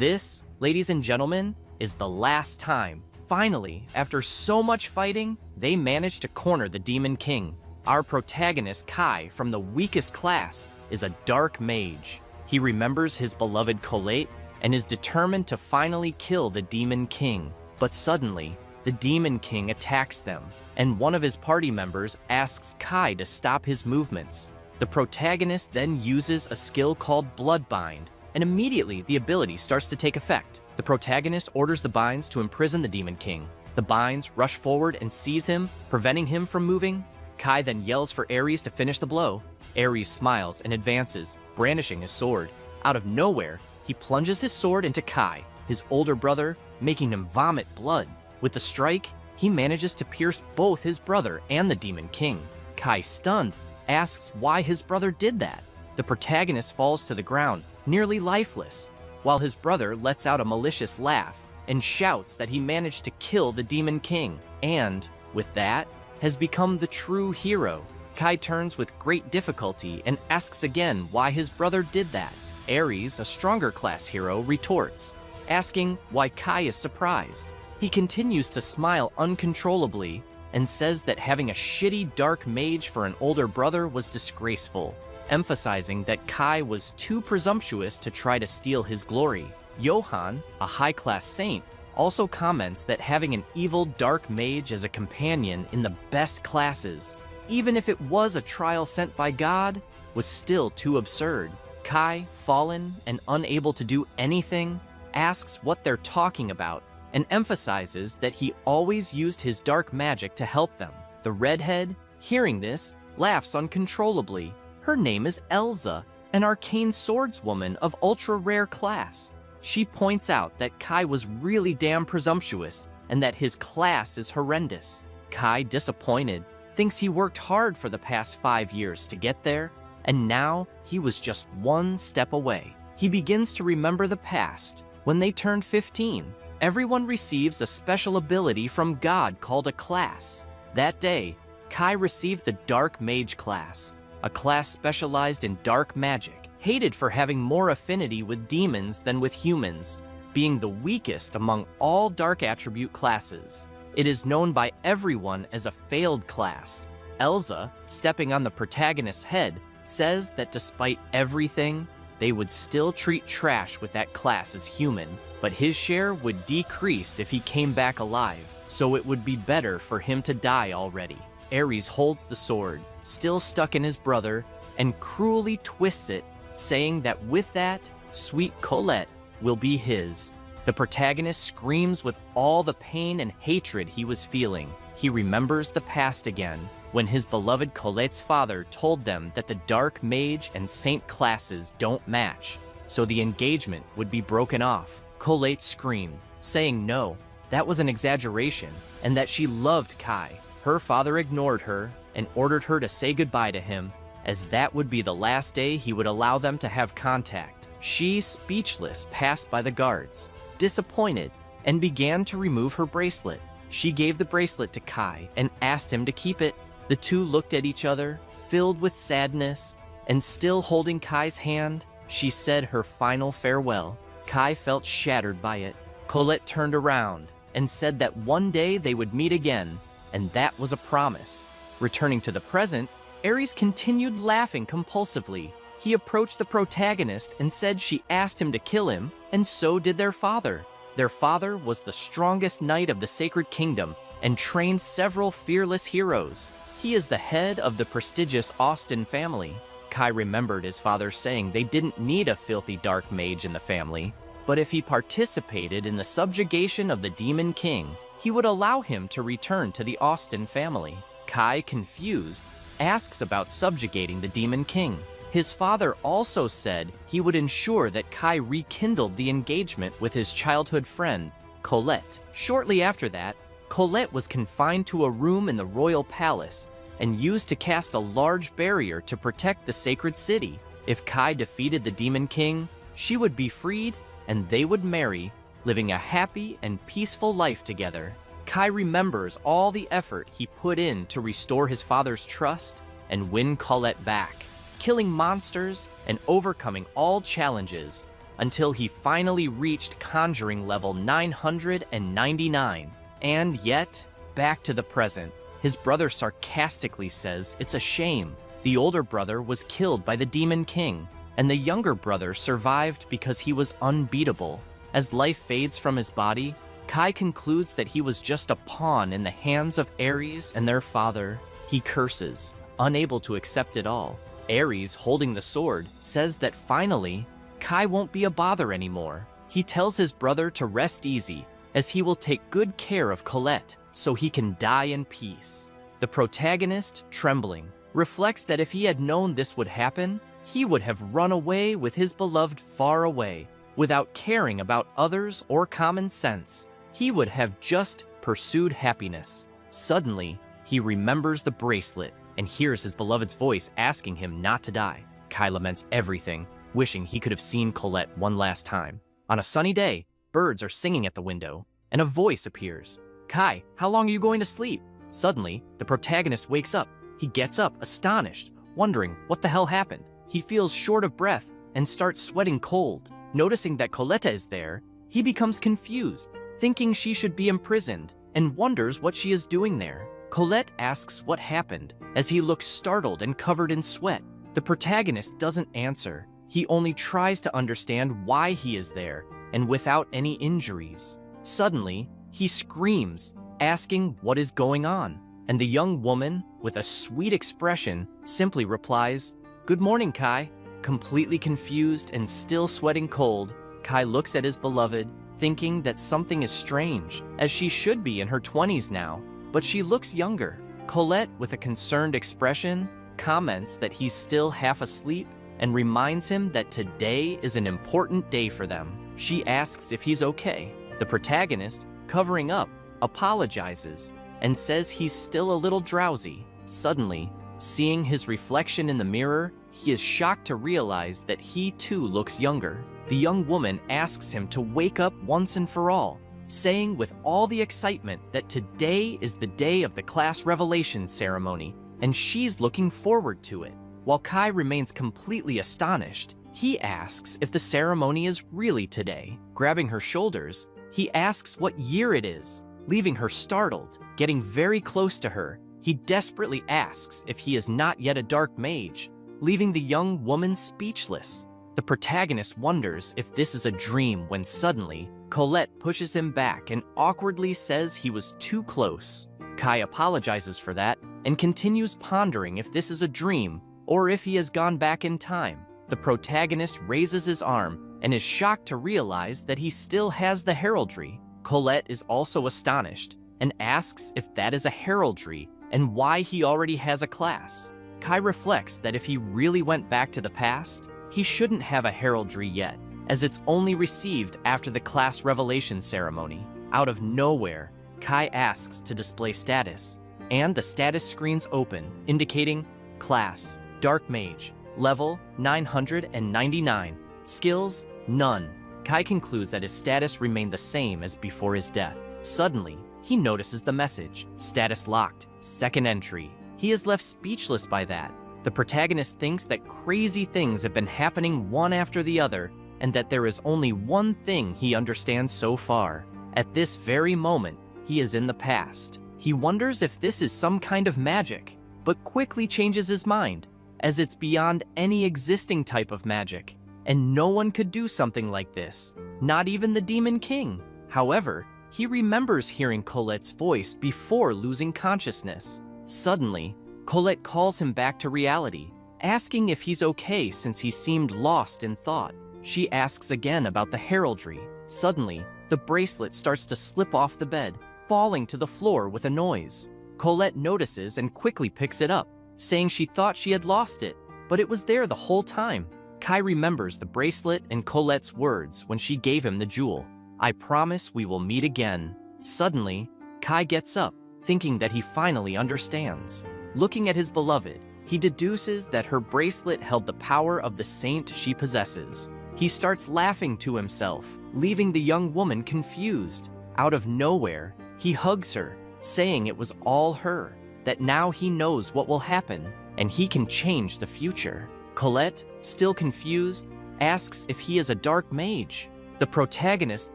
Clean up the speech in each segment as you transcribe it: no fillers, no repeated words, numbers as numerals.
This, ladies and gentlemen, is the last time. Finally, after so much fighting, they managed to corner the Demon King. Our protagonist, Kai, from the weakest class, is a dark mage. He remembers his beloved Colette and is determined to finally kill the Demon King. But suddenly, the Demon King attacks them, and one of his party members asks Kai to stop his movements. The protagonist then uses a skill called Bloodbind, and immediately the ability starts to take effect. The protagonist orders the binds to imprison the Demon King. The binds rush forward and seize him, preventing him from moving. Kai then yells for Aries to finish the blow. Aries smiles and advances, brandishing his sword. Out of nowhere, he plunges his sword into Kai, his older brother, making him vomit blood. With the strike, he manages to pierce both his brother and the Demon King. Kai, stunned, asks why his brother did that. The protagonist falls to the ground, nearly lifeless, while his brother lets out a malicious laugh and shouts that he managed to kill the Demon King, and, with that, has become the true hero. Kai turns with great difficulty and asks again why his brother did that. Aries, a stronger class hero, retorts, asking why Kai is surprised. He continues to smile uncontrollably and says that having a shitty dark mage for an older brother was disgraceful, emphasizing that Kai was too presumptuous to try to steal his glory. Johann, a high-class saint, also comments that having an evil dark mage as a companion in the best classes, even if it was a trial sent by God, was still too absurd. Kai, fallen and unable to do anything, asks what they're talking about and emphasizes that he always used his dark magic to help them. The redhead, hearing this, laughs uncontrollably. Her name is Elsa, an arcane swordswoman of ultra-rare class. She points out that Kai was really damn presumptuous and that his class is horrendous. Kai, disappointed, thinks he worked hard for the past 5 years to get there, and now he was just one step away. He begins to remember the past. When they turned 15, everyone receives a special ability from God called a class. That day, Kai received the Dark Mage class, a class specialized in dark magic, hated for having more affinity with demons than with humans, being the weakest among all dark attribute classes. It is known by everyone as a failed class. Elsa, stepping on the protagonist's head, says that despite everything, they would still treat trash with that class as human, but his share would decrease if he came back alive, so it would be better for him to die already. Aries holds the sword, still stuck in his brother, and cruelly twists it, saying that with that, sweet Colette will be his. The protagonist screams with all the pain and hatred he was feeling. He remembers the past again, when his beloved Colette's father told them that the Dark Mage and Saint classes don't match, so the engagement would be broken off. Colette screamed, saying no, that was an exaggeration, and that she loved Kai. Her father ignored her and ordered her to say goodbye to him, as that would be the last day he would allow them to have contact. She, speechless, passed by the guards, disappointed, and began to remove her bracelet. She gave the bracelet to Kai and asked him to keep it. The two looked at each other, filled with sadness, and still holding Kai's hand, she said her final farewell. Kai felt shattered by it. Colette turned around and said that one day they would meet again, and that was a promise. Returning to the present, Aries continued laughing compulsively. He approached the protagonist and said she asked him to kill him, and so did their father. Their father was the strongest knight of the Sacred Kingdom and trained several fearless heroes. He is the head of the prestigious Austin family. Kai remembered his father saying they didn't need a filthy dark mage in the family, but if he participated in the subjugation of the Demon King, he would allow him to return to the Austin family. Kai, confused, asks about subjugating the Demon King. His father also said he would ensure that Kai rekindled the engagement with his childhood friend, Colette. Shortly after that, Colette was confined to a room in the royal palace and used to cast a large barrier to protect the sacred city. If Kai defeated the Demon King, she would be freed and they would marry, living a happy and peaceful life together. Kai remembers all the effort he put in to restore his father's trust and win Colette back. Killing monsters and overcoming all challenges until he finally reached conjuring level 999. And yet, back to the present. His brother sarcastically says it's a shame. The older brother was killed by the Demon King, and the younger brother survived because he was unbeatable. As life fades from his body, Kai concludes that he was just a pawn in the hands of Aries and their father. He curses, unable to accept it all. Aries, holding the sword, says that finally, Kai won't be a bother anymore. He tells his brother to rest easy, as he will take good care of Colette, so he can die in peace. The protagonist, trembling, reflects that if he had known this would happen, he would have run away with his beloved far away, without caring about others or common sense. He would have just pursued happiness. Suddenly, he remembers the bracelet and hears his beloved's voice asking him not to die. Kai laments everything, wishing he could have seen Colette one last time. On a sunny day, birds are singing at the window, and a voice appears. Kai, how long are you going to sleep? Suddenly, the protagonist wakes up. He gets up, astonished, wondering what the hell happened. He feels short of breath and starts sweating cold. Noticing that Colette is there, he becomes confused, thinking she should be imprisoned, and wonders what she is doing there. Colette asks what happened, as he looks startled and covered in sweat. The protagonist doesn't answer. He only tries to understand why he is there, and without any injuries. Suddenly, he screams, asking what is going on, and the young woman, with a sweet expression, simply replies, "Good morning, Kai." Completely confused and still sweating cold, Kai looks at his beloved, thinking that something is strange, as she should be in her 20s now, but she looks younger. Colette, with a concerned expression, comments that he's still half asleep and reminds him that today is an important day for them. She asks if he's okay. The protagonist, covering up, apologizes and says he's still a little drowsy. Suddenly, seeing his reflection in the mirror, he is shocked to realize that he too looks younger. The young woman asks him to wake up once and for all, saying with all the excitement that today is the day of the class revelation ceremony, and she's looking forward to it. While Kai remains completely astonished, he asks if the ceremony is really today. Grabbing her shoulders, he asks what year it is, leaving her startled. Getting very close to her, he desperately asks if he is not yet a dark mage, leaving the young woman speechless. The protagonist wonders if this is a dream when suddenly, Colette pushes him back and awkwardly says he was too close. Kai apologizes for that and continues pondering if this is a dream or if he has gone back in time. The protagonist raises his arm and is shocked to realize that he still has the heraldry. Colette is also astonished and asks if that is a heraldry and why he already has a class. Kai reflects that if he really went back to the past, he shouldn't have a heraldry yet, as it's only received after the class revelation ceremony. Out of nowhere, Kai asks to display status, and the status screens open, indicating Class, Dark Mage, Level 999, Skills, None. Kai concludes that his status remained the same as before his death. Suddenly, he notices the message, Status Locked, Second Entry. He is left speechless by that. The protagonist thinks that crazy things have been happening one after the other, and that there is only one thing he understands so far. At this very moment, he is in the past. He wonders if this is some kind of magic, but quickly changes his mind, as it's beyond any existing type of magic, and no one could do something like this, not even the Demon King. However, he remembers hearing Colette's voice before losing consciousness. Suddenly, Colette calls him back to reality, asking if he's okay since he seemed lost in thought. She asks again about the heraldry. Suddenly, the bracelet starts to slip off the bed, falling to the floor with a noise. Colette notices and quickly picks it up, saying she thought she had lost it, but it was there the whole time. Kai remembers the bracelet and Colette's words when she gave him the jewel. "I promise we will meet again." Suddenly, Kai gets up, thinking that he finally understands. Looking at his beloved, he deduces that her bracelet held the power of the saint she possesses. He starts laughing to himself, leaving the young woman confused. Out of nowhere, he hugs her, saying it was all her, that now he knows what will happen, and he can change the future. Colette, still confused, asks if he is a dark mage. The protagonist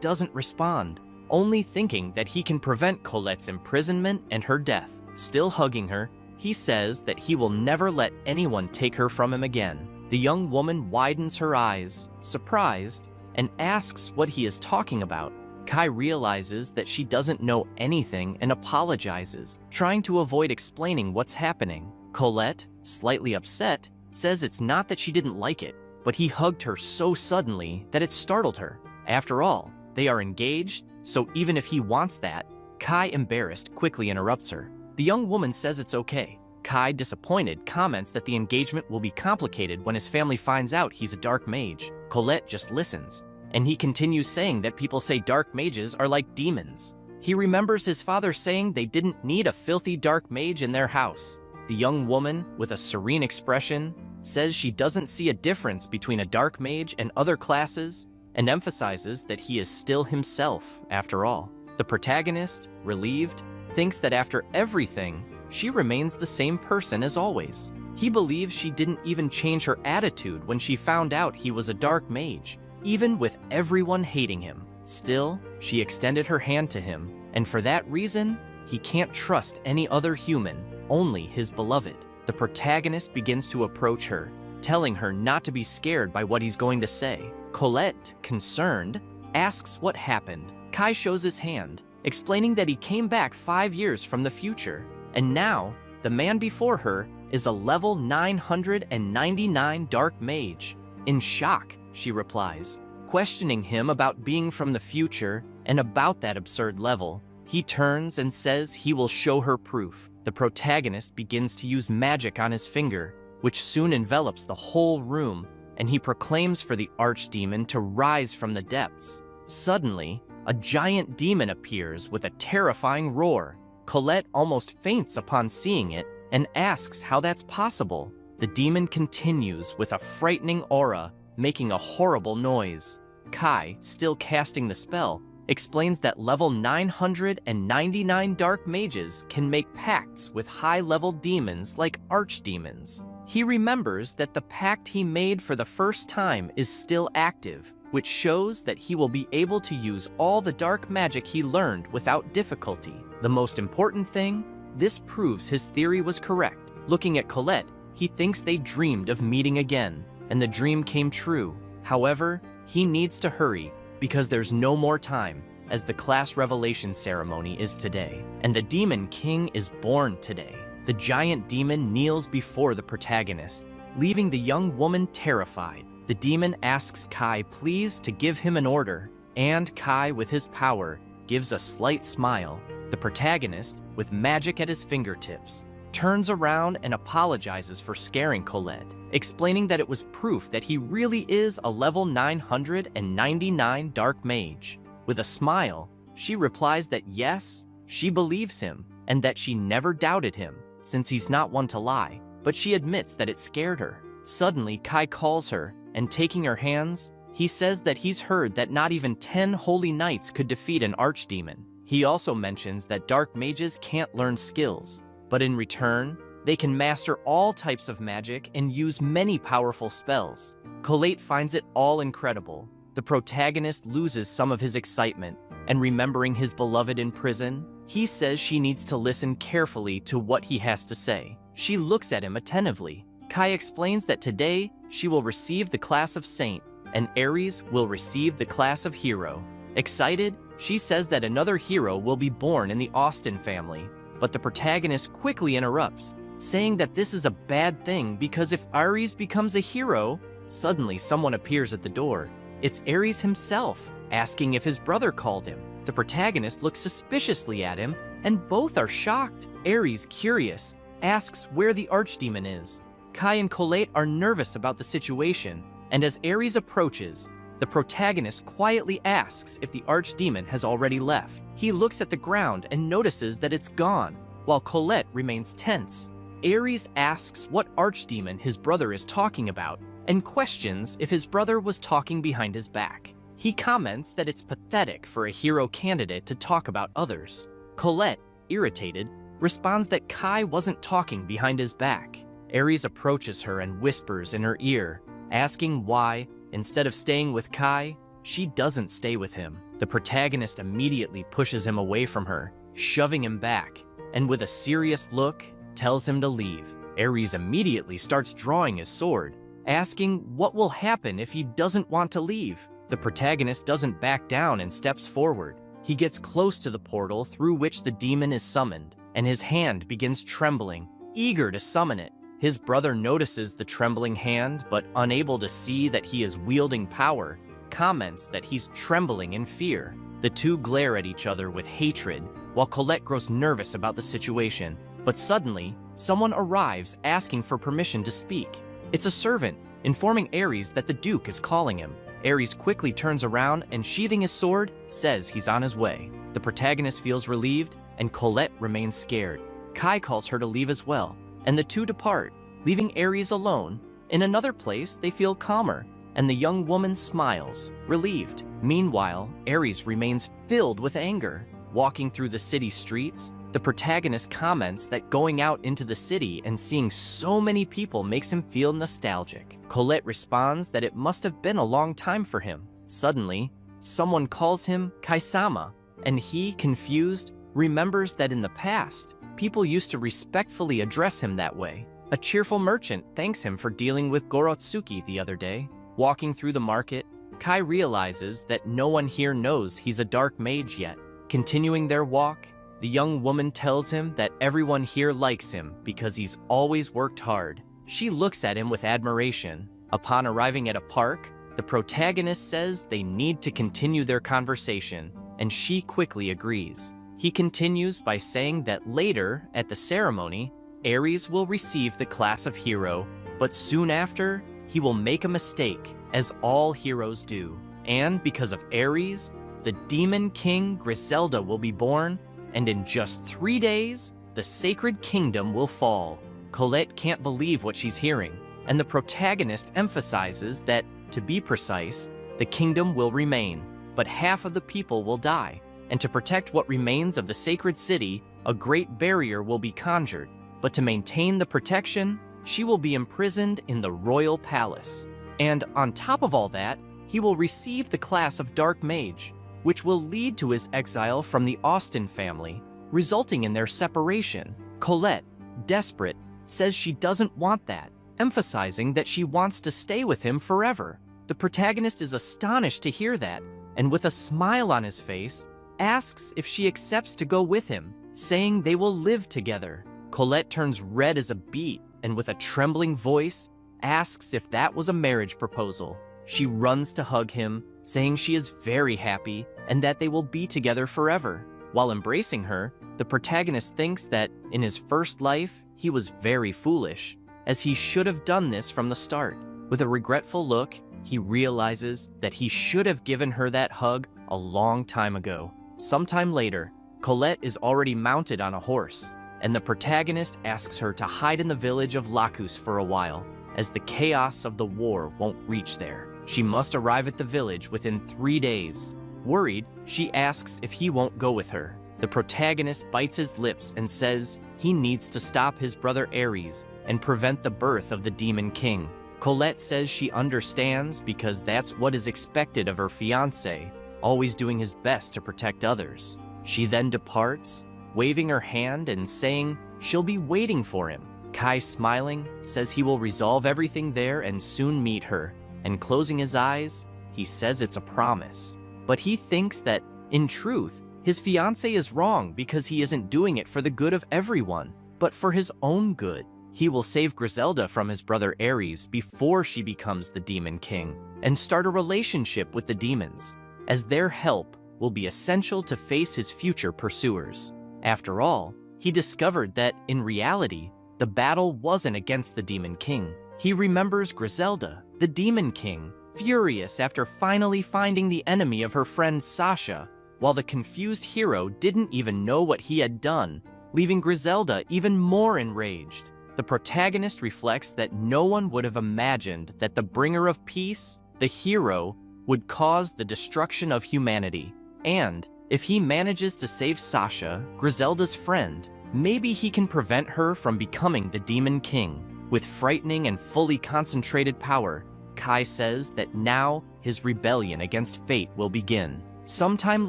doesn't respond, only thinking that he can prevent Colette's imprisonment and her death. Still hugging her, he says that he will never let anyone take her from him again. The young woman widens her eyes, surprised, and asks what he is talking about. Kai realizes that she doesn't know anything and apologizes, trying to avoid explaining what's happening. Colette, slightly upset, says it's not that she didn't like it, but he hugged her so suddenly that it startled her. After all, they are engaged, so even if he wants that, Kai, embarrassed, quickly interrupts her. The young woman says it's okay. Kai, disappointed, comments that the engagement will be complicated when his family finds out he's a dark mage. Colette just listens, and he continues saying that people say dark mages are like demons. He remembers his father saying they didn't need a filthy dark mage in their house. The young woman, with a serene expression, says she doesn't see a difference between a dark mage and other classes, and emphasizes that he is still himself, after all. The protagonist, relieved, thinks that after everything, she remains the same person as always. He believes she didn't even change her attitude when she found out he was a dark mage, even with everyone hating him. Still, she extended her hand to him, and for that reason, he can't trust any other human, only his beloved. The protagonist begins to approach her, telling her not to be scared by what he's going to say. Colette, concerned, asks what happened. Kai shows his hand, explaining that he came back 5 years from the future, and now, the man before her is a level 999 dark mage. In shock, she replies, questioning him about being from the future and about that absurd level. He turns and says he will show her proof. The protagonist begins to use magic on his finger, which soon envelops the whole room, and he proclaims for the archdemon to rise from the depths. Suddenly, a giant demon appears with a terrifying roar. Colette almost faints upon seeing it and asks how that's possible. The demon continues with a frightening aura, making a horrible noise. Kai, still casting the spell, explains that level 999 dark mages can make pacts with high-level demons like archdemons. He remembers that the pact he made for the first time is still active, which shows that he will be able to use all the dark magic he learned without difficulty. The most important thing, this proves his theory was correct. Looking at Colette, he thinks they dreamed of meeting again, and the dream came true. However, he needs to hurry because there's no more time, as the class revelation ceremony is today, and the Demon King is born today. The giant demon kneels before the protagonist, leaving the young woman terrified. The demon asks Kai please to give him an order, and Kai, with his power, gives a slight smile. The protagonist, with magic at his fingertips, turns around and apologizes for scaring Colette, explaining that it was proof that he really is a level 999 dark mage. With a smile, she replies that yes, she believes him, and that she never doubted him, since he's not one to lie, but she admits that it scared her. Suddenly, Kai calls her, and taking her hands, he says that he's heard that not even 10 holy knights could defeat an archdemon. He also mentions that dark mages can't learn skills, but in return, they can master all types of magic and use many powerful spells. Colette finds it all incredible. The protagonist loses some of his excitement, and remembering his beloved in prison, he says she needs to listen carefully to what he has to say. She looks at him attentively. Kai explains that today she will receive the class of Saint, and Aries will receive the class of Hero. Excited, she says that another hero will be born in the Austin family, but the protagonist quickly interrupts, saying that this is a bad thing because if Aries becomes a hero, suddenly someone appears at the door. It's Aries himself, asking if his brother called him. The protagonist looks suspiciously at him, and both are shocked. Aries, curious, asks where the archdemon is. Kai and Colette are nervous about the situation, and as Aries approaches, the protagonist quietly asks if the archdemon has already left. He looks at the ground and notices that it's gone, while Colette remains tense. Aries asks what archdemon his brother is talking about, and questions if his brother was talking behind his back. He comments that it's pathetic for a hero candidate to talk about others. Colette, irritated, responds that Kai wasn't talking behind his back. Aries approaches her and whispers in her ear, asking why instead of staying with Kai, she doesn't stay with him. The protagonist immediately pushes him away from her, shoving him back, and with a serious look, tells him to leave. Aries immediately starts drawing his sword, asking what will happen if he doesn't want to leave. The protagonist doesn't back down and steps forward. He gets close to the portal through which the demon is summoned, and his hand begins trembling, eager to summon it. His brother notices the trembling hand, but unable to see that he is wielding power, comments that he's trembling in fear. The two glare at each other with hatred, while Colette grows nervous about the situation. But suddenly, someone arrives asking for permission to speak. It's a servant, informing Aries that the Duke is calling him. Aries quickly turns around and, sheathing his sword, says he's on his way. The protagonist feels relieved, and Colette remains scared. Kai calls her to leave as well, and the two depart, leaving Aries alone. In another place, they feel calmer, and the young woman smiles, relieved. Meanwhile, Aries remains filled with anger. Walking through the city streets, the protagonist comments that going out into the city and seeing so many people makes him feel nostalgic. Colette responds that it must have been a long time for him. Suddenly, someone calls him Kai-sama, and he, confused, remembers that in the past, people used to respectfully address him that way. A cheerful merchant thanks him for dealing with Gorotsuki the other day. Walking through the market, Kai realizes that no one here knows he's a dark mage yet. Continuing their walk, the young woman tells him that everyone here likes him because he's always worked hard. She looks at him with admiration. Upon arriving at a park, the protagonist says they need to continue their conversation, and she quickly agrees. He continues by saying that later, at the ceremony, Aries will receive the class of hero, but soon after, he will make a mistake, as all heroes do. And because of Aries, the Demon King Griselda will be born, and in just 3 days, the Sacred Kingdom will fall. Colette can't believe what she's hearing, and the protagonist emphasizes that, to be precise, the kingdom will remain, but half of the people will die, and to protect what remains of the sacred city, a great barrier will be conjured. But to maintain the protection, she will be imprisoned in the royal palace. And on top of all that, he will receive the class of Dark Mage, which will lead to his exile from the Austin family, resulting in their separation. Colette, desperate, says she doesn't want that, emphasizing that she wants to stay with him forever. The protagonist is astonished to hear that, and with a smile on his face, asks if she accepts to go with him, saying they will live together. Colette turns red as a beet, and with a trembling voice, asks if that was a marriage proposal. She runs to hug him, saying she is very happy and that they will be together forever. While embracing her, the protagonist thinks that in his first life, he was very foolish, as he should have done this from the start. With a regretful look, he realizes that he should have given her that hug a long time ago. Sometime later, Colette is already mounted on a horse, and the protagonist asks her to hide in the village of Lacus for a while, as the chaos of the war won't reach there. She must arrive at the village within 3 days. Worried, she asks if he won't go with her. The protagonist bites his lips and says he needs to stop his brother Aries and prevent the birth of the Demon King. Colette says she understands because that's what is expected of her fiancé, always doing his best to protect others. She then departs, waving her hand and saying she'll be waiting for him. Kai, smiling, says he will resolve everything there and soon meet her, and closing his eyes, he says it's a promise. But he thinks that, in truth, his fiancé is wrong because he isn't doing it for the good of everyone, but for his own good. He will save Griselda from his brother Aries before she becomes the Demon King, and start a relationship with the demons, as their help will be essential to face his future pursuers. After all, he discovered that, in reality, the battle wasn't against the Demon King. He remembers Griselda, the Demon King, furious after finally finding the enemy of her friend Sasha, while the confused hero didn't even know what he had done, leaving Griselda even more enraged. The protagonist reflects that no one would have imagined that the bringer of peace, the hero, would cause the destruction of humanity. And if he manages to save Sasha, Griselda's friend, maybe he can prevent her from becoming the Demon King. With frightening and fully concentrated power, Kai says that now his rebellion against fate will begin. Sometime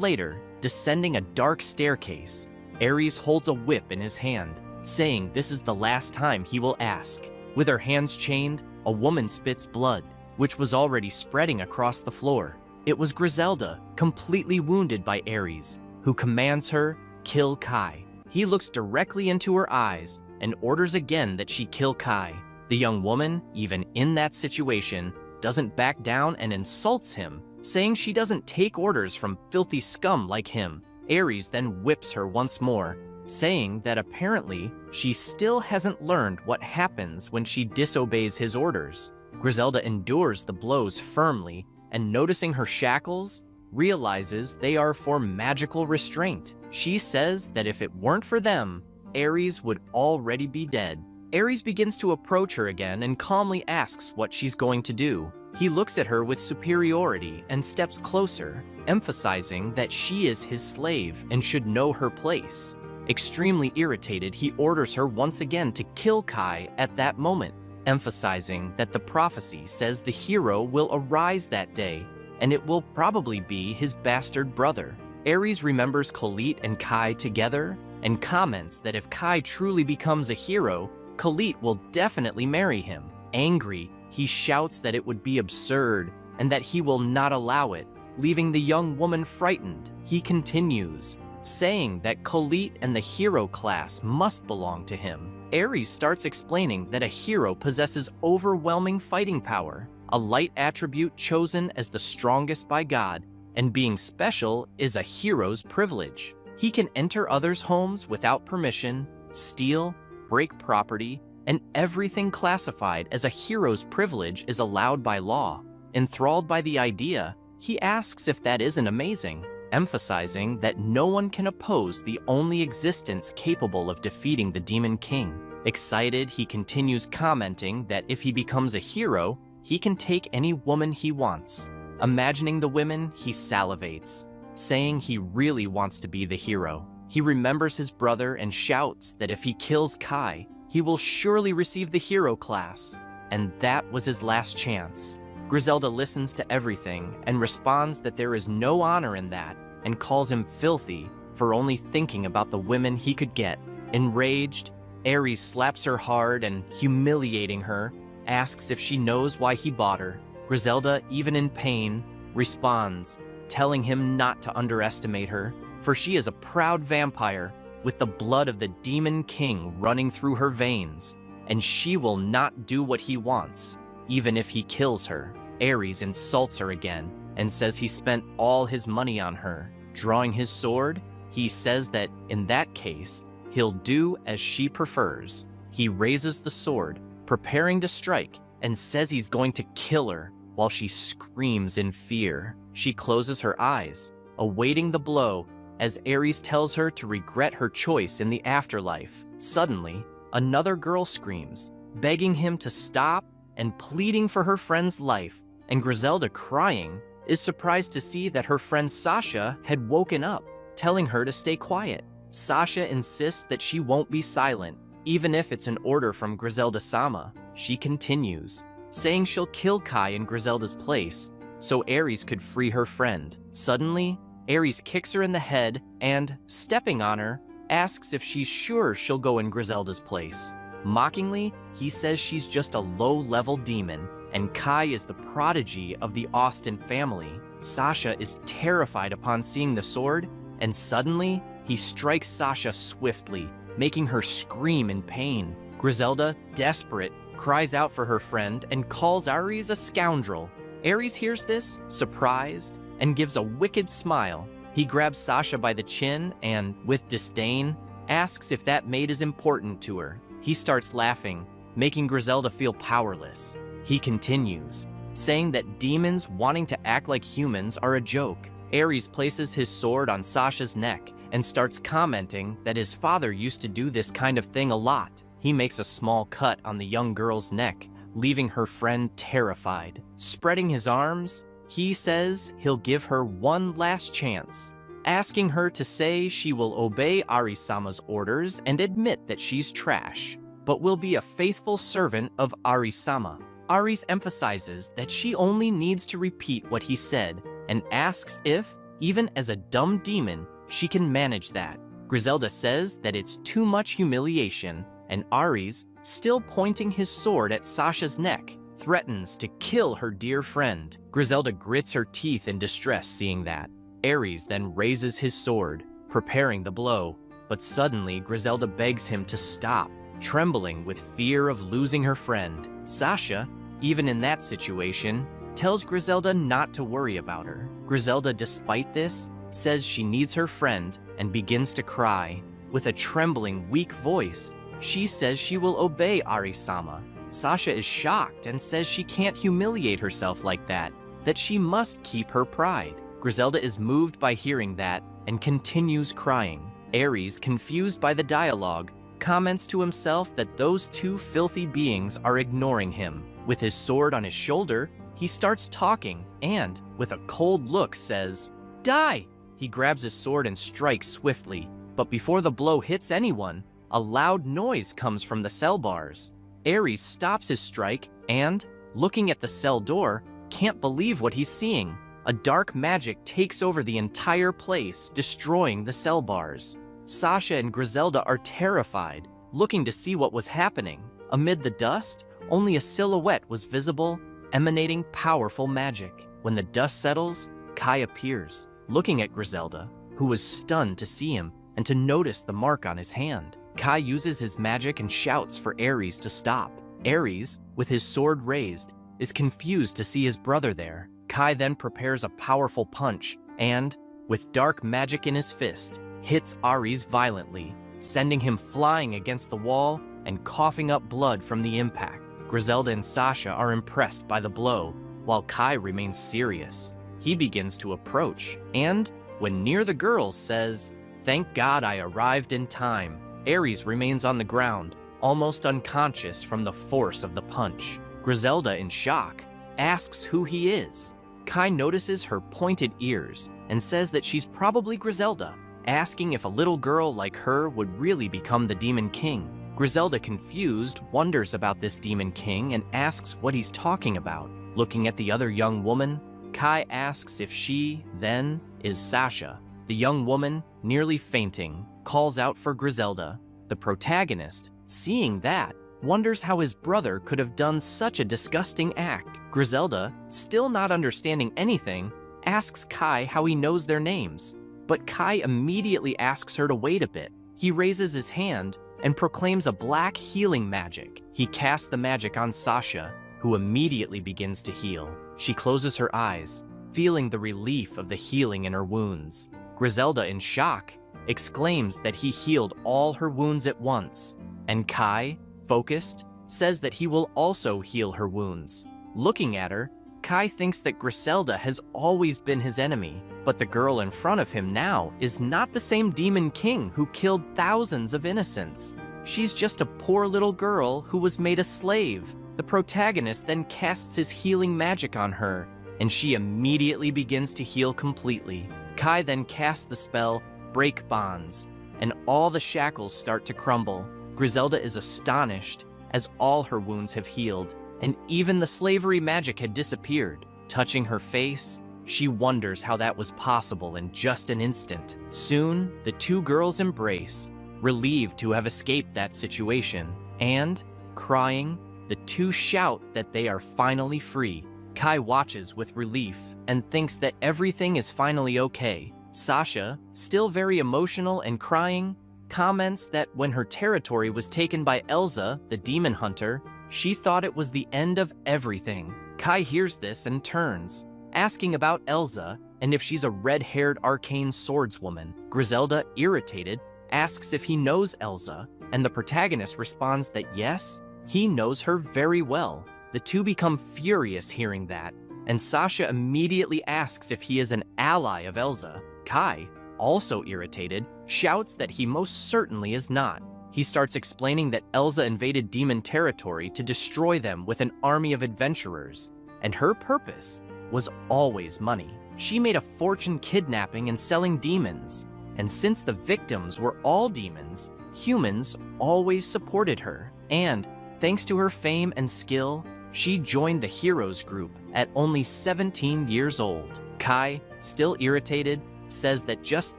later, descending a dark staircase, Aries holds a whip in his hand, saying this is the last time he will ask. With her hands chained, a woman spits blood, which was already spreading across the floor. It was Griselda, completely wounded by Aries, who commands her, kill Kai. He looks directly into her eyes and orders again that she kill Kai. The young woman, even in that situation, doesn't back down and insults him, saying she doesn't take orders from filthy scum like him. Aries then whips her once more, saying that apparently she still hasn't learned what happens when she disobeys his orders. Griselda endures the blows firmly, and noticing her shackles, realizes they are for magical restraint. She says that if it weren't for them, Aries would already be dead. Aries begins to approach her again and calmly asks what she's going to do. He looks at her with superiority and steps closer, emphasizing that she is his slave and should know her place. Extremely irritated, he orders her once again to kill Kai at that moment, emphasizing that the prophecy says the hero will arise that day, and it will probably be his bastard brother. Aries remembers Colette and Kai together and comments that if Kai truly becomes a hero, Colette will definitely marry him. Angry, he shouts that it would be absurd and that he will not allow it, leaving the young woman frightened. He continues, saying that Colette and the hero class must belong to him. Aries starts explaining that a hero possesses overwhelming fighting power, a light attribute chosen as the strongest by God, and being special is a hero's privilege. He can enter others' homes without permission, steal, break property, and everything classified as a hero's privilege is allowed by law. Enthralled by the idea, he asks if that isn't amazing, emphasizing that no one can oppose the only existence capable of defeating the Demon King. Excited, he continues commenting that if he becomes a hero, he can take any woman he wants. Imagining the women, he salivates, saying he really wants to be the hero. He remembers his brother and shouts that if he kills Kai, he will surely receive the hero class, and that was his last chance. Griselda listens to everything and responds that there is no honor in that, and calls him filthy for only thinking about the women he could get. Enraged, Aries slaps her hard and, humiliating her, asks if she knows why he bought her. Griselda, even in pain, responds, telling him not to underestimate her, for she is a proud vampire with the blood of the Demon King running through her veins, and she will not do what he wants, even if he kills her. Aries insults her again and says he spent all his money on her. Drawing his sword, he says that in that case, he'll do as she prefers. He raises the sword, preparing to strike, and says he's going to kill her while she screams in fear. She closes her eyes, awaiting the blow, as Aries tells her to regret her choice in the afterlife. Suddenly, another girl screams, begging him to stop and pleading for her friend's life, and Griselda, crying, is surprised to see that her friend Sasha had woken up, telling her to stay quiet. Sasha insists that she won't be silent, even if it's an order from Griselda-sama. She continues, saying she'll kill Kai in Griselda's place, so Aries could free her friend. Suddenly, Aries kicks her in the head and, stepping on her, asks if she's sure she'll go in Griselda's place. Mockingly, he says she's just a low-level demon, and Kai is the prodigy of the Austin family. Sasha is terrified upon seeing the sword, and suddenly, he strikes Sasha swiftly, making her scream in pain. Griselda, desperate, cries out for her friend and calls Aries a scoundrel. Aries hears this, surprised, and gives a wicked smile. He grabs Sasha by the chin and, with disdain, asks if that maid is important to her. He starts laughing, making Griselda feel powerless. He continues, saying that demons wanting to act like humans are a joke. Aries places his sword on Sasha's neck and starts commenting that his father used to do this kind of thing a lot. He makes a small cut on the young girl's neck, leaving her friend terrified. Spreading his arms, he says he'll give her one last chance, asking her to say she will obey Arisama's orders and admit that she's trash, but will be a faithful servant of Arisama. Aries emphasizes that she only needs to repeat what he said and asks if, even as a dumb demon, she can manage that. Griselda says that it's too much humiliation, and Aries, still pointing his sword at Sasha's neck, threatens to kill her dear friend. Griselda grits her teeth in distress seeing that. Aries then raises his sword, preparing the blow, but suddenly Griselda begs him to stop, trembling with fear of losing her friend. Sasha, even in that situation, tells Griselda not to worry about her. Griselda, despite this, says she needs her friend and begins to cry. With a trembling, weak voice, she says she will obey Arisama. Sasha is shocked and says she can't humiliate herself like that she must keep her pride. Griselda is moved by hearing that and continues crying. Aries, confused by the dialogue, comments to himself that those two filthy beings are ignoring him. With his sword on his shoulder, he starts talking and, with a cold look, says, "Die!" He grabs his sword and strikes swiftly, but before the blow hits anyone, a loud noise comes from the cell bars. Aries stops his strike and, looking at the cell door, can't believe what he's seeing. A dark magic takes over the entire place, destroying the cell bars. Sasha and Griselda are terrified, looking to see what was happening. Amid the dust, only a silhouette was visible, emanating powerful magic. When the dust settles, Kai appears, looking at Griselda, who was stunned to see him and to notice the mark on his hand. Kai uses his magic and shouts for Aries to stop. Aries, with his sword raised, is confused to see his brother there. Kai then prepares a powerful punch and, with dark magic in his fist, hits Aries violently, sending him flying against the wall and coughing up blood from the impact. Griselda and Sasha are impressed by the blow, while Kai remains serious. He begins to approach, and, when near the girls, says, "Thank God I arrived in time." Aries remains on the ground, almost unconscious from the force of the punch. Griselda, in shock, asks who he is. Kai notices her pointed ears and says that she's probably Griselda, asking if a little girl like her would really become the Demon King. Griselda, confused, wonders about this Demon King and asks what he's talking about. Looking at the other young woman, Kai asks if she, then, is Sasha. The young woman, nearly fainting, calls out for Griselda. The protagonist, seeing that, wonders how his brother could have done such a disgusting act. Griselda, still not understanding anything, asks Kai how he knows their names, but Kai immediately asks her to wait a bit. He raises his hand and proclaims a black healing magic. He casts the magic on Sasha, who immediately begins to heal. She closes her eyes, feeling the relief of the healing in her wounds. Griselda, in shock, exclaims that he healed all her wounds at once, and Kai, focused, says that he will also heal her wounds. Looking at her, Kai thinks that Griselda has always been his enemy, but the girl in front of him now is not the same Demon King who killed thousands of innocents. She's just a poor little girl who was made a slave. The protagonist then casts his healing magic on her, and she immediately begins to heal completely. Kai then casts the spell, Break Bonds, and all the shackles start to crumble. Griselda is astonished, as all her wounds have healed, and even the slavery magic had disappeared. Touching her face, she wonders how that was possible in just an instant. Soon, the two girls embrace, relieved to have escaped that situation, and, crying, the two shout that they are finally free. Kai watches with relief and thinks that everything is finally okay. Sasha, still very emotional and crying, comments that when her territory was taken by Elsa, the demon hunter, she thought it was the end of everything. Kai hears this and turns, asking about Elsa and if she's a red-haired arcane swordswoman. Griselda, irritated, asks if he knows Elsa, and the protagonist responds that yes, he knows her very well. The two become furious hearing that, and Sasha immediately asks if he is an ally of Elsa. Kai, also irritated, shouts that he most certainly is not. He starts explaining that Elsa invaded demon territory to destroy them with an army of adventurers, and her purpose was always money. She made a fortune kidnapping and selling demons, and since the victims were all demons, humans always supported her, and thanks to her fame and skill, She joined the heroes group at only 17 years old. Kai, still irritated, says that just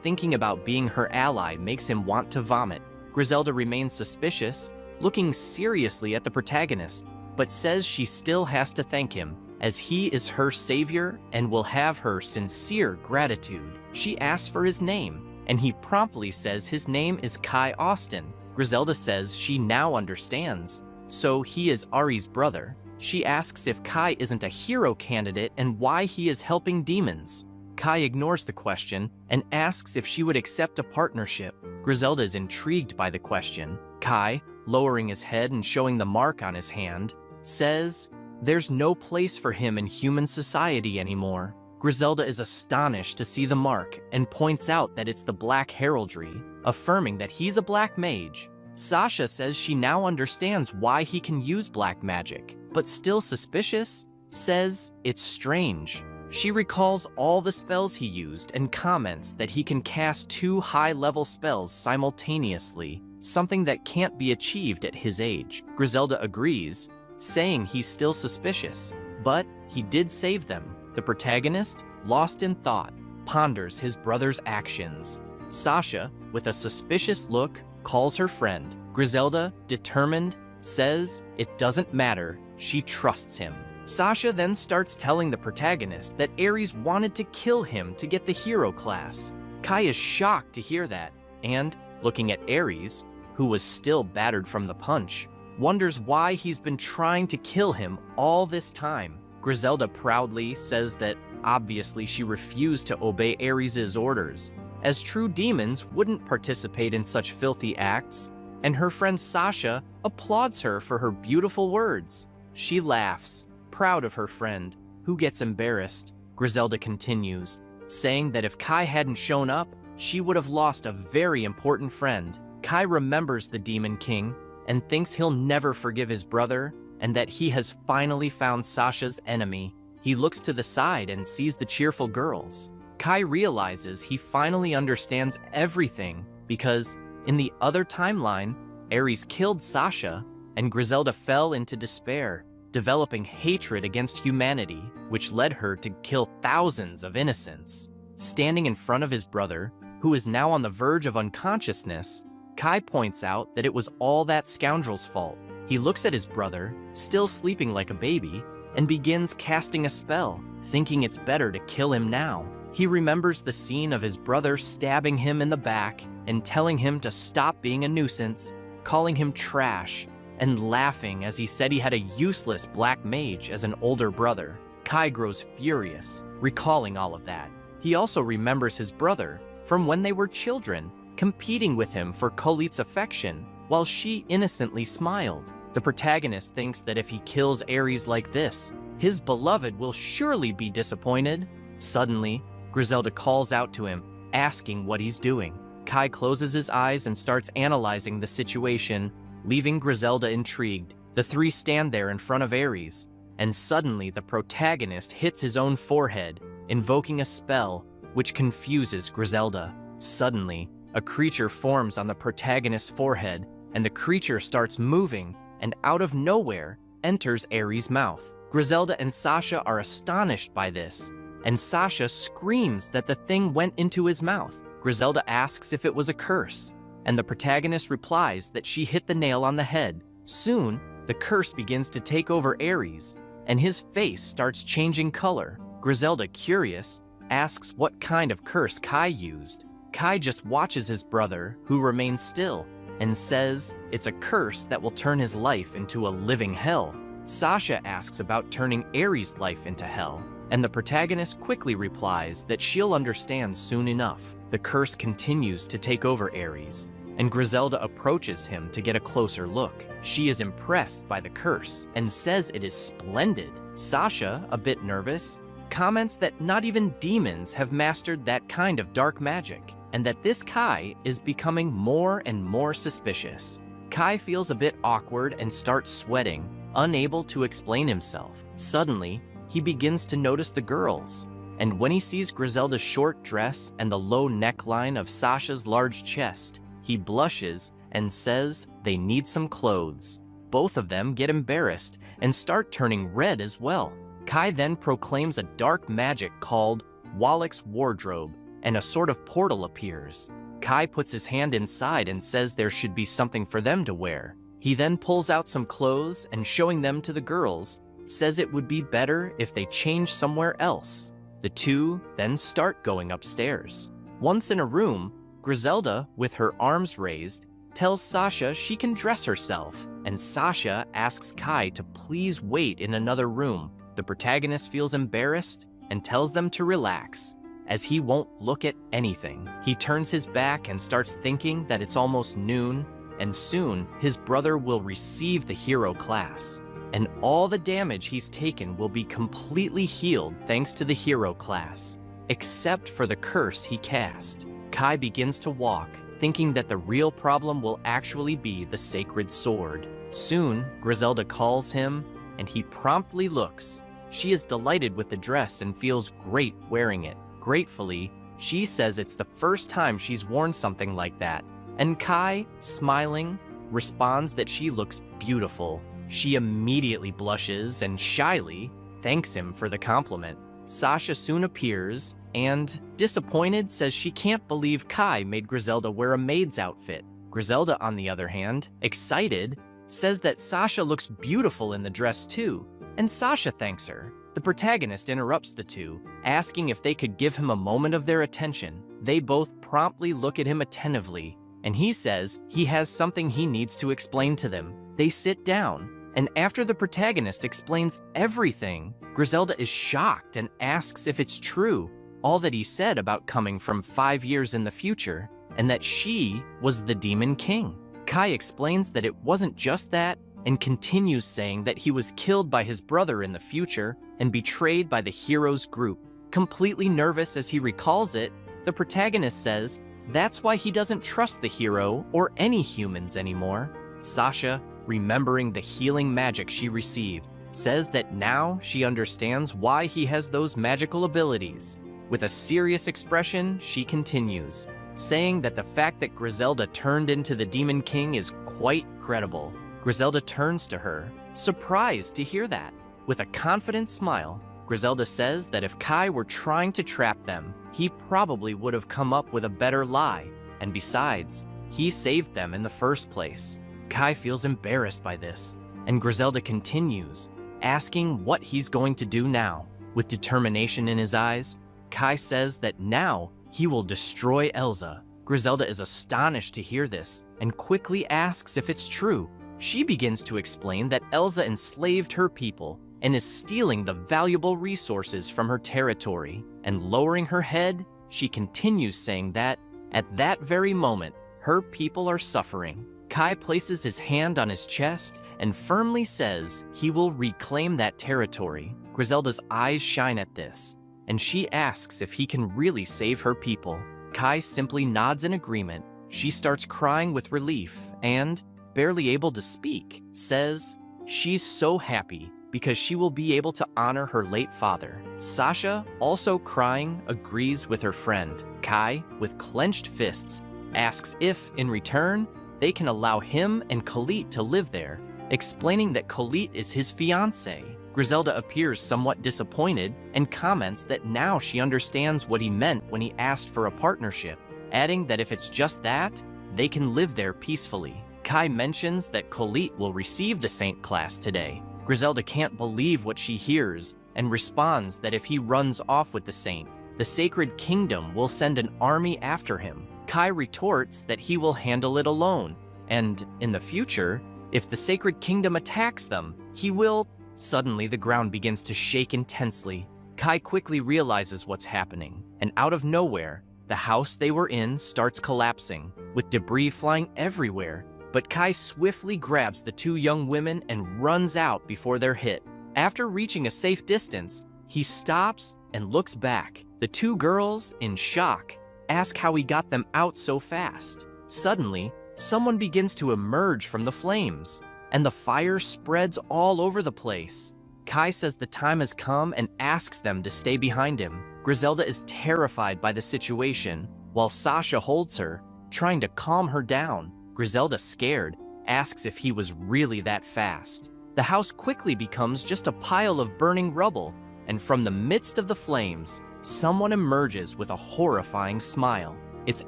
thinking about being her ally makes him want to vomit. Griselda remains suspicious, looking seriously at the protagonist, but says she still has to thank him, as he is her savior and will have her sincere gratitude. She asks for his name, and he promptly says his name is Kai Austin. Griselda says she now understands, so he is Aries' brother. She asks if Kai isn't a hero candidate and why he is helping demons. Kai ignores the question and asks if she would accept a partnership. Griselda is intrigued by the question. Kai, lowering his head and showing the mark on his hand, says there's no place for him in human society anymore. Griselda is astonished to see the mark and points out that it's the black heraldry, affirming that he's a black mage. Sasha says she now understands why he can use black magic, but still suspicious, says it's strange. She recalls all the spells he used and comments that he can cast 2 high-level spells simultaneously, something that can't be achieved at his age. Griselda agrees, saying he's still suspicious, but he did save them. The protagonist, lost in thought, ponders his brother's actions. Sasha, with a suspicious look, calls her friend. Griselda, determined, says it doesn't matter, she trusts him. Sasha then starts telling the protagonist that Aries wanted to kill him to get the hero class. Kai is shocked to hear that, and, looking at Aries, who was still battered from the punch, wonders why he's been trying to kill him all this time. Griselda proudly says that obviously she refused to obey Aries' orders, as true demons wouldn't participate in such filthy acts, and her friend Sasha applauds her for her beautiful words. She laughs, proud of her friend, who gets embarrassed. Griselda continues, saying that if Kai hadn't shown up, she would have lost a very important friend. Kai remembers the Demon King and thinks he'll never forgive his brother and that he has finally found Sasha's enemy. He looks to the side and sees the cheerful girls. Kai realizes he finally understands everything because, in the other timeline, Aries killed Sasha and Griselda fell into despair, developing hatred against humanity, which led her to kill thousands of innocents. Standing in front of his brother, who is now on the verge of unconsciousness, Kai points out that it was all that scoundrel's fault. He looks at his brother, still sleeping like a baby, and begins casting a spell, thinking it's better to kill him now. He remembers the scene of his brother stabbing him in the back and telling him to stop being a nuisance, calling him trash, and laughing as he said he had a useless black mage as an older brother. Kai grows furious, recalling all of that. He also remembers his brother from when they were children, competing with him for Colette's affection, while she innocently smiled. The protagonist thinks that if he kills Aries like this, his beloved will surely be disappointed. Suddenly, Griselda calls out to him, asking what he's doing. Kai closes his eyes and starts analyzing the situation, leaving Griselda intrigued. The three stand there in front of Aries, and suddenly the protagonist hits his own forehead, invoking a spell which confuses Griselda. Suddenly, a creature forms on the protagonist's forehead, and the creature starts moving, and out of nowhere enters Aries' mouth. Griselda and Sasha are astonished by this, and Sasha screams that the thing went into his mouth. Griselda asks if it was a curse, and the protagonist replies that she hit the nail on the head. Soon, the curse begins to take over Aries, and his face starts changing color. Griselda, curious, asks what kind of curse Kai used. Kai just watches his brother, who remains still, and says it's a curse that will turn his life into a living hell. Sasha asks about turning Aries' life into hell, and the protagonist quickly replies that she'll understand soon enough. The curse continues to take over Aries, and Griselda approaches him to get a closer look. She is impressed by the curse and says it is splendid. Sasha, a bit nervous, comments that not even demons have mastered that kind of dark magic, and that this Kai is becoming more and more suspicious. Kai feels a bit awkward and starts sweating, unable to explain himself. Suddenly, he begins to notice the girls, and when he sees Griselda's short dress and the low neckline of Sasha's large chest, he blushes and says they need some clothes. both of them get embarrassed and start turning red as well. Kai then proclaims a dark magic called Wallach's Wardrobe, and a sort of portal appears. Kai puts his hand inside and says there should be something for them to wear. He then pulls out some clothes and, showing them to the girls, says it would be better if they changed somewhere else. The two then start going upstairs. Once in a room, Griselda, with her arms raised, tells Sasha she can dress herself, and Sasha asks Kai to please wait in another room. The protagonist feels embarrassed and tells them to relax, as he won't look at anything. He turns his back and starts thinking that it's almost noon, and soon his brother will receive the hero class, and all the damage he's taken will be completely healed thanks to the hero class, except for the curse he cast. Kai begins to walk, thinking that the real problem will actually be the sacred sword. Soon, Griselda calls him, and he promptly looks. She is delighted with the dress and feels great wearing it. Gratefully, she says it's the first time she's worn something like that, and Kai, smiling, responds that she looks beautiful. She immediately blushes and shyly thanks him for the compliment. Sasha soon appears and, disappointed, says she can't believe Kai made Griselda wear a maid's outfit. Griselda, on the other hand, excited, says that Sasha looks beautiful in the dress too, and Sasha thanks her. The protagonist interrupts the two, asking if they could give him a moment of their attention. They both promptly look at him attentively, and he says he has something he needs to explain to them. They sit down, and after the protagonist explains everything, Griselda is shocked and asks if it's true, all that he said about coming from 5 years in the future, and that she was the Demon King. Kai explains that it wasn't just that, and continues saying that he was killed by his brother in the future and betrayed by the hero's group. Completely nervous as he recalls it, the protagonist says that's why he doesn't trust the hero or any humans anymore. Sasha, remembering the healing magic she received, says that now she understands why he has those magical abilities. With a serious expression, she continues, saying that the fact that Griselda turned into the Demon King is quite credible. Griselda turns to her, surprised to hear that. With a confident smile, Griselda says that if Kai were trying to trap them, he probably would have come up with a better lie, and besides, he saved them in the first place. Kai feels embarrassed by this, and Griselda continues, asking what he's going to do now. With determination in his eyes, Kai says that now he will destroy Elsa. Griselda is astonished to hear this, and quickly asks if it's true. She begins to explain that Elsa enslaved her people and is stealing the valuable resources from her territory, and lowering her head, she continues saying that, at that very moment, her people are suffering. Kai places his hand on his chest and firmly says he will reclaim that territory. Griselda's eyes shine at this, and she asks if he can really save her people. Kai simply nods in agreement. She starts crying with relief and, barely able to speak, says she's so happy because she will be able to honor her late father. Sasha, also crying, agrees with her friend. Kai, with clenched fists, asks if, in return, they can allow him and Colette to live there, explaining that Colette is his fiancée. Griselda appears somewhat disappointed and comments that now she understands what he meant when he asked for a partnership, adding that if it's just that, they can live there peacefully. Kai mentions that Colette will receive the Saint class today. Griselda can't believe what she hears and responds that if he runs off with the Saint, the Sacred Kingdom will send an army after him. Kai retorts that he will handle it alone, and, in the future, if the Sacred Kingdom attacks them, he will... Suddenly, the ground begins to shake intensely. Kai quickly realizes what's happening, and out of nowhere, the house they were in starts collapsing, with debris flying everywhere. But Kai swiftly grabs the two young women and runs out before they're hit. After reaching a safe distance, he stops and looks back. The two girls, in shock, ask how he got them out so fast. Suddenly, someone begins to emerge from the flames, and the fire spreads all over the place. Kai says the time has come and asks them to stay behind him. Griselda is terrified by the situation, while Sasha holds her, trying to calm her down. Griselda, scared, asks if he was really that fast. The house quickly becomes just a pile of burning rubble, and from the midst of the flames, someone emerges with a horrifying smile. It's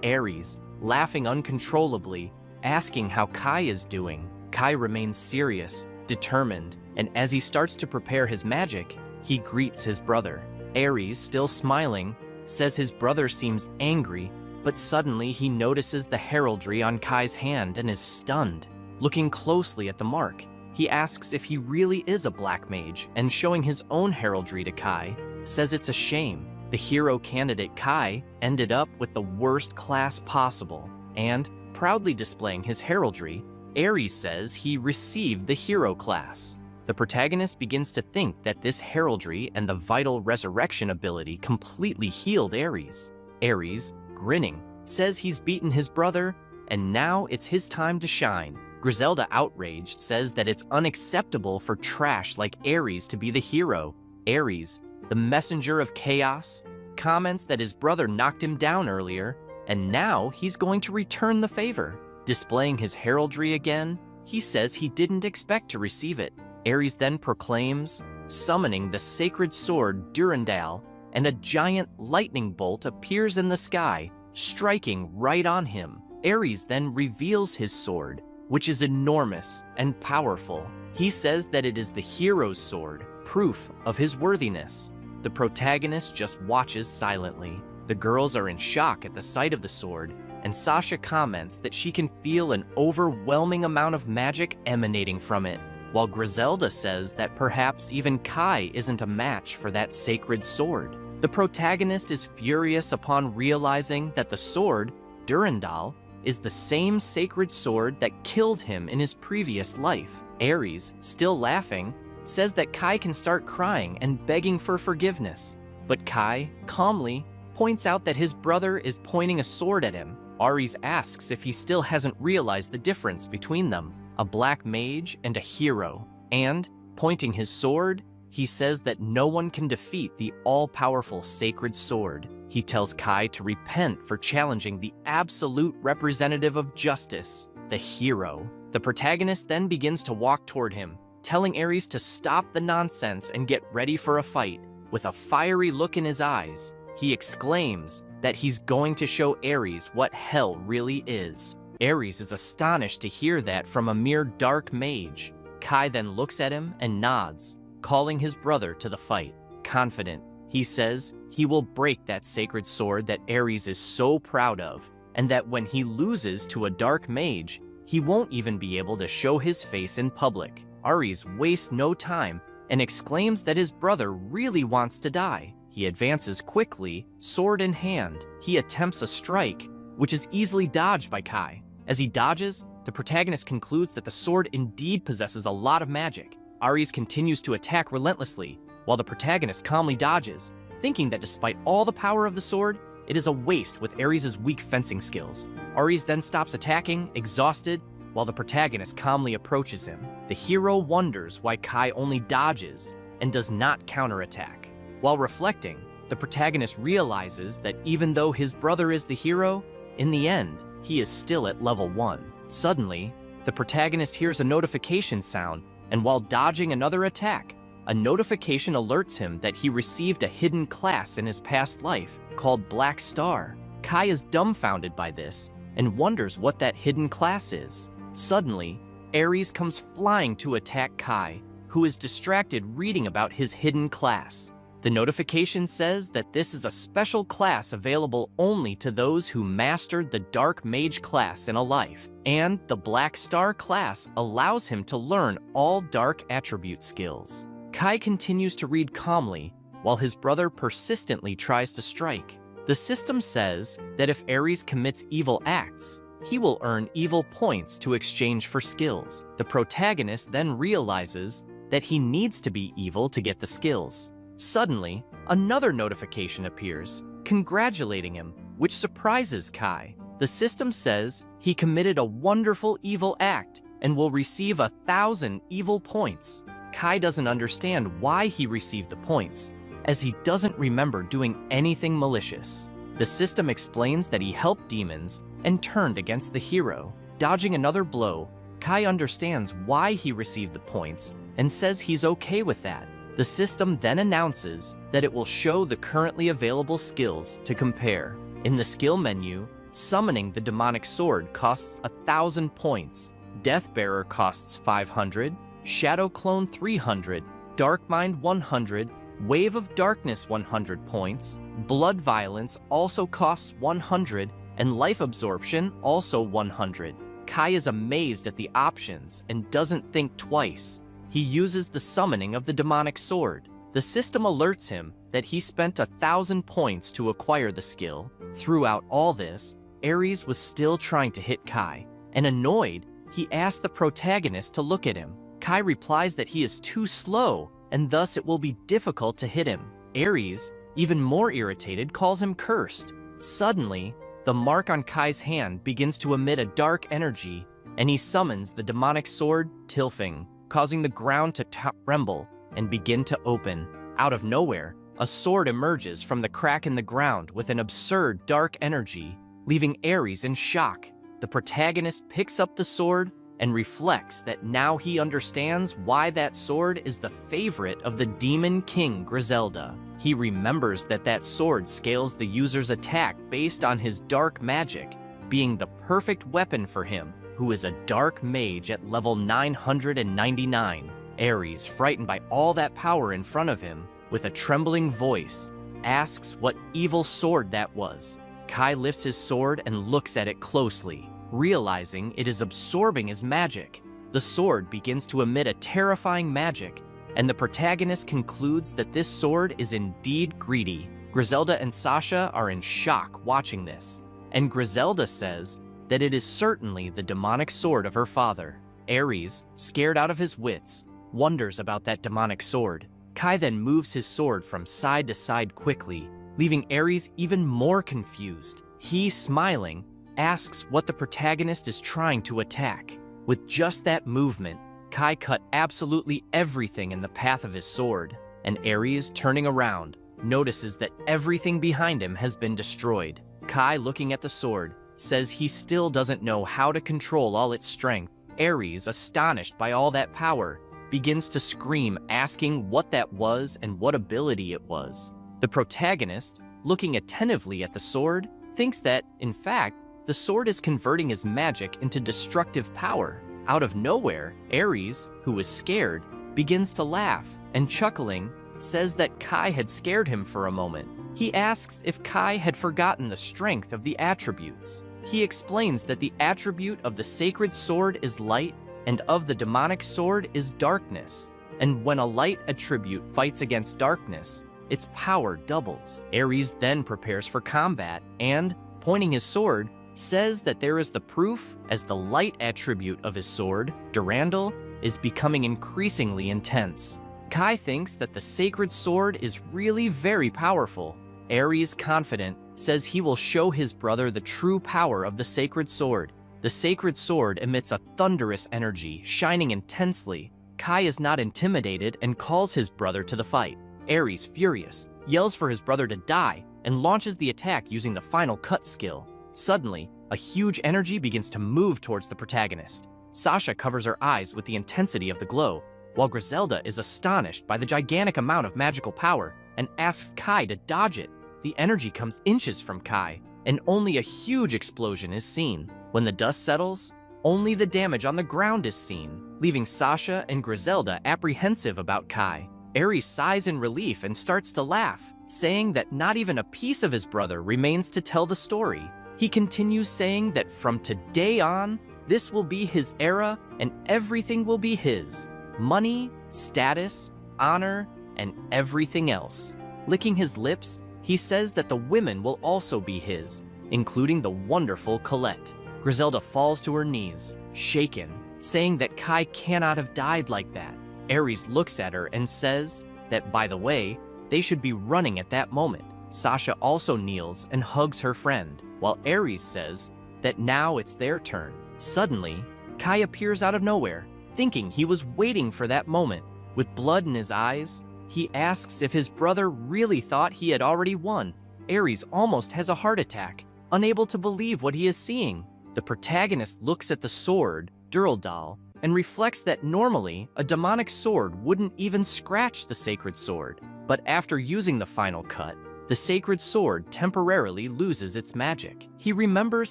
Aries, laughing uncontrollably, asking how Kai is doing. Kai remains serious, determined, and as he starts to prepare his magic, he greets his brother. Aries, still smiling, says his brother seems angry, but suddenly he notices the heraldry on Kai's hand and is stunned. Looking closely at the mark, he asks if he really is a black mage, and showing his own heraldry to Kai, says it's a shame. The hero candidate Kai ended up with the worst class possible, and, proudly displaying his heraldry, Aries says he received the hero class. The protagonist begins to think that this heraldry and the vital resurrection ability completely healed Aries. Aries, grinning, says he's beaten his brother, and now it's his time to shine. Griselda, outraged, says that it's unacceptable for trash like Aries to be the hero. Aries, the messenger of chaos, comments that his brother knocked him down earlier, and now he's going to return the favor. Displaying his heraldry again, he says he didn't expect to receive it. Aries then proclaims, summoning the sacred sword Durandal, and a giant lightning bolt appears in the sky, striking right on him. Aries then reveals his sword, which is enormous and powerful. He says that it is the hero's sword, proof of his worthiness. The protagonist just watches silently. The girls are in shock at the sight of the sword, and Sasha comments that she can feel an overwhelming amount of magic emanating from it, while Griselda says that perhaps even Kai isn't a match for that sacred sword. The protagonist is furious upon realizing that the sword, Durandal, is the same sacred sword that killed him in his previous life. Aries, still laughing, says that Kai can start crying and begging for forgiveness, but Kai, calmly, points out that his brother is pointing a sword at him. Aries asks if he still hasn't realized the difference between them, a black mage and a hero, and, pointing his sword, he says that no one can defeat the all-powerful sacred sword. He tells Kai to repent for challenging the absolute representative of justice, the hero. The protagonist then begins to walk toward him, telling Aries to stop the nonsense and get ready for a fight. With a fiery look in his eyes, he exclaims that he's going to show Aries what hell really is. Aries is astonished to hear that from a mere dark mage. Kai then looks at him and nods, calling his brother to the fight. Confident, he says he will break that sacred sword that Aries is so proud of, and that when he loses to a dark mage, he won't even be able to show his face in public. Aries wastes no time and exclaims that his brother really wants to die. He advances quickly, sword in hand. He attempts a strike, which is easily dodged by Kai. As he dodges, the protagonist concludes that the sword indeed possesses a lot of magic. Aries continues to attack relentlessly, while the protagonist calmly dodges, thinking that despite all the power of the sword, it is a waste with Aries' weak fencing skills. Aries then stops attacking, exhausted, while the protagonist calmly approaches him. The hero wonders why Kai only dodges and does not counterattack. While reflecting, the protagonist realizes that even though his brother is the hero, in the end, he is still at level 1. Suddenly, the protagonist hears a notification sound, and while dodging another attack, a notification alerts him that he received a hidden class in his past life called Black Star. Kai is dumbfounded by this and wonders what that hidden class is. Suddenly, Aries comes flying to attack Kai, who is distracted reading about his hidden class. The notification says that this is a special class available only to those who mastered the Dark Mage class in a life, and the Black Star class allows him to learn all dark attribute skills. Kai continues to read calmly, while his brother persistently tries to strike. The system says that if Aries commits evil acts, he will earn evil points to exchange for skills. The protagonist then realizes that he needs to be evil to get the skills. Suddenly, another notification appears, congratulating him, which surprises Kai. The system says he committed a wonderful evil act and will receive 1,000 evil points. Kai doesn't understand why he received the points, as he doesn't remember doing anything malicious. The system explains that he helped demons and turned against the hero. Dodging another blow, Kai understands why he received the points and says he's okay with that. The system then announces that it will show the currently available skills to compare. In the skill menu, summoning the demonic sword costs 1,000 points, Deathbearer costs 500, Shadow Clone 300, Dark Mind 100, Wave of Darkness 100 points, Blood Violence also costs 100, and Life Absorption also 100. Kai is amazed at the options and doesn't think twice. He uses the summoning of the demonic sword. The system alerts him that he spent 1,000 points to acquire the skill. Throughout all this, Aries was still trying to hit Kai, and annoyed, he asked the protagonist to look at him. Kai replies that he is too slow, and thus it will be difficult to hit him. Aries, even more irritated, calls him cursed. Suddenly, the mark on Kai's hand begins to emit a dark energy, and he summons the demonic sword, Tilfing, causing the ground to tremble and begin to open. Out of nowhere, a sword emerges from the crack in the ground with an absurd dark energy, leaving Aries in shock. The protagonist picks up the sword and reflects that now he understands why that sword is the favorite of the Demon King Griselda. He remembers that that sword scales the user's attack based on his dark magic, being the perfect weapon for him, who is a dark mage at level 999. Aries, frightened by all that power in front of him, with a trembling voice, asks what evil sword that was. Kai lifts his sword and looks at it closely, realizing it is absorbing his magic. The sword begins to emit a terrifying magic, and the protagonist concludes that this sword is indeed greedy. Griselda and Sasha are in shock watching this, and Griselda says that it is certainly the demonic sword of her father. Aries, scared out of his wits, wonders about that demonic sword. Kai then moves his sword from side to side quickly, leaving Aries even more confused. He, smiling, asks what the protagonist is trying to attack. With just that movement, Kai cut absolutely everything in the path of his sword, and Aries, turning around, notices that everything behind him has been destroyed. Kai, looking at the sword, says he still doesn't know how to control all its strength. Aries, astonished by all that power, begins to scream, asking what that was and what ability it was. The protagonist, looking attentively at the sword, thinks that, in fact, the sword is converting his magic into destructive power. Out of nowhere, Aries, who is scared, begins to laugh, and chuckling, says that Kai had scared him for a moment. He asks if Kai had forgotten the strength of the attributes. He explains that the attribute of the sacred sword is light, and of the demonic sword is darkness. And when a light attribute fights against darkness, its power doubles. Aries then prepares for combat and, pointing his sword, says that there is the proof as the light attribute of his sword, Durandal, is becoming increasingly intense. Kai thinks that the sacred sword is really very powerful. Aries, confident, says he will show his brother the true power of the sacred sword. The sacred sword emits a thunderous energy, shining intensely. Kai is not intimidated and calls his brother to the fight. Aries, furious, yells for his brother to die and launches the attack using the final cut skill. Suddenly, a huge energy begins to move towards the protagonist. Sasha covers her eyes with the intensity of the glow, while Griselda is astonished by the gigantic amount of magical power and asks Kai to dodge it. The energy comes inches from Kai, and only a huge explosion is seen. When the dust settles, only the damage on the ground is seen, leaving Sasha and Griselda apprehensive about Kai. Aries sighs in relief and starts to laugh, saying that not even a piece of his brother remains to tell the story. He continues saying that from today on, this will be his era and everything will be his. Money, status, honor, and everything else. Licking his lips, he says that the women will also be his, including the wonderful Colette. Griselda falls to her knees, shaken, saying that Kai cannot have died like that. Aries looks at her and says that, by the way, they should be running at that moment. Sasha also kneels and hugs her friend, while Aries says that now it's their turn. Suddenly, Kai appears out of nowhere, thinking he was waiting for that moment. With blood in his eyes, he asks if his brother really thought he had already won. Aries almost has a heart attack, unable to believe what he is seeing. The protagonist looks at the sword, epidural doll and reflects that normally a demonic sword wouldn't even scratch the sacred sword. But after using the final cut, the sacred sword temporarily loses its magic. He remembers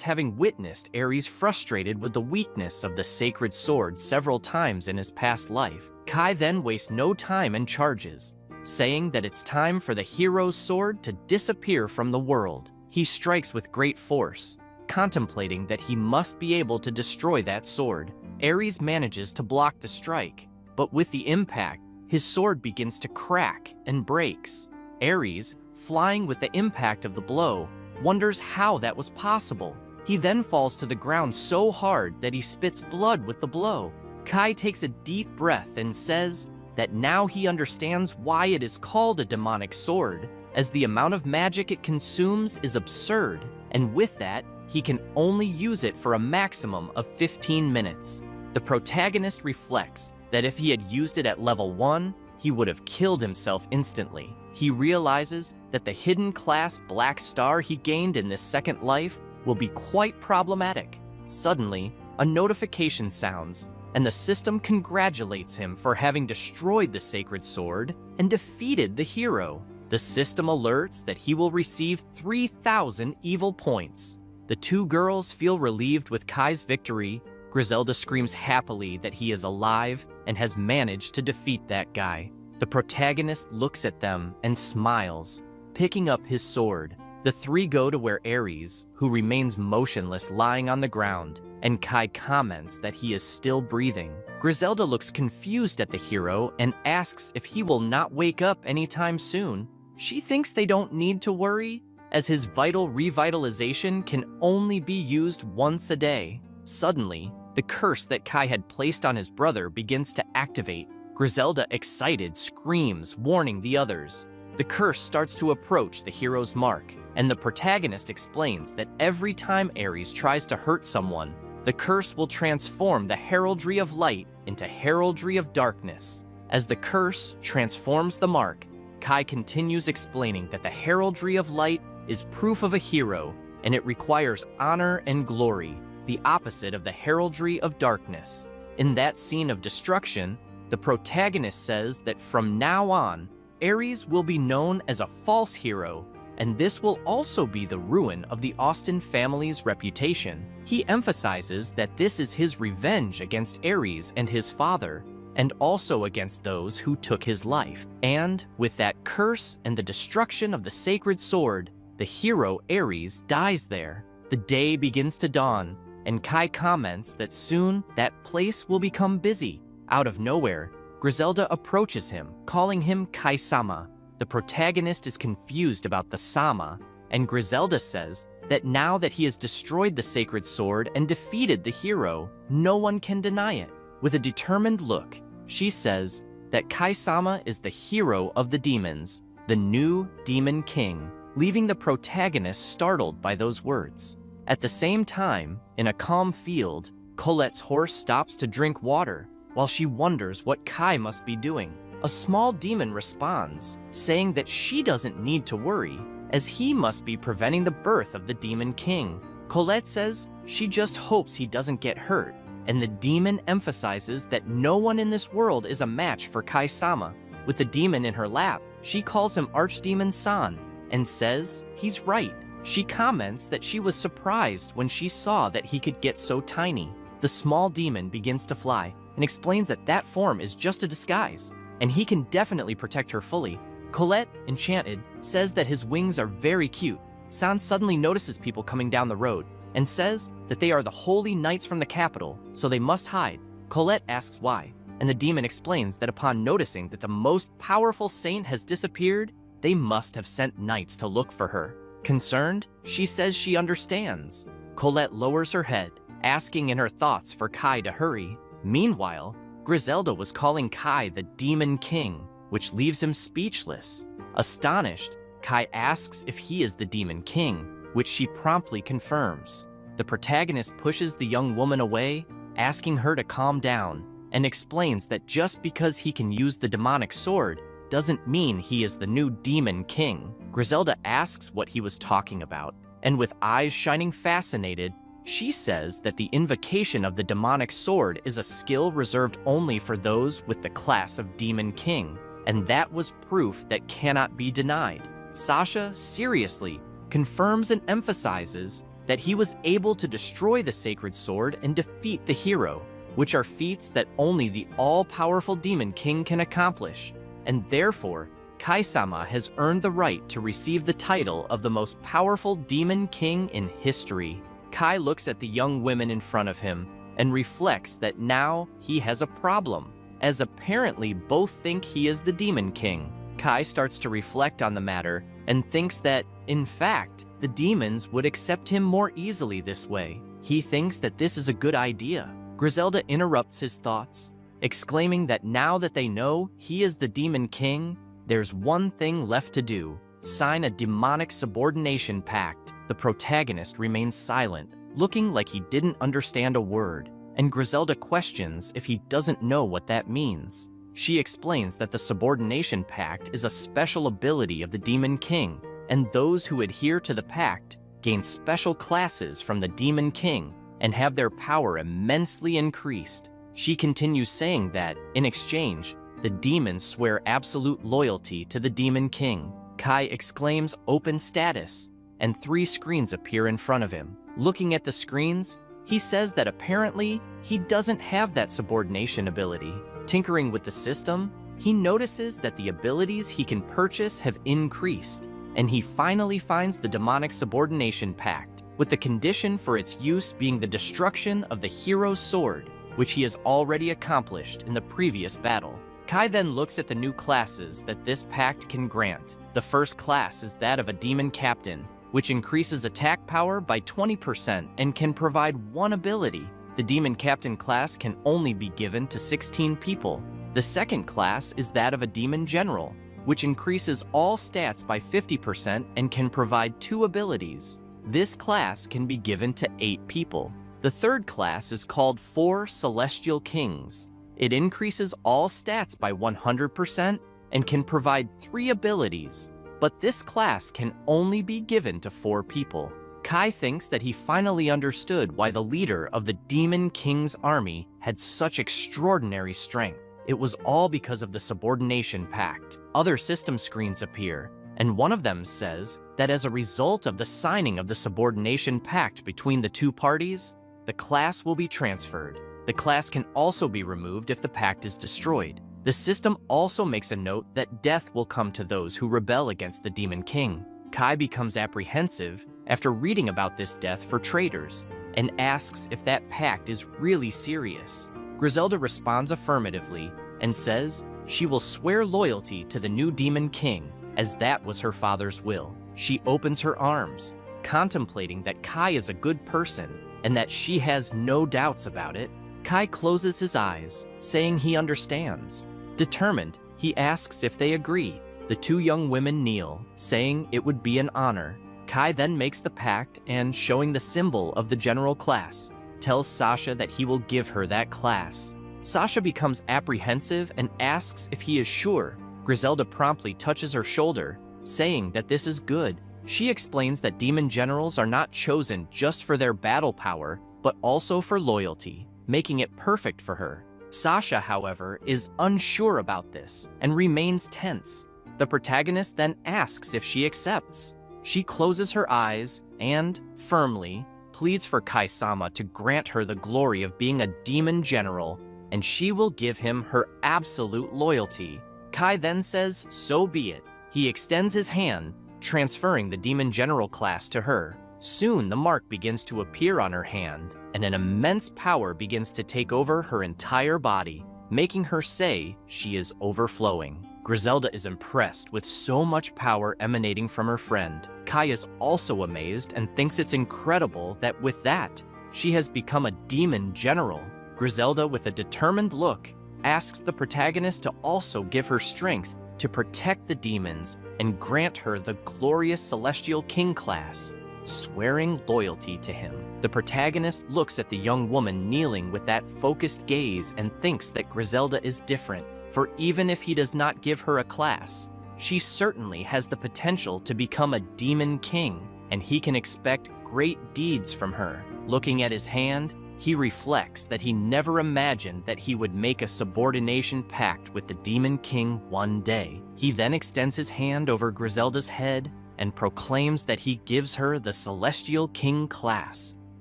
having witnessed Aries frustrated with the weakness of the sacred sword several times in his past life. Kai then wastes no time and charges, saying that it's time for the hero's sword to disappear from the world. He strikes with great force, contemplating that he must be able to destroy that sword. Aries manages to block the strike, but with the impact, his sword begins to crack and breaks. Aries, flying with the impact of the blow, wonders how that was possible. He then falls to the ground so hard that he spits blood with the blow. Kai takes a deep breath and says that now he understands why it is called a demonic sword, as the amount of magic it consumes is absurd, and with that, he can only use it for a maximum of 15 minutes. The protagonist reflects that if he had used it at level 1, he would have killed himself instantly. He realizes that the hidden class Black Star he gained in this second life will be quite problematic. Suddenly, a notification sounds, and the system congratulates him for having destroyed the sacred sword and defeated the hero. The system alerts that he will receive 3,000 evil points. The two girls feel relieved with Kai's victory. Griselda screams happily that he is alive and has managed to defeat that guy. The protagonist looks at them and smiles, picking up his sword. The three go to where Aries, who remains motionless lying on the ground, and Kai comments that he is still breathing. Griselda looks confused at the hero and asks if he will not wake up anytime soon. She thinks they don't need to worry, as his vital revitalization can only be used once a day. Suddenly, the curse that Kai had placed on his brother begins to activate. Griselda, excited, screams, warning the others. The curse starts to approach the hero's mark, and the protagonist explains that every time Aries tries to hurt someone, the curse will transform the heraldry of light into heraldry of darkness. As the curse transforms the mark, Kai continues explaining that the heraldry of light is proof of a hero, and it requires honor and glory, the opposite of the heraldry of darkness. In that scene of destruction, the protagonist says that from now on, Aries will be known as a false hero, and this will also be the ruin of the Austin family's reputation. He emphasizes that this is his revenge against Aries and his father, and also against those who took his life. And with that curse and the destruction of the sacred sword, the hero Aries dies there. The day begins to dawn, and Kai comments that soon that place will become busy. Out of nowhere, Griselda approaches him, calling him Kai-sama. The protagonist is confused about the sama, and Griselda says that now that he has destroyed the sacred sword and defeated the hero, no one can deny it. With a determined look, she says that Kai-sama is the hero of the demons, the new demon king, leaving the protagonist startled by those words. At the same time, in a calm field, Colette's horse stops to drink water, while she wonders what Kai must be doing. A small demon responds, saying that she doesn't need to worry, as he must be preventing the birth of the demon king. Colette says she just hopes he doesn't get hurt, and the demon emphasizes that no one in this world is a match for Kai-sama. With the demon in her lap, she calls him Archdemon San, and says he's right. She comments that she was surprised when she saw that he could get so tiny. The small demon begins to fly, and explains that that form is just a disguise, and he can definitely protect her fully. Colette, enchanted, says that his wings are very cute. San suddenly notices people coming down the road, and says that they are the holy knights from the capital, so they must hide. Colette asks why, and the demon explains that upon noticing that the most powerful saint has disappeared, they must have sent knights to look for her. Concerned, she says she understands. Colette lowers her head, asking in her thoughts for Kai to hurry. Meanwhile, Griselda was calling Kai the Demon King, which leaves him speechless. Astonished, Kai asks if he is the Demon King, which she promptly confirms. The protagonist pushes the young woman away, asking her to calm down, and explains that just because he can use the demonic sword doesn't mean he is the new Demon King. Griselda asks what he was talking about, and with eyes shining fascinated, She says that the invocation of the demonic sword is a skill reserved only for those with the class of Demon King, and that was proof that cannot be denied. Sasha, seriously, confirms and emphasizes that he was able to destroy the sacred sword and defeat the hero, which are feats that only the all-powerful Demon King can accomplish, and therefore, Kai-sama has earned the right to receive the title of the most powerful Demon King in history. Kai looks at the young women in front of him and reflects that now he has a problem, as apparently both think he is the Demon King. Kai starts to reflect on the matter and thinks that, in fact, the demons would accept him more easily this way. He thinks that this is a good idea. Griselda interrupts his thoughts, exclaiming that now that they know he is the Demon King, there's one thing left to do: sign a demonic subordination pact. The protagonist remains silent, looking like he didn't understand a word, and Griselda questions if he doesn't know what that means. She explains that the subordination pact is a special ability of the Demon King, and those who adhere to the pact gain special classes from the Demon King and have their power immensely increased. She continues saying that, in exchange, the demons swear absolute loyalty to the Demon King. Kai exclaims open status, and 3 screens appear in front of him. Looking at the screens, he says that apparently he doesn't have that subordination ability. Tinkering with the system, he notices that the abilities he can purchase have increased, and he finally finds the demonic subordination pact, with the condition for its use being the destruction of the hero's sword, which he has already accomplished in the previous battle. Kai then looks at the new classes that this pact can grant. The first class is that of a Demon Captain, which increases attack power by 20% and can provide 1 ability. The Demon Captain class can only be given to 16 people. The second class is that of a Demon General, which increases all stats by 50% and can provide 2 abilities. This class can be given to 8 people. The third class is called 4 Celestial Kings. It increases all stats by 100% and can provide 3 abilities, but this class can only be given to 4 people. Kai thinks that he finally understood why the leader of the Demon King's army had such extraordinary strength. It was all because of the subordination pact. Other system screens appear, and one of them says that as a result of the signing of the subordination pact between the 2 parties, the class will be transferred. The class can also be removed if the pact is destroyed. The system also makes a note that death will come to those who rebel against the Demon King. Kai becomes apprehensive after reading about this death for traitors and asks if that pact is really serious. Griselda responds affirmatively and says she will swear loyalty to the new Demon King, as that was her father's will. She opens her arms, contemplating that Kai is a good person and that she has no doubts about it. Kai closes his eyes, saying he understands. Determined, he asks if they agree. The 2 young women kneel, saying it would be an honor. Kai then makes the pact and, showing the symbol of the general class, tells Sasha that he will give her that class. Sasha becomes apprehensive and asks if he is sure. Griselda promptly touches her shoulder, saying that this is good. She explains that demon generals are not chosen just for their battle power, but also for loyalty, making it perfect for her. Sasha, however, is unsure about this and remains tense. The protagonist then asks if she accepts. She closes her eyes and, firmly, pleads for Kai-sama to grant her the glory of being a demon general, and she will give him her absolute loyalty. Kai then says, so be it. He extends his hand, transferring the demon general class to her. Soon the mark begins to appear on her hand, and an immense power begins to take over her entire body, making her say she is overflowing. Griselda is impressed with so much power emanating from her friend. Kai is also amazed and thinks it's incredible that with that, she has become a demon general. Griselda, with a determined look, asks the protagonist to also give her strength to protect the demons and grant her the glorious Celestial King class, swearing loyalty to him. The protagonist looks at the young woman kneeling with that focused gaze and thinks that Griselda is different, for even if he does not give her a class, she certainly has the potential to become a demon king, and he can expect great deeds from her. Looking at his hand, he reflects that he never imagined that he would make a subordination pact with the Demon King one day. He then extends his hand over Griselda's head and proclaims that he gives her the Celestial King class.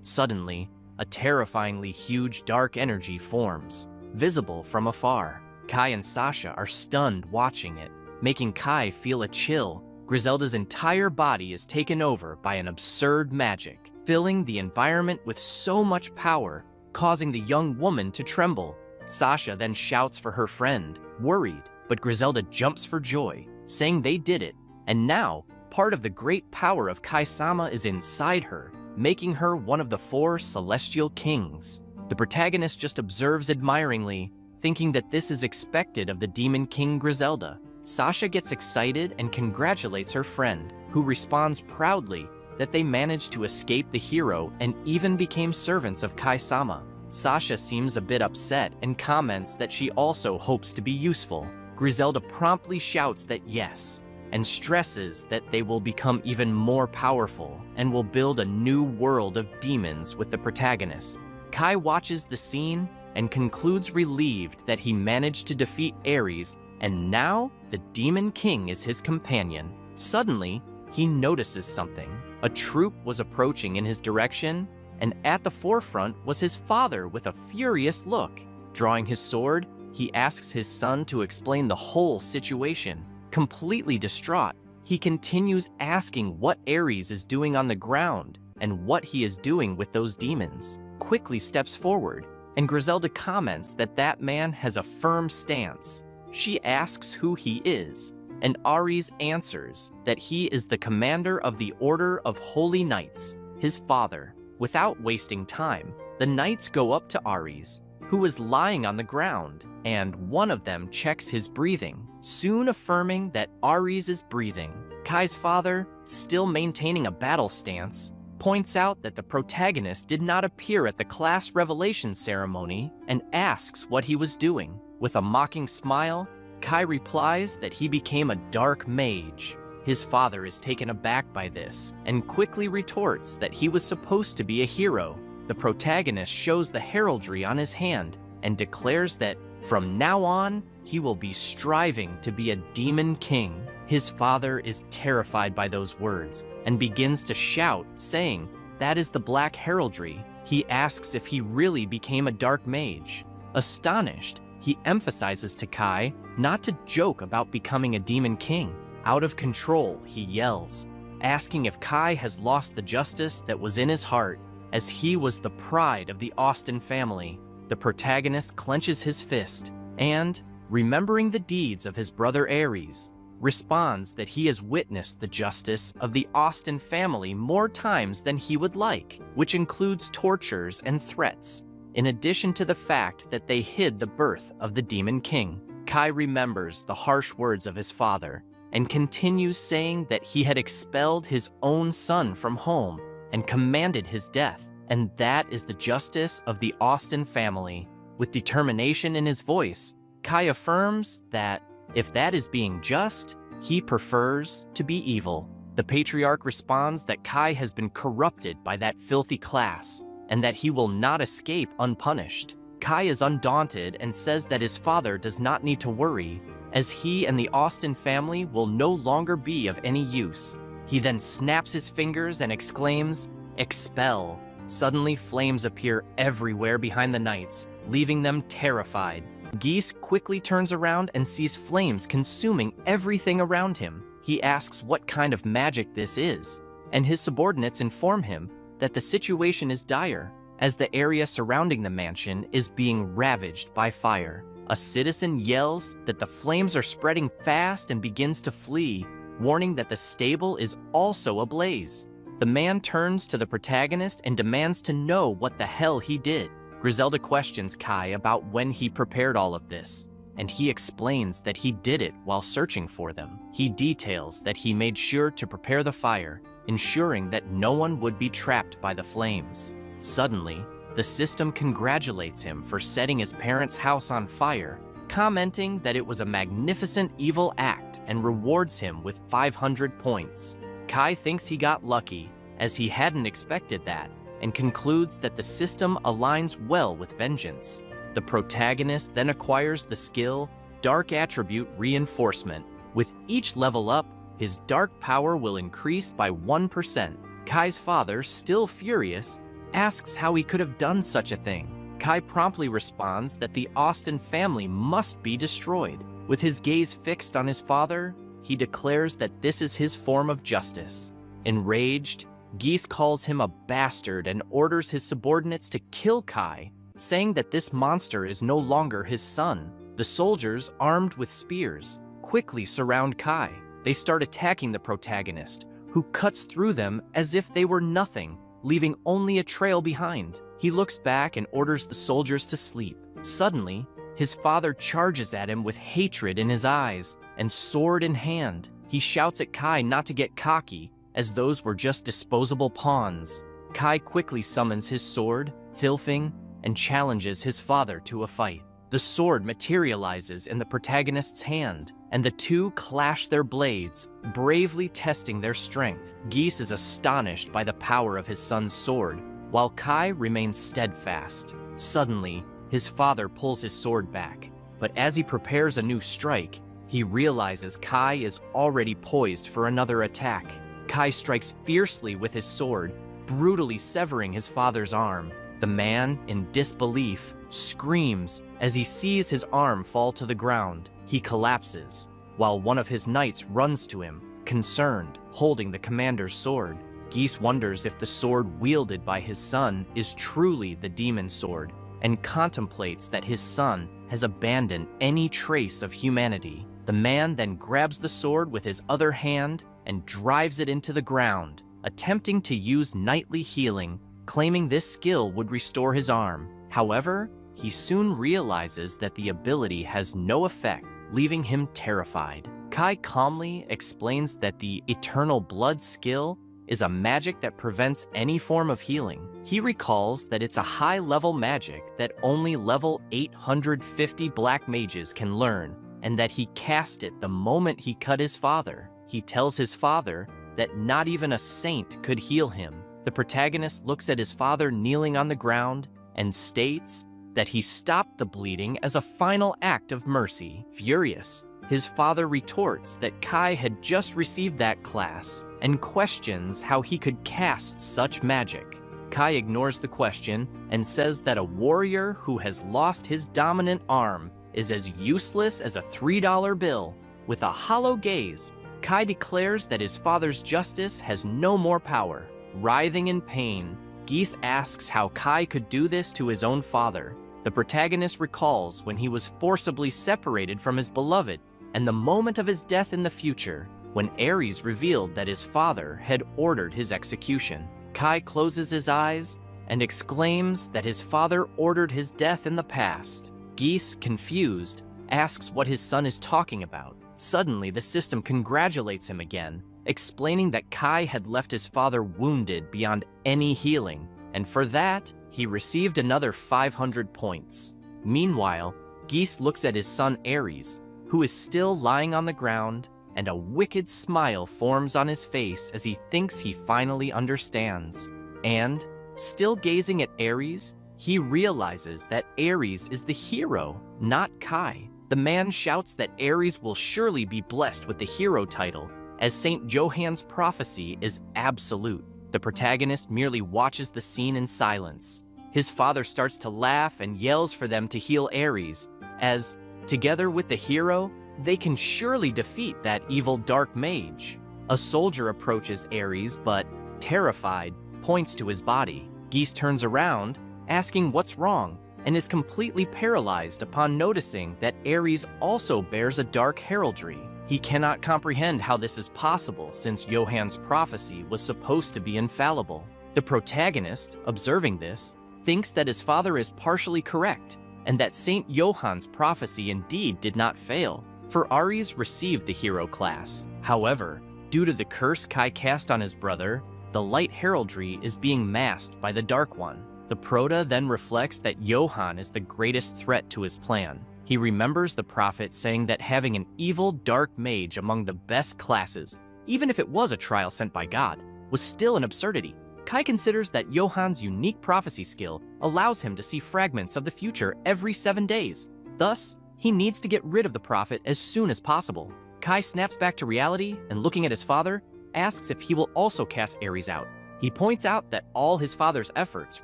Suddenly, a terrifyingly huge dark energy forms, visible from afar. Kai and Sasha are stunned watching it, making Kai feel a chill. Griselda's entire body is taken over by an absurd magic, filling the environment with so much power, causing the young woman to tremble. Sasha then shouts for her friend, worried, but Griselda jumps for joy, saying they did it, and now part of the great power of Kai-sama is inside her, making her one of the 4 celestial kings. The protagonist just observes admiringly, thinking that this is expected of the Demon King Griselda. Sasha gets excited and congratulates her friend, who responds proudly that they managed to escape the hero and even became servants of Kai-sama. Sasha seems a bit upset and comments that she also hopes to be useful. Griselda promptly shouts that yes, and stresses that they will become even more powerful and will build a new world of demons with the protagonist. Kai watches the scene and concludes relieved that he managed to defeat Aries, and now the Demon King is his companion. Suddenly, he notices something. A troop was approaching in his direction, and at the forefront was his father with a furious look. Drawing his sword, he asks his son to explain the whole situation. Completely distraught, he continues asking what Aries is doing on the ground and what he is doing with those demons. Quickly steps forward, and Griselda comments that that man has a firm stance. She asks who he is, and Aries answers that he is the commander of the Order of Holy Knights, his father. Without wasting time, the knights go up to Aries, who is lying on the ground, and one of them checks his breathing, soon affirming that Aries is breathing. Kai's father, still maintaining a battle stance, points out that the protagonist did not appear at the class revelation ceremony and asks what he was doing. With a mocking smile, Kai replies that he became a dark mage. His father is taken aback by this and quickly retorts that he was supposed to be a hero. The protagonist shows the heraldry on his hand and declares that from now on, he will be striving to be a demon king. His father is terrified by those words and begins to shout, saying, "That is the black heraldry." He asks if he really became a dark mage. Astonished, he emphasizes to Kai not to joke about becoming a demon king. Out of control, he yells, asking if Kai has lost the justice that was in his heart, as he was the pride of the Austin family. The protagonist clenches his fist and, remembering the deeds of his brother Aries, responds that he has witnessed the justice of the Austin family more times than he would like, which includes tortures and threats, in addition to the fact that they hid the birth of the Demon King. Kai remembers the harsh words of his father and continues saying that he had expelled his own son from home and commanded his death, and that is the justice of the Austin family. With determination in his voice, Kai affirms that if that is being just, he prefers to be evil. The patriarch responds that Kai has been corrupted by that filthy class and that he will not escape unpunished. Kai is undaunted and says that his father does not need to worry, as he and the Austin family will no longer be of any use. He then snaps his fingers and exclaims, "Expel." Suddenly, flames appear everywhere behind the knights, leaving them terrified. Geese quickly turns around and sees flames consuming everything around him. He asks what kind of magic this is, and his subordinates inform him that the situation is dire, as the area surrounding the mansion is being ravaged by fire. A citizen yells that the flames are spreading fast and begins to flee, warning that the stable is also ablaze. The man turns to the protagonist and demands to know what the hell he did. Griselda questions Kai about when he prepared all of this, and he explains that he did it while searching for them. He details that he made sure to prepare the fire, ensuring that no one would be trapped by the flames. Suddenly, the system congratulates him for setting his parents' house on fire, commenting that it was a magnificent evil act and rewards him with 500 points. Kai thinks he got lucky as he hadn't expected that, and concludes that the system aligns well with vengeance. The protagonist then acquires the skill Dark Attribute Reinforcement. With each level up, his dark power will increase by 1%. Kai's father, still furious, asks how he could have done such a thing. Kai promptly responds that the Austin family must be destroyed. With his gaze fixed on his father, he declares that this is his form of justice. Enraged, Geese calls him a bastard and orders his subordinates to kill Kai, saying that this monster is no longer his son. The soldiers, armed with spears, quickly surround Kai. They start attacking the protagonist, who cuts through them as if they were nothing, leaving only a trail behind. He looks back and orders the soldiers to sleep. Suddenly, his father charges at him with hatred in his eyes and sword in hand. He shouts at Kai not to get cocky, as those were just disposable pawns. Kai quickly summons his sword, Thilfing, and challenges his father to a fight. The sword materializes in the protagonist's hand, and the two clash their blades, bravely testing their strength. Geese is astonished by the power of his son's sword, while Kai remains steadfast. Suddenly, his father pulls his sword back, but as he prepares a new strike, he realizes Kai is already poised for another attack. Kai strikes fiercely with his sword, brutally severing his father's arm. The man, in disbelief, screams as he sees his arm fall to the ground. He collapses, while one of his knights runs to him, concerned, holding the commander's sword. Geese wonders if the sword wielded by his son is truly the demon sword, and contemplates that his son has abandoned any trace of humanity. The man then grabs the sword with his other hand and drives it into the ground, attempting to use knightly healing, claiming this skill would restore his arm. However, he soon realizes that the ability has no effect, leaving him terrified. Kai calmly explains that the Eternal Blood skill is a magic that prevents any form of healing. He recalls that it's a high-level magic that only level 850 black mages can learn, and that he cast it the moment he cut his father. He tells his father that not even a saint could heal him. The protagonist looks at his father kneeling on the ground and states that he stopped the bleeding as a final act of mercy. Furious, his father retorts that Kai had just received that class and questions how he could cast such magic. Kai ignores the question and says that a warrior who has lost his dominant arm is as useless as a $3 bill. With a hollow gaze, Kai declares that his father's justice has no more power. Writhing in pain, Geese asks how Kai could do this to his own father. The protagonist recalls when he was forcibly separated from his beloved, and the moment of his death in the future, when Aries revealed that his father had ordered his execution. Kai closes his eyes and exclaims that his father ordered his death in the past. Geese, confused, asks what his son is talking about. Suddenly, the system congratulates him again, explaining that Kai had left his father wounded beyond any healing, and for that, he received another 500 points. Meanwhile, Geese looks at his son Aries, who is still lying on the ground, and a wicked smile forms on his face as he thinks he finally understands. And, still gazing at Aries, he realizes that Aries is the hero, not Kai. The man shouts that Aries will surely be blessed with the hero title, as St. Johann's prophecy is absolute. The protagonist merely watches the scene in silence. His father starts to laugh and yells for them to heal Aries, as, together with the hero, they can surely defeat that evil dark mage. A soldier approaches Aries, but, terrified, points to his body. Geese turns around, asking what's wrong, and is completely paralyzed upon noticing that Aries also bears a dark heraldry. He cannot comprehend how this is possible since Johann's prophecy was supposed to be infallible. The protagonist, observing this, thinks that his father is partially correct, and that St. Johann's prophecy indeed did not fail, for Aries received the hero class. However, due to the curse Kai cast on his brother, the light heraldry is being masked by the dark one. The prota then reflects that Johann is the greatest threat to his plan. He remembers the prophet saying that having an evil dark mage among the best classes, even if it was a trial sent by God, was still an absurdity. Kai considers that Johan's unique prophecy skill allows him to see fragments of the future every 7 days. Thus, he needs to get rid of the prophet as soon as possible. Kai snaps back to reality and, looking at his father, asks if he will also cast Aries out. He points out that all his father's efforts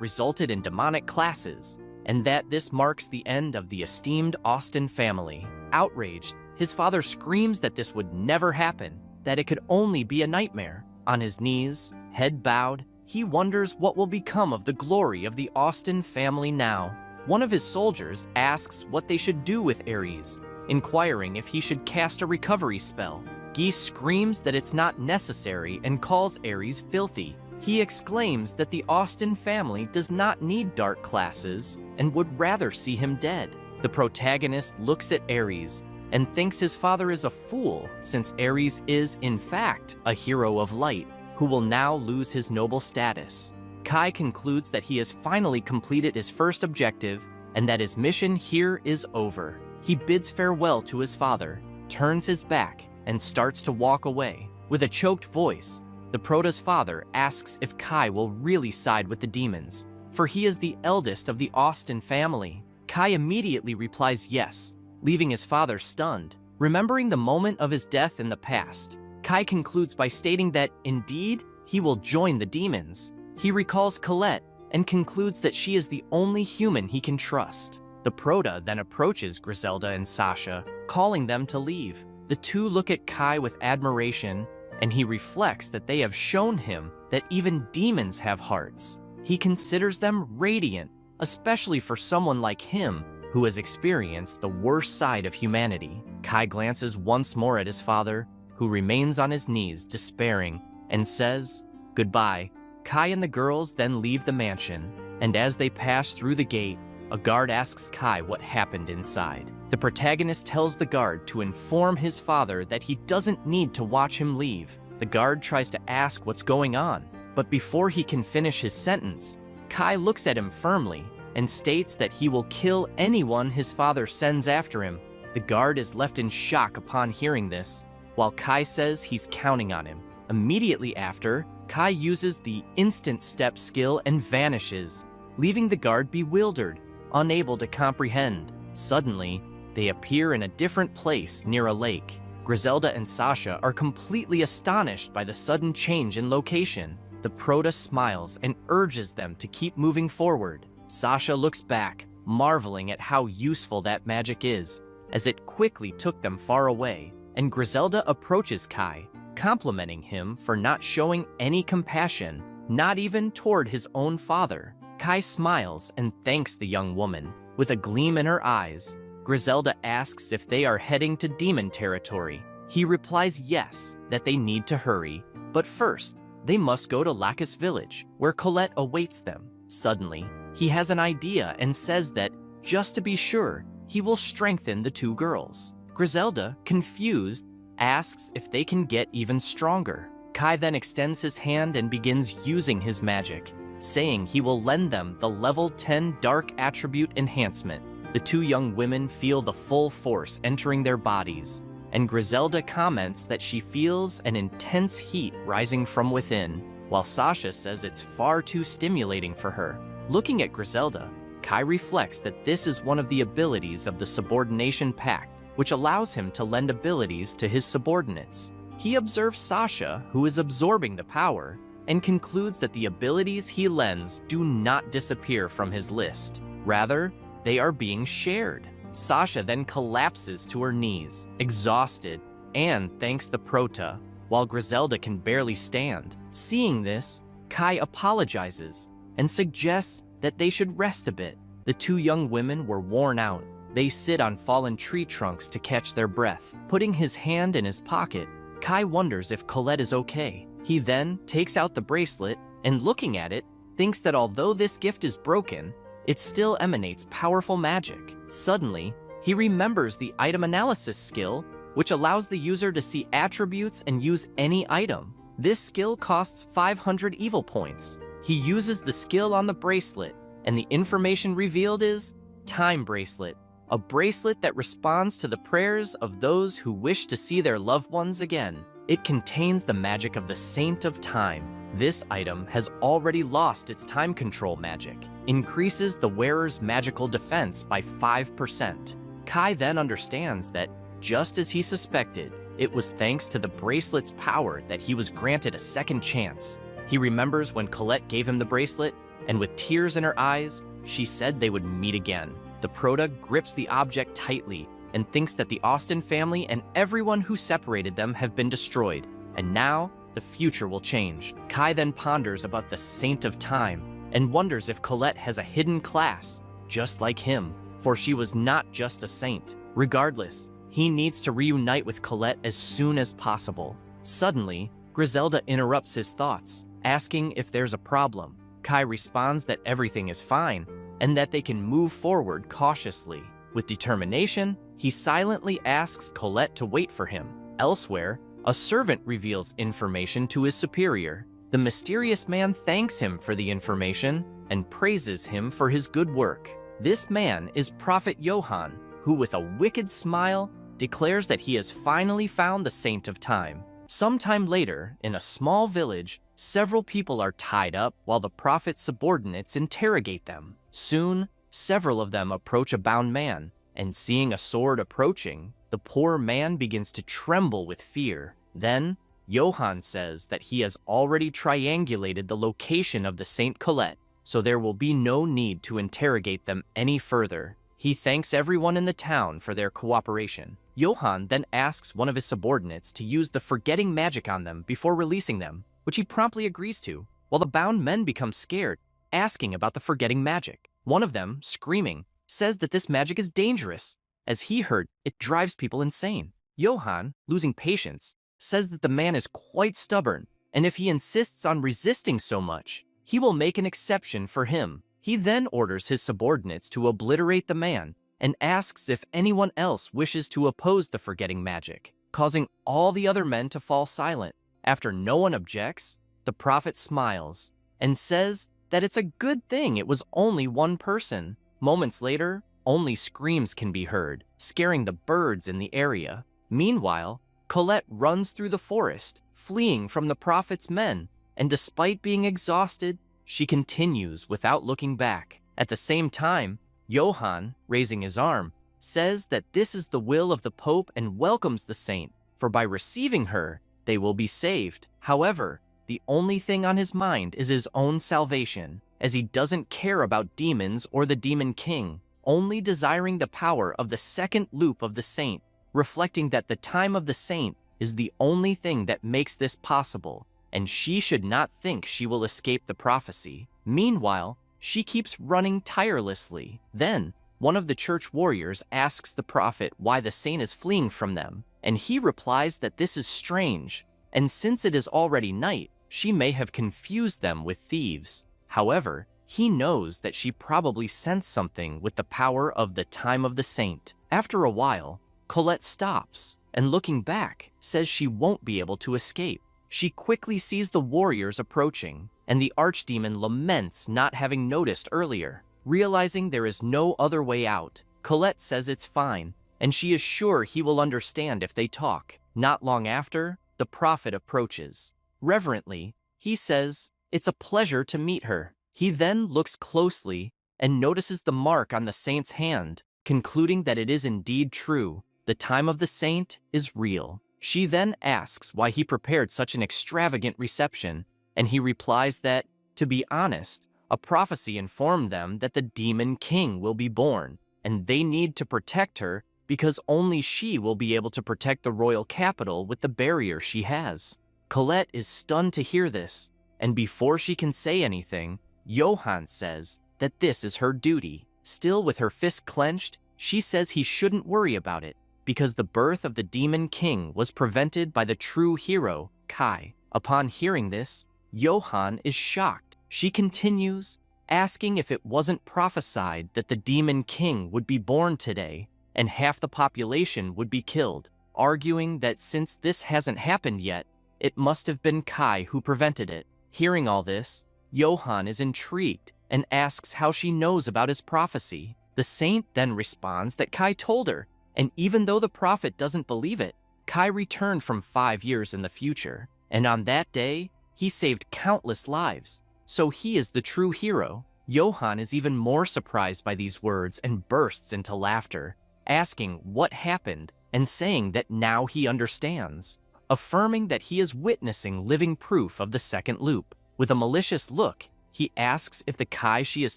resulted in demonic classes, and that this marks the end of the esteemed Austin family. Outraged, his father screams that this would never happen, that it could only be a nightmare. On his knees, head bowed, he wonders what will become of the glory of the Austin family now. One of his soldiers asks what they should do with Aries, inquiring if he should cast a recovery spell. Geese screams that it's not necessary and calls Aries filthy. He exclaims that the Austin family does not need dark classes and would rather see him dead. The protagonist looks at Aries and thinks his father is a fool, since Aries is, in fact, a hero of light who will now lose his noble status. Kai concludes that he has finally completed his first objective and that his mission here is over. He bids farewell to his father, turns his back, and starts to walk away. With a choked voice, the prota's father asks if Kai will really side with the demons, for he is the eldest of the Austin family. Kai immediately replies yes, leaving his father stunned. Remembering the moment of his death in the past, Kai concludes by stating that, indeed, he will join the demons. He recalls Colette and concludes that she is the only human he can trust. The prota then approaches Griselda and Sasha, calling them to leave. The two look at Kai with admiration, and he reflects that they have shown him that even demons have hearts. He considers them radiant, especially for someone like him who has experienced the worst side of humanity. Kai glances once more at his father, who remains on his knees, despairing, and says goodbye. Kai and the girls then leave the mansion, and as they pass through the gate, a guard asks Kai what happened inside. The protagonist tells the guard to inform his father that he doesn't need to watch him leave. The guard tries to ask what's going on, but before he can finish his sentence, Kai looks at him firmly and states that he will kill anyone his father sends after him. The guard is left in shock upon hearing this, while Kai says he's counting on him. Immediately after, Kai uses the instant step skill and vanishes, leaving the guard bewildered, unable to comprehend. Suddenly, they appear in a different place near a lake. Griselda and Sasha are completely astonished by the sudden change in location. The prota smiles and urges them to keep moving forward. Sasha looks back, marveling at how useful that magic is, as it quickly took them far away, and Griselda approaches Kai, complimenting him for not showing any compassion, not even toward his own father. Kai smiles and thanks the young woman. With a gleam in her eyes, Griselda asks if they are heading to demon territory. He replies yes, that they need to hurry, but first, they must go to Lacus village, where Colette awaits them. Suddenly, he has an idea and says that, just to be sure, he will strengthen the two girls. Griselda, confused, asks if they can get even stronger. Kai then extends his hand and begins using his magic, saying he will lend them the level 10 dark attribute enhancement. The two young women feel the full force entering their bodies, and Griselda comments that she feels an intense heat rising from within, while Sasha says it's far too stimulating for her. Looking at Griselda, Kai reflects that this is one of the abilities of the subordination pact, which allows him to lend abilities to his subordinates. He observes Sasha, who is absorbing the power, and concludes that the abilities he lends do not disappear from his list. Rather, they are being shared. Sasha then collapses to her knees, exhausted, and thanks the prota, while Griselda can barely stand. Seeing this, Kai apologizes and suggests that they should rest a bit. The two young women were worn out. They sit on fallen tree trunks to catch their breath. Putting his hand in his pocket, Kai wonders if Colette is okay. He then takes out the bracelet and, looking at it, thinks that although this gift is broken, it still emanates powerful magic. Suddenly, he remembers the item analysis skill, which allows the user to see attributes and use any item. This skill costs 500 evil points. He uses the skill on the bracelet, and the information revealed is Time Bracelet, a bracelet that responds to the prayers of those who wish to see their loved ones again. It contains the magic of the Saint of Time, This item has already lost its time control magic, increases the wearer's magical defense by 5%. Kai then understands that, just as he suspected, it was thanks to the bracelet's power that he was granted a second chance. He remembers when Colette gave him the bracelet, and with tears in her eyes, she said they would meet again. The Prota grips the object tightly and thinks that the Austin family and everyone who separated them have been destroyed, and now the future will change. Kai then ponders about the Saint of Time and wonders if Colette has a hidden class, just like him, for she was not just a saint. Regardless, he needs to reunite with Colette as soon as possible. Suddenly, Griselda interrupts his thoughts, asking if there's a problem. Kai responds that everything is fine and that they can move forward cautiously. With determination, he silently asks Colette to wait for him. Elsewhere, a servant reveals information to his superior. The mysterious man thanks him for the information and praises him for his good work. This man is Prophet Johann, who with a wicked smile declares that he has finally found the Saint of Time. Sometime later, in a small village, several people are tied up while the prophet's subordinates interrogate them. Soon, several of them approach a bound man, and seeing a sword approaching, the poor man begins to tremble with fear. Then, Johann says that he has already triangulated the location of the Saint Colette, so there will be no need to interrogate them any further. He thanks everyone in the town for their cooperation. Johann then asks one of his subordinates to use the forgetting magic on them before releasing them, which he promptly agrees to, while the bound men become scared, asking about the forgetting magic. One of them, screaming, says that this magic is dangerous. As he heard, it drives people insane. Johann, losing patience, says that the man is quite stubborn, and if he insists on resisting so much, he will make an exception for him. He then orders his subordinates to obliterate the man and asks if anyone else wishes to oppose the forgetting magic, causing all the other men to fall silent. After no one objects, the prophet smiles and says that it's a good thing it was only one person. Moments later, only screams can be heard, scaring the birds in the area. Meanwhile, Colette runs through the forest, fleeing from the prophet's men, and despite being exhausted, she continues without looking back. At the same time, Johann, raising his arm, says that this is the will of the Pope and welcomes the saint, for by receiving her, they will be saved. However, the only thing on his mind is his own salvation, as he doesn't care about demons or the demon king, only desiring the power of the second loop of the saint, reflecting that the time of the saint is the only thing that makes this possible, and she should not think she will escape the prophecy. Meanwhile, she keeps running tirelessly. Then, one of the church warriors asks the prophet why the saint is fleeing from them, and he replies that this is strange, and since it is already night, she may have confused them with thieves. However, he knows that she probably sensed something with the power of the time of the saint. After a while, Colette stops, and looking back, says she won't be able to escape. She quickly sees the warriors approaching, and the archdemon laments not having noticed earlier. Realizing there is no other way out, Colette says it's fine, and she is sure he will understand if they talk. Not long after, the prophet approaches. Reverently, he says, "It's a pleasure to meet her." He then looks closely and notices the mark on the saint's hand, concluding that it is indeed true. The time of the saint is real. She then asks why he prepared such an extravagant reception, and he replies that, to be honest, a prophecy informed them that the demon king will be born, and they need to protect her because only she will be able to protect the royal capital with the barrier she has. Colette is stunned to hear this, and before she can say anything, Johann says that this is her duty. Still with her fist clenched, she says he shouldn't worry about it, because the birth of the demon king was prevented by the true hero, Kai. Upon hearing this, Johann is shocked. She continues, asking if it wasn't prophesied that the demon king would be born today, and half the population would be killed, arguing that since this hasn't happened yet, it must have been Kai who prevented it. Hearing all this, Johann is intrigued and asks how she knows about his prophecy. The saint then responds that Kai told her, and even though the prophet doesn't believe it, Kai returned from 5 years in the future, and on that day, he saved countless lives, so he is the true hero. Johann is even more surprised by these words and bursts into laughter, asking what happened and saying that now he understands, affirming that he is witnessing living proof of the second loop. With a malicious look, he asks if the Kai she is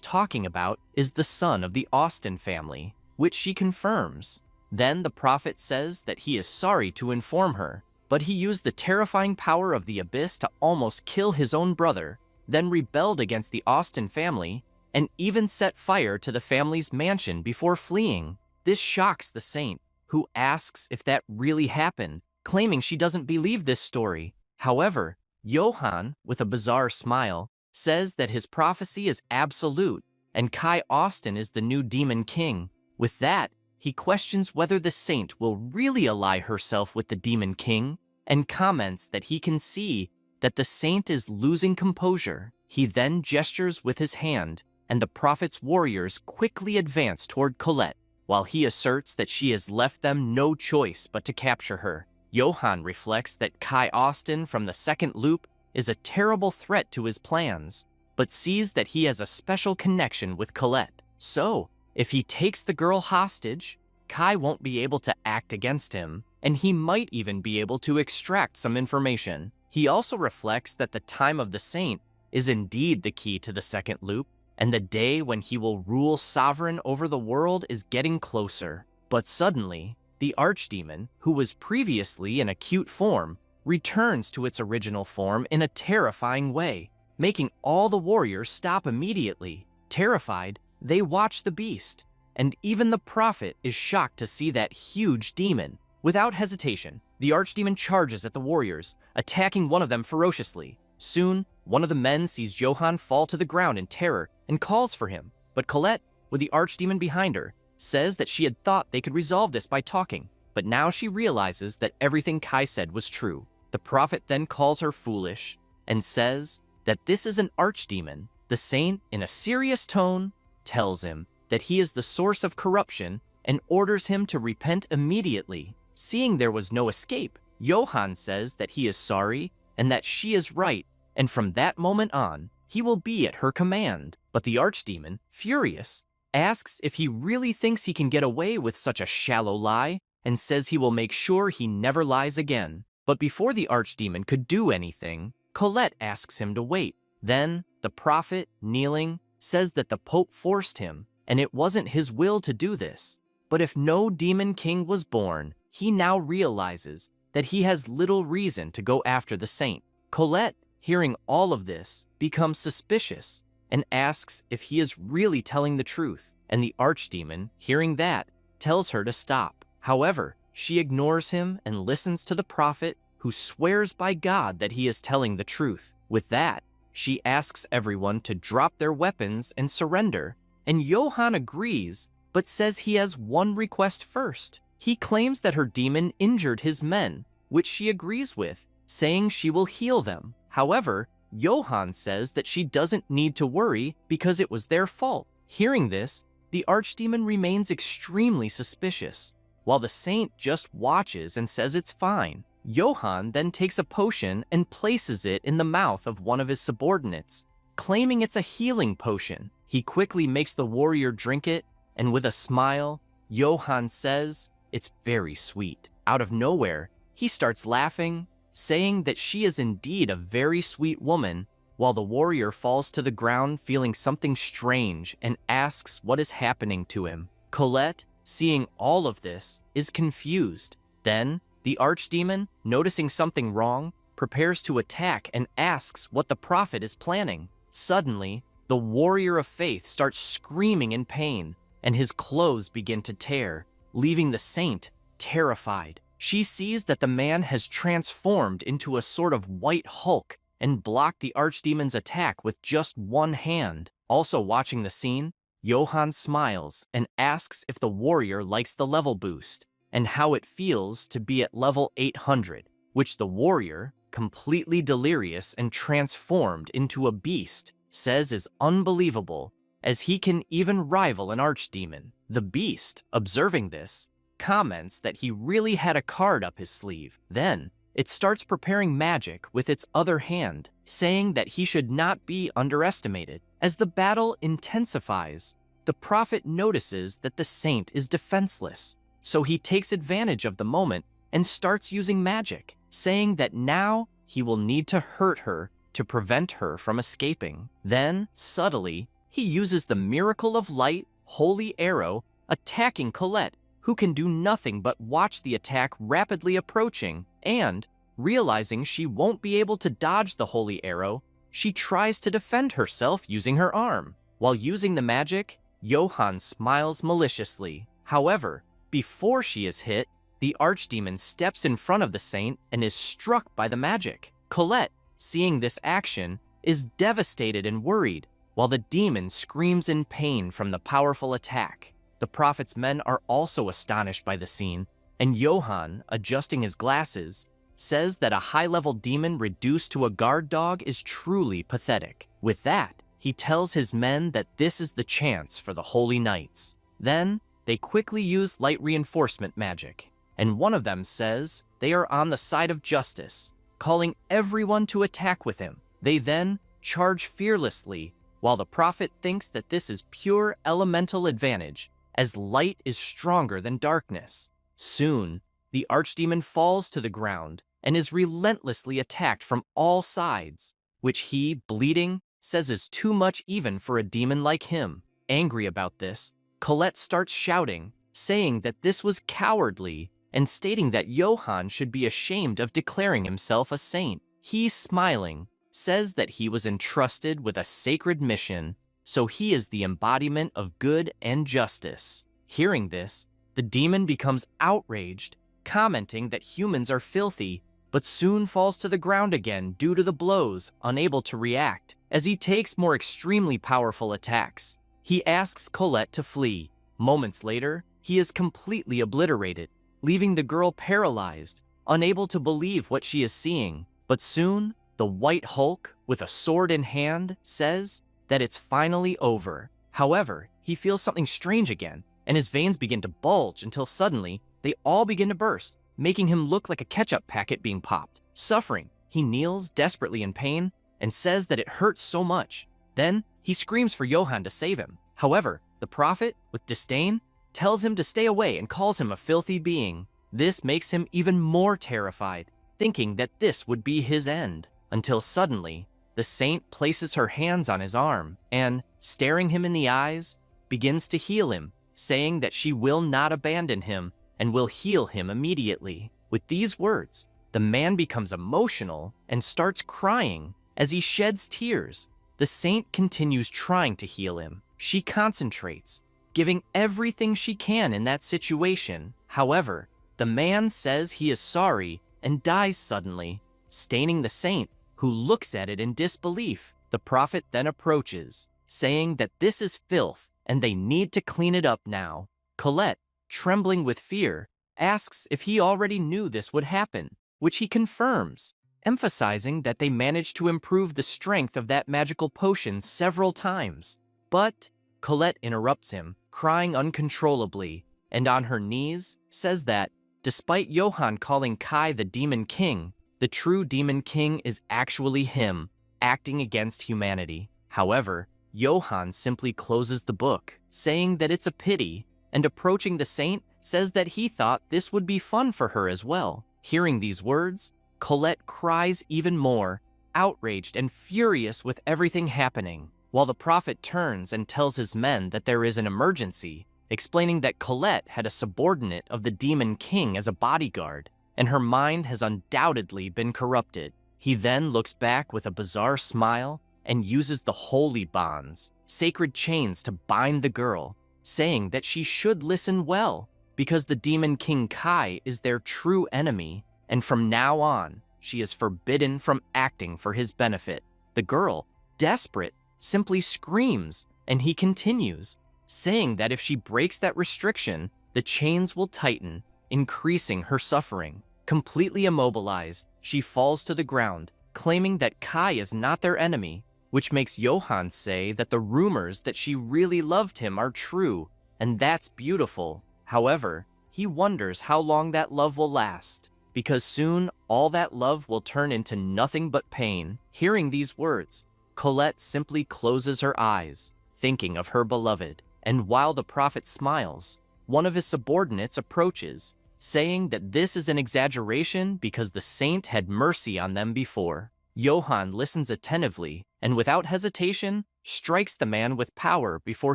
talking about is the son of the Austin family, which she confirms. Then the prophet says that he is sorry to inform her, but he used the terrifying power of the abyss to almost kill his own brother, then rebelled against the Austin family, and even set fire to the family's mansion before fleeing. This shocks the saint, who asks if that really happened, claiming she doesn't believe this story. However, Johann, with a bizarre smile, says that his prophecy is absolute, and Kai Austin is the new demon king. With that, he questions whether the saint will really ally herself with the demon king, and comments that he can see that the saint is losing composure. He then gestures with his hand, and the prophet's warriors quickly advance toward Colette, while he asserts that she has left them no choice but to capture her. Johann reflects that Kai Austin from the second loop is a terrible threat to his plans, but sees that he has a special connection with Colette. So, if he takes the girl hostage, Kai won't be able to act against him, and he might even be able to extract some information. He also reflects that the time of the saint is indeed the key to the second loop, and the day when he will rule sovereign over the world is getting closer. But suddenly, the archdemon, who was previously in acute form, returns to its original form in a terrifying way, making all the warriors stop immediately. Terrified, they watch the beast, and even the prophet is shocked to see that huge demon. Without hesitation, the archdemon charges at the warriors, attacking one of them ferociously. Soon, one of the men sees Johann fall to the ground in terror and calls for him, but Colette, with the archdemon behind her, says that she had thought they could resolve this by talking, but now she realizes that everything Kai said was true. The prophet then calls her foolish and says that this is an archdemon. The saint, in a serious tone, tells him that he is the source of corruption and orders him to repent immediately. Seeing there was no escape, Johann says that he is sorry and that she is right, and from that moment on, he will be at her command. But the archdemon, furious, asks if he really thinks he can get away with such a shallow lie, and says he will make sure he never lies again. But before the archdemon could do anything, Colette asks him to wait. Then, the prophet, kneeling, says that the Pope forced him, and it wasn't his will to do this. But if no demon king was born, he now realizes that he has little reason to go after the saint. Colette, hearing all of this, becomes suspicious and asks if he is really telling the truth, and the archdemon, hearing that, tells her to stop. However, she ignores him and listens to the prophet, who swears by God that he is telling the truth. With that, she asks everyone to drop their weapons and surrender, and Johann agrees, but says he has one request first. He claims that her demon injured his men, which she agrees with, saying she will heal them. However, Johann says that she doesn't need to worry because it was their fault. Hearing this, the archdemon remains extremely suspicious, while the saint just watches and says it's fine. Johann then takes a potion and places it in the mouth of one of his subordinates, claiming it's a healing potion. He quickly makes the warrior drink it, and with a smile, Johann says it's very sweet. Out of nowhere, he starts laughing, saying that she is indeed a very sweet woman, while the warrior falls to the ground feeling something strange and asks what is happening to him. Colette, seeing all of this, is confused. Then, the archdemon, noticing something wrong, prepares to attack and asks what the prophet is planning. Suddenly, the warrior of faith starts screaming in pain, and his clothes begin to tear, leaving the saint terrified. She sees that the man has transformed into a sort of white Hulk and blocked the archdemon's attack with just one hand. Also watching the scene, Johann smiles and asks if the warrior likes the level boost and how it feels to be at level 800, which the warrior, completely delirious and transformed into a beast, says is unbelievable, as he can even rival an archdemon. The beast, observing this, comments that he really had a card up his sleeve. Then, it starts preparing magic with its other hand, saying that he should not be underestimated. As the battle intensifies, the prophet notices that the saint is defenseless, so he takes advantage of the moment and starts using magic, saying that now he will need to hurt her to prevent her from escaping. Then, subtly, he uses the miracle of light, holy arrow, attacking Colette, who can do nothing but watch the attack rapidly approaching, and, realizing she won't be able to dodge the holy arrow, she tries to defend herself using her arm. While using the magic, Johann smiles maliciously. However, before she is hit, the archdemon steps in front of the saint and is struck by the magic. Colette, seeing this action, is devastated and worried, while the demon screams in pain from the powerful attack. The prophet's men are also astonished by the scene, and Johann, adjusting his glasses, says that a high-level demon reduced to a guard dog is truly pathetic. With that, he tells his men that this is the chance for the Holy Knights. Then, they quickly use light reinforcement magic, and one of them says they are on the side of justice, calling everyone to attack with him. They then charge fearlessly, while the prophet thinks that this is pure elemental advantage, as light is stronger than darkness. Soon, the archdemon falls to the ground and is relentlessly attacked from all sides, which he, bleeding, says is too much even for a demon like him. Angry about this, Colette starts shouting, saying that this was cowardly, and stating that Johann should be ashamed of declaring himself a saint. He, smiling, says that he was entrusted with a sacred mission, so he is the embodiment of good and justice. Hearing this, the demon becomes outraged, commenting that humans are filthy, but soon falls to the ground again due to the blows, unable to react, as he takes more extremely powerful attacks. He asks Colette to flee. Moments later, he is completely obliterated, leaving the girl paralyzed, unable to believe what she is seeing. But soon, the White Hulk, with a sword in hand, says that it's finally over. However, he feels something strange again, and his veins begin to bulge until suddenly, they all begin to burst, making him look like a ketchup packet being popped. Suffering, he kneels desperately in pain and says that it hurts so much. Then, he screams for Johann to save him. However, the prophet, with disdain, tells him to stay away and calls him a filthy being. This makes him even more terrified, thinking that this would be his end, until suddenly, the saint places her hands on his arm and, staring him in the eyes, begins to heal him, saying that she will not abandon him and will heal him immediately. With these words, the man becomes emotional and starts crying. As he sheds tears, the saint continues trying to heal him. She concentrates, giving everything she can in that situation. However, the man says he is sorry and dies suddenly, staining the saint, who looks at it in disbelief. The prophet then approaches, saying that this is filth and they need to clean it up now. Colette, trembling with fear, asks if he already knew this would happen, which he confirms, emphasizing that they managed to improve the strength of that magical potion several times. But Colette interrupts him, crying uncontrollably, and on her knees says that, despite Johann calling Kai the Demon King, the true Demon King is actually him, acting against humanity. However, Johann simply closes the book, saying that it's a pity, and approaching the saint, says that he thought this would be fun for her as well. Hearing these words, Colette cries even more, outraged and furious with everything happening, while the prophet turns and tells his men that there is an emergency, explaining that Colette had a subordinate of the Demon King as a bodyguard, and her mind has undoubtedly been corrupted. He then looks back with a bizarre smile and uses the holy bonds, sacred chains, to bind the girl, saying that she should listen well, because the Demon King Kai is their true enemy, and from now on, she is forbidden from acting for his benefit. The girl, desperate, simply screams, and he continues, saying that if she breaks that restriction, the chains will tighten, increasing her suffering. Completely immobilized, she falls to the ground, claiming that Kai is not their enemy, which makes Johann say that the rumors that she really loved him are true, and that's beautiful. However, he wonders how long that love will last. because soon all that love will turn into nothing but pain. Hearing these words, Colette simply closes her eyes, thinking of her beloved. And while the prophet smiles, one of his subordinates approaches, saying that this is an exaggeration because the saint had mercy on them before. Johann listens attentively and without hesitation strikes the man with power before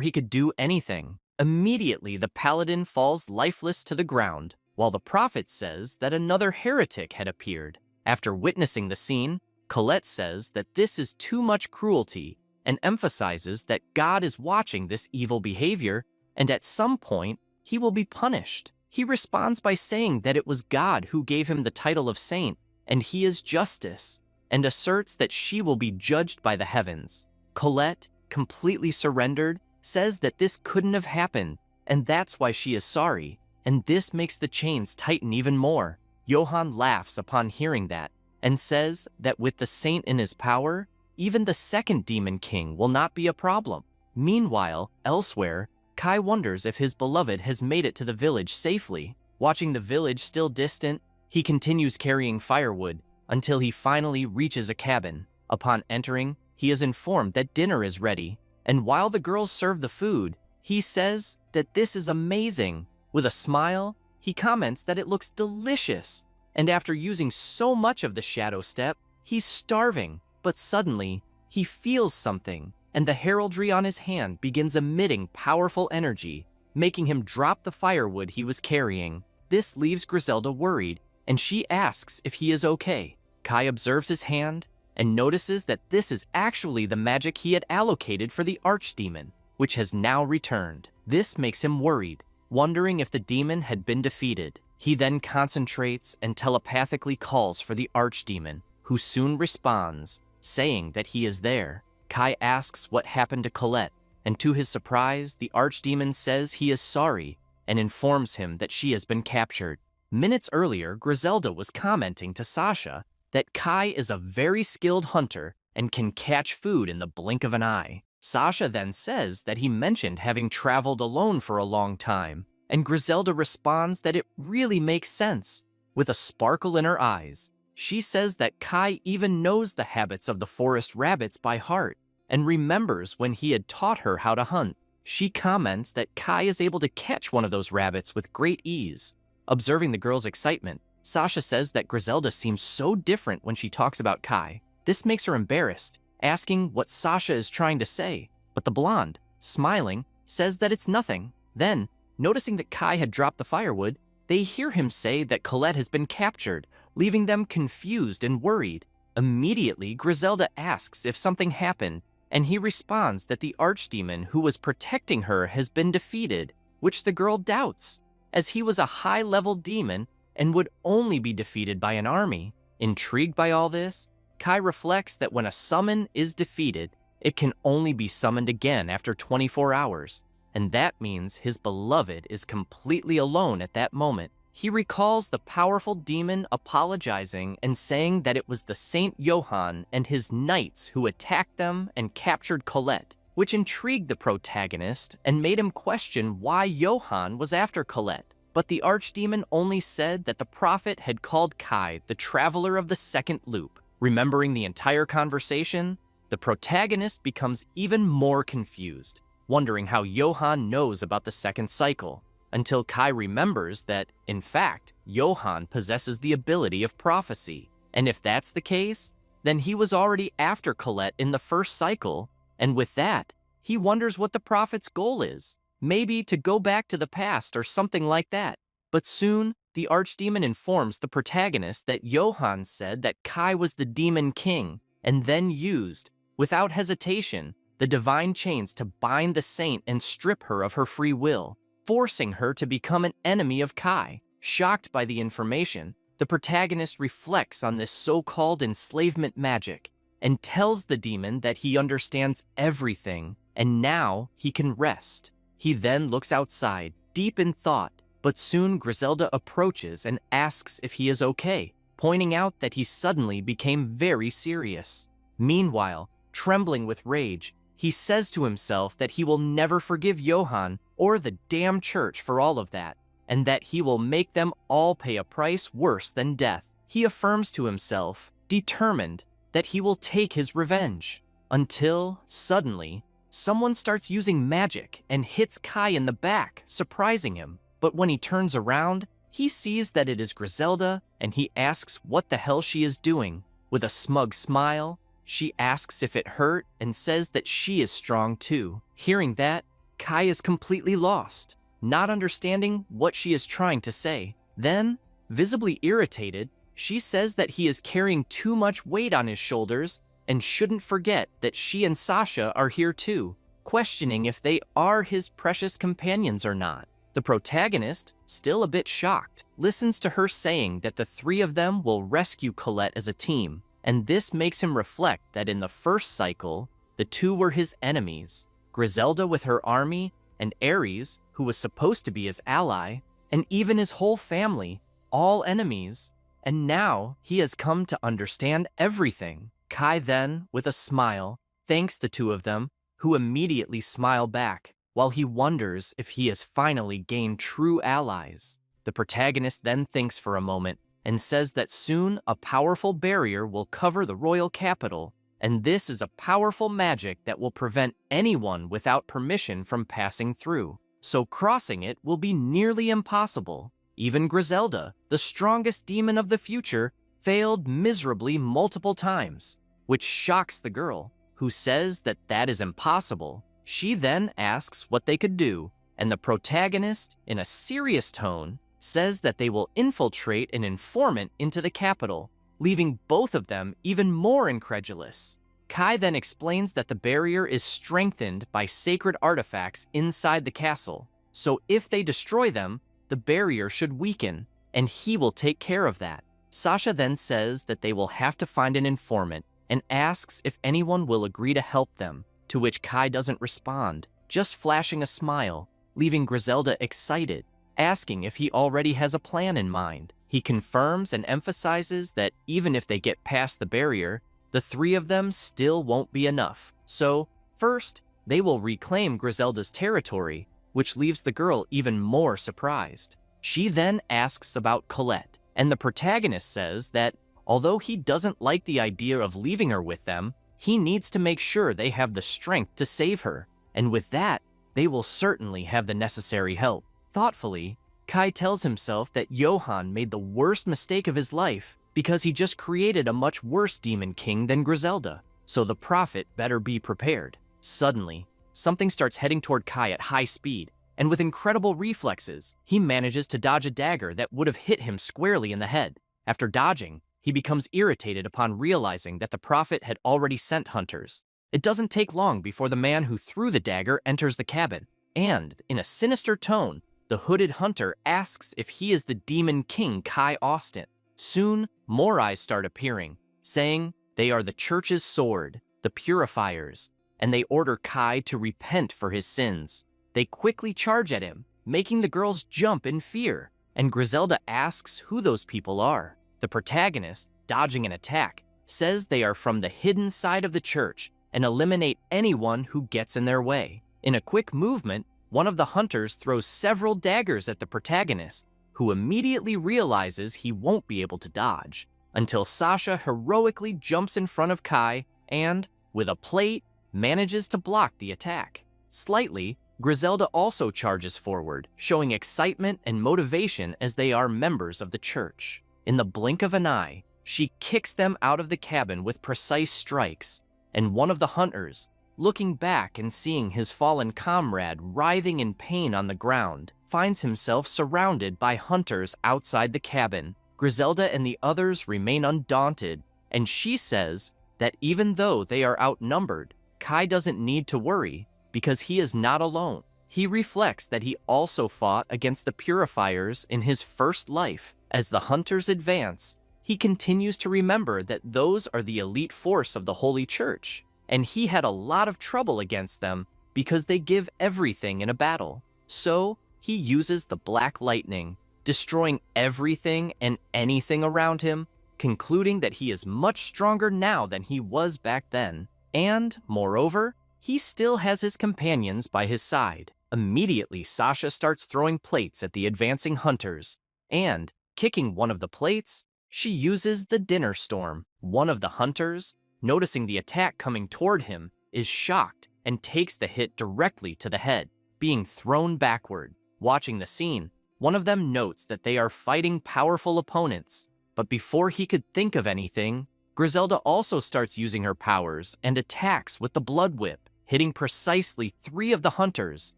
he could do anything. Immediately the paladin falls lifeless to the ground, while the prophet says that another heretic had appeared. After witnessing the scene, Colette says that this is too much cruelty and emphasizes that God is watching this evil behavior and at some point he will be punished. He responds by saying that it was God who gave him the title of saint and he is justice, and asserts that she will be judged by the heavens. Colette, completely surrendered, says that this couldn't have happened and that's why she is sorry, and this makes the chains tighten even more. Johann laughs upon hearing that and says that with the saint in his power, even the second demon king will not be a problem. Meanwhile, elsewhere, Kai wonders if his beloved has made it to the village safely. Watching the village still distant, he continues carrying firewood until he finally reaches a cabin. Upon entering, he is informed that dinner is ready, and while the girls serve the food, he says that this is amazing. With a smile, he comments that it looks delicious, and after using so much of the shadow step, he's starving. But suddenly, he feels something, and the heraldry on his hand begins emitting powerful energy, making him drop the firewood he was carrying. This leaves Griselda worried, and she asks if he is okay. Kai observes his hand and notices that this is actually the magic he had allocated for the archdemon, which has now returned. This makes him worried, wondering if the demon had been defeated. He then concentrates and telepathically calls for the archdemon, who soon responds, saying that he is there. Kai asks what happened to Colette, and to his surprise, the archdemon says he is sorry and informs him that she has been captured. Minutes earlier, Griselda was commenting to Sasha that Kai is a very skilled hunter and can catch food in the blink of an eye. Sasha then says that he mentioned having traveled alone for a long time, and Griselda responds that it really makes sense. With a sparkle in her eyes, she says that Kai even knows the habits of the forest rabbits by heart and remembers when he had taught her how to hunt. She comments that Kai is able to catch one of those rabbits with great ease. Observing the girl's excitement, Sasha says that Griselda seems so different when she talks about Kai. This makes her embarrassed, asking what Sasha is trying to say, but the blonde, smiling, says that it's nothing. Then, noticing that Kai had dropped the firewood, they hear him say that Colette has been captured, leaving them confused and worried. Immediately, Griselda asks if something happened, and he responds that the archdemon who was protecting her has been defeated, which the girl doubts, as he was a high-level demon and would only be defeated by an army. Intrigued by all this, Kai reflects that when a summon is defeated, it can only be summoned again after 24 hours, and that means his beloved is completely alone at that moment. He recalls the powerful demon apologizing and saying that it was the Saint Johann and his knights who attacked them and captured Colette, which intrigued the protagonist and made him question why Johann was after Colette. But the archdemon only said that the prophet had called Kai the traveler of the second loop. Remembering the entire conversation, the protagonist becomes even more confused, wondering how Johann knows about the second cycle, until Kai remembers that, in fact, Johann possesses the ability of prophecy. And if that's the case, then he was already after Colette in the first cycle, and with that, he wonders what the prophet's goal is. Maybe to go back to the past or something like that. But soon, the archdemon informs the protagonist that Johann said that Kai was the demon king, and then used, without hesitation, the divine chains to bind the saint and strip her of her free will, forcing her to become an enemy of Kai. Shocked by the information, the protagonist reflects on this so-called enslavement magic and tells the demon that he understands everything and now he can rest. He then looks outside, deep in thought, but soon Griselda approaches and asks if he is okay, pointing out that he suddenly became very serious. Meanwhile, trembling with rage, he says to himself that he will never forgive Johann or the damn church for all of that. and that he will make them all pay a price worse than death. He affirms to himself, determined, that he will take his revenge. Until, suddenly, someone starts using magic and hits Kai in the back, surprising him. But when he turns around, he sees that it is Griselda, and he asks what the hell she is doing. With a smug smile, she asks if it hurt and says that she is strong too. Hearing that, Kai is completely lost, not understanding what she is trying to say. Then, visibly irritated, she says that he is carrying too much weight on his shoulders and shouldn't forget that she and Sasha are here too, questioning if they are his precious companions or not. The protagonist, still a bit shocked, listens to her saying that the three of them will rescue Colette as a team, and this makes him reflect that in the first cycle, the two were his enemies, Griselda with her army, and Aries, who was supposed to be his ally, and even his whole family, all enemies, and now he has come to understand everything. Kai then, with a smile, thanks the two of them, who immediately smile back, while he wonders if he has finally gained true allies. The protagonist then thinks for a moment and says that soon a powerful barrier will cover the royal capital, and this is a powerful magic that will prevent anyone without permission from passing through. So crossing it will be nearly impossible. Even Griselda, the strongest demon of the future, failed miserably multiple times, which shocks the girl, who says that that is impossible. She then asks what they could do, and the protagonist, in a serious tone, says that they will infiltrate an informant into the capital, leaving both of them even more incredulous. Kai then explains that the barrier is strengthened by sacred artifacts inside the castle, so if they destroy them, the barrier should weaken, and he will take care of that. Sasha then says that they will have to find an informant and asks if anyone will agree to help them, to which Kai doesn't respond, just flashing a smile, leaving Griselda excited, asking if he already has a plan in mind. He confirms and emphasizes that even if they get past the barrier, the three of them still won't be enough. So, first, they will reclaim Griselda's territory, which leaves the girl even more surprised. She then asks about Colette, and the protagonist says that although he doesn't like the idea of leaving her with them, he needs to make sure they have the strength to save her, and with that, they will certainly have the necessary help. Thoughtfully, Kai tells himself that Johann made the worst mistake of his life because he just created a much worse demon king than Griselda, so the prophet better be prepared. Suddenly, something starts heading toward Kai at high speed, and with incredible reflexes, he manages to dodge a dagger that would have hit him squarely in the head. After dodging, he becomes irritated upon realizing that the prophet had already sent hunters. It doesn't take long before the man who threw the dagger enters the cabin, and, in a sinister tone, the hooded hunter asks if he is the demon king Kai Austin. Soon, more eyes start appearing, saying they are the church's sword, the purifiers, and they order Kai to repent for his sins. They quickly charge at him, making the girls jump in fear, and Griselda asks who those people are. The protagonist, dodging an attack, says they are from the hidden side of the church and eliminate anyone who gets in their way. In a quick movement, one of the hunters throws several daggers at the protagonist, who immediately realizes he won't be able to dodge, until Sasha heroically jumps in front of Kai and, with a plate, manages to block the attack. Slightly, Griselda also charges forward, showing excitement and motivation as they are members of the church. In the blink of an eye, she kicks them out of the cabin with precise strikes, and one of the hunters, looking back and seeing his fallen comrade writhing in pain on the ground, finds himself surrounded by hunters outside the cabin. Griselda and the others remain undaunted, and she says that even though they are outnumbered, Kai doesn't need to worry because he is not alone. He reflects that he also fought against the purifiers in his first life. As the hunters advance, he continues to remember that those are the elite force of the Holy Church, and he had a lot of trouble against them because they give everything in a battle. So, he uses the Black Lightning, destroying everything and anything around him, concluding that he is much stronger now than he was back then. And, moreover, he still has his companions by his side. Immediately, Sasha starts throwing plates at the advancing hunters, and, kicking one of the plates, she uses the dinner storm. One of the hunters, noticing the attack coming toward him, is shocked and takes the hit directly to the head, being thrown backward. Watching the scene, one of them notes that they are fighting powerful opponents, but before he could think of anything, Griselda also starts using her powers and attacks with the blood whip, hitting precisely 3 of the hunters,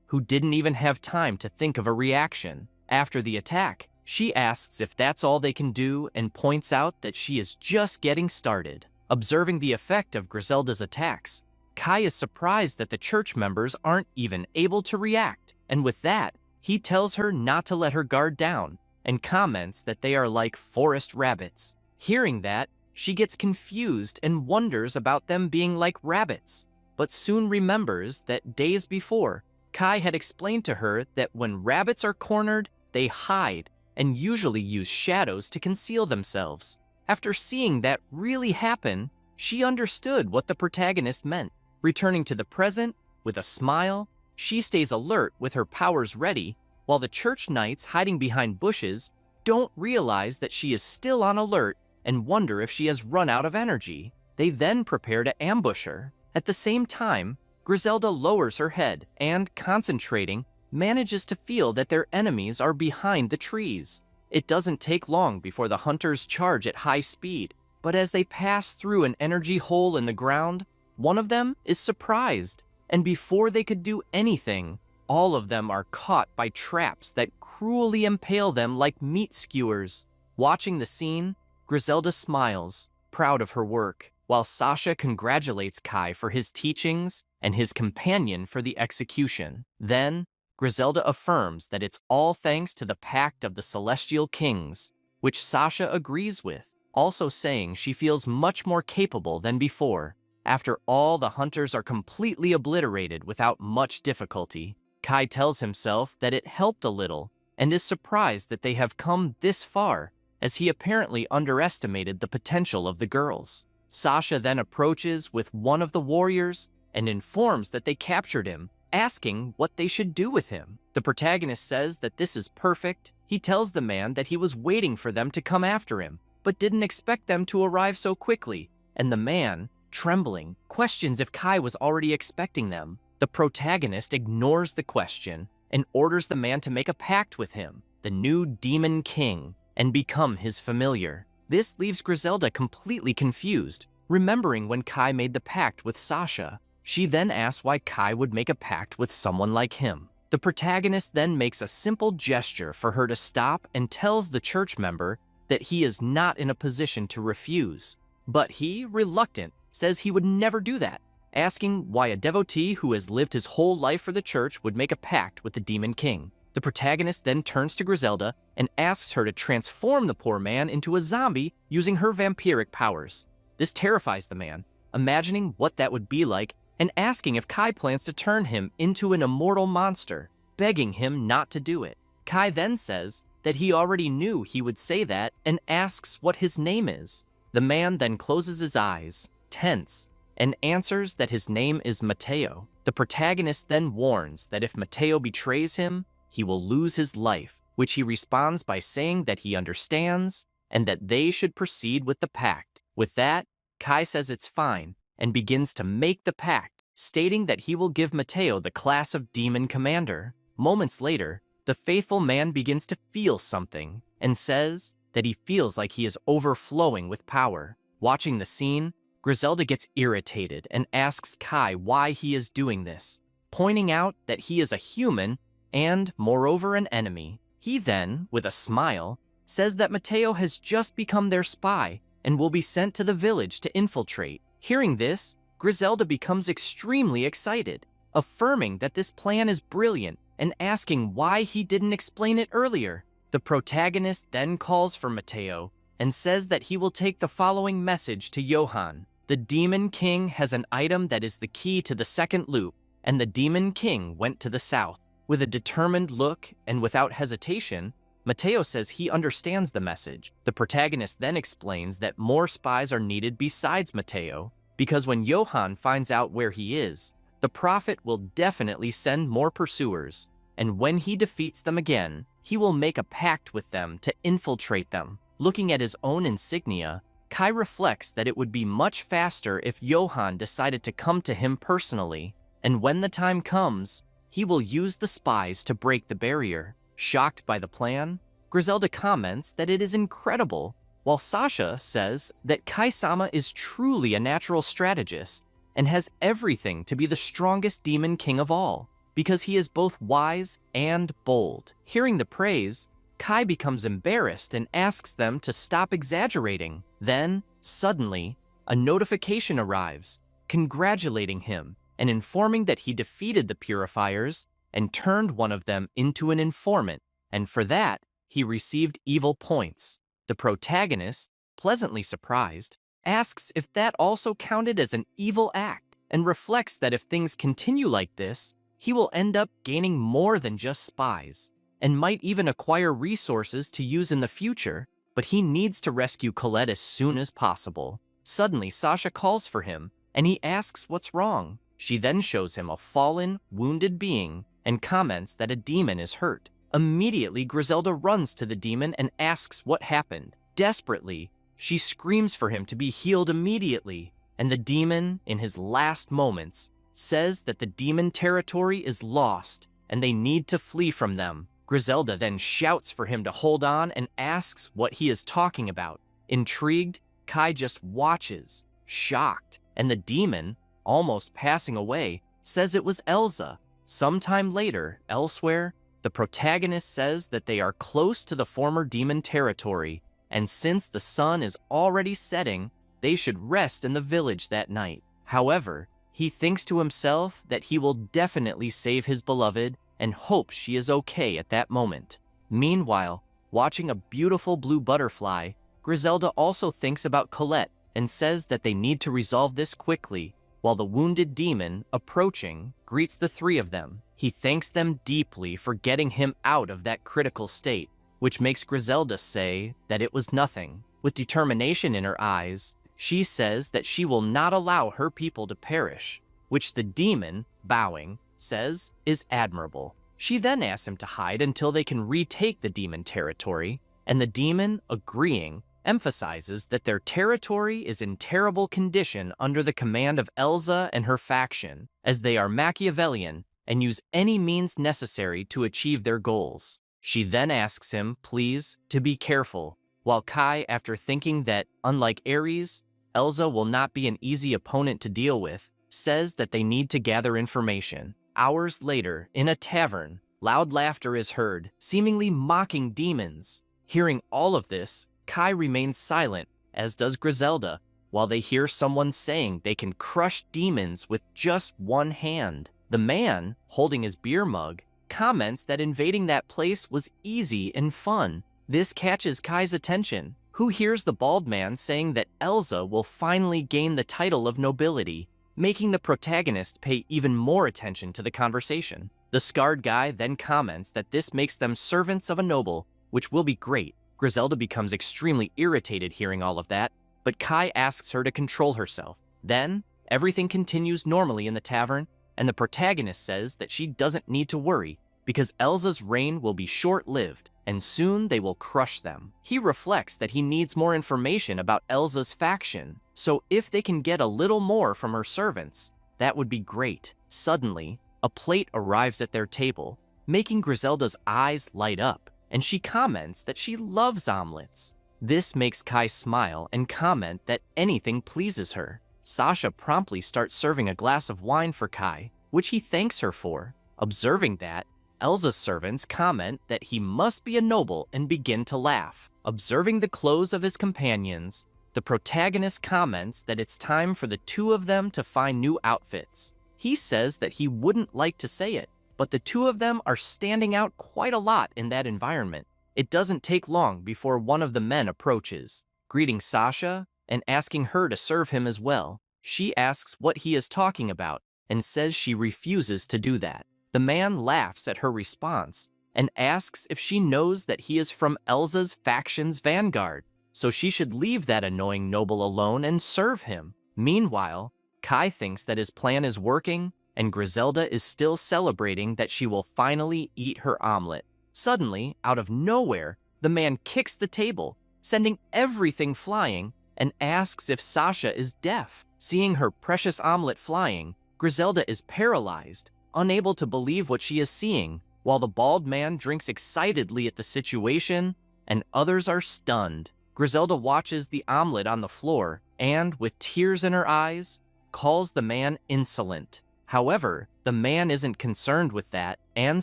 who didn't even have time to think of a reaction. After the attack, she asks if that's all they can do and points out that she is just getting started. Observing the effect of Griselda's attacks, Kai is surprised that the church members aren't even able to react, and with that, he tells her not to let her guard down and comments that they are like forest rabbits. Hearing that, she gets confused and wonders about them being like rabbits, but soon remembers that days before, Kai had explained to her that when rabbits are cornered, they hide and usually use shadows to conceal themselves. After seeing that really happen, she understood what the protagonist meant. Returning to the present, with a smile, she stays alert with her powers ready, while the church knights hiding behind bushes don't realize that she is still on alert and wonder if she has run out of energy. They then prepare to ambush her. At the same time, Griselda lowers her head and, concentrating, manages to feel that their enemies are behind the trees. It doesn't take long before the hunters charge at high speed, but as they pass through an energy hole in the ground, one of them is surprised, and before they could do anything, all of them are caught by traps that cruelly impale them like meat skewers. Watching the scene, Griselda smiles, proud of her work, while Sasha congratulates Kai for his teachings and his companion for the execution. Then, Griselda affirms that it's all thanks to the pact of the Celestial Kings, which Sasha agrees with, also saying she feels much more capable than before. After all the hunters are completely obliterated without much difficulty, Kai tells himself that it helped a little and is surprised that they have come this far, as he apparently underestimated the potential of the girls. Sasha then approaches with one of the warriors and informs that they captured him, asking what they should do with him. The protagonist says that this is perfect. He tells the man that he was waiting for them to come after him, but didn't expect them to arrive so quickly, and the man, trembling, questions if Kai was already expecting them. The protagonist ignores the question and orders the man to make a pact with him, the new Demon King, and become his familiar. This leaves Griselda completely confused, remembering when Kai made the pact with Sasha. She then asks why Kai would make a pact with someone like him. The protagonist then makes a simple gesture for her to stop and tells the church member that he is not in a position to refuse, but he, reluctant, says he would never do that, asking why a devotee who has lived his whole life for the church would make a pact with the Demon King. The protagonist then turns to Griselda and asks her to transform the poor man into a zombie using her vampiric powers. This terrifies the man, imagining what that would be like and asking if Kai plans to turn him into an immortal monster, begging him not to do it. Kai then says that he already knew he would say that and asks what his name is. The man then closes his eyes, tense, and answers that his name is Mateo. The protagonist then warns that if Mateo betrays him, he will lose his life, which he responds by saying that he understands and that they should proceed with the pact. With that, Kai says it's fine and begins to make the pact, stating that he will give Mateo the class of Demon Commander. Moments later, the faithful man begins to feel something and says that he feels like he is overflowing with power. Watching the scene, Griselda gets irritated and asks Kai why he is doing this, pointing out that he is a human and, moreover, an enemy. He then, with a smile, says that Mateo has just become their spy and will be sent to the village to infiltrate. Hearing this, Griselda becomes extremely excited, affirming that this plan is brilliant and asking why he didn't explain it earlier. The protagonist then calls for Mateo and says that he will take the following message to Johann. The Demon King has an item that is the key to the second loop, and the Demon King went to the south. With a determined look and without hesitation, Mateo says he understands the message. The protagonist then explains that more spies are needed besides Mateo, because when Johann finds out where he is, the prophet will definitely send more pursuers, and when he defeats them again, he will make a pact with them to infiltrate them. Looking at his own insignia, Kai reflects that it would be much faster if Johann decided to come to him personally, and when the time comes, he will use the spies to break the barrier. Shocked by the plan, Griselda comments that it is incredible, while Sasha says that Kai-sama is truly a natural strategist and has everything to be the strongest demon king of all, because he is both wise and bold. Hearing the praise, Kai becomes embarrassed and asks them to stop exaggerating. Then, suddenly, a notification arrives, congratulating him and informing that he defeated the purifiers and turned one of them into an informant, and for that, he received evil points. The protagonist, pleasantly surprised, asks if that also counted as an evil act, and reflects that if things continue like this, he will end up gaining more than just spies, and might even acquire resources to use in the future, but he needs to rescue Colette as soon as possible. Suddenly, Sasha calls for him, and he asks what's wrong. She then shows him a fallen, wounded being, and comments that a demon is hurt. Immediately, Griselda runs to the demon and asks what happened. Desperately, she screams for him to be healed immediately, and the demon, in his last moments, says that the demon territory is lost and they need to flee from them. Griselda then shouts for him to hold on and asks what he is talking about. Intrigued, Kai just watches, shocked, and the demon, almost passing away, says it was Elsa. Sometime later, elsewhere, the protagonist says that they are close to the former demon territory, and since the sun is already setting, they should rest in the village that night. However, he thinks to himself that he will definitely save his beloved and hopes she is okay at that moment. Meanwhile, watching a beautiful blue butterfly, Griselda also thinks about Colette and says that they need to resolve this quickly, while the wounded demon, approaching, greets the three of them. He thanks them deeply for getting him out of that critical state, which makes Griselda say that it was nothing. With determination in her eyes, she says that she will not allow her people to perish, which the demon, bowing, says is admirable. She then asks him to hide until they can retake the demon territory, and the demon, agreeing, emphasizes that their territory is in terrible condition under the command of Elsa and her faction, as they are Machiavellian and use any means necessary to achieve their goals. She then asks him, please, to be careful, while Kai, after thinking that, unlike Aries, Elsa will not be an easy opponent to deal with, says that they need to gather information. Hours later, in a tavern, loud laughter is heard, seemingly mocking demons. Hearing all of this, Kai remains silent, as does Griselda, while they hear someone saying they can crush demons with just one hand. The man, holding his beer mug, comments that invading that place was easy and fun. This catches Kai's attention, who hears the bald man saying that Elsa will finally gain the title of nobility, making the protagonist pay even more attention to the conversation. The scarred guy then comments that this makes them servants of a noble, which will be great. Griselda becomes extremely irritated hearing all of that, but Kai asks her to control herself. Then, everything continues normally in the tavern, and the protagonist says that she doesn't need to worry, because Elsa's reign will be short-lived, and soon they will crush them. He reflects that he needs more information about Elsa's faction, so if they can get a little more from her servants, that would be great. Suddenly, a plate arrives at their table, making Griselda's eyes light up, and she comments that she loves omelets. This makes Kai smile and comment that anything pleases her. Sasha promptly starts serving a glass of wine for Kai, which he thanks her for. Observing that, Elsa's servants comment that he must be a noble and begin to laugh. Observing the clothes of his companions, the protagonist comments that it's time for the two of them to find new outfits. He says that he wouldn't like to say it, but the two of them are standing out quite a lot in that environment. It doesn't take long before one of the men approaches, greeting Sasha and asking her to serve him as well. She asks what he is talking about and says she refuses to do that. The man laughs at her response and asks if she knows that he is from Elsa's faction's vanguard, so she should leave that annoying noble alone and serve him. Meanwhile, Kai thinks that his plan is working and Griselda is still celebrating that she will finally eat her omelet. Suddenly, out of nowhere, the man kicks the table, sending everything flying, and asks if Sasha is deaf. Seeing her precious omelet flying, Griselda is paralyzed, unable to believe what she is seeing, while the bald man drinks excitedly at the situation, and others are stunned. Griselda watches the omelet on the floor and, with tears in her eyes, calls the man insolent. However, the man isn't concerned with that and,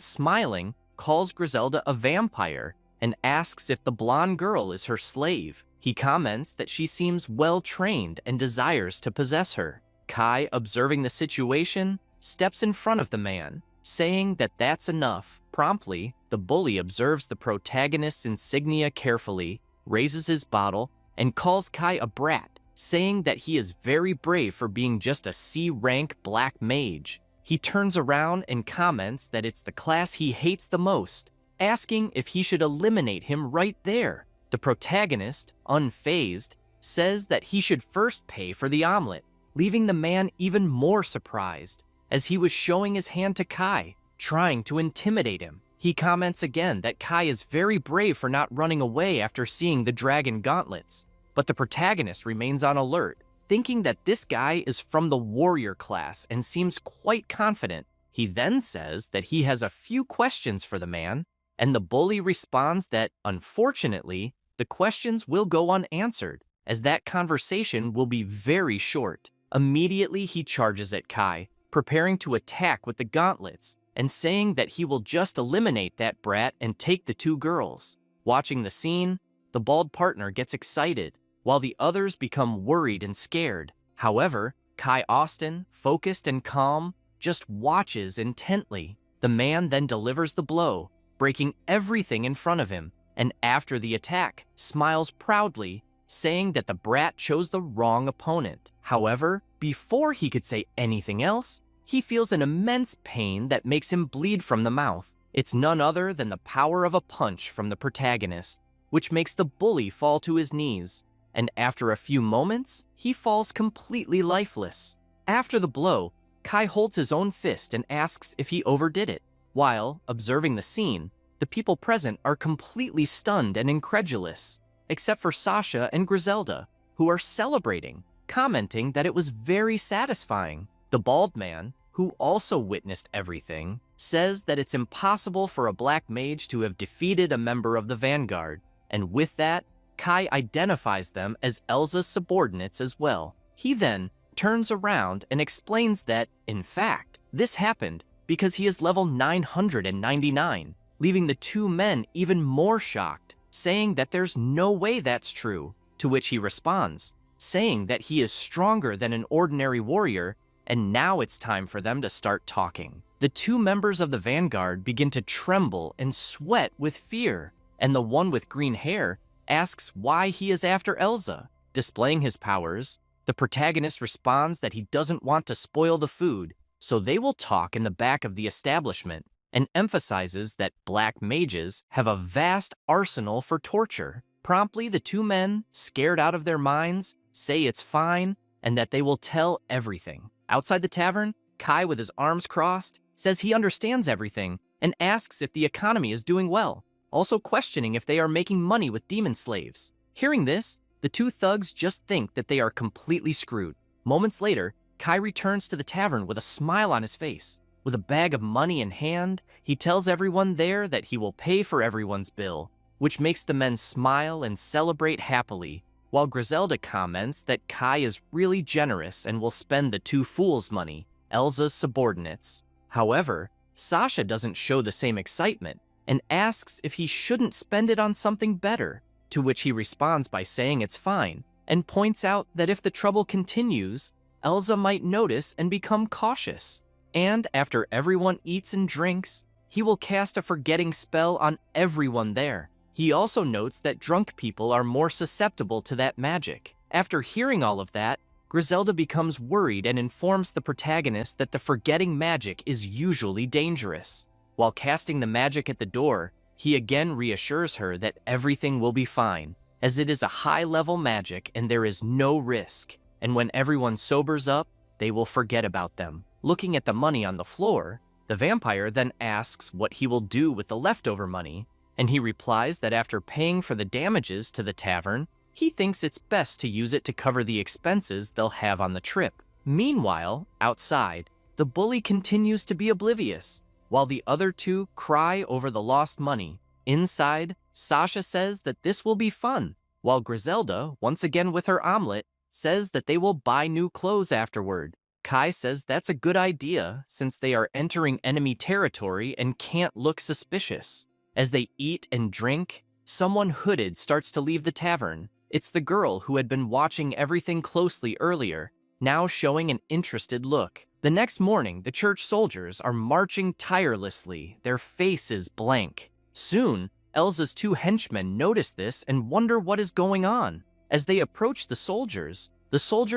smiling, calls Griselda a vampire and asks if the blonde girl is her slave. He comments that she seems well-trained and desires to possess her. Kai, observing the situation, steps in front of the man, saying that that's enough. Promptly, the bully observes the protagonist's insignia carefully, raises his bottle, and calls Kai a brat, saying that he is very brave for being just a C-rank black mage. He turns around and comments that it's the class he hates the most, asking if he should eliminate him right there. The protagonist, unfazed, says that he should first pay for the omelet, leaving the man even more surprised, as he was showing his hand to Kai, trying to intimidate him. He comments again that Kai is very brave for not running away after seeing the dragon gauntlets, but the protagonist remains on alert, thinking that this guy is from the warrior class and seems quite confident. He then says that he has a few questions for the man, and the bully responds that, unfortunately, the questions will go unanswered, as that conversation will be very short. Immediately he charges at Kai, preparing to attack with the gauntlets, and saying that he will just eliminate that brat and take the two girls. Watching the scene, the bald partner gets excited, while the others become worried and scared. However, Kai Austin, focused and calm, just watches intently. The man then delivers the blow, breaking everything in front of him, and after the attack, smiles proudly, saying that the brat chose the wrong opponent. However, before he could say anything else, he feels an immense pain that makes him bleed from the mouth. It's none other than the power of a punch from the protagonist, which makes the bully fall to his knees, and after a few moments, he falls completely lifeless. After the blow, Kai holds his own fist and asks if he overdid it. While observing the scene, the people present are completely stunned and incredulous, except for Sasha and Griselda, who are celebrating, commenting that it was very satisfying. The bald man, who also witnessed everything, says that it's impossible for a black mage to have defeated a member of the Vanguard, and with that, Kai identifies them as Elza's subordinates as well. He then turns around and explains that, in fact, this happened because he is level 999, leaving the two men even more shocked, saying that there's no way that's true, to which he responds, saying that he is stronger than an ordinary warrior, and now it's time for them to start talking. The two members of the Vanguard begin to tremble and sweat with fear, and the one with green hair asks why he is after Elza. Displaying his powers, the protagonist responds that he doesn't want to spoil the food, so they will talk in the back of the establishment, and emphasizes that black mages have a vast arsenal for torture. Promptly, the two men, scared out of their minds, say it's fine, and that they will tell everything. Outside the tavern, Kai, with his arms crossed, says he understands everything, and asks if the economy is doing well, also questioning if they are making money with demon slaves. Hearing this, the two thugs just think that they are completely screwed. Moments later, Kai returns to the tavern with a smile on his face. With a bag of money in hand, he tells everyone there that he will pay for everyone's bill, which makes the men smile and celebrate happily, while Griselda comments that Kai is really generous and will spend the two fools' money, Elza's subordinates. However, Sasha doesn't show the same excitement and asks if he shouldn't spend it on something better, to which he responds by saying it's fine, and points out that if the trouble continues, Elza might notice and become cautious. And after everyone eats and drinks, he will cast a forgetting spell on everyone there. He also notes that drunk people are more susceptible to that magic. After hearing all of that, Griselda becomes worried and informs the protagonist that the forgetting magic is usually dangerous. While casting the magic at the door, he again reassures her that everything will be fine, as it is a high-level magic and there is no risk, and when everyone sobers up, they will forget about them. Looking at the money on the floor, the vampire then asks what he will do with the leftover money, and he replies that after paying for the damages to the tavern, he thinks it's best to use it to cover the expenses they'll have on the trip. Meanwhile, outside, the bully continues to be oblivious, while the other two cry over the lost money. Inside, Sasha says that this will be fun, while Griselda, once again with her omelet, says that they will buy new clothes afterward. Kai says that's a good idea since they are entering enemy territory and can't look suspicious. As they eat and drink, someone hooded starts to leave the tavern. It's the girl who had been watching everything closely earlier, now showing an interested look. The next morning, the church soldiers are marching tirelessly, their faces blank. Soon, Elsa's two henchmen notice this and wonder what is going on. As they approach the soldiers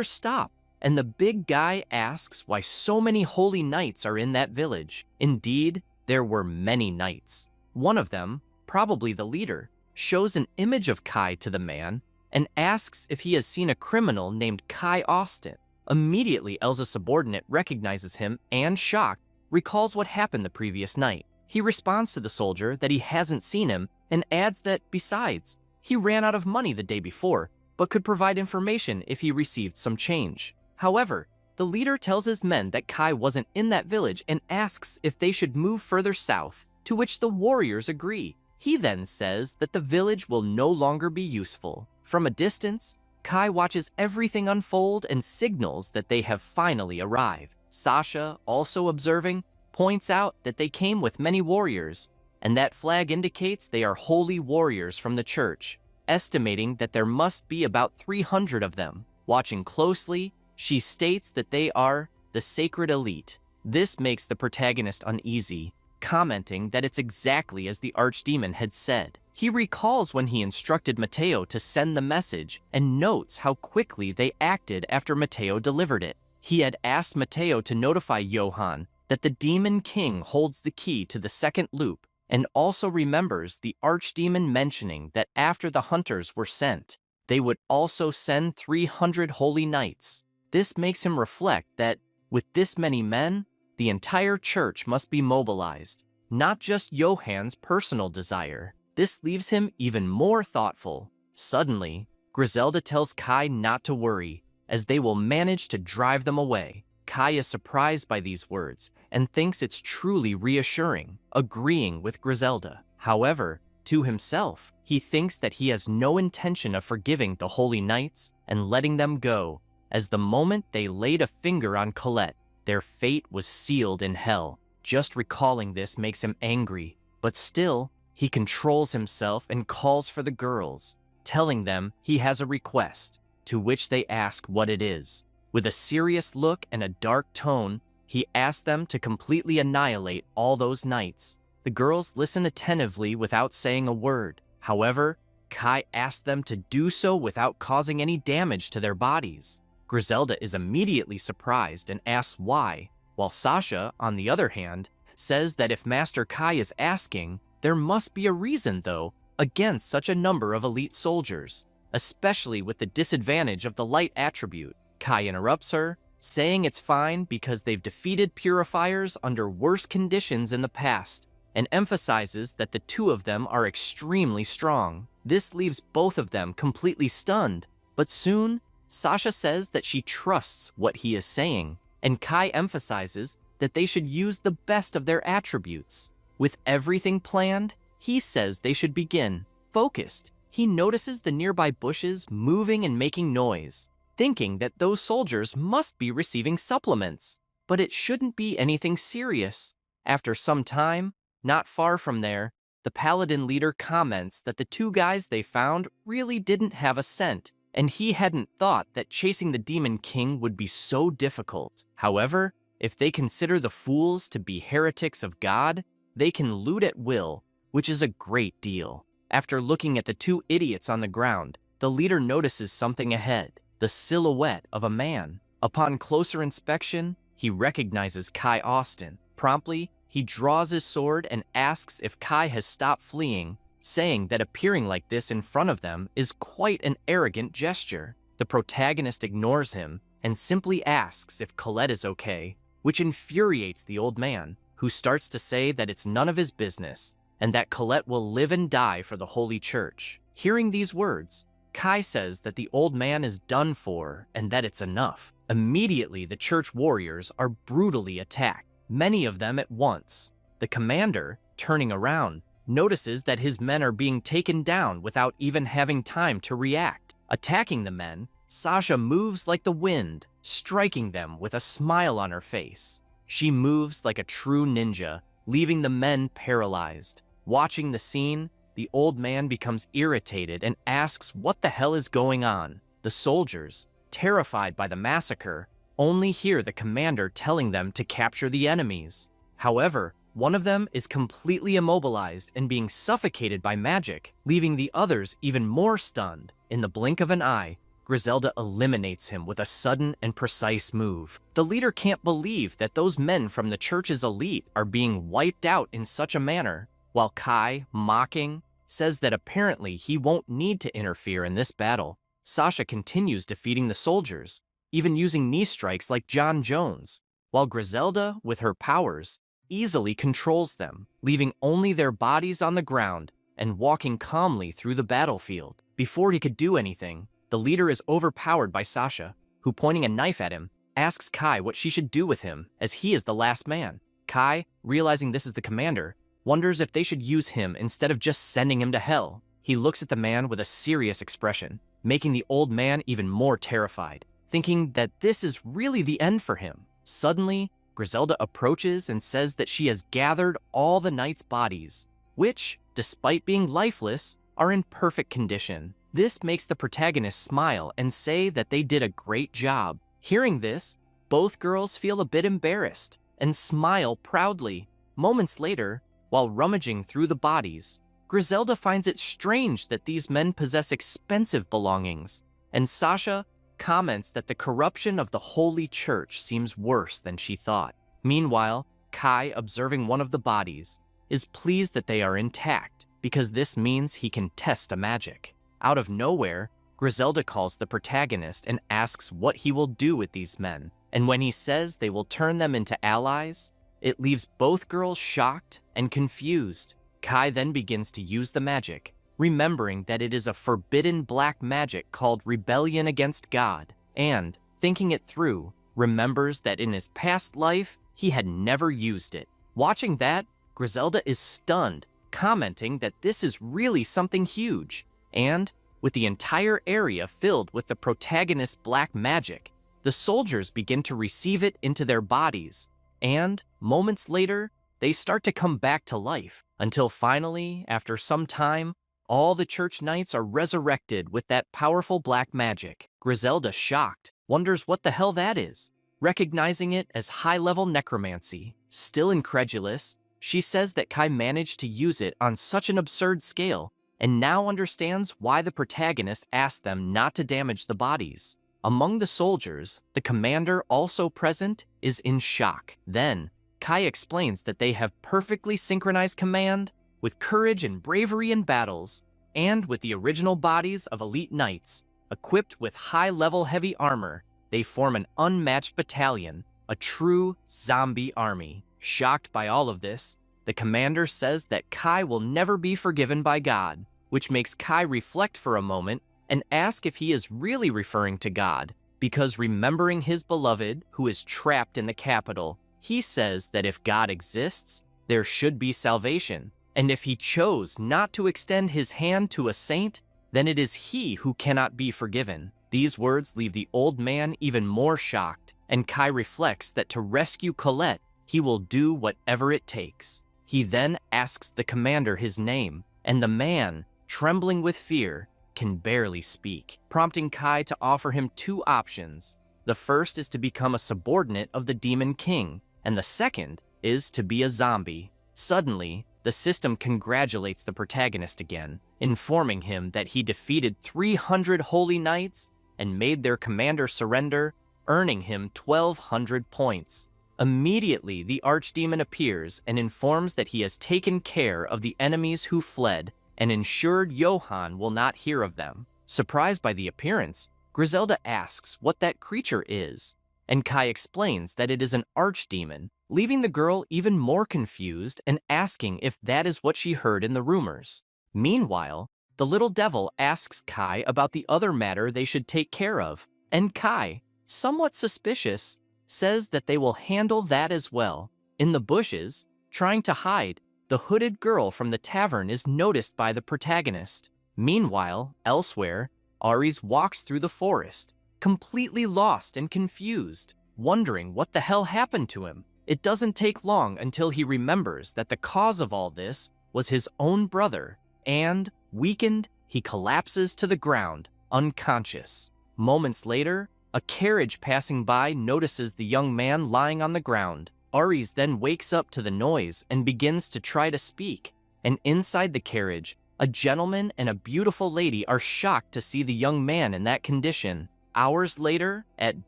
stop, and the big guy asks why so many holy knights are in that village. Indeed, there were many knights. One of them, probably the leader, shows an image of Kai to the man and asks if he has seen a criminal named Kai Austin. Immediately, Elsa's subordinate recognizes him and, shocked, recalls what happened the previous night. He responds to the soldier that he hasn't seen him and adds that, besides, he ran out of money the day before, but could provide information if he received some change. However, the leader tells his men that Kai wasn't in that village and asks if they should move further south, to which the warriors agree. He then says that the village will no longer be useful. From a distance, Kai watches everything unfold and signals that they have finally arrived. Sasha, also observing, points out that they came with many warriors, and that flag indicates they are holy warriors from the church, estimating that there must be about 300 of them. Watching closely, she states that they are the sacred elite. This makes the protagonist uneasy, commenting that it's exactly as the archdemon had said. He recalls when he instructed Matteo to send the message and notes how quickly they acted after Matteo delivered it. He had asked Matteo to notify Johann that the Demon King holds the key to the second loop, and also remembers the archdemon mentioning that after the hunters were sent, they would also send 300 holy knights. This makes him reflect that, with this many men, the entire church must be mobilized, not just Johann's personal desire. This leaves him even more thoughtful. Suddenly, Griselda tells Kai not to worry, as they will manage to drive them away. Kai is surprised by these words and thinks it's truly reassuring, agreeing with Griselda. However, to himself, he thinks that he has no intention of forgiving the Holy Knights and letting them go, as the moment they laid a finger on Colette, their fate was sealed in hell. Just recalling this makes him angry, but still, he controls himself and calls for the girls, telling them he has a request, to which they ask what it is. With a serious look and a dark tone, he asks them to completely annihilate all those knights. The girls listen attentively without saying a word. However, Kai asks them to do so without causing any damage to their bodies. Griselda is immediately surprised and asks why, while Sasha, on the other hand, says that if Master Kai is asking, there must be a reason, though, against such a number of elite soldiers, especially with the disadvantage of the light attribute. Kai interrupts her, saying it's fine because they've defeated purifiers under worse conditions in the past, and emphasizes that the two of them are extremely strong. This leaves both of them completely stunned, but soon, Sasha says that she trusts what he is saying, and Kai emphasizes that they should use the best of their attributes. With everything planned, he says they should begin. Focused, he notices the nearby bushes moving and making noise, thinking that those soldiers must be receiving supplements, but it shouldn't be anything serious. After some time, not far from there, the paladin leader comments that the two guys they found really didn't have a scent, and he hadn't thought that chasing the Demon King would be so difficult. However, if they consider the fools to be heretics of God, they can loot at will, which is a great deal. After looking at the two idiots on the ground, the leader notices something ahead, the silhouette of a man. Upon closer inspection, he recognizes Kai Austin. Promptly, he draws his sword and asks if Kai has stopped fleeing, saying that appearing like this in front of them is quite an arrogant gesture. The protagonist ignores him and simply asks if Colette is okay, which infuriates the old man, who starts to say that it's none of his business, and that Colette will live and die for the Holy Church. Hearing these words, Kai says that the old man is done for and that it's enough. Immediately, the church warriors are brutally attacked, many of them at once. The commander, turning around, notices that his men are being taken down without even having time to react. Attacking the men, Sasha moves like the wind, striking them with a smile on her face. She moves like a true ninja, leaving the men paralyzed. Watching the scene, the old man becomes irritated and asks what the hell is going on. The soldiers, terrified by the massacre, only hear the commander telling them to capture the enemies. However, one of them is completely immobilized and being suffocated by magic, leaving the others even more stunned. In the blink of an eye, Griselda eliminates him with a sudden and precise move. The leader can't believe that those men from the church's elite are being wiped out in such a manner, while Kai, mocking, says that apparently he won't need to interfere in this battle. Sasha continues defeating the soldiers, even using knee strikes like John Jones, while Griselda, with her powers, easily controls them, leaving only their bodies on the ground and walking calmly through the battlefield. Before he could do anything, the leader is overpowered by Sasha, who, pointing a knife at him, asks Kai what she should do with him, as he is the last man. Kai, realizing this is the commander, wonders if they should use him instead of just sending him to hell. He looks at the man with a serious expression, making the old man even more terrified, thinking that this is really the end for him. Suddenly, Griselda approaches and says that she has gathered all the knights' bodies, which, despite being lifeless, are in perfect condition. This makes the protagonist smile and say that they did a great job. Hearing this, both girls feel a bit embarrassed and smile proudly. Moments later, while rummaging through the bodies, Griselda finds it strange that these men possess expensive belongings, and Sasha comments that the corruption of the Holy Church seems worse than she thought. Meanwhile, Kai, observing one of the bodies, is pleased that they are intact, because this means he can test a magic. Out of nowhere, Griselda calls the protagonist and asks what he will do with these men, and when he says they will turn them into allies, it leaves both girls shocked and confused. Kai then begins to use the magic, remembering that it is a forbidden black magic called rebellion against God, and, thinking it through, remembers that in his past life, he had never used it. Watching that, Griselda is stunned, commenting that this is really something huge, and, with the entire area filled with the protagonist's black magic, the soldiers begin to receive it into their bodies, and, moments later, they start to come back to life, until finally, after some time, all the church knights are resurrected with that powerful black magic. Griselda, shocked, wonders what the hell that is, recognizing it as high-level necromancy. Still incredulous, she says that Kai managed to use it on such an absurd scale, and now understands why the protagonist asked them not to damage the bodies. Among the soldiers, the commander, also present, is in shock. Then, Kai explains that they have perfectly synchronized command, with courage and bravery in battles, and with the original bodies of elite knights, equipped with high-level heavy armor, they form an unmatched battalion, a true zombie army. Shocked by all of this, the commander says that Kai will never be forgiven by God, which makes Kai reflect for a moment and ask if he is really referring to God, because remembering his beloved, who is trapped in the capital, he says that if God exists, there should be salvation, and if he chose not to extend his hand to a saint, then it is he who cannot be forgiven. These words leave the old man even more shocked, and Kai reflects that to rescue Colette, he will do whatever it takes. He then asks the commander his name, and the man, trembling with fear, can barely speak, prompting Kai to offer him two options. The first is to become a subordinate of the Demon King, and the second is to be a zombie. Suddenly, the system congratulates the protagonist again, informing him that he defeated 300 holy knights and made their commander surrender, earning him 1,200 points. Immediately, the archdemon appears and informs that he has taken care of the enemies who fled and ensured Johann will not hear of them. Surprised by the appearance, Griselda asks what that creature is, and Kai explains that it is an archdemon, leaving the girl even more confused and asking if that is what she heard in the rumors. Meanwhile, the little devil asks Kai about the other matter they should take care of, and Kai, somewhat suspicious, says that they will handle that as well. In the bushes, trying to hide, the hooded girl from the tavern is noticed by the protagonist. Meanwhile, elsewhere, Aries walks through the forest, completely lost and confused, wondering what the hell happened to him. It doesn't take long until he remembers that the cause of all this was his own brother, and, weakened, he collapses to the ground, unconscious. Moments later, a carriage passing by notices the young man lying on the ground. Aries then wakes up to the noise and begins to try to speak, and inside the carriage, a gentleman and a beautiful lady are shocked to see the young man in that condition. Hours later, at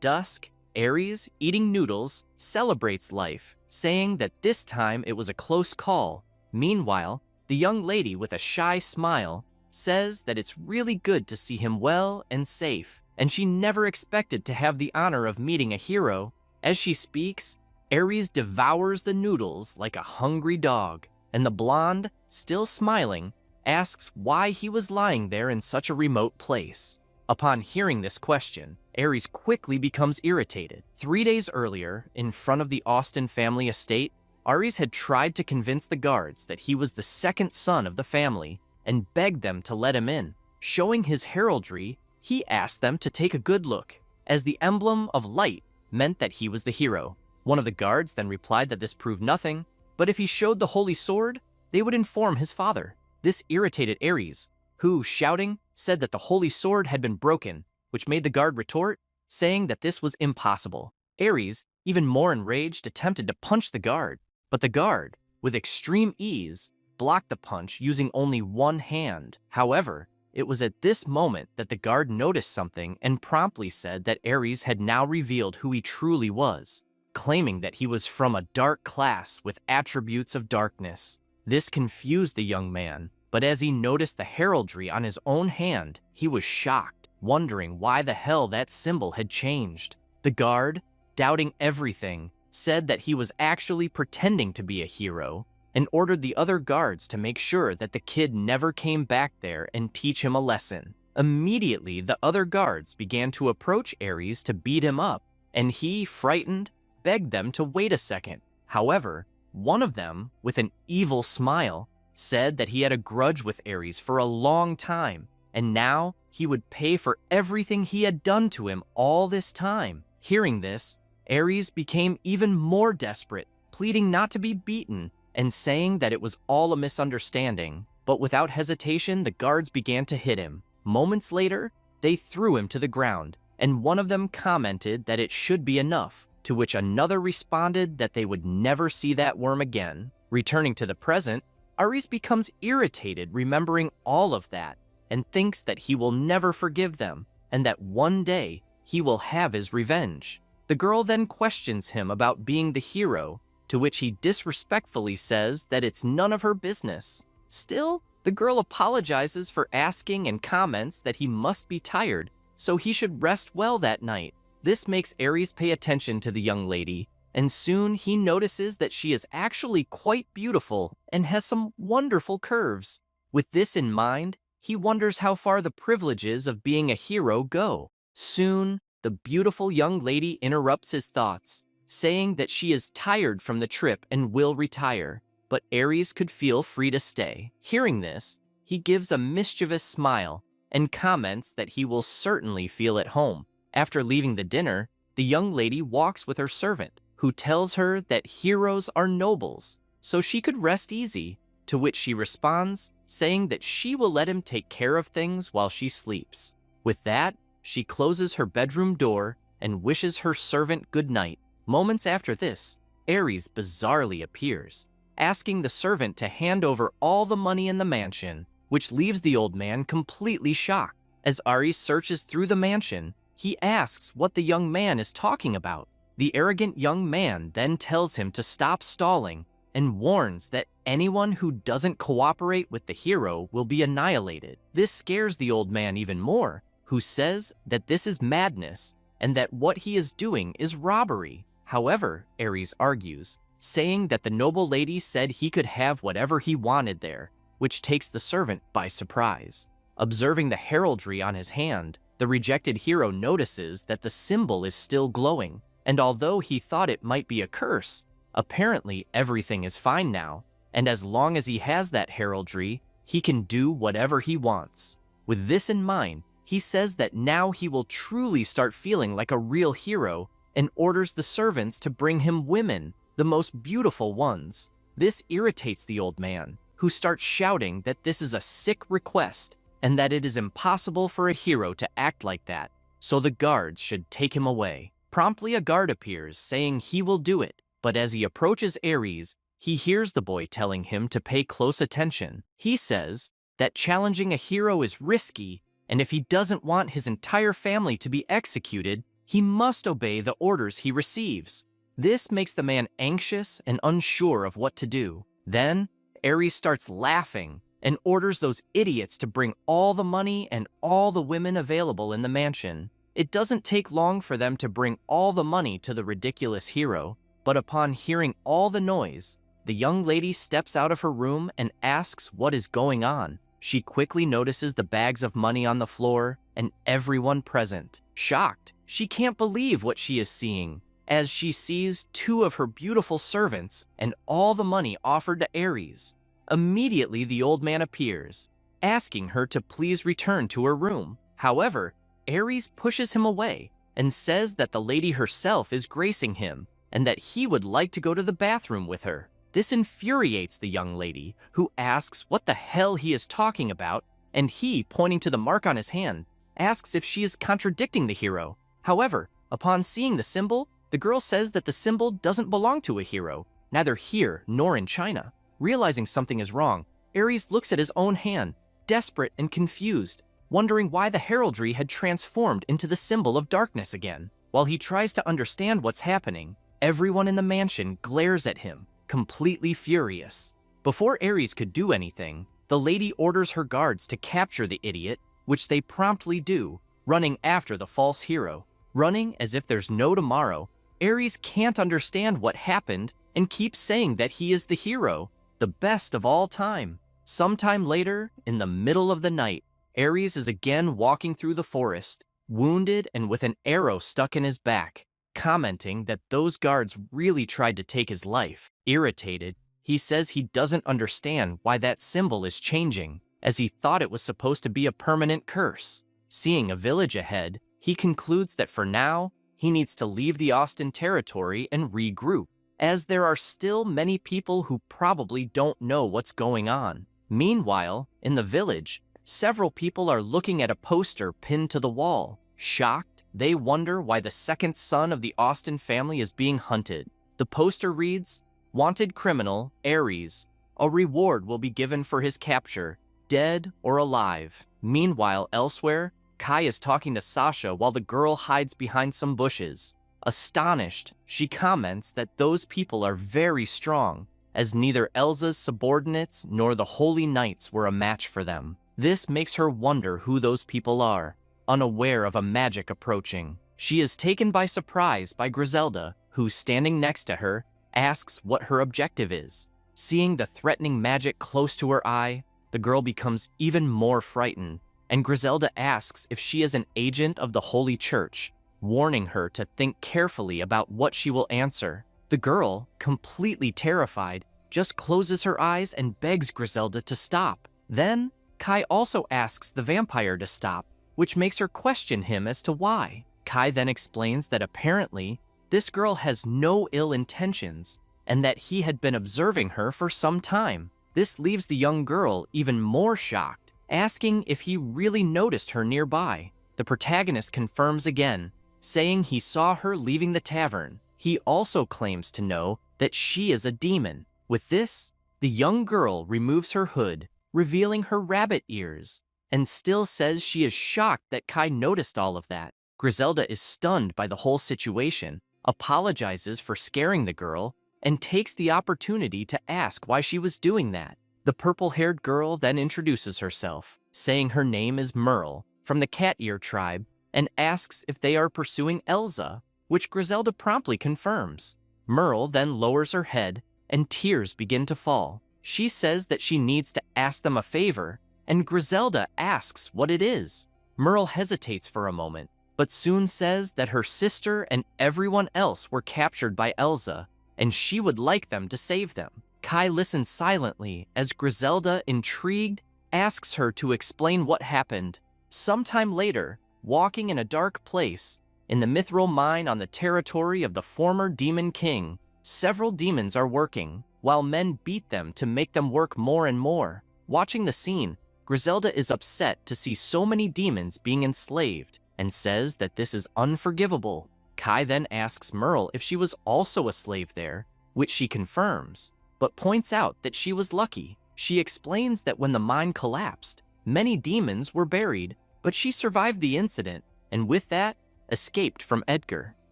dusk, Aries, eating noodles, celebrates life, saying that this time it was a close call. Meanwhile, the young lady with a shy smile says that it's really good to see him well and safe, and she never expected to have the honor of meeting a hero. As she speaks, Aries devours the noodles like a hungry dog, and the blonde, still smiling, asks why he was lying there in such a remote place. Upon hearing this question, Aries quickly becomes irritated. 3 days earlier, in front of the Austin family estate, Aries had tried to convince the guards that he was the second son of the family and begged them to let him in. Showing his heraldry, he asked them to take a good look, as the emblem of light meant that he was the hero. One of the guards then replied that this proved nothing, but if he showed the holy sword, they would inform his father. This irritated Aries, who, shouting, said that the holy sword had been broken, which made the guard retort, saying that this was impossible. Aries, even more enraged, attempted to punch the guard, but the guard, with extreme ease, blocked the punch using only one hand. However, it was at this moment that the guard noticed something and promptly said that Aries had now revealed who he truly was, claiming that he was from a dark class with attributes of darkness. This confused the young man, but as he noticed the heraldry on his own hand, he was shocked, wondering why the hell that symbol had changed. The guard, doubting everything, said that he was actually pretending to be a hero and ordered the other guards to make sure that the kid never came back there and teach him a lesson. Immediately, the other guards began to approach Aries to beat him up, and he, frightened, begged them to wait a second. However, one of them, with an evil smile, said that he had a grudge with Aries for a long time, and now he would pay for everything he had done to him all this time. Hearing this, Aries became even more desperate, pleading not to be beaten and saying that it was all a misunderstanding. But without hesitation, the guards began to hit him. Moments later, they threw him to the ground, and one of them commented that it should be enough, to which another responded that they would never see that worm again. Returning to the present, Aries becomes irritated remembering all of that and thinks that he will never forgive them and that one day he will have his revenge. The girl then questions him about being the hero, to which he disrespectfully says that it's none of her business. Still, the girl apologizes for asking and comments that he must be tired, so he should rest well that night. This makes Aries pay attention to the young lady, and soon he notices that she is actually quite beautiful and has some wonderful curves. With this in mind, he wonders how far the privileges of being a hero go. Soon, the beautiful young lady interrupts his thoughts, saying that she is tired from the trip and will retire, but Aries could feel free to stay. Hearing this, he gives a mischievous smile and comments that he will certainly feel at home. After leaving the dinner, the young lady walks with her servant, who tells her that heroes are nobles, so she could rest easy, to which she responds, saying that she will let him take care of things while she sleeps. With that, she closes her bedroom door and wishes her servant good night. Moments after this, Aries bizarrely appears, asking the servant to hand over all the money in the mansion, which leaves the old man completely shocked. As Aries searches through the mansion, he asks what the young man is talking about. The arrogant young man then tells him to stop stalling and warns that anyone who doesn't cooperate with the hero will be annihilated. This scares the old man even more, who says that this is madness and that what he is doing is robbery. However, Aries argues, saying that the noble lady said he could have whatever he wanted there, which takes the servant by surprise. Observing the heraldry on his hand, the rejected hero notices that the symbol is still glowing, and although he thought it might be a curse, apparently everything is fine now, and as long as he has that heraldry, he can do whatever he wants. With this in mind, he says that now he will truly start feeling like a real hero and orders the servants to bring him women, the most beautiful ones. This irritates the old man, who starts shouting that this is a sick request and that it is impossible for a hero to act like that, so the guards should take him away. Promptly a guard appears, saying he will do it, but as he approaches Aries, he hears the boy telling him to pay close attention. He says that challenging a hero is risky, and if he doesn't want his entire family to be executed, he must obey the orders he receives. This makes the man anxious and unsure of what to do. Then, Aries starts laughing and orders those idiots to bring all the money and all the women available in the mansion. It doesn't take long for them to bring all the money to the ridiculous hero, but upon hearing all the noise, the young lady steps out of her room and asks what is going on. She quickly notices the bags of money on the floor and everyone present. Shocked, she can't believe what she is seeing, as she sees two of her beautiful servants and all the money offered to Aries. Immediately, the old man appears, asking her to please return to her room. However, Aries pushes him away and says that the lady herself is gracing him and that he would like to go to the bathroom with her. This infuriates the young lady, who asks what the hell he is talking about, and he, pointing to the mark on his hand, asks if she is contradicting the hero. However, upon seeing the symbol, the girl says that the symbol doesn't belong to a hero, neither here nor in China. Realizing something is wrong, Aries looks at his own hand, desperate and confused, wondering why the heraldry had transformed into the symbol of darkness again. While he tries to understand what's happening, everyone in the mansion glares at him, completely furious. Before Aries could do anything, the lady orders her guards to capture the idiot, which they promptly do, running after the false hero. Running as if there's no tomorrow, Aries can't understand what happened and keeps saying that he is the hero, the best of all time. Sometime later, in the middle of the night, Aries is again walking through the forest, wounded and with an arrow stuck in his back, commenting that those guards really tried to take his life. Irritated, he says he doesn't understand why that symbol is changing, as he thought it was supposed to be a permanent curse. Seeing a village ahead, he concludes that for now, he needs to leave the Austin territory and regroup, as there are still many people who probably don't know what's going on. Meanwhile, in the village, several people are looking at a poster pinned to the wall. Shocked, they wonder why the second son of the Austin family is being hunted. The poster reads, "Wanted criminal, Aries. A reward will be given for his capture, dead or alive." Meanwhile, elsewhere, Kai is talking to Sasha while the girl hides behind some bushes. Astonished, she comments that those people are very strong, as neither Elsa's subordinates nor the Holy Knights were a match for them. This makes her wonder who those people are, unaware of a magic approaching. She is taken by surprise by Griselda, who, standing next to her, asks what her objective is. Seeing the threatening magic close to her eye, the girl becomes even more frightened, and Griselda asks if she is an agent of the Holy Church, warning her to think carefully about what she will answer. The girl, completely terrified, just closes her eyes and begs Griselda to stop. Then, Kai also asks the vampire to stop, which makes her question him as to why. Kai then explains that apparently, this girl has no ill intentions, and that he had been observing her for some time. This leaves the young girl even more shocked, asking if he really noticed her nearby. The protagonist confirms again, saying he saw her leaving the tavern. He also claims to know that she is a demon. With this, the young girl removes her hood, revealing her rabbit ears, and still says she is shocked that Kai noticed all of that. Griselda is stunned by the whole situation, apologizes for scaring the girl, and takes the opportunity to ask why she was doing that. The purple-haired girl then introduces herself, saying her name is Merle, from the Cat Ear tribe, and asks if they are pursuing Elsa, which Griselda promptly confirms. Merle then lowers her head, and tears begin to fall. She says that she needs to ask them a favor, and Griselda asks what it is. Merle hesitates for a moment, but soon says that her sister and everyone else were captured by Elsa, and she would like them to save them. Kai listens silently as Griselda, intrigued, asks her to explain what happened. Sometime later, walking in a dark place, in the mithril mine on the territory of the former Demon King, several demons are working, while men beat them to make them work more and more. Watching the scene, Griselda is upset to see so many demons being enslaved, and says that this is unforgivable. Kai then asks Merle if she was also a slave there, which she confirms, but points out that she was lucky. She explains that when the mine collapsed, many demons were buried, but she survived the incident, and with that, escaped from Edgar.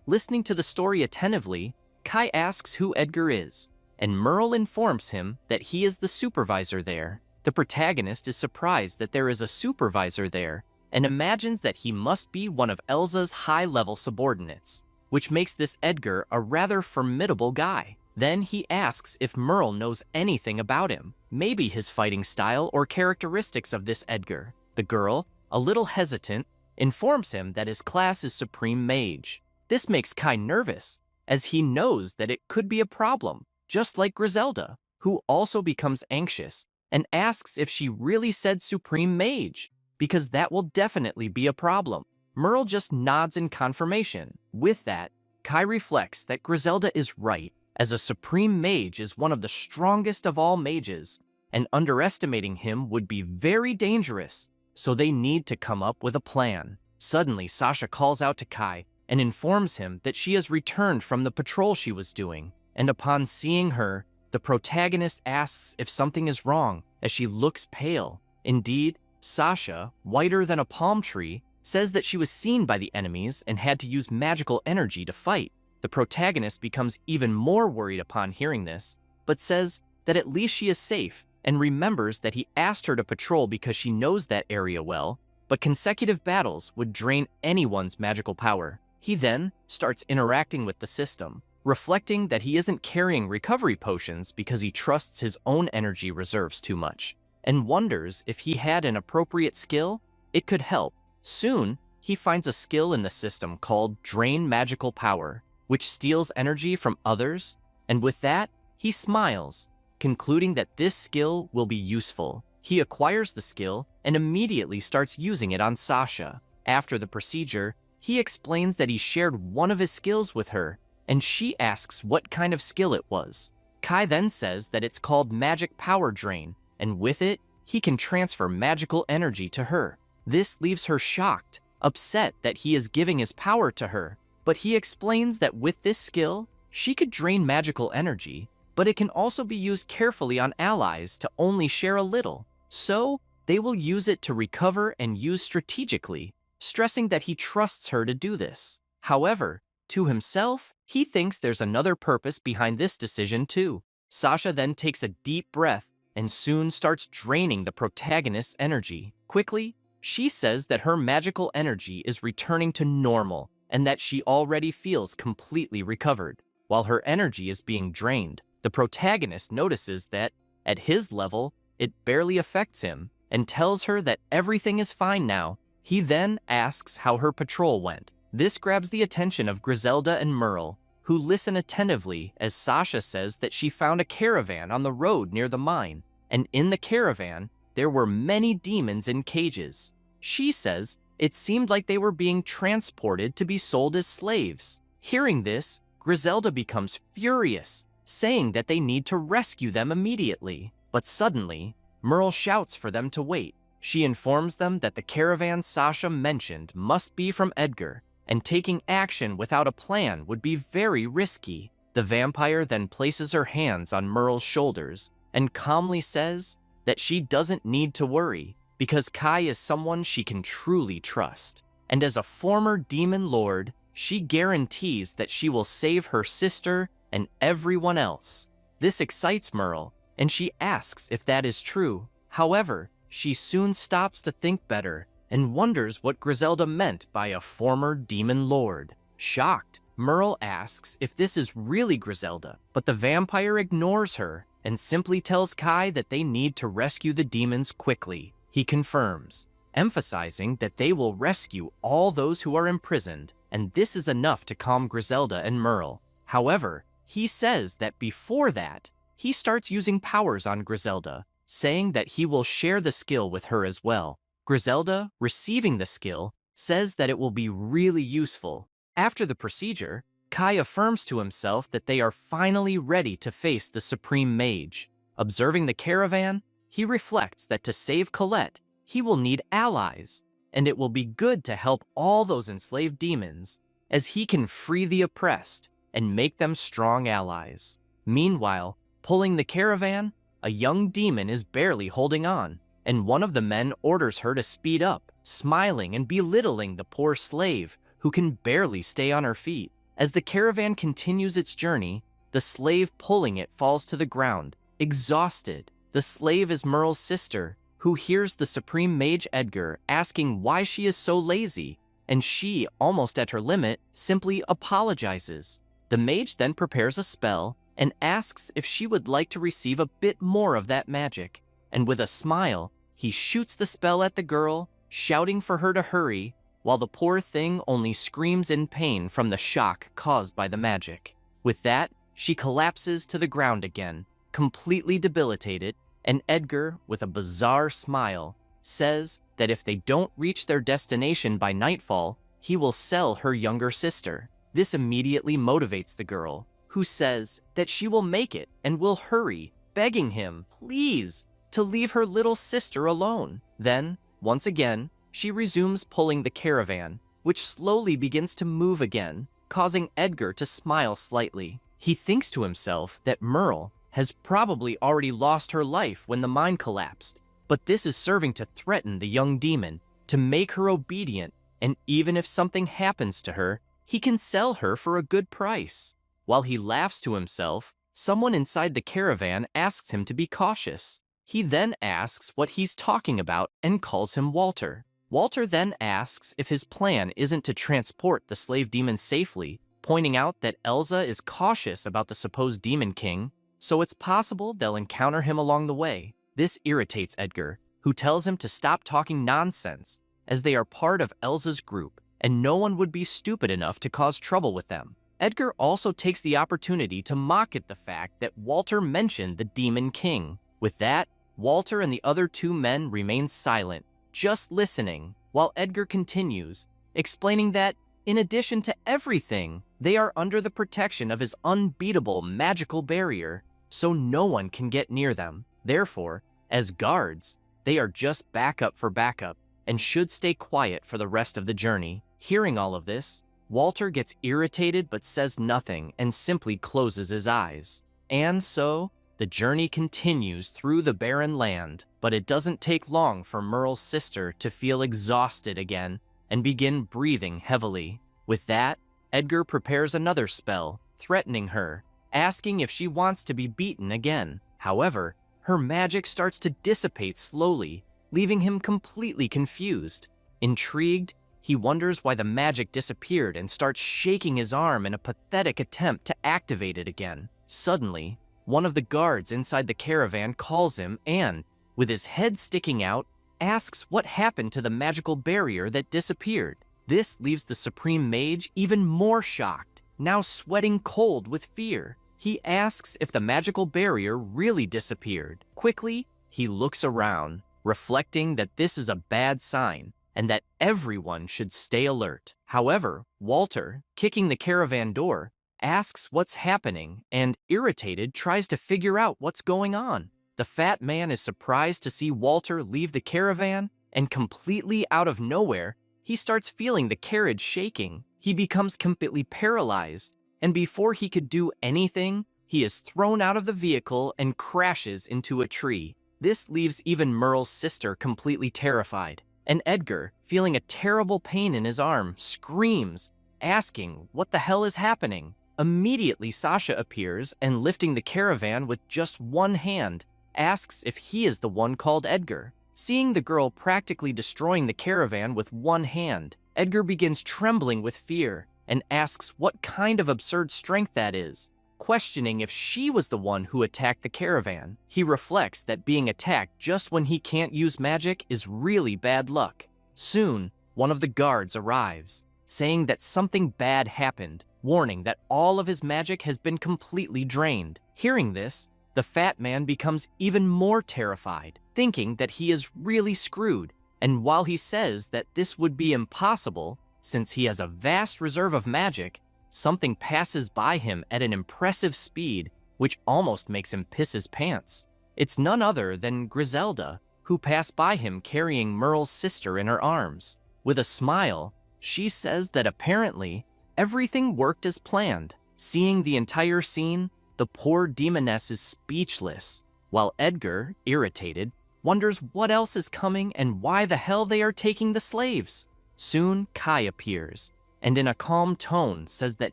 Listening to the story attentively, Kai asks who Edgar is, and Merle informs him that he is the supervisor there. The protagonist is surprised that there is a supervisor there, and imagines that he must be one of Elsa's high-level subordinates, which makes this Edgar a rather formidable guy. Then he asks if Merle knows anything about him, maybe his fighting style or characteristics of this Edgar. The girl, a little hesitant, informs him that his class is Supreme Mage. This makes Kai nervous, as he knows that it could be a problem, just like Griselda, who also becomes anxious and asks if she really said Supreme Mage, because that will definitely be a problem. Merle just nods in confirmation. With that, Kai reflects that Griselda is right, as a Supreme Mage is one of the strongest of all mages, and underestimating him would be very dangerous, so they need to come up with a plan. Suddenly, Sasha calls out to Kai and informs him that she has returned from the patrol she was doing, and upon seeing her, the protagonist asks if something is wrong, as she looks pale. Indeed, Sasha, whiter than a palm tree, says that she was seen by the enemies and had to use magical energy to fight. The protagonist becomes even more worried upon hearing this, but says that at least she is safe, and remembers that he asked her to patrol because she knows that area well, but consecutive battles would drain anyone's magical power. He then starts interacting with the system, reflecting that he isn't carrying recovery potions because he trusts his own energy reserves too much, and wonders if he had an appropriate skill, it could help. Soon, he finds a skill in the system called Drain Magical Power, which steals energy from others, and with that, he smiles, concluding that this skill will be useful. He acquires the skill and immediately starts using it on Sasha. After the procedure, he explains that he shared one of his skills with her, and she asks what kind of skill it was. Kai then says that it's called Magic Power Drain, and with it, he can transfer magical energy to her. This leaves her shocked, upset that he is giving his power to her, but he explains that with this skill, she could drain magical energy, but it can also be used carefully on allies to only share a little, so they will use it to recover and use strategically, stressing that he trusts her to do this. However, to himself, he thinks there's another purpose behind this decision too. Sasha then takes a deep breath and soon starts draining the protagonist's energy. Quickly, she says that her magical energy is returning to normal and that she already feels completely recovered. While her energy is being drained, the protagonist notices that, at his level, it barely affects him and tells her that everything is fine now. He then asks how her patrol went. This grabs the attention of Griselda and Merle, who listen attentively as Sasha says that she found a caravan on the road near the mine, and in the caravan, there were many demons in cages. She says it seemed like they were being transported to be sold as slaves. Hearing this, Griselda becomes furious, saying that they need to rescue them immediately. But suddenly, Merle shouts for them to wait. She informs them that the caravan Sasha mentioned must be from Edgar, and taking action without a plan would be very risky. The vampire then places her hands on Merle's shoulders and calmly says that she doesn't need to worry because Kai is someone she can truly trust. And as a former demon lord, she guarantees that she will save her sister and everyone else. This excites Merle, and she asks if that is true. However, she soon stops to think better and wonders what Griselda meant by a former demon lord. Shocked, Merle asks if this is really Griselda, but the vampire ignores her and simply tells Kai that they need to rescue the demons quickly. He confirms, emphasizing that they will rescue all those who are imprisoned, and this is enough to calm Griselda and Merle. However, he says that before that, he starts using powers on Griselda, saying that he will share the skill with her as well. Griselda, receiving the skill, says that it will be really useful. After the procedure, Kai affirms to himself that they are finally ready to face the Supreme Mage. Observing the caravan, he reflects that to save Colette, he will need allies, and it will be good to help all those enslaved demons, as he can free the oppressed and make them strong allies. Meanwhile, pulling the caravan, a young demon is barely holding on, and one of the men orders her to speed up, smiling and belittling the poor slave who can barely stay on her feet. As the caravan continues its journey, the slave pulling it falls to the ground, exhausted. The slave is Merle's sister, who hears the Supreme Mage Edgar asking why she is so lazy, and she, almost at her limit, simply apologizes. The mage then prepares a spell and asks if she would like to receive a bit more of that magic, and with a smile, he shoots the spell at the girl, shouting for her to hurry, while the poor thing only screams in pain from the shock caused by the magic. With that, she collapses to the ground again, completely debilitated, and Edgar, with a bizarre smile, says that if they don't reach their destination by nightfall, he will sell her younger sister. This immediately motivates the girl, who says that she will make it and will hurry, begging him, please, to leave her little sister alone. Then, once again, she resumes pulling the caravan, which slowly begins to move again, causing Edgar to smile slightly. He thinks to himself that Merle has probably already lost her life when the mine collapsed, but this is serving to threaten the young demon, to make her obedient, and even if something happens to her, he can sell her for a good price. While he laughs to himself, someone inside the caravan asks him to be cautious. He then asks what he's talking about and calls him Walter. Walter then asks if his plan isn't to transport the slave demon safely, pointing out that Elsa is cautious about the supposed demon king, so it's possible they'll encounter him along the way. This irritates Edgar, who tells him to stop talking nonsense, as they are part of Elsa's group, and no one would be stupid enough to cause trouble with them. Edgar also takes the opportunity to mock at the fact that Walter mentioned the demon king. With that, Walter and the other two men remain silent, just listening, while Edgar continues, explaining that, in addition to everything, they are under the protection of his unbeatable magical barrier, so no one can get near them. Therefore, as guards, they are just backup for backup, and should stay quiet for the rest of the journey. Hearing all of this, Walter gets irritated but says nothing and simply closes his eyes. And so, the journey continues through the barren land, but it doesn't take long for Merle's sister to feel exhausted again and begin breathing heavily. With that, Edgar prepares another spell, threatening her, asking if she wants to be beaten again. However, her magic starts to dissipate slowly, leaving him completely confused. Intrigued, he wonders why the magic disappeared and starts shaking his arm in a pathetic attempt to activate it again. Suddenly, one of the guards inside the caravan calls him and, with his head sticking out, asks what happened to the magical barrier that disappeared. This leaves the Supreme Mage even more shocked, now sweating cold with fear. He asks if the magical barrier really disappeared. Quickly, he looks around, reflecting that this is a bad sign and that everyone should stay alert. However, Walter, kicking the caravan door, asks what's happening and, irritated, tries to figure out what's going on. The fat man is surprised to see Walter leave the caravan, and completely out of nowhere, he starts feeling the carriage shaking. He becomes completely paralyzed, and before he could do anything, he is thrown out of the vehicle and crashes into a tree. This leaves even Merle's sister completely terrified, and Edgar, feeling a terrible pain in his arm, screams, asking what the hell is happening. Immediately, Sasha appears and, lifting the caravan with just one hand, asks if he is the one called Edgar. Seeing the girl practically destroying the caravan with one hand, Edgar begins trembling with fear and asks what kind of absurd strength that is. Questioning if she was the one who attacked the caravan, he reflects that being attacked just when he can't use magic is really bad luck. Soon, one of the guards arrives, saying that something bad happened, warning that all of his magic has been completely drained. Hearing this, the fat man becomes even more terrified, thinking that he is really screwed. And while he says that this would be impossible, since he has a vast reserve of magic, something passes by him at an impressive speed, which almost makes him piss his pants. It's none other than Griselda, who passed by him carrying Merle's sister in her arms. With a smile, she says that apparently everything worked as planned. Seeing the entire scene, the poor demoness is speechless, while Edgar, irritated, wonders what else is coming and why the hell they are taking the slaves. Soon, Kai appears, and in a calm tone says that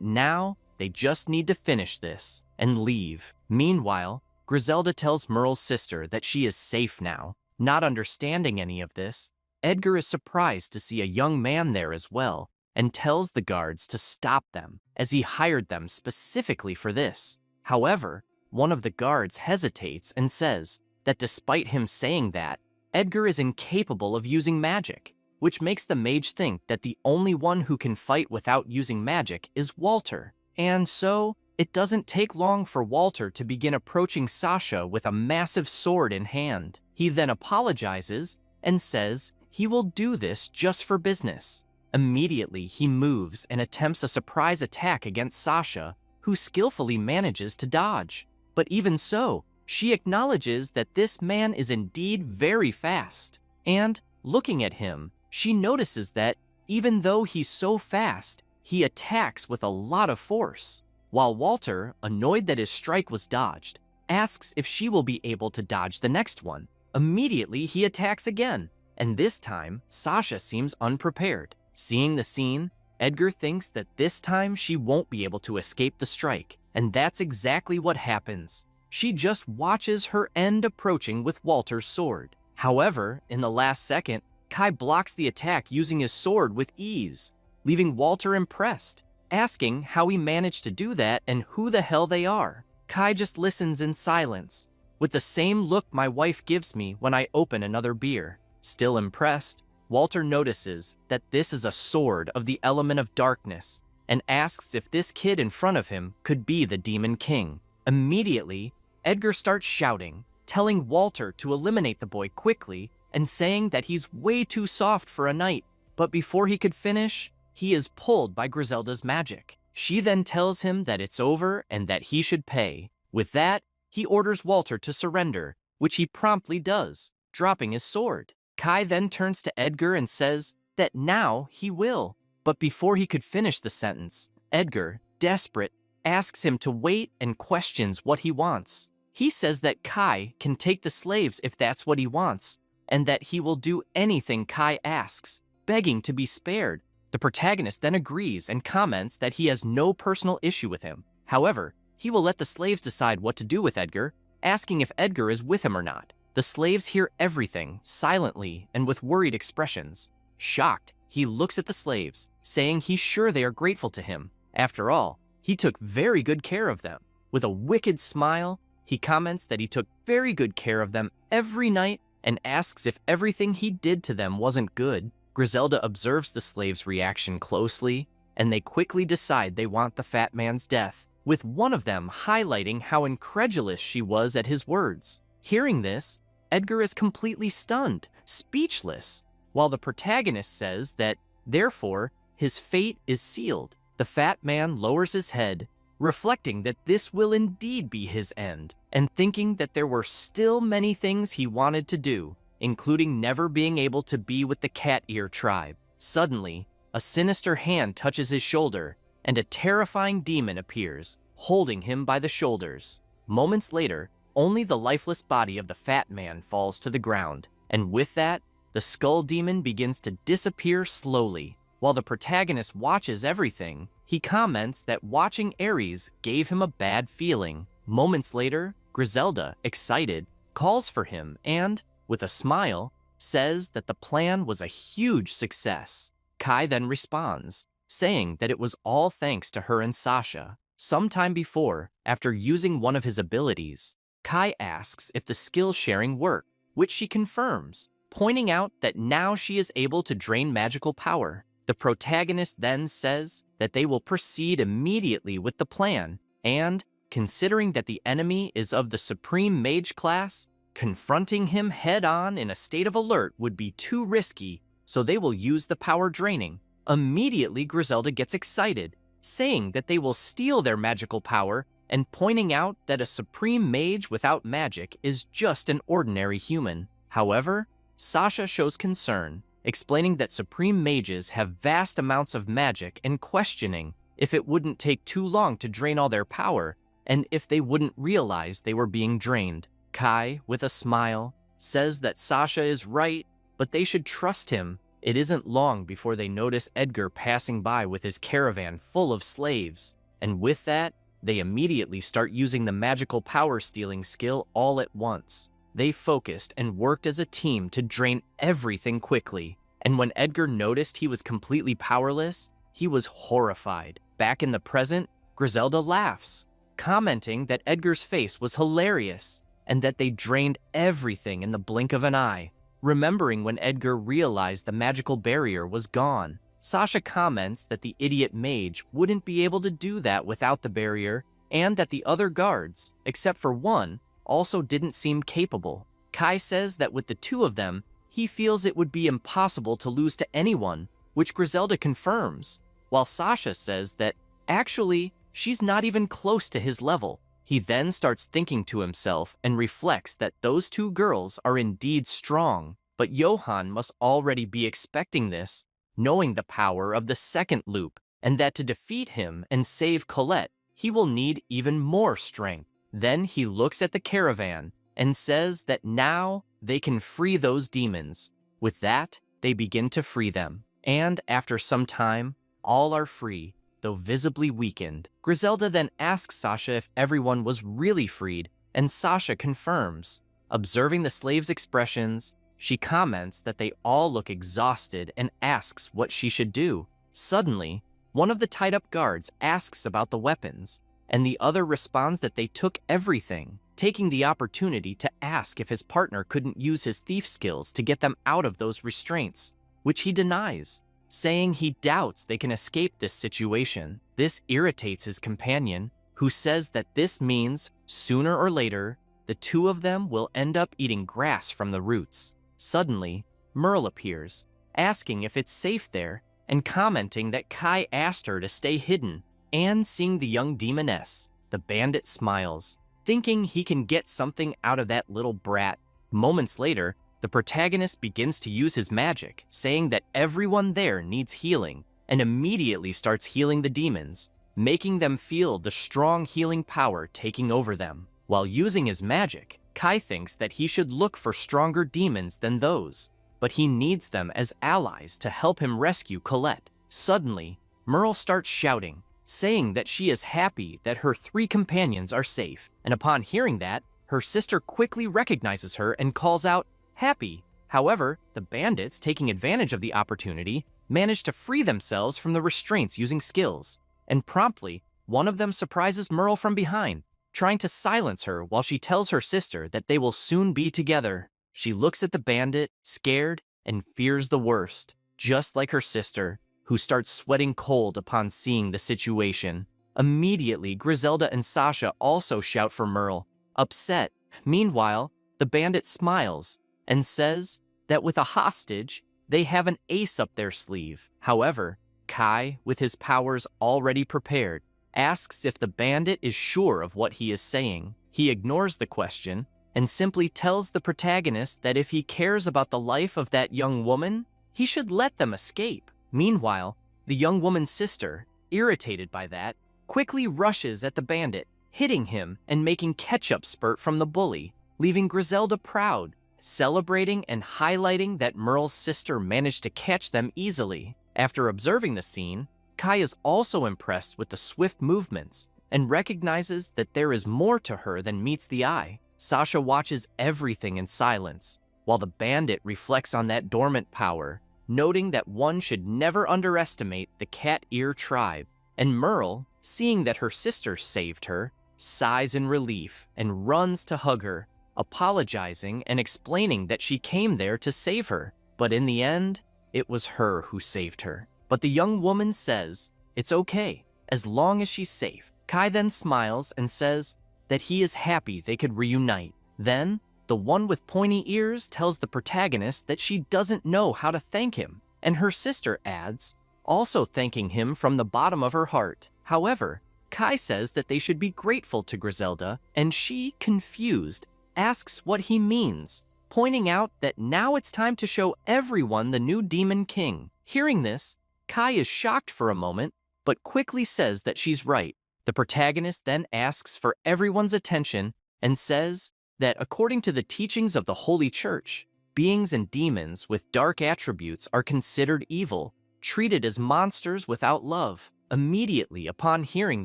now they just need to finish this and leave. Meanwhile, Griselda tells Merle's sister that she is safe now. Not understanding any of this, Edgar is surprised to see a young man there as well, and tells the guards to stop them, as he hired them specifically for this. However, one of the guards hesitates and says that despite him saying that, Edgar is incapable of using magic, which makes the mage think that the only one who can fight without using magic is Walter. And so, it doesn't take long for Walter to begin approaching Sasha with a massive sword in hand. He then apologizes and says he will do this just for business. Immediately, he moves and attempts a surprise attack against Sasha, who skillfully manages to dodge. But even so, she acknowledges that this man is indeed very fast. And, looking at him, she notices that, even though he's so fast, he attacks with a lot of force. While Walter, annoyed that his strike was dodged, asks if she will be able to dodge the next one. Immediately, he attacks again, and this time, Sasha seems unprepared. Seeing the scene, Edgar thinks that this time she won't be able to escape the strike, and that's exactly what happens. She just watches her end approaching with Walter's sword. However, in the last second, Kai blocks the attack using his sword with ease, leaving Walter impressed, asking how he managed to do that and who the hell they are. Kai just listens in silence, with the same look my wife gives me when I open another beer. Still impressed, Walter notices that this is a sword of the element of darkness, and asks if this kid in front of him could be the Demon King. Immediately, Edgar starts shouting, telling Walter to eliminate the boy quickly, and saying that he's way too soft for a knight. But before he could finish, he is pulled by Griselda's magic. She then tells him that it's over and that he should pay. With that, he orders Walter to surrender, which he promptly does, dropping his sword. Kai then turns to Edgar and says that now he will. But before he could finish the sentence, Edgar, desperate, asks him to wait and questions what he wants. He says that Kai can take the slaves if that's what he wants, and that he will do anything Kai asks, begging to be spared. The protagonist then agrees and comments that he has no personal issue with him. However, he will let the slaves decide what to do with Edgar, asking if Edgar is with him or not. The slaves hear everything, silently and with worried expressions. Shocked, he looks at the slaves, saying he's sure they are grateful to him. After all, he took very good care of them. With a wicked smile, he comments that he took very good care of them every night and asks if everything he did to them wasn't good. Griselda observes the slaves' reaction closely, and they quickly decide they want the fat man's death, with one of them highlighting how incredulous she was at his words. Hearing this, Edgar is completely stunned, speechless, while the protagonist says that, therefore, his fate is sealed. The fat man lowers his head, reflecting that this will indeed be his end, and thinking that there were still many things he wanted to do, including never being able to be with the cat ear tribe. Suddenly, a sinister hand touches his shoulder, and a terrifying demon appears, holding him by the shoulders. Moments later, only the lifeless body of the fat man falls to the ground, and with that, the skull demon begins to disappear slowly. While the protagonist watches everything, he comments that watching Aries gave him a bad feeling. Moments later, Griselda, excited, calls for him and, with a smile, says that the plan was a huge success. Kai then responds, saying that it was all thanks to her and Sasha. Sometime before, after using one of his abilities, Kai asks if the skill sharing worked, which she confirms, pointing out that now she is able to drain magical power. The protagonist then says that they will proceed immediately with the plan, and, considering that the enemy is of the Supreme Mage class, confronting him head-on in a state of alert would be too risky, so they will use the power draining. Immediately, Griselda gets excited, saying that they will steal their magical power and pointing out that a Supreme Mage without magic is just an ordinary human. However, Sasha shows concern, explaining that Supreme Mages have vast amounts of magic and questioning if it wouldn't take too long to drain all their power and if they wouldn't realize they were being drained. Kai, with a smile, says that Sasha is right, but they should trust him. It isn't long before they notice Edgar passing by with his caravan full of slaves, and with that, they immediately start using the magical power stealing skill all at once. They focused and worked as a team to drain everything quickly, and when Edgar noticed he was completely powerless, he was horrified. Back in the present, Griselda laughs, commenting that Edgar's face was hilarious and that they drained everything in the blink of an eye. Remembering when Edgar realized the magical barrier was gone, Sasha comments that the idiot mage wouldn't be able to do that without the barrier, and that the other guards, except for one, also didn't seem capable. Kai says that with the two of them, he feels it would be impossible to lose to anyone, which Griselda confirms, while Sasha says that, actually, she's not even close to his level. He then starts thinking to himself and reflects that those two girls are indeed strong, but Johann must already be expecting this, knowing the power of the second loop, and that to defeat him and save Colette, he will need even more strength. Then he looks at the caravan and says that now they can free those demons. With that, they begin to free them, and after some time, all are free, though visibly weakened. Griselda then asks Sasha if everyone was really freed, and Sasha confirms. Observing the slaves' expressions, she comments that they all look exhausted and asks what she should do. Suddenly, one of the tied-up guards asks about the weapons, and the other responds that they took everything, taking the opportunity to ask if his partner couldn't use his thief skills to get them out of those restraints, which he denies, saying he doubts they can escape this situation. This irritates his companion, who says that this means, sooner or later, the two of them will end up eating grass from the roots. Suddenly, Merle appears, asking if it's safe there, and commenting that Kai asked her to stay hidden. And seeing the young demoness, the bandit smiles, thinking he can get something out of that little brat. Moments later, the protagonist begins to use his magic, saying that everyone there needs healing, and immediately starts healing the demons, making them feel the strong healing power taking over them. While using his magic, Kai thinks that he should look for stronger demons than those, but he needs them as allies to help him rescue Colette. Suddenly, Merle starts shouting, saying that she is happy that her three companions are safe, and upon hearing that, her sister quickly recognizes her and calls out, "Happy." However, the bandits, taking advantage of the opportunity, manage to free themselves from the restraints using skills, and promptly, one of them surprises Merle from behind, trying to silence her while she tells her sister that they will soon be together. She looks at the bandit, scared, and fears the worst, just like her sister, who starts sweating cold upon seeing the situation. Immediately, Griselda and Sasha also shout for Merle, upset. Meanwhile, the bandit smiles and says that with a hostage, they have an ace up their sleeve. However, Kai, with his powers already prepared, asks if the bandit is sure of what he is saying. He ignores the question and simply tells the protagonist that if he cares about the life of that young woman, he should let them escape. Meanwhile, the young woman's sister, irritated by that, quickly rushes at the bandit, hitting him and making ketchup spurt from the bully, leaving Griselda proud, celebrating and highlighting that Merle's sister managed to catch them easily. After observing the scene, Kai is also impressed with the swift movements and recognizes that there is more to her than meets the eye. Sasha watches everything in silence, while the bandit reflects on that dormant power, noting that one should never underestimate the cat ear tribe. And Merle, seeing that her sister saved her, sighs in relief and runs to hug her, apologizing and explaining that she came there to save her. But in the end, it was her who saved her. But the young woman says, it's okay, as long as she's safe. Kai then smiles and says that he is happy they could reunite. Then, the one with pointy ears tells the protagonist that she doesn't know how to thank him, and her sister adds, also thanking him from the bottom of her heart. However, Kai says that they should be grateful to Griselda, and she, confused, asks what he means, pointing out that now it's time to show everyone the new Demon King. Hearing this, Kai is shocked for a moment, but quickly says that she's right. The protagonist then asks for everyone's attention and says that according to the teachings of the Holy Church, beings and demons with dark attributes are considered evil, treated as monsters without love. Immediately upon hearing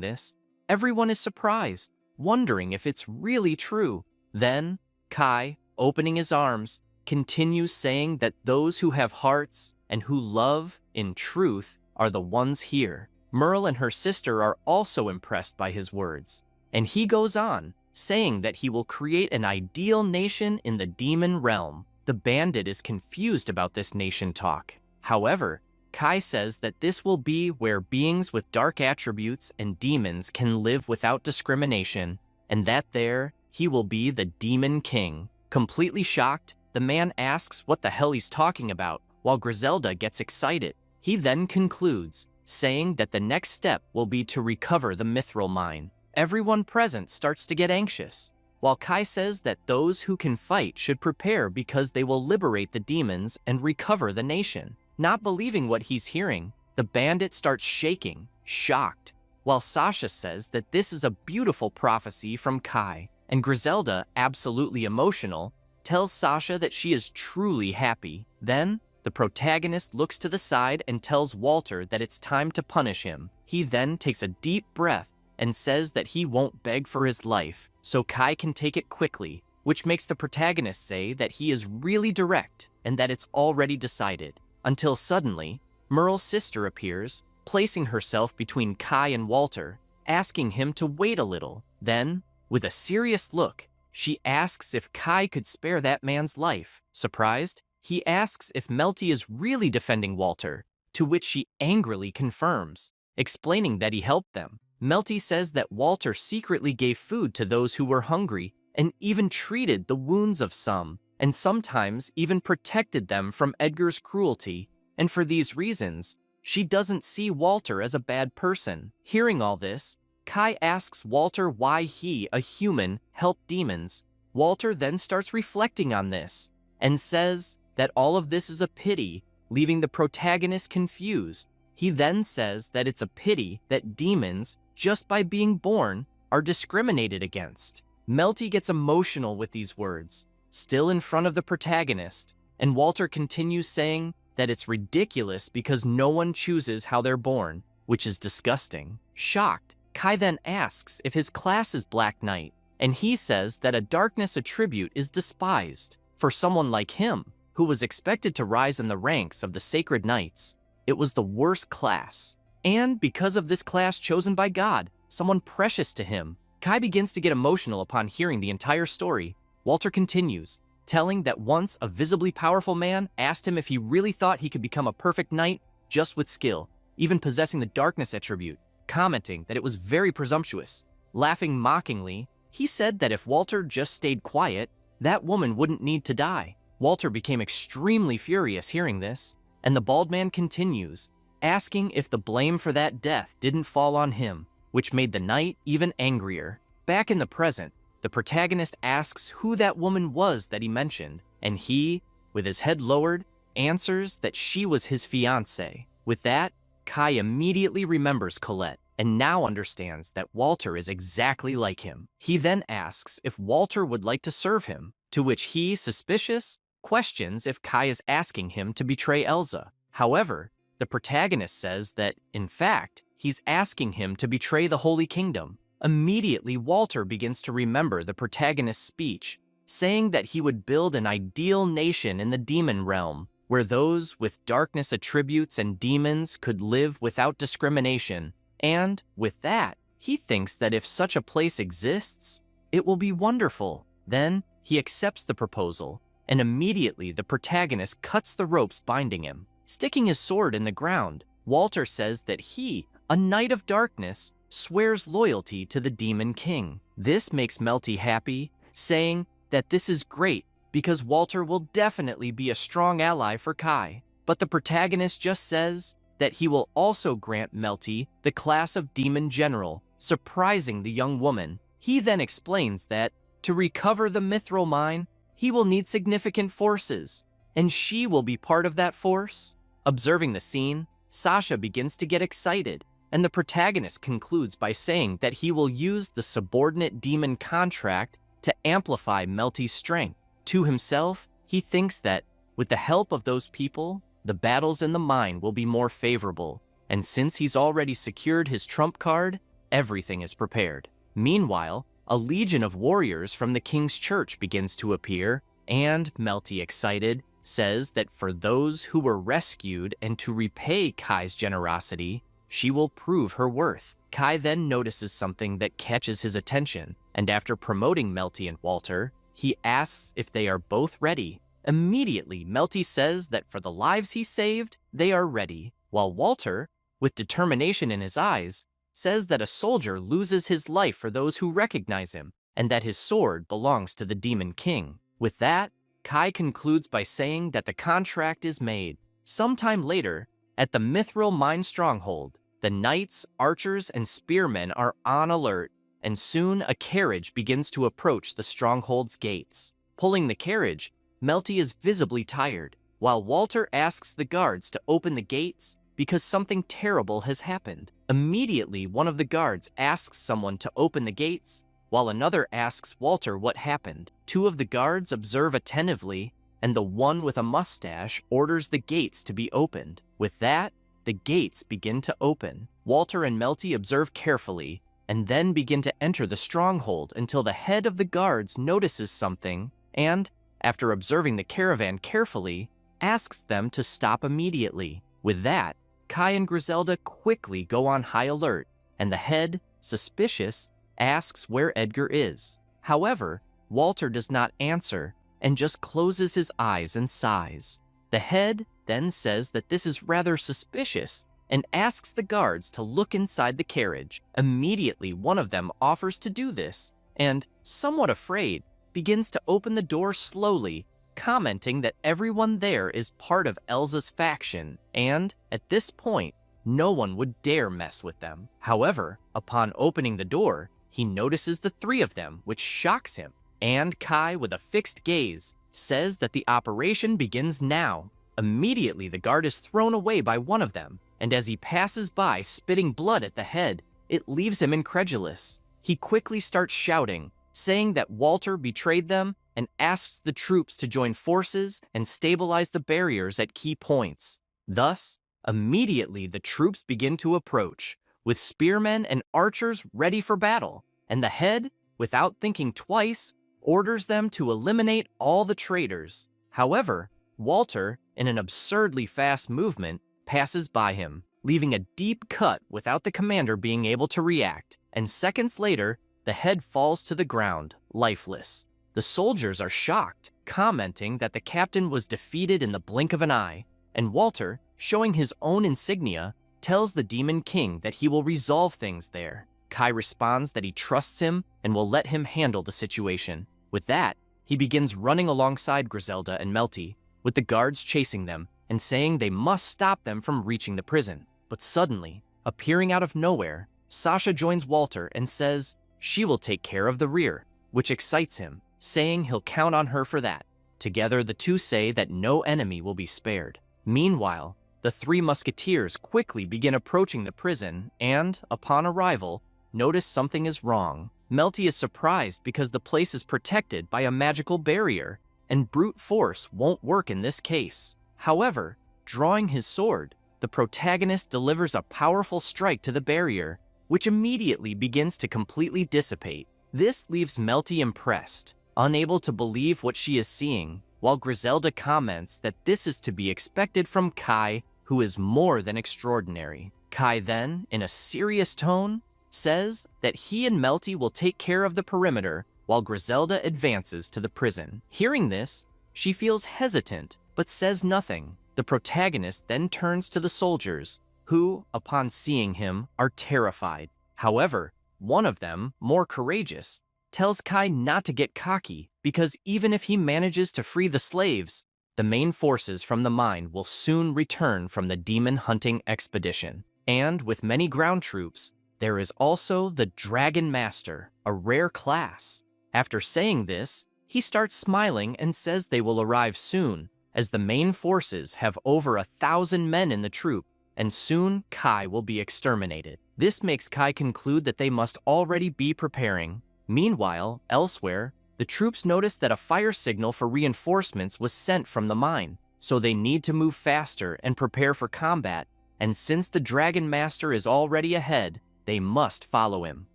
this, everyone is surprised, wondering if it's really true. Then, Kai, opening his arms, continues saying that those who have hearts and who love in truth are the ones here. Merle and her sister are also impressed by his words, and he goes on, saying that he will create an ideal nation in the demon realm. The bandit is confused about this nation talk. However, Kai says that this will be where beings with dark attributes and demons can live without discrimination, and that there he will be the Demon King. Completely shocked, the man asks what the hell he's talking about, while Griselda gets excited. He then concludes, saying that the next step will be to recover the mithril mine. Everyone present starts to get anxious, while Kai says that those who can fight should prepare because they will liberate the demons and recover the nation. Not believing what he's hearing, the bandit starts shaking, shocked, while Sasha says that this is a beautiful prophecy from Kai, and Griselda, absolutely emotional, tells Sasha that she is truly happy. Then, the protagonist looks to the side and tells Walter that it's time to punish him. He then takes a deep breath and says that he won't beg for his life, so Kai can take it quickly, which makes the protagonist say that he is really direct and that it's already decided. Until suddenly, Merle's sister appears, placing herself between Kai and Walter, asking him to wait a little. Then, with a serious look, she asks if Kai could spare that man's life. Surprised, he asks if Melty is really defending Walter, to which she angrily confirms, explaining that he helped them. Melty says that Walter secretly gave food to those who were hungry and even treated the wounds of some, and sometimes even protected them from Edgar's cruelty, and for these reasons, she doesn't see Walter as a bad person. Hearing all this, Kai asks Walter why he, a human, helped demons. Walter then starts reflecting on this, and says that all of this is a pity, leaving the protagonist confused. He then says that it's a pity that demons, just by being born, are discriminated against. Melty gets emotional with these words, still in front of the protagonist, and Walter continues saying that it's ridiculous because no one chooses how they're born, which is disgusting. Shocked, Kai then asks if his class is Black Knight, and he says that a darkness attribute is despised. For someone like him, who was expected to rise in the ranks of the Sacred Knights, it was the worst class. And because of this class chosen by God, someone precious to him, Kai begins to get emotional upon hearing the entire story. Walter continues, telling that once a visibly powerful man asked him if he really thought he could become a perfect knight just with skill, even possessing the darkness attribute, commenting that it was very presumptuous. Laughing mockingly, he said that if Walter just stayed quiet, that woman wouldn't need to die. Walter became extremely furious hearing this, and the bald man continues, asking if the blame for that death didn't fall on him, which made the knight even angrier. Back in the present, the protagonist asks who that woman was that he mentioned, and he, with his head lowered, answers that she was his fiancée. With that, Kai immediately remembers Colette, and now understands that Walter is exactly like him. He then asks if Walter would like to serve him, to which he, suspicious, questions if Kai is asking him to betray Elsa. However, the protagonist says that, in fact, he's asking him to betray the Holy Kingdom. Immediately, Walter begins to remember the protagonist's speech, saying that he would build an ideal nation in the demon realm, where those with darkness attributes and demons could live without discrimination. And, with that, he thinks that if such a place exists, it will be wonderful. Then, he accepts the proposal, and immediately the protagonist cuts the ropes binding him. Sticking his sword in the ground, Walter says that he, a knight of darkness, swears loyalty to the Demon King. This makes Melty happy, saying that this is great because Walter will definitely be a strong ally for Kai. But the protagonist just says that he will also grant Melty the class of Demon General, surprising the young woman. He then explains that to recover the Mithril Mine, he will need significant forces, and she will be part of that force. Observing the scene, Sasha begins to get excited, and the protagonist concludes by saying that he will use the subordinate demon contract to amplify Melty's strength. To himself, he thinks that, with the help of those people, the battles in the mine will be more favorable, and since he's already secured his trump card, everything is prepared. Meanwhile, a legion of warriors from the king's church begins to appear, and Melty, excited, says that for those who were rescued and to repay Kai's generosity, she will prove her worth. Kai then notices something that catches his attention, and after promoting Melty and Walter, he asks if they are both ready. Immediately, Melty says that for the lives he saved, they are ready, while Walter, with determination in his eyes, says that a soldier loses his life for those who recognize him, and that his sword belongs to the Demon King. With that, Kai concludes by saying that the contract is made. Sometime later, at the Mithril Mine stronghold, the knights, archers, and spearmen are on alert, and soon a carriage begins to approach the stronghold's gates. Pulling the carriage, Melty is visibly tired, while Walter asks the guards to open the gates because something terrible has happened. Immediately, one of the guards asks someone to open the gates, while another asks Walter what happened. Two of the guards observe attentively, and the one with a mustache orders the gates to be opened. With that, the gates begin to open. Walter and Melty observe carefully, and then begin to enter the stronghold until the head of the guards notices something, and, after observing the caravan carefully, asks them to stop immediately. With that, Kai and Griselda quickly go on high alert, and the head, suspicious, asks where Edgar is. However, Walter does not answer and just closes his eyes and sighs. The head then says that this is rather suspicious and asks the guards to look inside the carriage. Immediately, one of them offers to do this and, somewhat afraid, begins to open the door slowly, commenting that everyone there is part of Elsa's faction, and, at this point, no one would dare mess with them. However, upon opening the door, he notices the three of them, which shocks him, and Kai, with a fixed gaze, says that the operation begins now. Immediately, the guard is thrown away by one of them, and as he passes by, spitting blood at the head, it leaves him incredulous. He quickly starts shouting, saying that Walter betrayed them and asks the troops to join forces and stabilize the barriers at key points. Thus, immediately the troops begin to approach, with spearmen and archers ready for battle, and the head, without thinking twice, orders them to eliminate all the traitors. However, Walter, in an absurdly fast movement, passes by him, leaving a deep cut without the commander being able to react, and seconds later, the head falls to the ground, lifeless. The soldiers are shocked, commenting that the captain was defeated in the blink of an eye, and Walter, showing his own insignia, tells the Demon King that he will resolve things there. Kai responds that he trusts him and will let him handle the situation. With that, he begins running alongside Griselda and Melty, with the guards chasing them and saying they must stop them from reaching the prison. But suddenly, appearing out of nowhere, Sasha joins Walter and says she will take care of the rear, which excites him, saying he'll count on her for that. Together, the two say that no enemy will be spared. Meanwhile, the three musketeers quickly begin approaching the prison and, upon arrival, notice something is wrong. Melty is surprised because the place is protected by a magical barrier, and brute force won't work in this case. However, drawing his sword, the protagonist delivers a powerful strike to the barrier, which immediately begins to completely dissipate. This leaves Melty impressed, unable to believe what she is seeing, while Griselda comments that this is to be expected from Kai, who is more than extraordinary. Kai then, in a serious tone, says that he and Melty will take care of the perimeter while Griselda advances to the prison. Hearing this, she feels hesitant but says nothing. The protagonist then turns to the soldiers, who, upon seeing him, are terrified. However, one of them, more courageous, tells Kai not to get cocky because even if he manages to free the slaves, the main forces from the mine will soon return from the demon hunting expedition. And with many ground troops, there is also the Dragon Master, a rare class. After saying this, he starts smiling and says they will arrive soon, as the main forces have over 1,000 men in the troop, and soon Kai will be exterminated. This makes Kai conclude that they must already be preparing. Meanwhile, elsewhere, the troops notice that a fire signal for reinforcements was sent from the mine, so they need to move faster and prepare for combat, and since the Dragon Master is already ahead, they must follow him.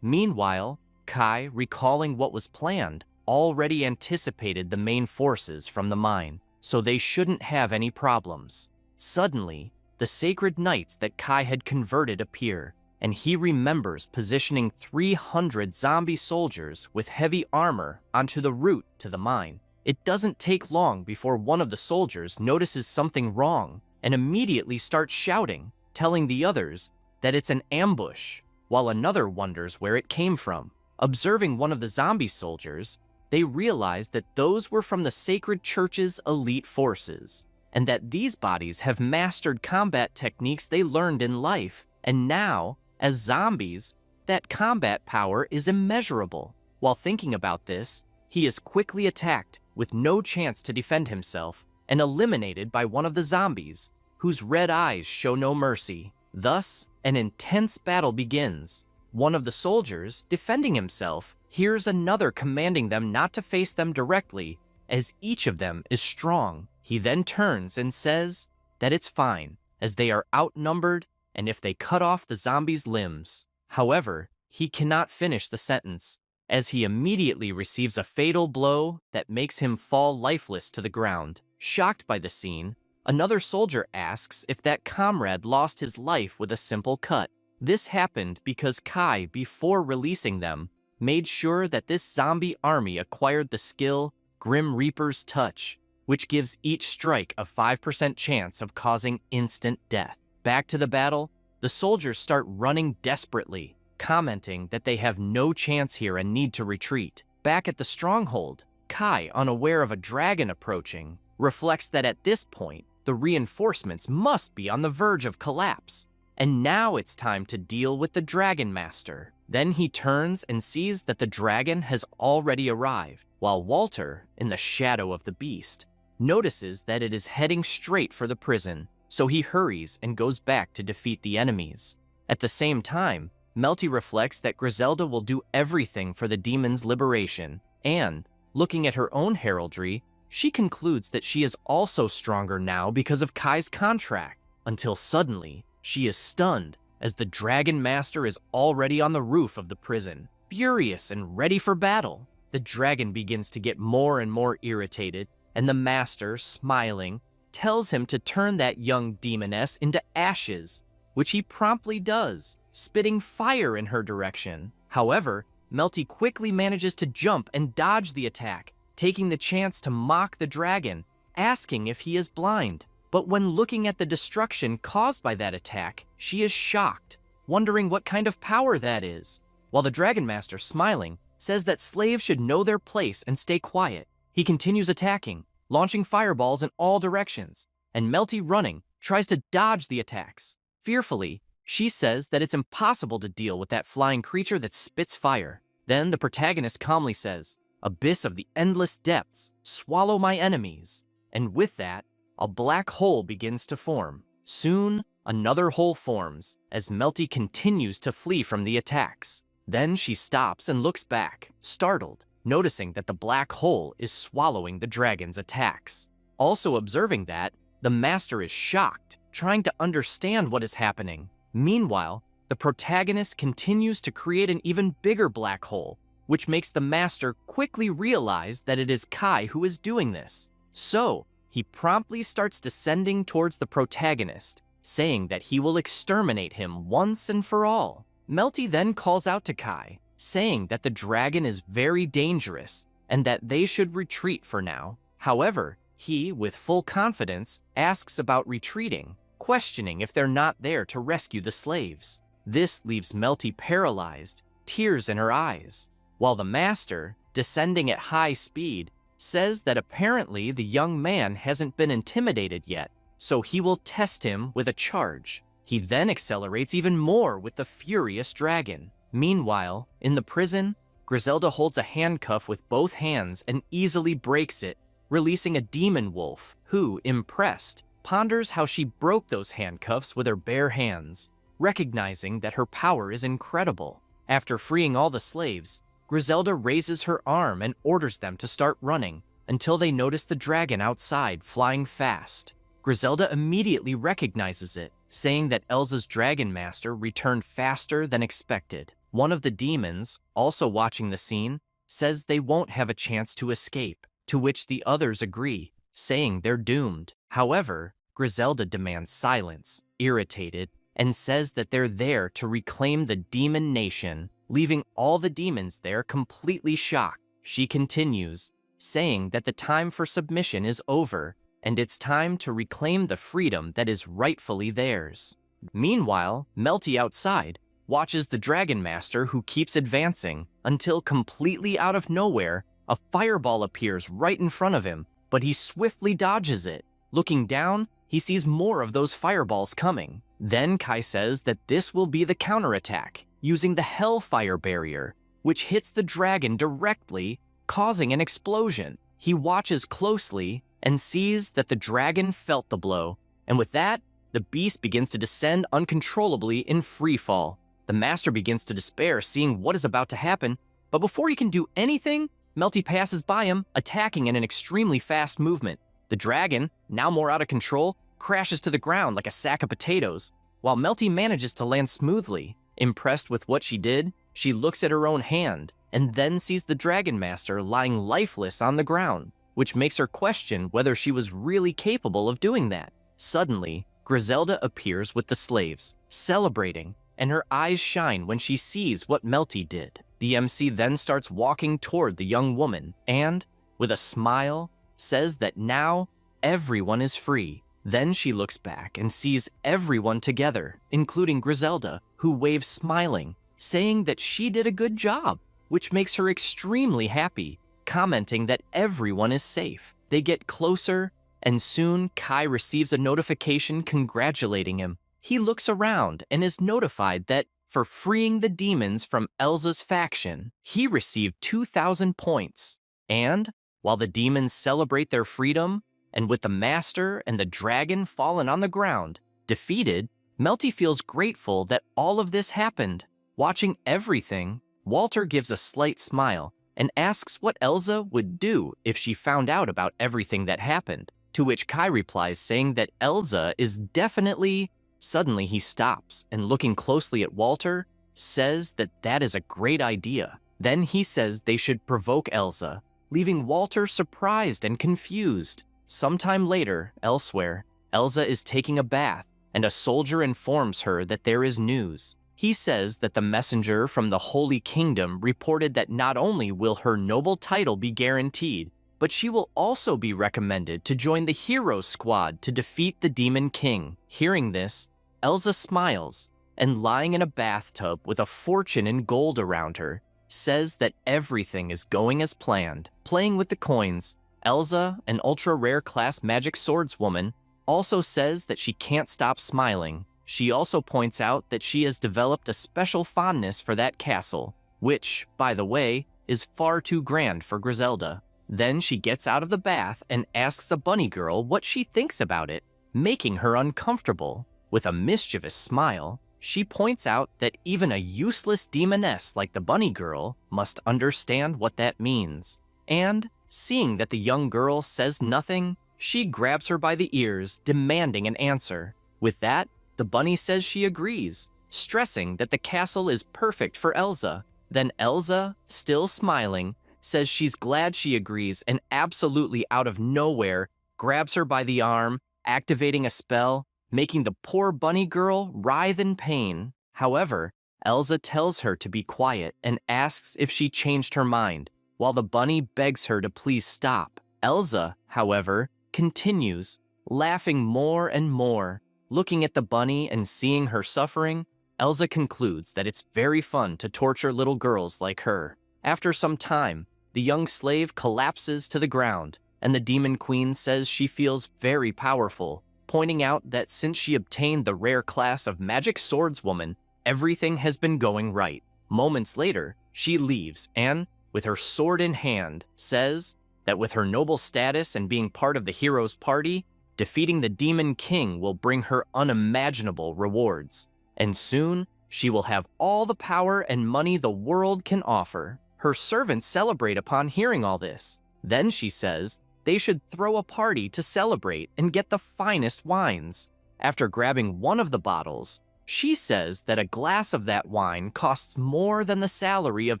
Meanwhile, Kai, recalling what was planned, already anticipated the main forces from the mine, so they shouldn't have any problems. Suddenly, the sacred knights that Kai had converted appear, and he remembers positioning 300 zombie soldiers with heavy armor onto the route to the mine. It doesn't take long before one of the soldiers notices something wrong and immediately starts shouting, telling the others that it's an ambush, while another wonders where it came from. Observing one of the zombie soldiers, they realize that those were from the Sacred Church's elite forces, and that these bodies have mastered combat techniques they learned in life, and now, as zombies, that combat power is immeasurable. While thinking about this, he is quickly attacked with no chance to defend himself and eliminated by one of the zombies, whose red eyes show no mercy. Thus, an intense battle begins. One of the soldiers, defending himself, hears another commanding them not to face them directly, as each of them is strong. He then turns and says that it's fine, as they are outnumbered and if they cut off the zombie's limbs. However, he cannot finish the sentence, as he immediately receives a fatal blow that makes him fall lifeless to the ground. Shocked by the scene, another soldier asks if that comrade lost his life with a simple cut. This happened because Kai, before releasing them, made sure that this zombie army acquired the skill Grim Reaper's Touch, which gives each strike a 5% chance of causing instant death. Back to the battle, the soldiers start running desperately, commenting that they have no chance here and need to retreat. Back at the stronghold, Kai, unaware of a dragon approaching, reflects that at this point, the reinforcements must be on the verge of collapse, and now it's time to deal with the Dragon Master. Then he turns and sees that the dragon has already arrived, while Walter, in the shadow of the beast, notices that it is heading straight for the prison, so he hurries and goes back to defeat the enemies. At the same time, Melty reflects that Griselda will do everything for the demon's liberation, and, looking at her own heraldry, she concludes that she is also stronger now because of Kai's contract, until suddenly, she is stunned as the Dragon Master is already on the roof of the prison, furious and ready for battle. The dragon begins to get more and more irritated, and the master, smiling, tells him to turn that young demoness into ashes, which he promptly does, spitting fire in her direction. However, Melty quickly manages to jump and dodge the attack, taking the chance to mock the dragon, asking if he is blind. But when looking at the destruction caused by that attack, she is shocked, wondering what kind of power that is. While the Dragon Master, smiling, says that slaves should know their place and stay quiet, he continues attacking, launching fireballs in all directions, and Melty, running, tries to dodge the attacks. Fearfully, she says that it's impossible to deal with that flying creature that spits fire. Then the protagonist calmly says, "Abyss of the endless depths, swallow my enemies." And with that, a black hole begins to form. Soon, another hole forms as Melty continues to flee from the attacks. Then she stops and looks back, startled, noticing that the black hole is swallowing the dragon's attacks. Also observing that, the master is shocked, trying to understand what is happening. Meanwhile, the protagonist continues to create an even bigger black hole, which makes the master quickly realize that it is Kai who is doing this. So, he promptly starts descending towards the protagonist, saying that he will exterminate him once and for all. Melty then calls out to Kai, saying that the dragon is very dangerous and that they should retreat for now. However, he, with full confidence, asks about retreating, questioning if they're not there to rescue the slaves. This leaves Melty paralyzed, tears in her eyes, while the master, descending at high speed, says that apparently the young man hasn't been intimidated yet, so he will test him with a charge. He then accelerates even more with the furious dragon. Meanwhile, in the prison, Griselda holds a handcuff with both hands and easily breaks it, releasing a demon wolf who, impressed, ponders how she broke those handcuffs with her bare hands, recognizing that her power is incredible. After freeing all the slaves, Griselda raises her arm and orders them to start running until they notice the dragon outside flying fast. Griselda immediately recognizes it, saying that Elsa's dragon master returned faster than expected. One of the demons, also watching the scene, says they won't have a chance to escape, to which the others agree, saying they're doomed. However, Griselda demands silence, irritated, and says that they're there to reclaim the demon nation, leaving all the demons there completely shocked. She continues, saying that the time for submission is over, and it's time to reclaim the freedom that is rightfully theirs. Meanwhile, Melty outside watches the Dragon Master who keeps advancing until completely out of nowhere, a fireball appears right in front of him, but he swiftly dodges it. Looking down, he sees more of those fireballs coming. Then Kai says that this will be the counterattack, using the Hellfire Barrier, which hits the dragon directly, causing an explosion. He watches closely and sees that the dragon felt the blow, and with that, the beast begins to descend uncontrollably in free fall. The master begins to despair seeing what is about to happen, but before he can do anything, Melty passes by him, attacking in an extremely fast movement. The dragon, now more out of control, crashes to the ground like a sack of potatoes, while Melty manages to land smoothly. Impressed with what she did, she looks at her own hand, and then sees the Dragon Master lying lifeless on the ground, which makes her question whether she was really capable of doing that. Suddenly, Griselda appears with the slaves, celebrating, and her eyes shine when she sees what Melty did. The MC then starts walking toward the young woman and, with a smile, says that now everyone is free. Then she looks back and sees everyone together, including Griselda, who waves smiling, saying that she did a good job, which makes her extremely happy, commenting that everyone is safe. They get closer, and soon Kai receives a notification congratulating him. He looks around and is notified that for freeing the demons from Elsa's faction, he received 2,000 points. And, while the demons celebrate their freedom, and with the master and the dragon fallen on the ground, defeated, Melty feels grateful that all of this happened. Watching everything, Walter gives a slight smile and asks what Elsa would do if she found out about everything that happened, to which Kai replies saying that Elsa is definitely... Suddenly he stops and, looking closely at Walter, says that that is a great idea. Then he says they should provoke Elsa, leaving Walter surprised and confused. Sometime later, elsewhere, Elsa is taking a bath, and a soldier informs her that there is news. He says that the messenger from the Holy Kingdom reported that not only will her noble title be guaranteed, but she will also be recommended to join the hero squad to defeat the Demon King. Hearing this, Elsa smiles, and lying in a bathtub with a fortune in gold around her, says that everything is going as planned. Playing with the coins, Elsa, an ultra-rare class magic swordswoman, also says that she can't stop smiling. She also points out that she has developed a special fondness for that castle, which, by the way, is far too grand for Griselda. Then she gets out of the bath and asks a bunny girl what she thinks about it, making her uncomfortable. With a mischievous smile, she points out that even a useless demoness like the bunny girl must understand what that means. And, seeing that the young girl says nothing, she grabs her by the ears, demanding an answer. With that, the bunny says she agrees, stressing that the castle is perfect for Elsa. Then Elsa, still smiling, says she's glad she agrees and absolutely out of nowhere grabs her by the arm, activating a spell, making the poor bunny girl writhe in pain. However, Elsa tells her to be quiet and asks if she changed her mind, while the bunny begs her to please stop. Elsa, however, continues, laughing more and more. Looking at the bunny and seeing her suffering, Elsa concludes that it's very fun to torture little girls like her. After some time, the young slave collapses to the ground, and the Demon Queen says she feels very powerful, pointing out that since she obtained the rare class of Magic Swordswoman, everything has been going right. Moments later, she leaves and, with her sword in hand, says that with her noble status and being part of the hero's party, defeating the Demon King will bring her unimaginable rewards. And soon, she will have all the power and money the world can offer. Her servants celebrate upon hearing all this. Then she says they should throw a party to celebrate and get the finest wines. After grabbing one of the bottles, she says that a glass of that wine costs more than the salary of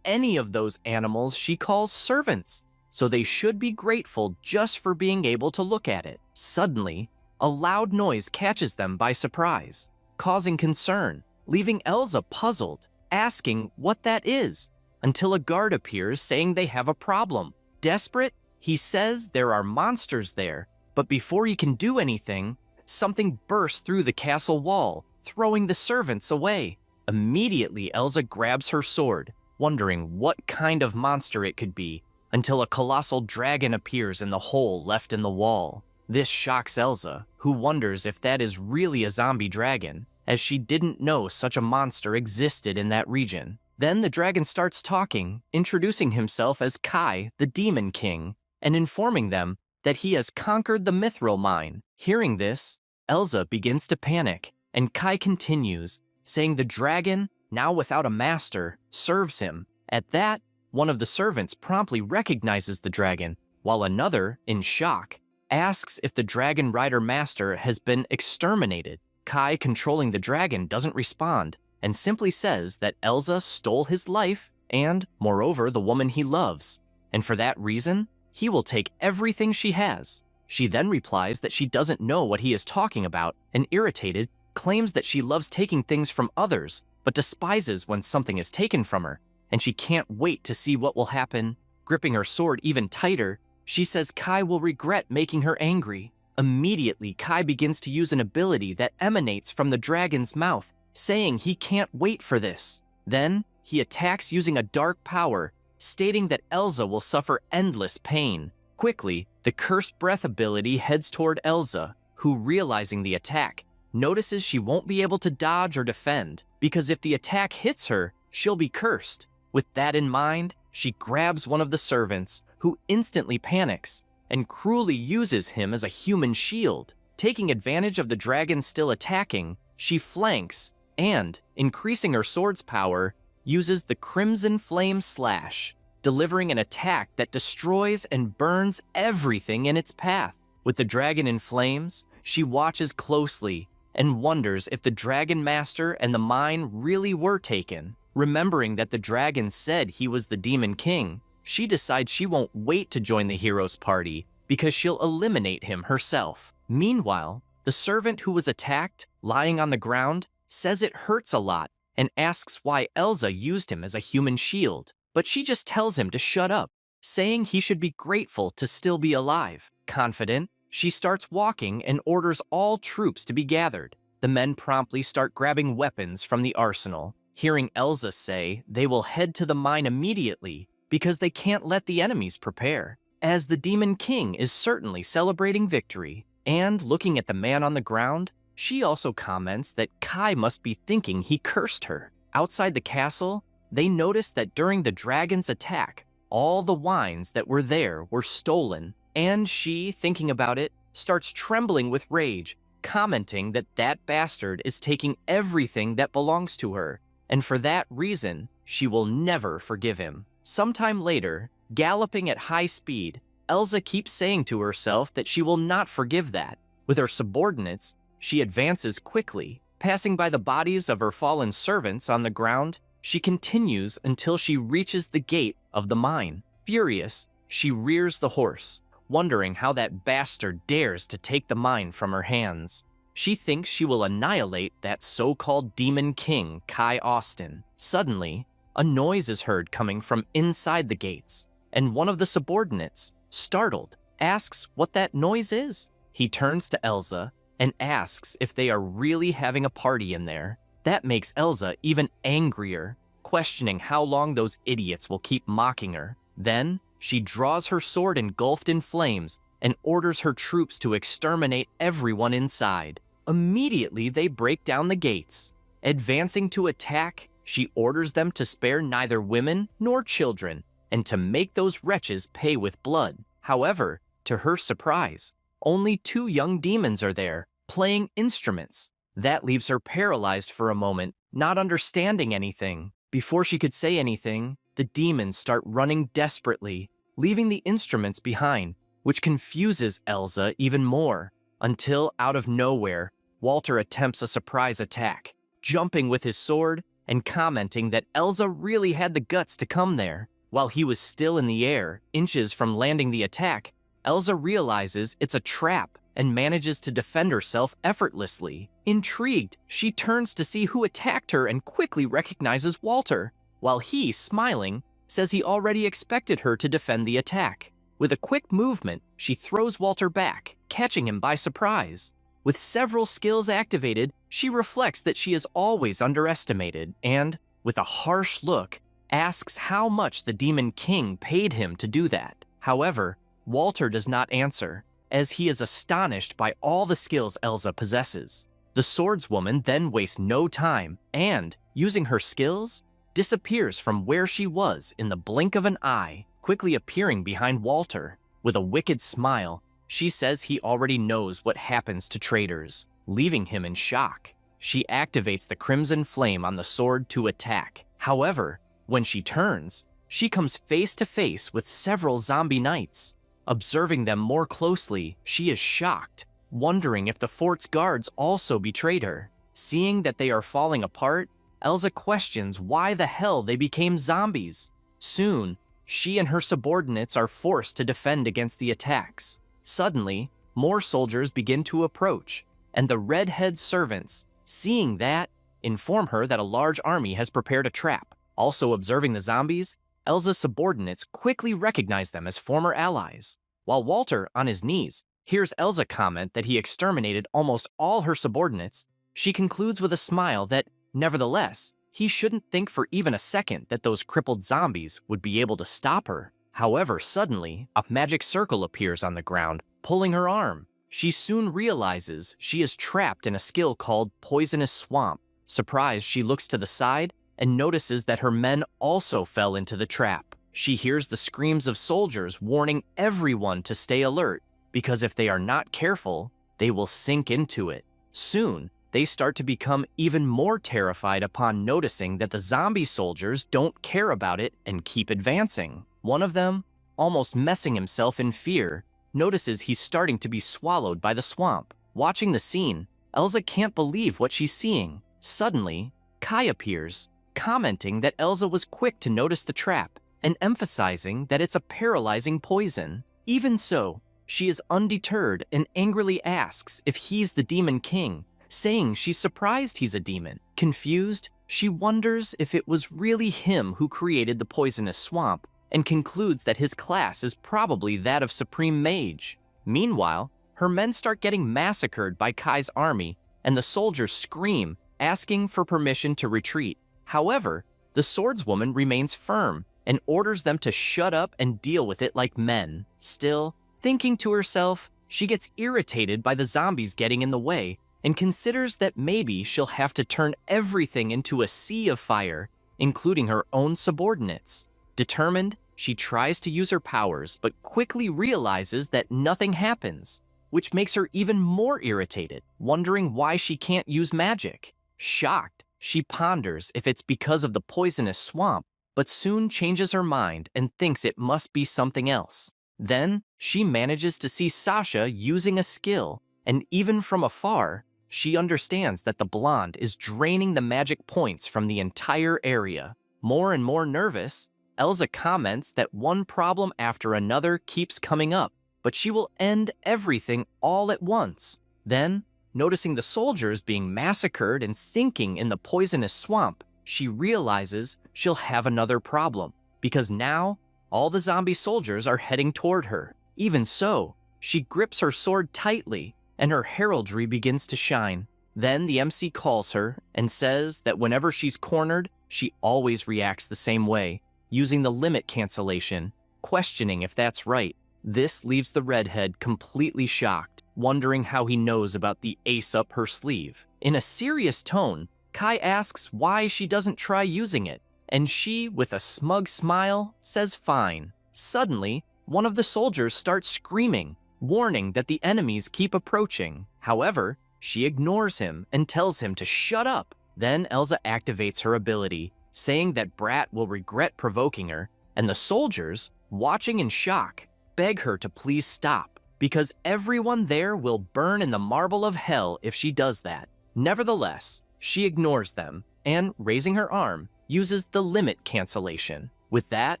any of those animals she calls servants, so they should be grateful just for being able to look at it. Suddenly, a loud noise catches them by surprise, causing concern, leaving Elsa puzzled, asking what that is, until a guard appears saying they have a problem. Desperate, he says there are monsters there, but before he can do anything, something bursts through the castle wall, throwing the servants away. Immediately, Elsa grabs her sword, wondering what kind of monster it could be, until a colossal dragon appears in the hole left in the wall. This shocks Elsa, who wonders if that is really a zombie dragon, as she didn't know such a monster existed in that region. Then the dragon starts talking, introducing himself as Kai, the Demon King, and informing them that he has conquered the mithril mine. Hearing this, Elsa begins to panic, and Kai continues, saying the dragon, now without a master, serves him. At that, one of the servants promptly recognizes the dragon, while another, in shock, asks if the dragon rider master has been exterminated. Kai, controlling the dragon, doesn't respond, and simply says that Elsa stole his life and, moreover, the woman he loves, and for that reason, he will take everything she has. She then replies that she doesn't know what he is talking about, and irritated, claims that she loves taking things from others, but despises when something is taken from her, and she can't wait to see what will happen. Gripping her sword even tighter, she says Kai will regret making her angry. Immediately, Kai begins to use an ability that emanates from the dragon's mouth, saying he can't wait for this. Then, he attacks using a dark power, stating that Elsa will suffer endless pain. Quickly, the Cursed Breath ability heads toward Elsa, who, realizing the attack, notices she won't be able to dodge or defend, because if the attack hits her, she'll be cursed. With that in mind, she grabs one of the servants, who instantly panics, and cruelly uses him as a human shield. Taking advantage of the dragon still attacking, she flanks, and, increasing her sword's power, uses the Crimson Flame Slash, delivering an attack that destroys and burns everything in its path. With the dragon in flames, she watches closely and wonders if the Dragon Master and the mine really were taken. Remembering that the dragon said he was the Demon King, she decides she won't wait to join the hero's party because she'll eliminate him herself. Meanwhile, the servant who was attacked, lying on the ground, says it hurts a lot and asks why Elsa used him as a human shield, but she just tells him to shut up, saying he should be grateful to still be alive. Confident, she starts walking and orders all troops to be gathered. The men promptly start grabbing weapons from the arsenal. Hearing Elsa say they will head to the mine immediately because they can't let the enemies prepare, as the Demon King is certainly celebrating victory. And looking at the man on the ground, she also comments that Kai must be thinking he cursed her. Outside the castle, they notice that during the dragon's attack, all the wines that were there were stolen, and she, thinking about it, starts trembling with rage, commenting that that bastard is taking everything that belongs to her, and for that reason, she will never forgive him. Sometime later, galloping at high speed, Elsa keeps saying to herself that she will not forgive that. With her subordinates, she advances quickly, passing by the bodies of her fallen servants on the ground, She continues until she reaches the gate of the mine. Furious, she rears the horse, wondering how that bastard dares to take the mine from her hands. She thinks she will annihilate that so-called demon king, Kai Austin. Suddenly, a noise is heard coming from inside the gates, and one of the subordinates, startled, asks what that noise is. He turns to Elsa and asks if they are really having a party in there. That makes Elsa even angrier, questioning how long those idiots will keep mocking her. Then, she draws her sword engulfed in flames and orders her troops to exterminate everyone inside. Immediately, they break down the gates. Advancing to attack, she orders them to spare neither women nor children and to make those wretches pay with blood. However, to her surprise, only 2 young demons are there, playing instruments. That leaves her paralyzed for a moment, not understanding anything. Before she could say anything, the demons start running desperately, leaving the instruments behind, which confuses Elsa even more, until out of nowhere, Walter attempts a surprise attack, jumping with his sword and commenting that Elsa really had the guts to come there. While he was still in the air, inches from landing the attack, Elsa realizes it's a trap and manages to defend herself effortlessly. Intrigued, she turns to see who attacked her and quickly recognizes Walter, while he, smiling, says he already expected her to defend the attack. With a quick movement, she throws Walter back, catching him by surprise. With several skills activated, she reflects that she is always underestimated and, with a harsh look, asks how much the Demon King paid him to do that. However, Walter does not answer, as he is astonished by all the skills Elsa possesses. The swordswoman then wastes no time and, using her skills, disappears from where she was in the blink of an eye, quickly appearing behind Walter. With a wicked smile, she says he already knows what happens to traitors, leaving him in shock. She activates the Crimson Flame on the sword to attack. However, when she turns, she comes face to face with several zombie knights. Observing them more closely, she is shocked, wondering if the fort's guards also betrayed her. Seeing that they are falling apart, Elsa questions why the hell they became zombies. Soon, she and her subordinates are forced to defend against the attacks. Suddenly, more soldiers begin to approach, and the redhead servants, seeing that, inform her that a large army has prepared a trap. Also observing the zombies, Elsa's subordinates quickly recognize them as former allies. While Walter, on his knees, hears Elsa comment that he exterminated almost all her subordinates, she concludes with a smile that, nevertheless, he shouldn't think for even a second that those crippled zombies would be able to stop her. However, suddenly, a magic circle appears on the ground, pulling her arm. She soon realizes she is trapped in a skill called Poisonous Swamp. Surprised, she looks to the side and notices that her men also fell into the trap. She hears the screams of soldiers warning everyone to stay alert, because if they are not careful, they will sink into it. Soon, they start to become even more terrified upon noticing that the zombie soldiers don't care about it and keep advancing. One of them, almost messing himself in fear, notices he's starting to be swallowed by the swamp. Watching the scene, Elsa can't believe what she's seeing. Suddenly, Kai appears, commenting that Elsa was quick to notice the trap and emphasizing that it's a paralyzing poison. Even so, she is undeterred and angrily asks if he's the Demon King, saying she's surprised he's a demon. Confused, she wonders if it was really him who created the poisonous swamp and concludes that his class is probably that of Supreme Mage. Meanwhile, her men start getting massacred by Kai's army and the soldiers scream, asking for permission to retreat. However, the swordswoman remains firm and orders them to shut up and deal with it like men. Still, thinking to herself, she gets irritated by the zombies getting in the way and considers that maybe she'll have to turn everything into a sea of fire, including her own subordinates. Determined, she tries to use her powers but quickly realizes that nothing happens, which makes her even more irritated, wondering why she can't use magic. Shocked, she ponders if it's because of the poisonous swamp, but soon changes her mind and thinks it must be something else. Then, she manages to see Sasha using a skill, and even from afar, she understands that the blonde is draining the magic points from the entire area. More and more nervous, Elsa comments that one problem after another keeps coming up, but she will end everything all at once. Then, noticing the soldiers being massacred and sinking in the poisonous swamp, she realizes she'll have another problem, because now all the zombie soldiers are heading toward her. Even so, she grips her sword tightly, and her heraldry begins to shine. Then the MC calls her and says that whenever she's cornered, she always reacts the same way, using the limit cancellation, questioning if that's right. This leaves the redhead completely shocked, wondering how he knows about the ace up her sleeve. In a serious tone, Kai asks why she doesn't try using it, and she, with a smug smile, says fine. Suddenly, one of the soldiers starts screaming, warning that the enemies keep approaching. However, she ignores him and tells him to shut up. Then Elsa activates her ability, saying that Brat will regret provoking her, and the soldiers, watching in shock, beg her to please stop, because everyone there will burn in the marble of hell if she does that. Nevertheless, she ignores them, and, raising her arm, uses the limit cancellation. With that,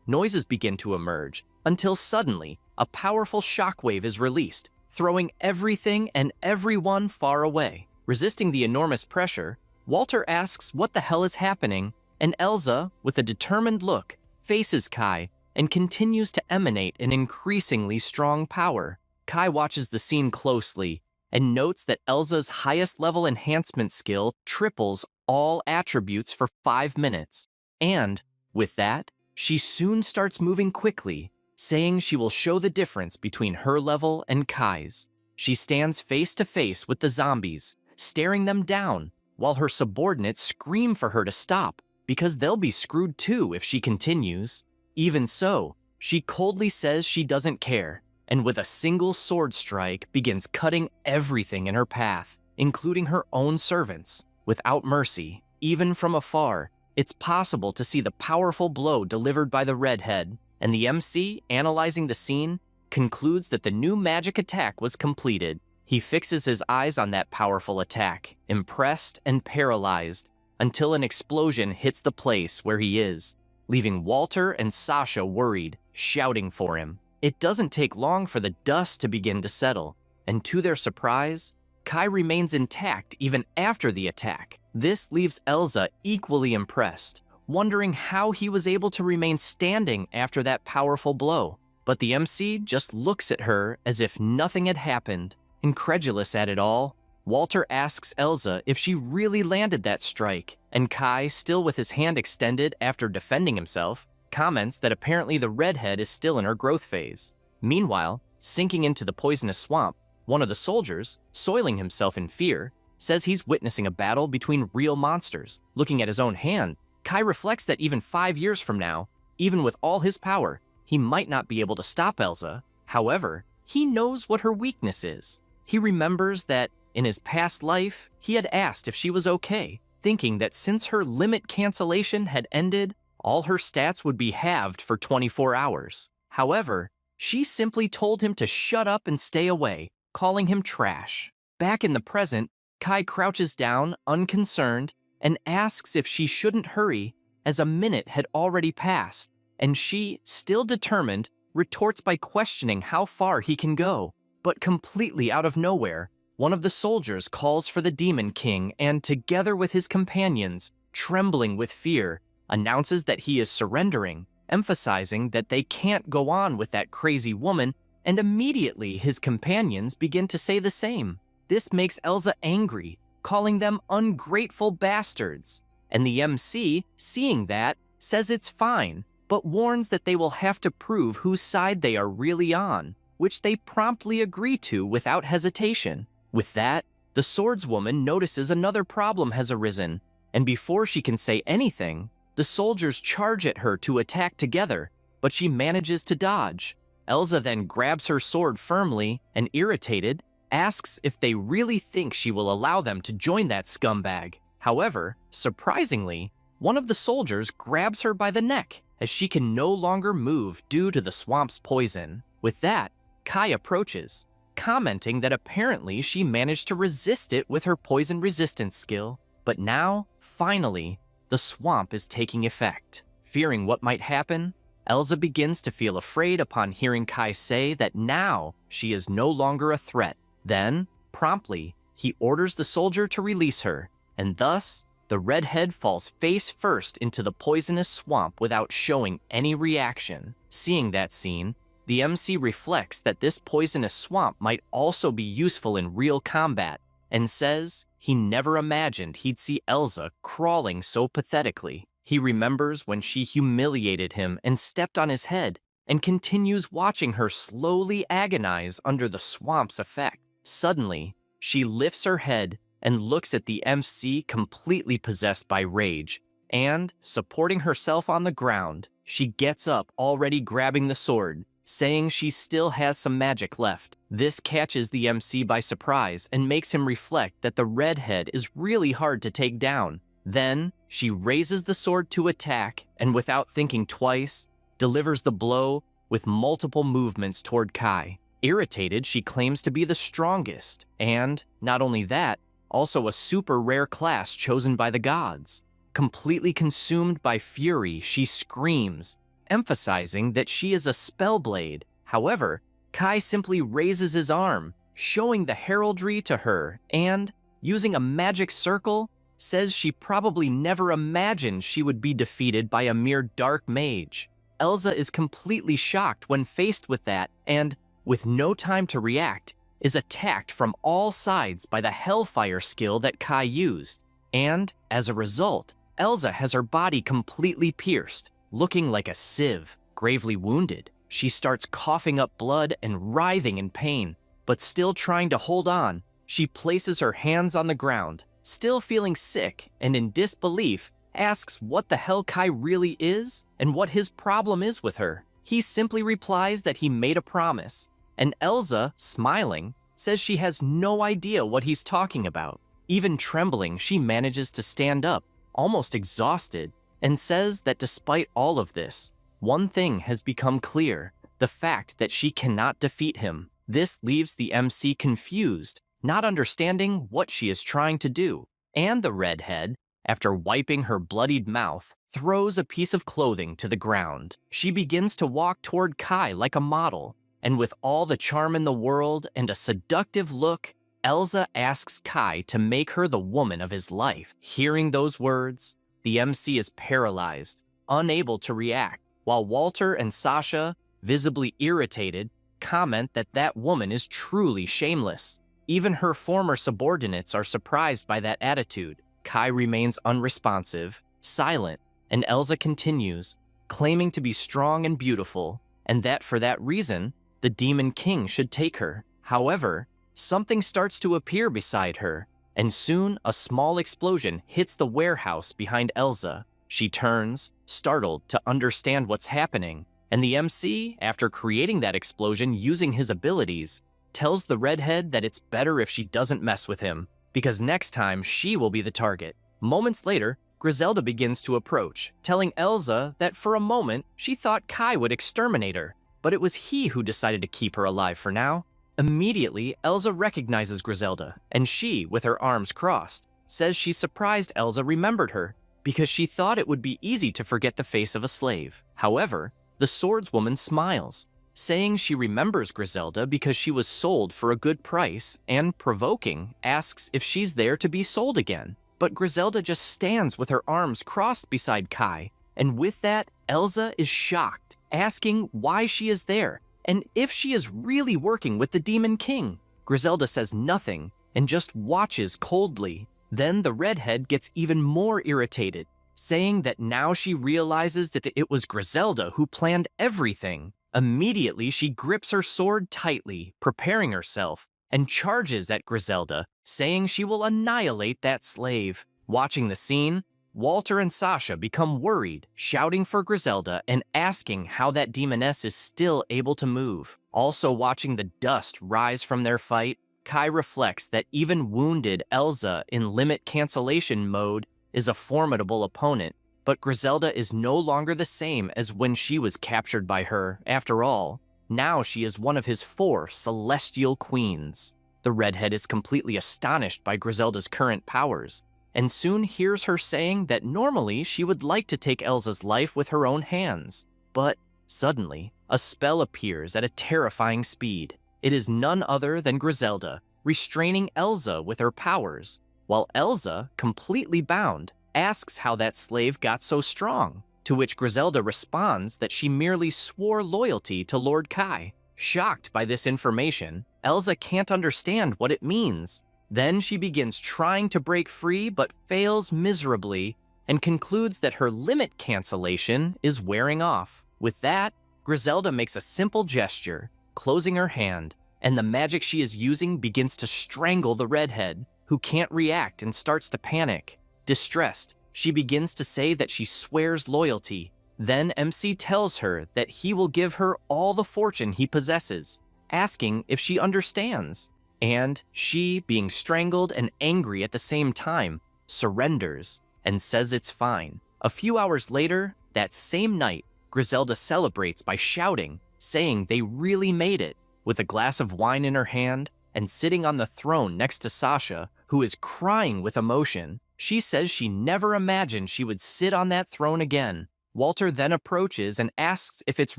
noises begin to emerge, until suddenly, a powerful shockwave is released, throwing everything and everyone far away. Resisting the enormous pressure, Walter asks what the hell is happening, and Elsa, with a determined look, faces Kai and continues to emanate an increasingly strong power. Kai watches the scene closely and notes that Elsa's highest level enhancement skill triples all attributes for 5 minutes. And, with that, she soon starts moving quickly, saying she will show the difference between her level and Kai's. She stands face to face with the zombies, staring them down, while her subordinates scream for her to stop, because they'll be screwed too if she continues. Even so, she coldly says she doesn't care, and with a single sword strike begins cutting everything in her path, including her own servants, without mercy. Even from afar, it's possible to see the powerful blow delivered by the redhead, and the MC, analyzing the scene, concludes that the new magic attack was completed. He fixes his eyes on that powerful attack, impressed and paralyzed, until an explosion hits the place where he is, leaving Walter and Sasha worried, shouting for him. It doesn't take long for the dust to begin to settle, and to their surprise, Kai remains intact even after the attack. This leaves Elsa equally impressed, wondering how he was able to remain standing after that powerful blow. But the MC just looks at her as if nothing had happened. Incredulous at it all, Walter asks Elsa if she really landed that strike, and Kai, still with his hand extended after defending himself, comments that apparently the redhead is still in her growth phase. Meanwhile, sinking into the poisonous swamp, one of the soldiers, soiling himself in fear, says he's witnessing a battle between real monsters. Looking at his own hand, Kai reflects that even 5 years from now, even with all his power, he might not be able to stop Elsa. However, he knows what her weakness is. He remembers that, in his past life, he had asked if she was okay, thinking that since her limit cancellation had ended, all her stats would be halved for 24 hours. However, she simply told him to shut up and stay away, calling him trash. Back in the present, Kai crouches down, unconcerned, and asks if she shouldn't hurry, as a minute had already passed, and she, still determined, retorts by questioning how far he can go. But completely out of nowhere, one of the soldiers calls for the Demon King and, together with his companions, trembling with fear, announces that he is surrendering, emphasizing that they can't go on with that crazy woman, and immediately his companions begin to say the same. This makes Elsa angry, calling them ungrateful bastards, and the MC, seeing that, says it's fine, but warns that they will have to prove whose side they are really on, which they promptly agree to without hesitation. With that, the swordswoman notices another problem has arisen, and before she can say anything, the soldiers charge at her to attack together, but she manages to dodge. Elsa then grabs her sword firmly and, irritated, asks if they really think she will allow them to join that scumbag. However, surprisingly, one of the soldiers grabs her by the neck as she can no longer move due to the swamp's poison. With that, Kai approaches, commenting that apparently she managed to resist it with her poison resistance skill. But now, finally, the swamp is taking effect. Fearing what might happen, Elsa begins to feel afraid upon hearing Kai say that now she is no longer a threat. Then, promptly, he orders the soldier to release her, and thus, the redhead falls face first into the poisonous swamp without showing any reaction. Seeing that scene, the MC reflects that this poisonous swamp might also be useful in real combat, and says he never imagined he'd see Elsa crawling so pathetically. He remembers when she humiliated him and stepped on his head, and continues watching her slowly agonize under the swamp's effect. Suddenly, she lifts her head and looks at the MC completely possessed by rage, and, supporting herself on the ground, she gets up already grabbing the sword, saying she still has some magic left. This catches the MC by surprise and makes him reflect that the redhead is really hard to take down. Then, she raises the sword to attack, and without thinking twice, delivers the blow with multiple movements toward Kai. Irritated, she claims to be the strongest, and, not only that, also a super rare class chosen by the gods. Completely consumed by fury, she screams, emphasizing that she is a spellblade. However, Kai simply raises his arm, showing the heraldry to her, and, using a magic circle, says she probably never imagined she would be defeated by a mere dark mage. Elsa is completely shocked when faced with that, and, with no time to react, is attacked from all sides by the Hellfire skill that Kai used, and, as a result, Elsa has her body completely pierced, looking like a sieve. Gravely wounded, she starts coughing up blood and writhing in pain, but still trying to hold on, she places her hands on the ground, still feeling sick and in disbelief, asks what the hell Kai really is and what his problem is with her. He simply replies that he made a promise, and Elsa, smiling, says she has no idea what he's talking about. Even trembling, she manages to stand up, almost exhausted, and says that despite all of this, one thing has become clear, the fact that she cannot defeat him. This leaves the MC confused, not understanding what she is trying to do, and the redhead, after wiping her bloodied mouth, throws a piece of clothing to the ground. She begins to walk toward Kai like a model, and with all the charm in the world and a seductive look, Elsa asks Kai to make her the woman of his life. Hearing those words, the MC is paralyzed, unable to react, while Walter and Sasha, visibly irritated, comment that that woman is truly shameless. Even her former subordinates are surprised by that attitude. Kai remains unresponsive, silent, and Elsa continues, claiming to be strong and beautiful, and that for that reason, the Demon King should take her. However, something starts to appear beside her, and soon a small explosion hits the warehouse behind Elsa. She turns, startled, to understand what's happening, and the MC, after creating that explosion using his abilities, tells the redhead that it's better if she doesn't mess with him, because next time she will be the target. Moments later, Griselda begins to approach, telling Elsa that for a moment she thought Kai would exterminate her, but it was he who decided to keep her alive for now. Immediately, Elsa recognizes Griselda, and she, with her arms crossed, says she's surprised Elsa remembered her, because she thought it would be easy to forget the face of a slave. However, the swordswoman smiles, saying she remembers Griselda because she was sold for a good price, and, provoking, asks if she's there to be sold again. But Griselda just stands with her arms crossed beside Kai, and with that, Elsa is shocked, asking why she is there, and if she is really working with the Demon King. Griselda says nothing, and just watches coldly. Then the redhead gets even more irritated, saying that now she realizes that it was Griselda who planned everything. Immediately, she grips her sword tightly, preparing herself, and charges at Griselda, saying she will annihilate that slave. Watching the scene, Walter and Sasha become worried, shouting for Griselda and asking how that demoness is still able to move. Also watching the dust rise from their fight, Kai reflects that even wounded Elsa in limit cancellation mode is a formidable opponent, but Griselda is no longer the same as when she was captured by her. After all, Now she is one of his 4 celestial queens. The redhead is completely astonished by Griselda's current powers, and soon hears her saying that normally she would like to take Elsa's life with her own hands. But suddenly, a spell appears at a terrifying speed. It is none other than Griselda, restraining Elsa with her powers, while Elsa, completely bound, asks how that slave got so strong, to which Griselda responds that she merely swore loyalty to Lord Kai. Shocked by this information, Elsa can't understand what it means. Then she begins trying to break free but fails miserably and concludes that her limit cancellation is wearing off. With that, Griselda makes a simple gesture, closing her hand, and the magic she is using begins to strangle the redhead, who can't react and starts to panic. Distressed, she begins to say that she swears loyalty. Then MC tells her that he will give her all the fortune he possesses, asking if she understands. And she, being strangled and angry at the same time, surrenders and says it's fine. A few hours later, that same night, Griselda celebrates by shouting, saying they really made it. With a glass of wine in her hand and sitting on the throne next to Sasha, who is crying with emotion, she says she never imagined she would sit on that throne again. Walter then approaches and asks if it's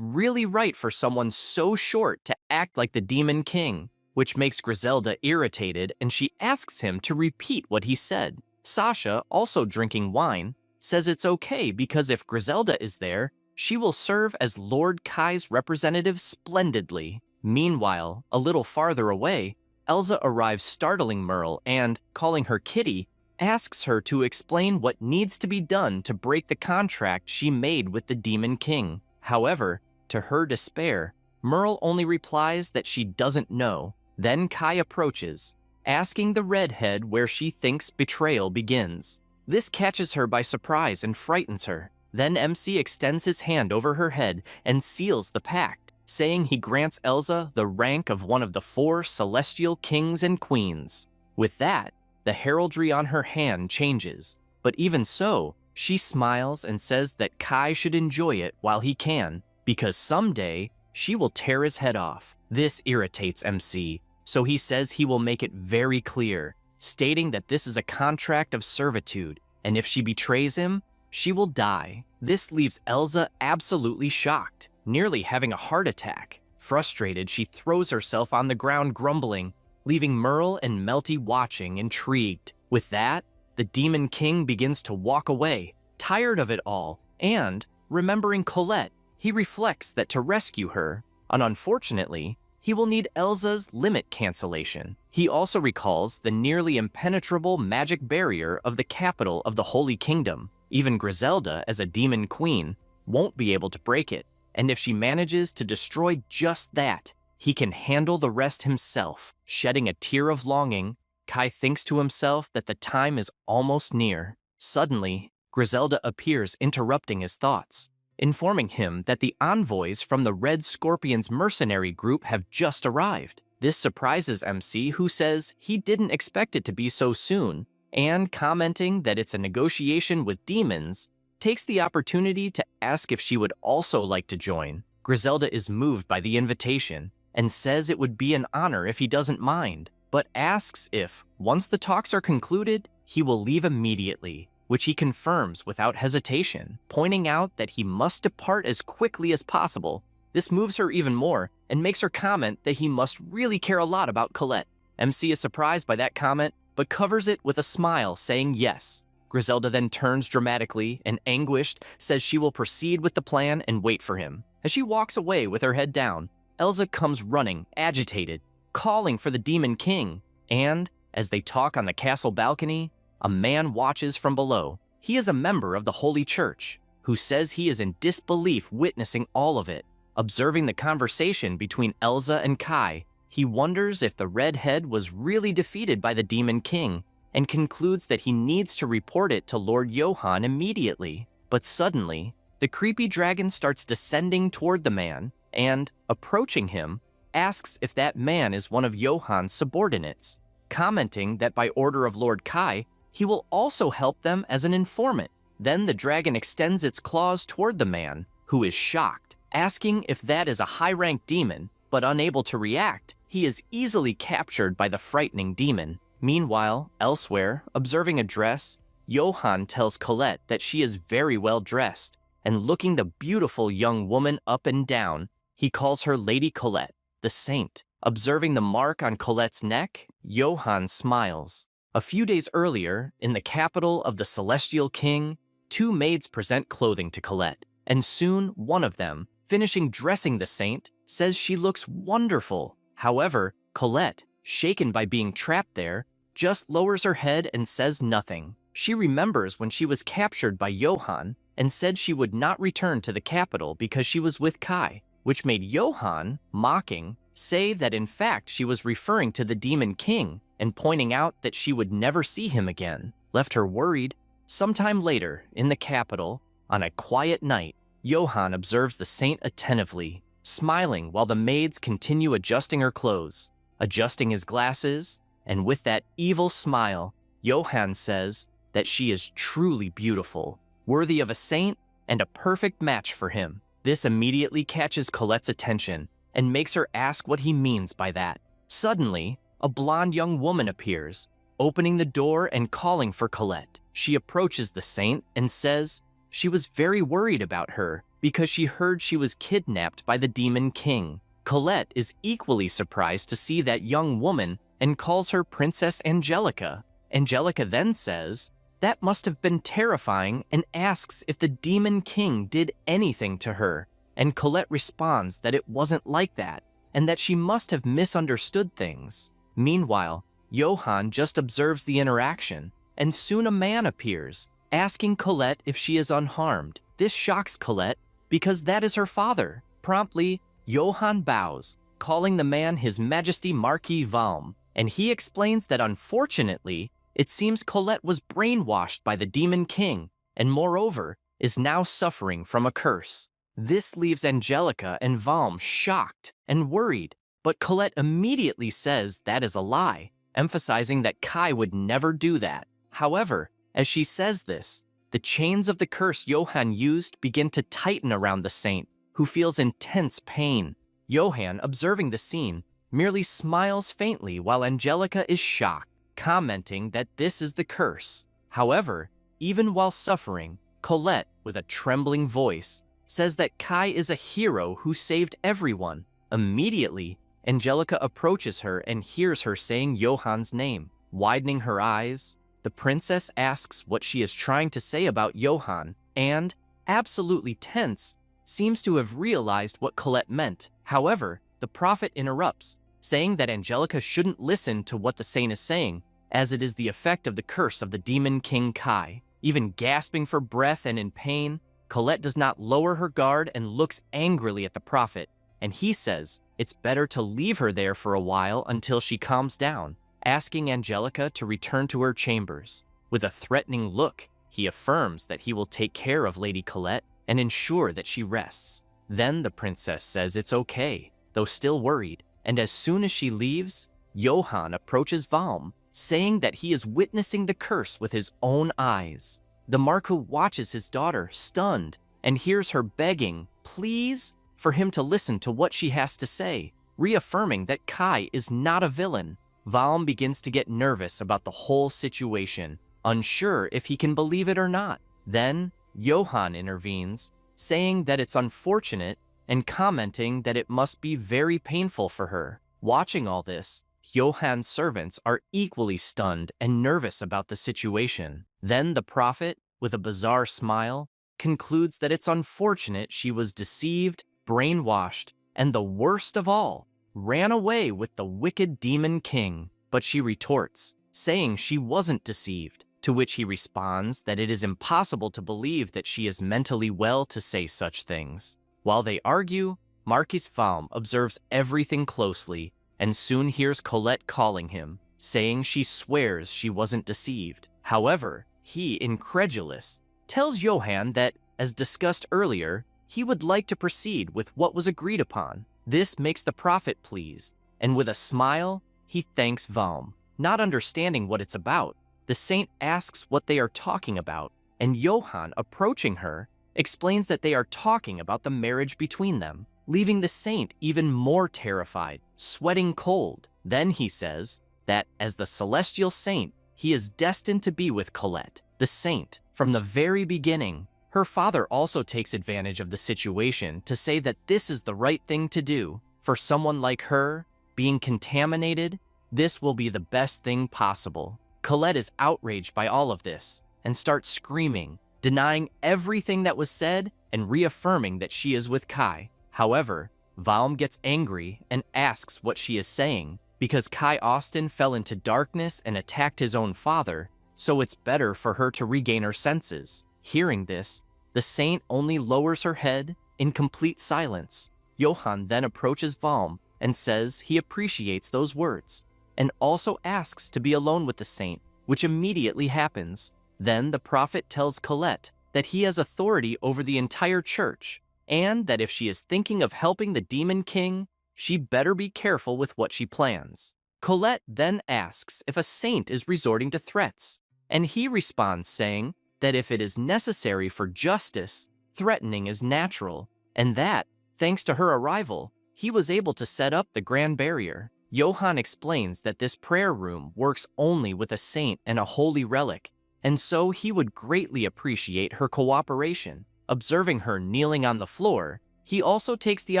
really right for someone so short to act like the Demon King, which makes Griselda irritated, and she asks him to repeat what he said. Sasha, also drinking wine, says it's okay because if Griselda is there, she will serve as Lord Kai's representative splendidly. Meanwhile, a little farther away, Elsa arrives startling Merle and, calling her Kitty, asks her to explain what needs to be done to break the contract she made with the Demon King. However, to her despair, Merle only replies that she doesn't know. Then Kai approaches, asking the redhead where she thinks betrayal begins. This catches her by surprise and frightens her. Then MC extends his hand over her head and seals the pact, saying he grants Elsa the rank of one of the 4 celestial kings and queens. With that, the heraldry on her hand changes, but even so, she smiles and says that Kai should enjoy it while he can, because someday she will tear his head off. This irritates MC, so he says he will make it very clear, stating that this is a contract of servitude, and if she betrays him, she will die. This leaves Elsa absolutely shocked, nearly having a heart attack. Frustrated, she throws herself on the ground grumbling, leaving Merle and Melty watching, intrigued. With that, the Demon King begins to walk away, tired of it all, and, remembering Colette, he reflects that to rescue her, and unfortunately, he will need Elsa's limit cancellation. He also recalls the nearly impenetrable magic barrier of the capital of the Holy Kingdom. Even Griselda, as a demon queen, won't be able to break it, and if she manages to destroy just that, he can handle the rest himself. Shedding a tear of longing, Kai thinks to himself that the time is almost near. Suddenly, Griselda appears, interrupting his thoughts, informing him that the envoys from the Red Scorpion's mercenary group have just arrived. This surprises MC, who says he didn't expect it to be so soon, and commenting that it's a negotiation with demons, takes the opportunity to ask if she would also like to join. Griselda is moved by the invitation and says it would be an honor if he doesn't mind, but asks if, once the talks are concluded, he will leave immediately, which he confirms without hesitation, pointing out that he must depart as quickly as possible. This moves her even more and makes her comment that he must really care a lot about Colette. MC is surprised by that comment, but covers it with a smile, saying yes. Griselda then turns dramatically and, anguished, says she will proceed with the plan and wait for him. As she walks away with her head down, Elsa comes running, agitated, calling for the Demon King, and, as they talk on the castle balcony, a man watches from below. He is a member of the Holy Church, who says he is in disbelief witnessing all of it. Observing the conversation between Elsa and Kai, he wonders if the redhead was really defeated by the Demon King, and concludes that he needs to report it to Lord Johann immediately. But suddenly, the creepy dragon starts descending toward the man, and, approaching him, asks if that man is one of Johann's subordinates, commenting that by order of Lord Kai, he will also help them as an informant. Then the dragon extends its claws toward the man, who is shocked, asking if that is a high-ranked demon, but unable to react, he is easily captured by the frightening demon. Meanwhile, elsewhere, observing a dress, Johann tells Colette that she is very well dressed, and looking the beautiful young woman up and down, he calls her Lady Colette, the saint. Observing the mark on Colette's neck, Johann smiles. A few days earlier, in the capital of the Celestial King, two maids present clothing to Colette, and soon one of them, finishing dressing the saint, says she looks wonderful. However, Colette, shaken by being trapped there, just lowers her head and says nothing. She remembers when she was captured by Johann and said she would not return to the capital because she was with Kai, which made Johann, mocking, say that in fact she was referring to the Demon King and pointing out that she would never see him again, left her worried. Sometime later, in the capital, on a quiet night, Johann observes the saint attentively, smiling while the maids continue adjusting her clothes, adjusting his glasses, and with that evil smile, Johann says that she is truly beautiful, worthy of a saint and a perfect match for him. This immediately catches Colette's attention and makes her ask what he means by that. Suddenly, a blonde young woman appears, opening the door and calling for Colette. She approaches the saint and says she was very worried about her because she heard she was kidnapped by the Demon King. Colette is equally surprised to see that young woman and calls her Princess Angelica. Angelica then says that must have been terrifying and asks if the Demon King did anything to her, and Colette responds that it wasn't like that and that she must have misunderstood things. Meanwhile, Johann just observes the interaction, and soon a man appears, asking Colette if she is unharmed. This shocks Colette because that is her father. Promptly, Johann bows, calling the man His Majesty Marquis Valm, and he explains that unfortunately, it seems Colette was brainwashed by the Demon King, and moreover, is now suffering from a curse. This leaves Angelica and Valm shocked and worried, but Colette immediately says that is a lie, emphasizing that Kai would never do that. However, as she says this, the chains of the curse Johann used begin to tighten around the saint, who feels intense pain. Johann, observing the scene, merely smiles faintly while Angelica is shocked, commenting that this is the curse. However, even while suffering, Colette, with a trembling voice, says that Kai is a hero who saved everyone. Immediately, Angelica approaches her and hears her saying Johann's name. Widening her eyes, the princess asks what she is trying to say about Johann, and, absolutely tense, seems to have realized what Colette meant. However, the prophet interrupts, saying that Angelica shouldn't listen to what the saint is saying, as it is the effect of the curse of the Demon King Kai. Even gasping for breath and in pain, Colette does not lower her guard and looks angrily at the prophet, and he says it's better to leave her there for a while until she calms down, asking Angelica to return to her chambers. With a threatening look, he affirms that he will take care of Lady Colette and ensure that she rests. Then the princess says it's okay, though still worried, and as soon as she leaves, Johann approaches Valm, saying that he is witnessing the curse with his own eyes. The Marquis watches his daughter, stunned, and hears her begging, please, for him to listen to what she has to say, reaffirming that Kai is not a villain. Valm begins to get nervous about the whole situation, unsure if he can believe it or not. Then, Johann intervenes, saying that it's unfortunate and commenting that it must be very painful for her. Watching all this, Johann's servants are equally stunned and nervous about the situation. Then the prophet, with a bizarre smile, concludes that it's unfortunate she was deceived, brainwashed, and the worst of all, ran away with the wicked Demon King. But she retorts, saying she wasn't deceived, to which he responds that it is impossible to believe that she is mentally well to say such things. While they argue, Marquis Valm observes everything closely and soon hears Colette calling him, saying she swears she wasn't deceived. However, he, incredulous, tells Johann that, as discussed earlier, he would like to proceed with what was agreed upon. This makes the prophet pleased, and with a smile, he thanks Valm. Not understanding what it's about, the saint asks what they are talking about, and Johann, approaching her, explains that they are talking about the marriage between them, leaving the saint even more terrified, sweating cold. Then he says that as the celestial saint, he is destined to be with Colette, the saint, from the very beginning. Her father also takes advantage of the situation to say that this is the right thing to do. For someone like her, being contaminated, this will be the best thing possible. Colette is outraged by all of this and starts screaming, denying everything that was said and reaffirming that she is with Kai. However, Valm gets angry and asks what she is saying because Kai Austin fell into darkness and attacked his own father, so it's better for her to regain her senses. Hearing this, the saint only lowers her head in complete silence. Johann then approaches Valm and says he appreciates those words, and also asks to be alone with the saint, which immediately happens. Then the prophet tells Colette that he has authority over the entire church, and that if she is thinking of helping the Demon King, she better be careful with what she plans. Colette then asks if a saint is resorting to threats, and he responds saying that if it is necessary for justice, threatening is natural, and that, thanks to her arrival, he was able to set up the Grand Barrier. Johann explains that this prayer room works only with a saint and a holy relic, and so he would greatly appreciate her cooperation. Observing her kneeling on the floor, he also takes the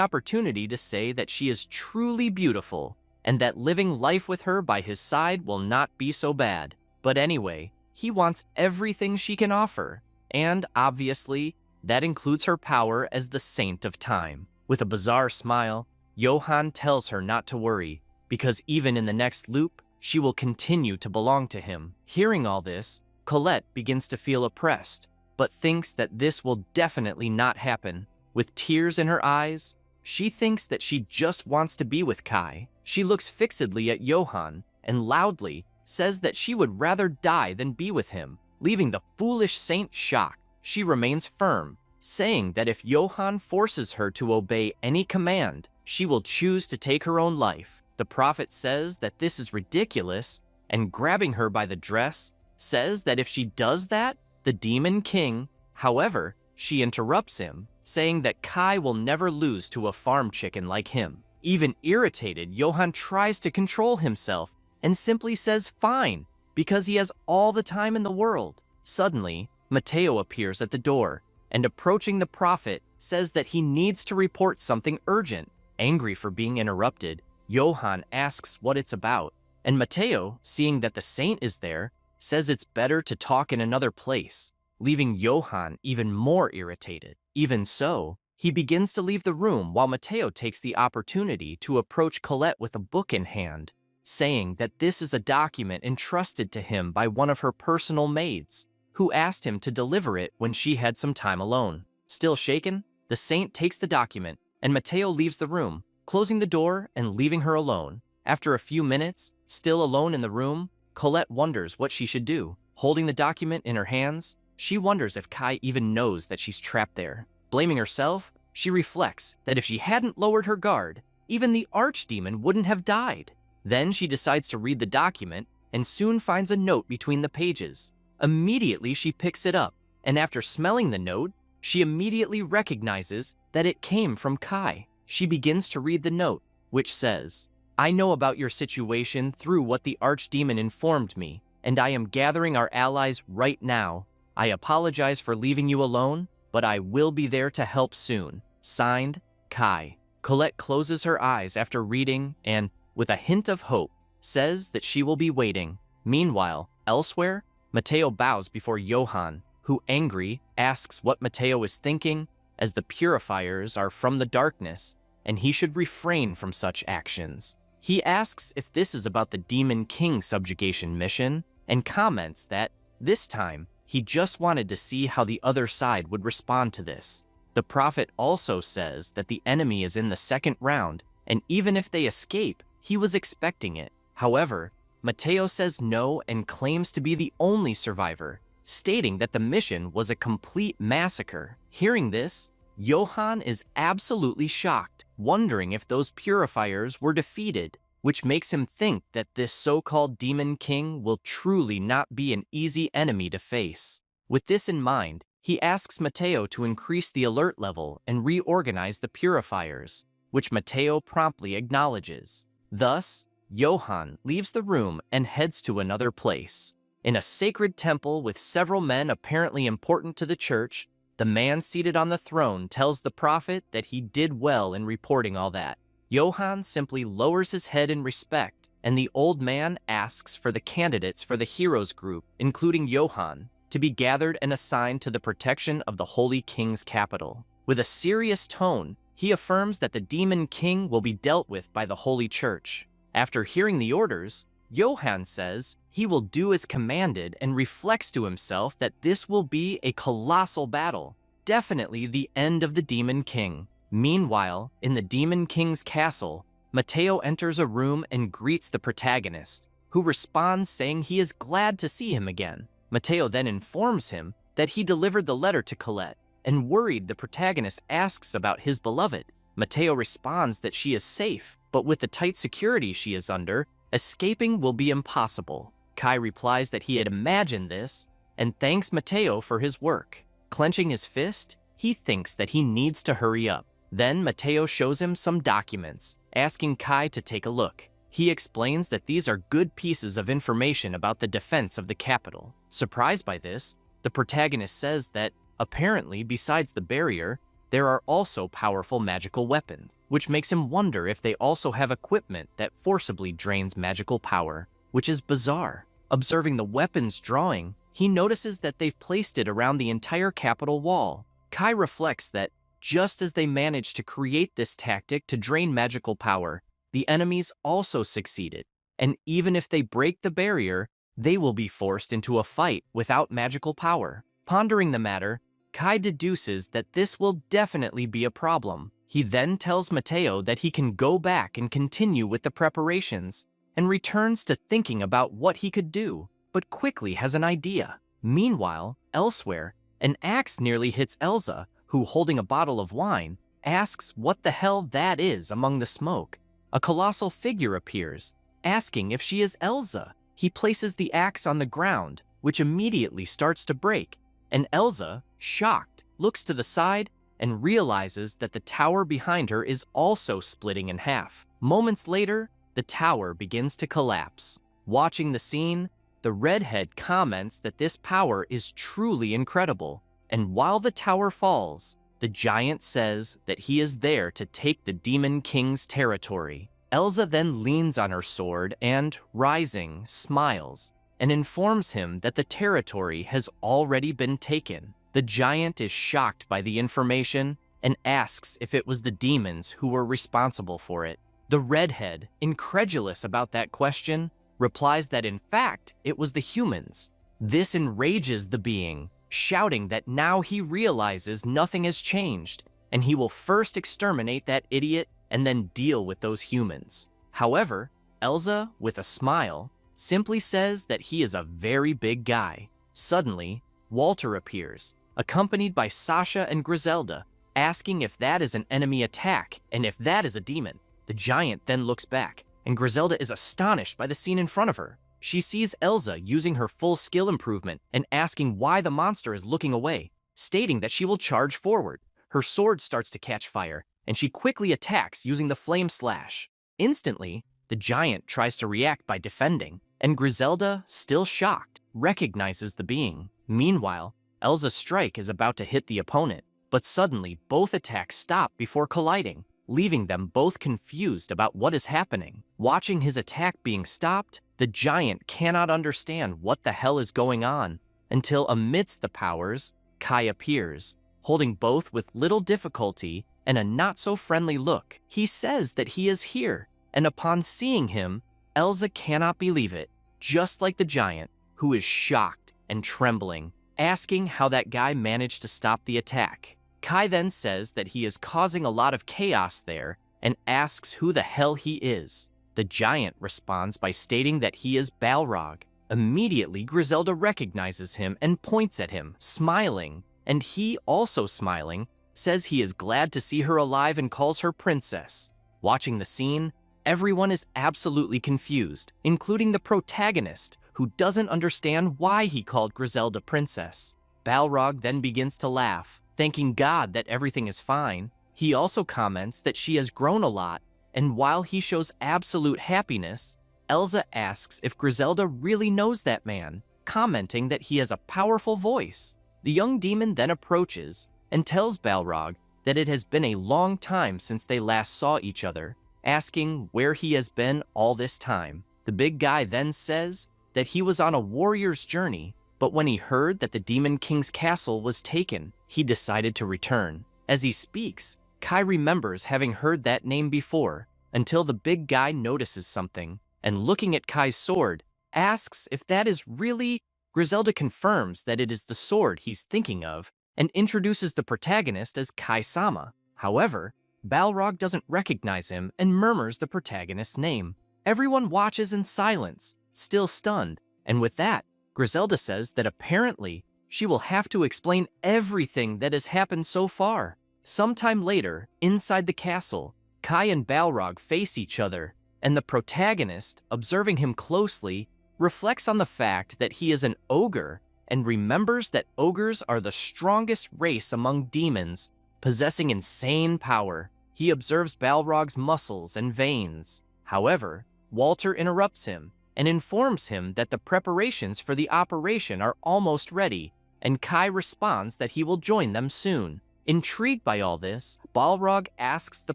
opportunity to say that she is truly beautiful, and that living life with her by his side will not be so bad. But anyway, he wants everything she can offer, and obviously, that includes her power as the Saint of Time. With a bizarre smile, Johann tells her not to worry, because even in the next loop, she will continue to belong to him. Hearing all this, Colette begins to feel oppressed, but thinks that this will definitely not happen. With tears in her eyes, she thinks that she just wants to be with Kai. She looks fixedly at Johann and loudly says that she would rather die than be with him, leaving the foolish saint shocked. She remains firm, saying that if Johann forces her to obey any command, she will choose to take her own life. The prophet says that this is ridiculous, and grabbing her by the dress, says that if she does that, the Demon King, however, she interrupts him, saying that Kai will never lose to a farm chicken like him. Even irritated, Johann tries to control himself and simply says fine, because he has all the time in the world. Suddenly, Matteo appears at the door, and approaching the prophet, says that he needs to report something urgent. Angry for being interrupted, Johann asks what it's about, and Matteo, seeing that the saint is there, says it's better to talk in another place, leaving Johann even more irritated. Even so, he begins to leave the room while Matteo takes the opportunity to approach Colette with a book in hand, saying that this is a document entrusted to him by one of her personal maids, who asked him to deliver it when she had some time alone. Still shaken, the saint takes the document, and Matteo leaves the room, closing the door and leaving her alone. After a few minutes, still alone in the room, Colette wonders what she should do. Holding the document in her hands, she wonders if Kai even knows that she's trapped there. Blaming herself, she reflects that if she hadn't lowered her guard, even the archdemon wouldn't have died. Then she decides to read the document and soon finds a note between the pages. Immediately she picks it up, and after smelling the note, she immediately recognizes that it came from Kai. She begins to read the note, which says, "I know about your situation through what the archdemon informed me, and I am gathering our allies right now. I apologize for leaving you alone, but I will be there to help soon. Signed, Kai." Colette closes her eyes after reading and, with a hint of hope, says that she will be waiting. Meanwhile, elsewhere, Matteo bows before Johann, who, angry, asks what Matteo is thinking, as the purifiers are from the darkness, and he should refrain from such actions. He asks if this is about the Demon King subjugation mission, and comments that, this time, he just wanted to see how the other side would respond to this. The prophet also says that the enemy is in the second round, and even if they escape, he was expecting it. However, Matteo says no and claims to be the only survivor, stating that the mission was a complete massacre. Hearing this, Johann is absolutely shocked, wondering if those purifiers were defeated, which makes him think that this so-called Demon King will truly not be an easy enemy to face. With this in mind, he asks Mateo to increase the alert level and reorganize the purifiers, which Mateo promptly acknowledges. Thus, Johann leaves the room and heads to another place. In a sacred temple with several men apparently important to the church, the man seated on the throne tells the prophet that he did well in reporting all that. Johann simply lowers his head in respect, and the old man asks for the candidates for the heroes group, including Johann, to be gathered and assigned to the protection of the Holy King's capital. With a serious tone, he affirms that the Demon King will be dealt with by the Holy Church. After hearing the orders, Johann says he will do as commanded and reflects to himself that this will be a colossal battle, definitely the end of the Demon King. Meanwhile, in the Demon King's castle, Mateo enters a room and greets the protagonist, who responds saying he is glad to see him again. Mateo then informs him that he delivered the letter to Colette, and worried the protagonist asks about his beloved. Mateo responds that she is safe, but with the tight security she is under, escaping will be impossible. Kai replies that he had imagined this, and thanks Mateo for his work. Clenching his fist, he thinks that he needs to hurry up. Then Mateo shows him some documents, asking Kai to take a look. He explains that these are good pieces of information about the defense of the capital. Surprised by this, the protagonist says that, apparently, besides the barrier, there are also powerful magical weapons, which makes him wonder if they also have equipment that forcibly drains magical power, which is bizarre. Observing the weapons drawing, he notices that they've placed it around the entire capital wall. Kai reflects that, just as they managed to create this tactic to drain magical power, the enemies also succeeded, and even if they break the barrier, they will be forced into a fight without magical power. Pondering the matter, Kai deduces that this will definitely be a problem. He then tells Mateo that he can go back and continue with the preparations, and returns to thinking about what he could do, but quickly has an idea. Meanwhile, elsewhere, an axe nearly hits Elsa, who, holding a bottle of wine, asks what the hell that is among the smoke. A colossal figure appears, asking if she is Elsa. He places the axe on the ground, which immediately starts to break, and Elsa, shocked, looks to the side and realizes that the tower behind her is also splitting in half. Moments later, the tower begins to collapse. Watching the scene, the redhead comments that this power is truly incredible, and while the tower falls, the giant says that he is there to take the Demon King's territory. Elsa then leans on her sword and, rising, smiles, and informs him that the territory has already been taken. The giant is shocked by the information and asks if it was the demons who were responsible for it. The redhead, incredulous about that question, replies that in fact it was the humans. This enrages the being, shouting that now he realizes nothing has changed, and he will first exterminate that idiot and then deal with those humans. However, Elsa, with a smile, simply says that he is a very big guy. Suddenly, Walter appears, accompanied by Sasha and Griselda, asking if that is an enemy attack and if that is a demon. The giant then looks back, and Griselda is astonished by the scene in front of her. She sees Elsa using her full skill improvement and asking why the monster is looking away, stating that she will charge forward. Her sword starts to catch fire, and she quickly attacks using the flame slash. Instantly, the giant tries to react by defending, and Griselda, still shocked, recognizes the being. Meanwhile, Elsa's strike is about to hit the opponent, but suddenly both attacks stop before colliding, leaving them both confused about what is happening. Watching his attack being stopped, the giant cannot understand what the hell is going on, until amidst the powers, Kai appears, holding both with little difficulty and a not-so-friendly look. He says that he is here, and upon seeing him, Elsa cannot believe it, just like the giant, who is shocked and trembling, asking how that guy managed to stop the attack. Kai then says that he is causing a lot of chaos there and asks who the hell he is. The giant responds by stating that he is Balrog. Immediately, Griselda recognizes him and points at him, smiling, and he, also smiling, says he is glad to see her alive and calls her princess. Watching the scene, everyone is absolutely confused, including the protagonist, who doesn't understand why he called Griselda princess. Balrog then begins to laugh, thanking God that everything is fine. He also comments that she has grown a lot, and while he shows absolute happiness, Elsa asks if Griselda really knows that man, commenting that he has a powerful voice. The young demon then approaches and tells Balrog that it has been a long time since they last saw each other, asking where he has been all this time. The big guy then says that he was on a warrior's journey, but when he heard that the Demon King's castle was taken, he decided to return. As he speaks, Kai remembers having heard that name before, until the big guy notices something, and looking at Kai's sword, asks if that is really. Griselda confirms that it is the sword he's thinking of, and introduces the protagonist as Kai-sama. However, Balrog doesn't recognize him and murmurs the protagonist's name. Everyone watches in silence, still stunned, and with that, Griselda says that apparently she will have to explain everything that has happened so far. Sometime later, inside the castle, Kai and Balrog face each other, and the protagonist, observing him closely, reflects on the fact that he is an ogre and remembers that ogres are the strongest race among demons, possessing insane power. He observes Balrog's muscles and veins. However, Walter interrupts him and informs him that the preparations for the operation are almost ready, and Kai responds that he will join them soon. Intrigued by all this, Balrog asks the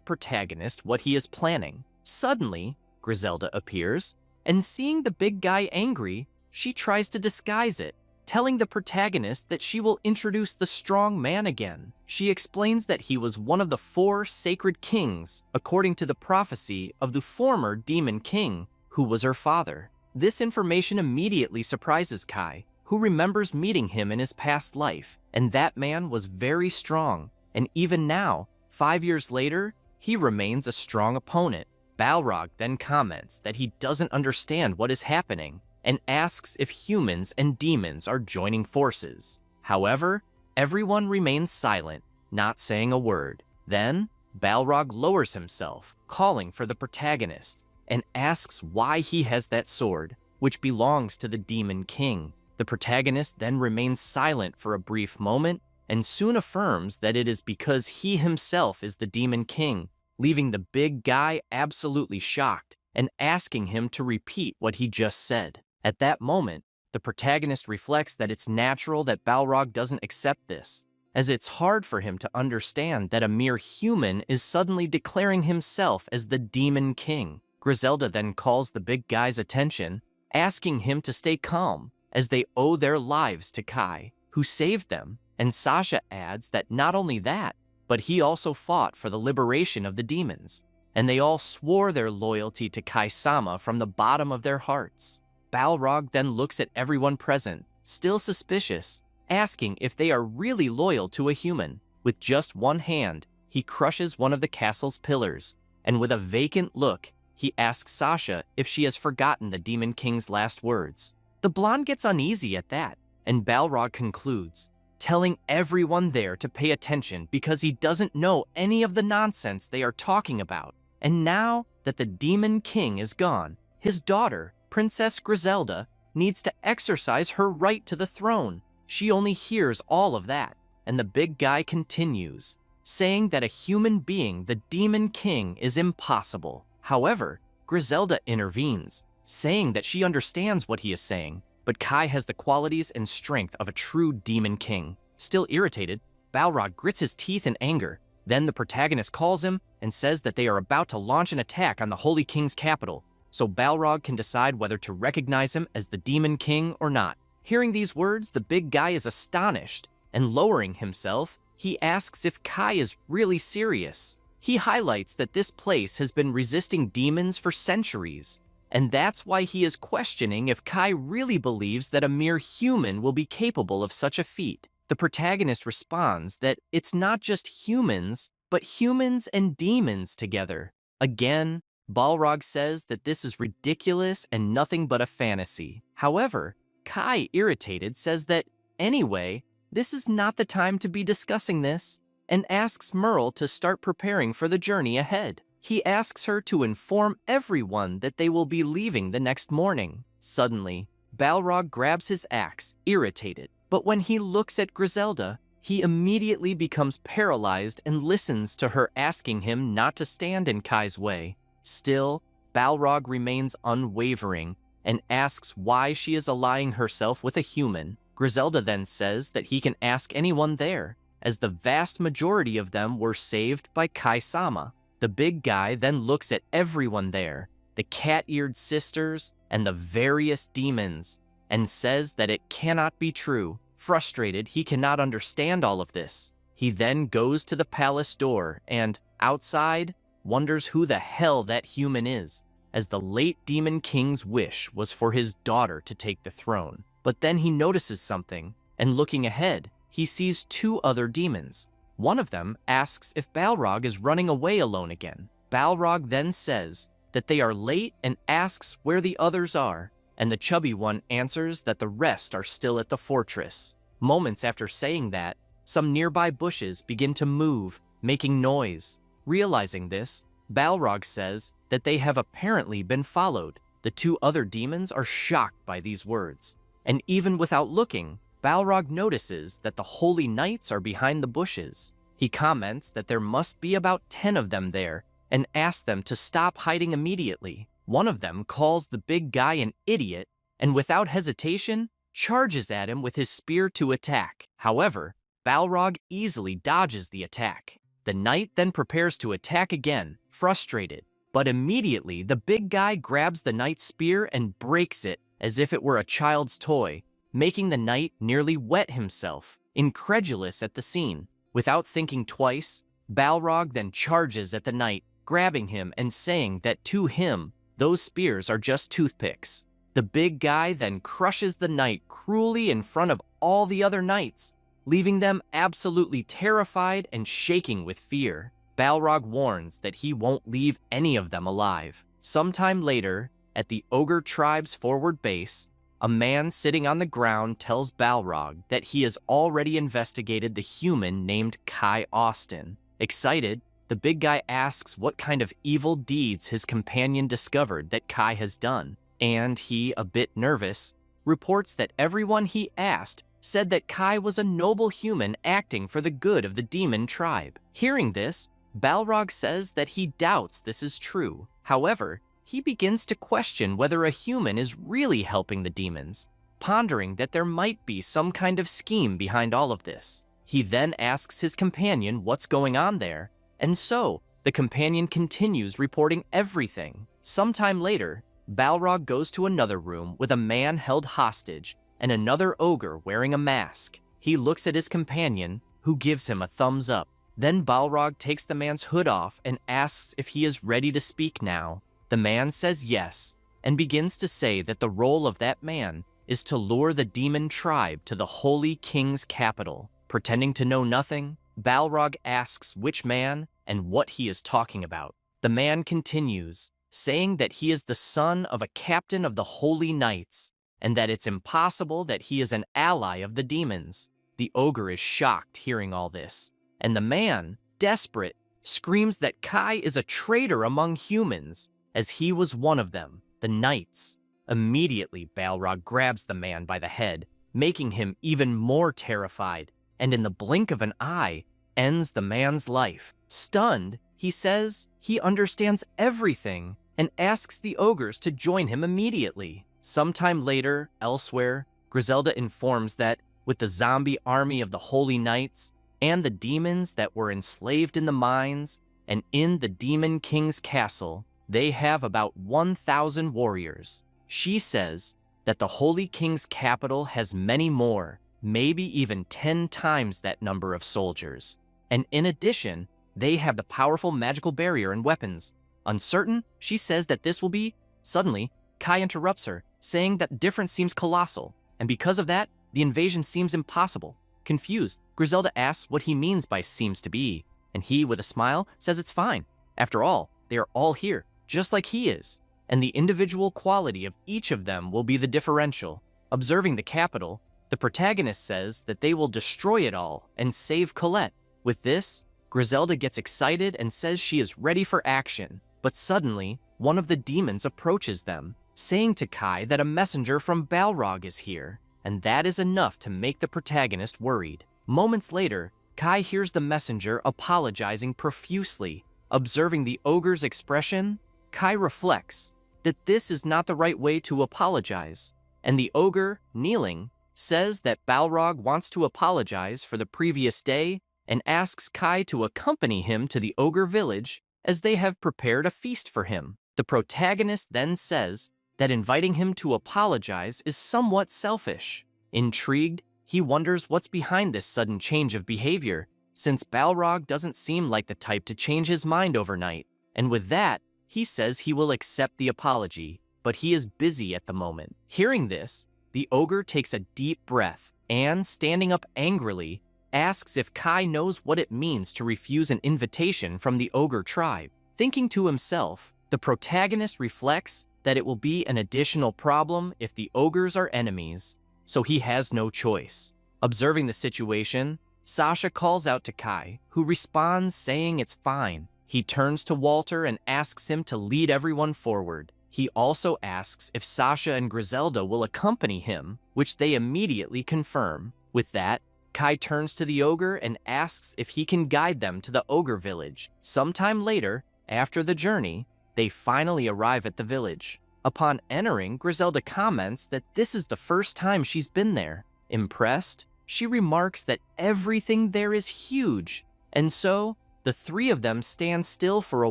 protagonist what he is planning. Suddenly, Griselda appears, and seeing the big guy angry, she tries to disguise it, telling the protagonist that she will introduce the strong man again. She explains that he was one of the 4 sacred kings, according to the prophecy of the former demon king, who was her father. This information immediately surprises Kai, who remembers meeting him in his past life, and that man was very strong, and even now, 5 years later, he remains a strong opponent. Balrog then comments that he doesn't understand what is happening, and asks if humans and demons are joining forces. However, everyone remains silent, not saying a word. Then, Balrog lowers himself, calling for the protagonist, and asks why he has that sword, which belongs to the Demon King. The protagonist then remains silent for a brief moment, and soon affirms that it is because he himself is the Demon King, leaving the big guy absolutely shocked and asking him to repeat what he just said. At that moment, the protagonist reflects that it's natural that Balrog doesn't accept this, as it's hard for him to understand that a mere human is suddenly declaring himself as the Demon King. Griselda then calls the big guy's attention, asking him to stay calm, as they owe their lives to Kai, who saved them, and Sasha adds that not only that, but he also fought for the liberation of the demons, and they all swore their loyalty to Kai-sama from the bottom of their hearts. Balrog then looks at everyone present, still suspicious, asking if they are really loyal to a human. With just one hand, he crushes one of the castle's pillars, and with a vacant look, he asks Sasha if she has forgotten the Demon King's last words. The blonde gets uneasy at that, and Balrog concludes, telling everyone there to pay attention because he doesn't know any of the nonsense they are talking about. And now that the Demon King is gone, his daughter, Princess Griselda, needs to exercise her right to the throne. She only hears all of that, and the big guy continues, saying that a human being the Demon King is impossible. However, Griselda intervenes, saying that she understands what he is saying, but Kai has the qualities and strength of a true Demon King. Still irritated, Balrog grits his teeth in anger. Then the protagonist calls him and says that they are about to launch an attack on the Holy King's capital, so Balrog can decide whether to recognize him as the Demon King or not. Hearing these words, the big guy is astonished, and lowering himself, he asks if Kai is really serious. He highlights that this place has been resisting demons for centuries, and that's why he is questioning if Kai really believes that a mere human will be capable of such a feat. The protagonist responds that it's not just humans, but humans and demons together. Again, Balrog says that this is ridiculous and nothing but a fantasy. However, Kai, irritated, says that, anyway, this is not the time to be discussing this, and asks Merle to start preparing for the journey ahead. He asks her to inform everyone that they will be leaving the next morning. Suddenly, Balrog grabs his axe, irritated. But when he looks at Griselda, he immediately becomes paralyzed and listens to her asking him not to stand in Kai's way. Still, Balrog remains unwavering and asks why she is allying herself with a human. Griselda then says that he can ask anyone there, as the vast majority of them were saved by Kai-sama. The big guy then looks at everyone there, the cat-eared sisters and the various demons, and says that it cannot be true. Frustrated, he cannot understand all of this. He then goes to the palace door and, outside, wonders who the hell that human is, as the late Demon King's wish was for his daughter to take the throne. But then he notices something, and looking ahead, he sees two other demons. One of them asks if Balrog is running away alone again. Balrog then says that they are late and asks where the others are, and the chubby one answers that the rest are still at the fortress. Moments after saying that, some nearby bushes begin to move, making noise. Realizing this, Balrog says that they have apparently been followed. The two other demons are shocked by these words, and even without looking, Balrog notices that the holy knights are behind the bushes. He comments that there must be about 10 of them there, and asks them to stop hiding immediately. One of them calls the big guy an idiot, and without hesitation, charges at him with his spear to attack. However, Balrog easily dodges the attack. The knight then prepares to attack again, frustrated, but immediately the big guy grabs the knight's spear and breaks it as if it were a child's toy, making the knight nearly wet himself, incredulous at the scene. Without thinking twice, Balrog then charges at the knight, grabbing him and saying that to him, those spears are just toothpicks. The big guy then crushes the knight cruelly in front of all the other knights, leaving them absolutely terrified and shaking with fear. Balrog warns that he won't leave any of them alive. Sometime later, at the Ogre tribe's forward base, a man sitting on the ground tells Balrog that he has already investigated the human named Kai Austin. Excited, the big guy asks what kind of evil deeds his companion discovered that Kai has done, and he, a bit nervous, reports that everyone he asked said that Kai was a noble human acting for the good of the demon tribe. Hearing this, Balrog says that he doubts this is true. However, he begins to question whether a human is really helping the demons, pondering that there might be some kind of scheme behind all of this. He then asks his companion what's going on there, and so the companion continues reporting everything. Sometime later, Balrog goes to another room with a man held hostage and another ogre wearing a mask. He looks at his companion, who gives him a thumbs up. Then Balrog takes the man's hood off and asks if he is ready to speak now. The man says yes, and begins to say that the role of that man is to lure the demon tribe to the Holy King's capital. Pretending to know nothing, Balrog asks which man and what he is talking about. The man continues, saying that he is the son of a captain of the Holy Knights, and that it's impossible that he is an ally of the demons. The ogre is shocked hearing all this, and the man, desperate, screams that Kai is a traitor among humans, as he was one of them, the knights. Immediately, Balrog grabs the man by the head, making him even more terrified, and in the blink of an eye, ends the man's life. Stunned, he says he understands everything and asks the ogres to join him immediately. Sometime later, elsewhere, Griselda informs that with the zombie army of the Holy Knights and the demons that were enslaved in the mines and in the Demon King's castle, they have about 1,000 warriors. She says that the Holy King's capital has many more, maybe even 10 times that number of soldiers. And in addition, they have the powerful magical barrier and weapons. Uncertain, she says that this will be... Suddenly, Kai interrupts her, saying that the difference seems colossal, and because of that, the invasion seems impossible. Confused, Griselda asks what he means by seems to be, and he, with a smile, says it's fine. After all, they are all here, just like he is, and the individual quality of each of them will be the differential. Observing the capital, the protagonist says that they will destroy it all and save Colette. With this, Griselda gets excited and says she is ready for action, but suddenly, one of the demons approaches them, saying to Kai that a messenger from Balrog is here. and that is enough to make the protagonist worried. Moments later, Kai hears the messenger apologizing profusely. Observing the ogre's expression, Kai reflects that this is not the right way to apologize, and the ogre, kneeling, says that Balrog wants to apologize for the previous day and asks Kai to accompany him to the ogre village as they have prepared a feast for him. The protagonist then says that inviting him to apologize is somewhat selfish. Intrigued, he wonders what's behind this sudden change of behavior, since Balrog doesn't seem like the type to change his mind overnight, and with that, he says he will accept the apology, but he is busy at the moment. Hearing this, the ogre takes a deep breath and, standing up angrily, asks if Kai knows what it means to refuse an invitation from the ogre tribe. Thinking to himself, the protagonist reflects that it will be an additional problem if the ogres are enemies, so he has no choice. Observing the situation, Sasha calls out to Kai, who responds saying it's fine. He turns to Walter and asks him to lead everyone forward. He also asks if Sasha and Griselda will accompany him, which they immediately confirm. With that, Kai turns to the ogre and asks if he can guide them to the ogre village. Sometime later, after the journey, they finally arrive at the village. Upon entering, Griselda comments that this is the first time she's been there. Impressed, she remarks that everything there is huge, and so the three of them stand still for a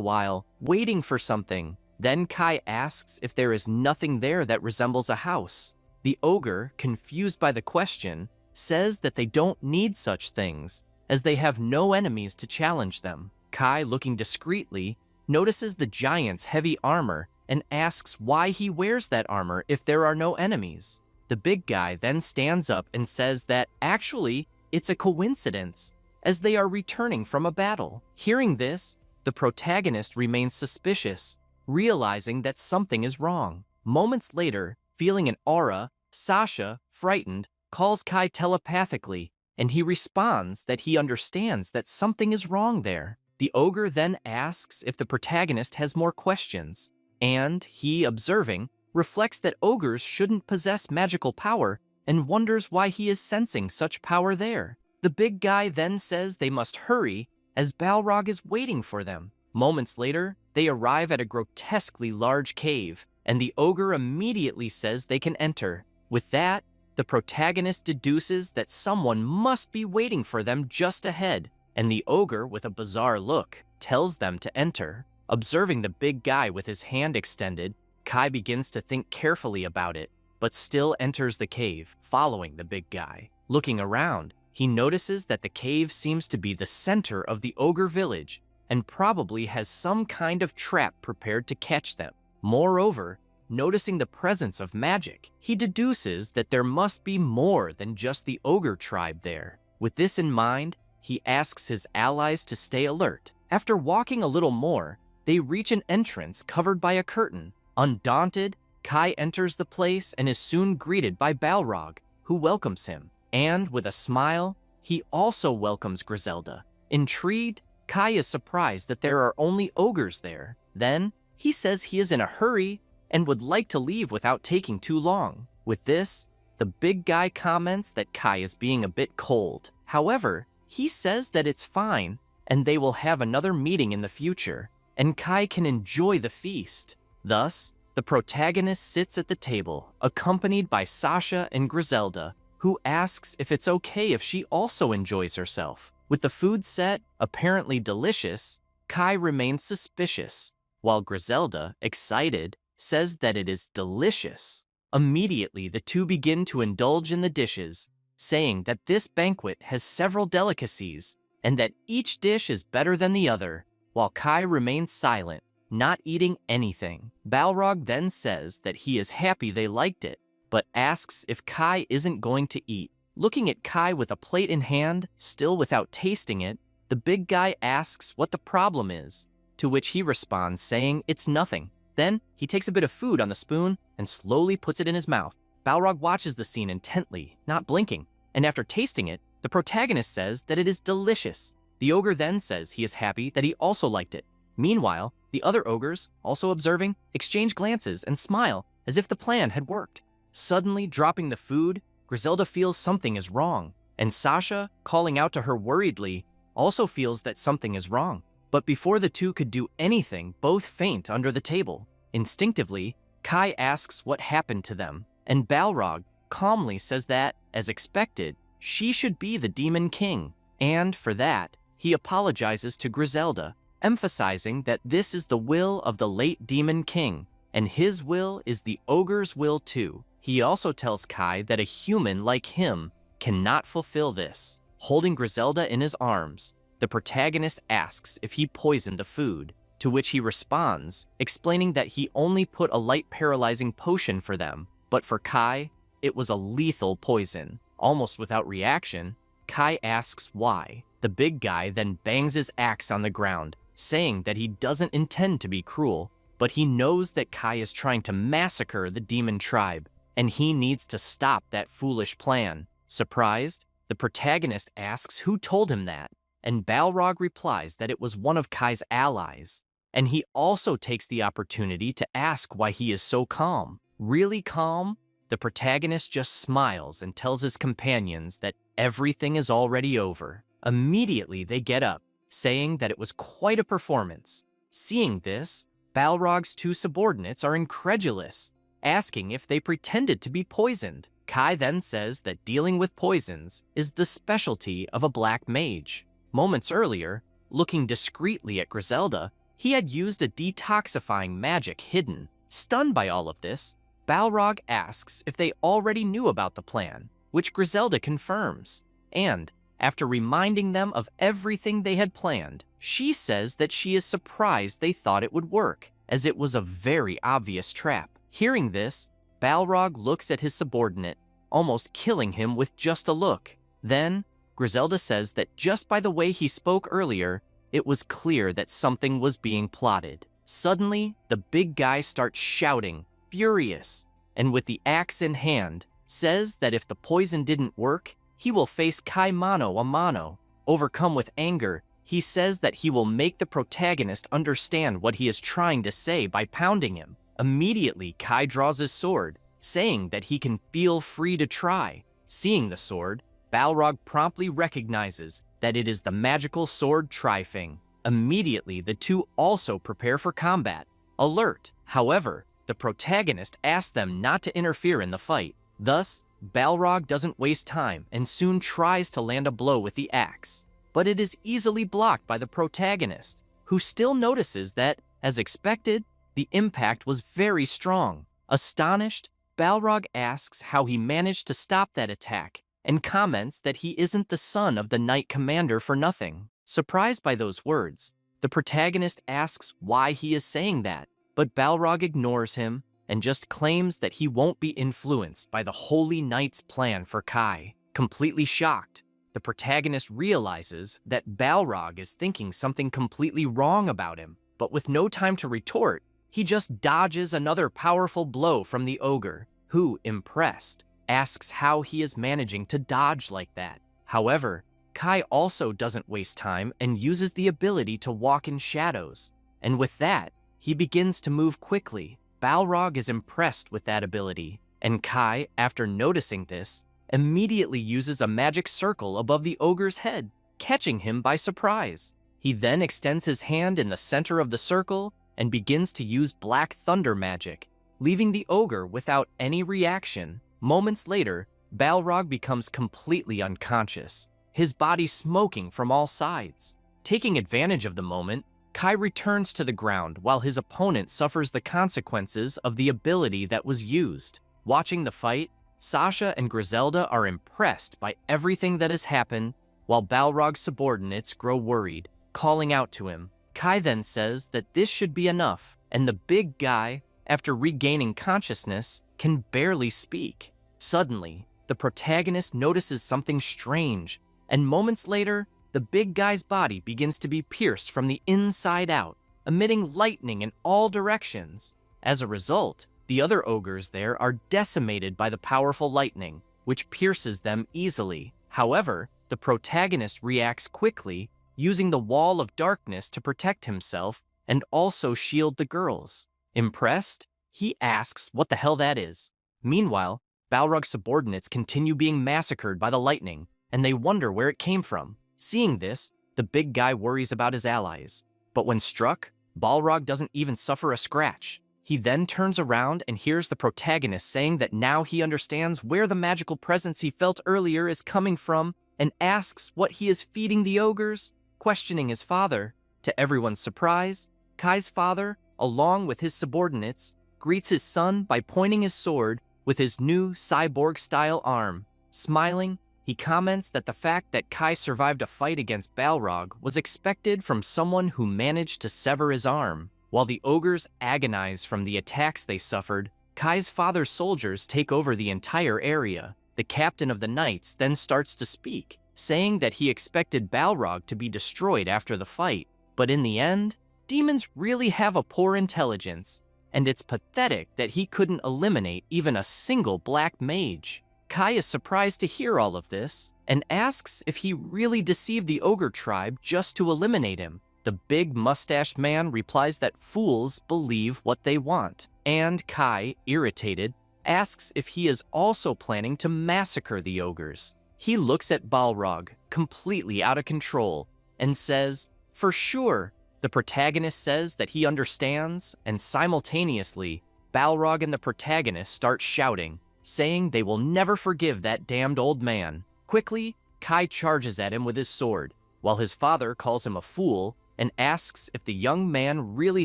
while, waiting for something. Then Kai asks if there is nothing there that resembles a house. The ogre, confused by the question, says that they don't need such things, as they have no enemies to challenge them. Kai, looking discreetly, notices the giant's heavy armor and asks why he wears that armor if there are no enemies. The big guy then stands up and says that actually it's a coincidence, as they are returning from a battle. Hearing this, the protagonist remains suspicious, realizing that something is wrong. Moments later, feeling an aura, Sasha, frightened, calls Kai telepathically, and he responds that he understands that something is wrong there. The ogre then asks if the protagonist has more questions, and he, observing, reflects that ogres shouldn't possess magical power and wonders why he is sensing such power there. The big guy then says they must hurry as Balrog is waiting for them. Moments later, they arrive at a grotesquely large cave, and the ogre immediately says they can enter. With that, the protagonist deduces that someone must be waiting for them just ahead, and the ogre, with a bizarre look, tells them to enter. Observing the big guy with his hand extended, Kai begins to think carefully about it, but still enters the cave, following the big guy. Looking around, he notices that the cave seems to be the center of the ogre village, and probably has some kind of trap prepared to catch them. Moreover, noticing the presence of magic, he deduces that there must be more than just the ogre tribe there. With this in mind, he asks his allies to stay alert. After walking a little more, they reach an entrance covered by a curtain. Undaunted, Kai enters the place and is soon greeted by Balrog, who welcomes him. And with a smile, he also welcomes Griselda. Intrigued, Kai is surprised that there are only ogres there. Then, he says he is in a hurry and would like to leave without taking too long. With this, the big guy comments that Kai is being a bit cold. However, he says that it's fine, and they will have another meeting in the future, and Kai can enjoy the feast. Thus, the protagonist sits at the table, accompanied by Sasha and Griselda, who asks if it's okay if she also enjoys herself. With the food set, apparently delicious, Kai remains suspicious, while Griselda, excited, says that it is delicious. Immediately, the two begin to indulge in the dishes, saying that this banquet has several delicacies, and that each dish is better than the other, while Kai remains silent, not eating anything. Balrog then says that he is happy they liked it, but asks if Kai isn't going to eat. Looking at Kai with a plate in hand, still without tasting it, the big guy asks what the problem is, to which he responds saying it's nothing. Then, he takes a bit of food on the spoon and slowly puts it in his mouth. Balrog watches the scene intently, not blinking, and after tasting it, the protagonist says that it is delicious. The ogre then says he is happy that he also liked it. Meanwhile, the other ogres, also observing, exchange glances and smile as if the plan had worked. Suddenly dropping the food, Griselda feels something is wrong, and Sasha, calling out to her worriedly, also feels that something is wrong. But before the two could do anything, both faint under the table. Instinctively, Kai asks what happened to them, and Balrog calmly says that, as expected, she should be the Demon King, and for that, he apologizes to Griselda, emphasizing that this is the will of the late Demon King, and his will is the ogre's will too. He also tells Kai that a human like him cannot fulfill this. Holding Griselda in his arms, the protagonist asks if he poisoned the food, to which he responds, explaining that he only put a light paralyzing potion for them, but for Kai, it was a lethal poison. Almost without reaction, Kai asks why. The big guy then bangs his axe on the ground, saying that he doesn't intend to be cruel, but he knows that Kai is trying to massacre the demon tribe, and he needs to stop that foolish plan. Surprised, the protagonist asks who told him that, and Balrog replies that it was one of Kai's allies, and he also takes the opportunity to ask why he is so calm. Really calm? The protagonist just smiles and tells his companions that everything is already over. Immediately they get up, saying that it was quite a performance. Seeing this, Balrog's two subordinates are incredulous, asking if they pretended to be poisoned. Kai then says that dealing with poisons is the specialty of a black mage. Moments earlier, looking discreetly at Griselda, he had used a detoxifying magic hidden. Stunned by all of this, Balrog asks if they already knew about the plan, which Griselda confirms. And, after reminding them of everything they had planned, she says that she is surprised they thought it would work, as it was a very obvious trap. Hearing this, Balrog looks at his subordinate, almost killing him with just a look. Then, Griselda says that just by the way he spoke earlier, it was clear that something was being plotted. Suddenly, the big guy starts shouting, furious, and with the axe in hand, says that if the poison didn't work, he will face Kai mano a mano. Overcome with anger, he says that he will make the protagonist understand what he is trying to say by pounding him. Immediately, Kai draws his sword, saying that he can feel free to try. Seeing the sword, Balrog promptly recognizes that it is the magical sword Trifing. Immediately, the two also prepare for combat, alert. However, the protagonist asks them not to interfere in the fight. Thus, Balrog doesn't waste time and soon tries to land a blow with the axe, but it is easily blocked by the protagonist, who still notices that, as expected, the impact was very strong. Astonished, Balrog asks how he managed to stop that attack and comments that he isn't the son of the Knight Commander for nothing. Surprised by those words, the protagonist asks why he is saying that, but Balrog ignores him and just claims that he won't be influenced by the Holy Knight's plan for Kai. Completely shocked, the protagonist realizes that Balrog is thinking something completely wrong about him, but with no time to retort, he just dodges another powerful blow from the ogre, who, impressed, asks how he is managing to dodge like that. However, Kai also doesn't waste time and uses the ability to walk in shadows, and with that, he begins to move quickly. Balrog is impressed with that ability, and Kai, after noticing this, immediately uses a magic circle above the ogre's head, catching him by surprise. He then extends his hand in the center of the circle and begins to use Black Thunder magic, leaving the ogre without any reaction. Moments later, Balrog becomes completely unconscious, his body smoking from all sides. Taking advantage of the moment, Kai returns to the ground while his opponent suffers the consequences of the ability that was used. Watching the fight, Sasha and Griselda are impressed by everything that has happened, while Balrog's subordinates grow worried, calling out to him. Kai then says that this should be enough, and the big guy, after regaining consciousness, can barely speak. Suddenly, the protagonist notices something strange, and moments later, the big guy's body begins to be pierced from the inside out, emitting lightning in all directions. As a result, the other ogres there are decimated by the powerful lightning, which pierces them easily. However, the protagonist reacts quickly, using the wall of darkness to protect himself and also shield the girls. Impressed, he asks what the hell that is. Meanwhile, Balrog's subordinates continue being massacred by the lightning, and they wonder where it came from. Seeing this, the big guy worries about his allies. But when struck, Balrog doesn't even suffer a scratch. He then turns around and hears the protagonist saying that now he understands where the magical presence he felt earlier is coming from, and asks what he is feeding the ogres, questioning his father. To everyone's surprise, Kai's father, along with his subordinates, greets his son by pointing his sword with his new cyborg-style arm. Smiling, he comments that the fact that Kai survived a fight against Balrog was expected from someone who managed to sever his arm. While the ogres agonize from the attacks they suffered, Kai's father's soldiers take over the entire area. The captain of the knights then starts to speak, saying that he expected Balrog to be destroyed after the fight. But in the end, demons really have a poor intelligence, and it's pathetic that he couldn't eliminate even a single black mage. Kai is surprised to hear all of this, and asks if he really deceived the ogre tribe just to eliminate him. The big mustached man replies that fools believe what they want, and Kai, irritated, asks if he is also planning to massacre the ogres. He looks at Balrog, completely out of control, and says, "For sure." The protagonist says that he understands, and simultaneously, Balrog and the protagonist start shouting, saying they will never forgive that damned old man. Quickly, Kai charges at him with his sword, while his father calls him a fool and asks if the young man really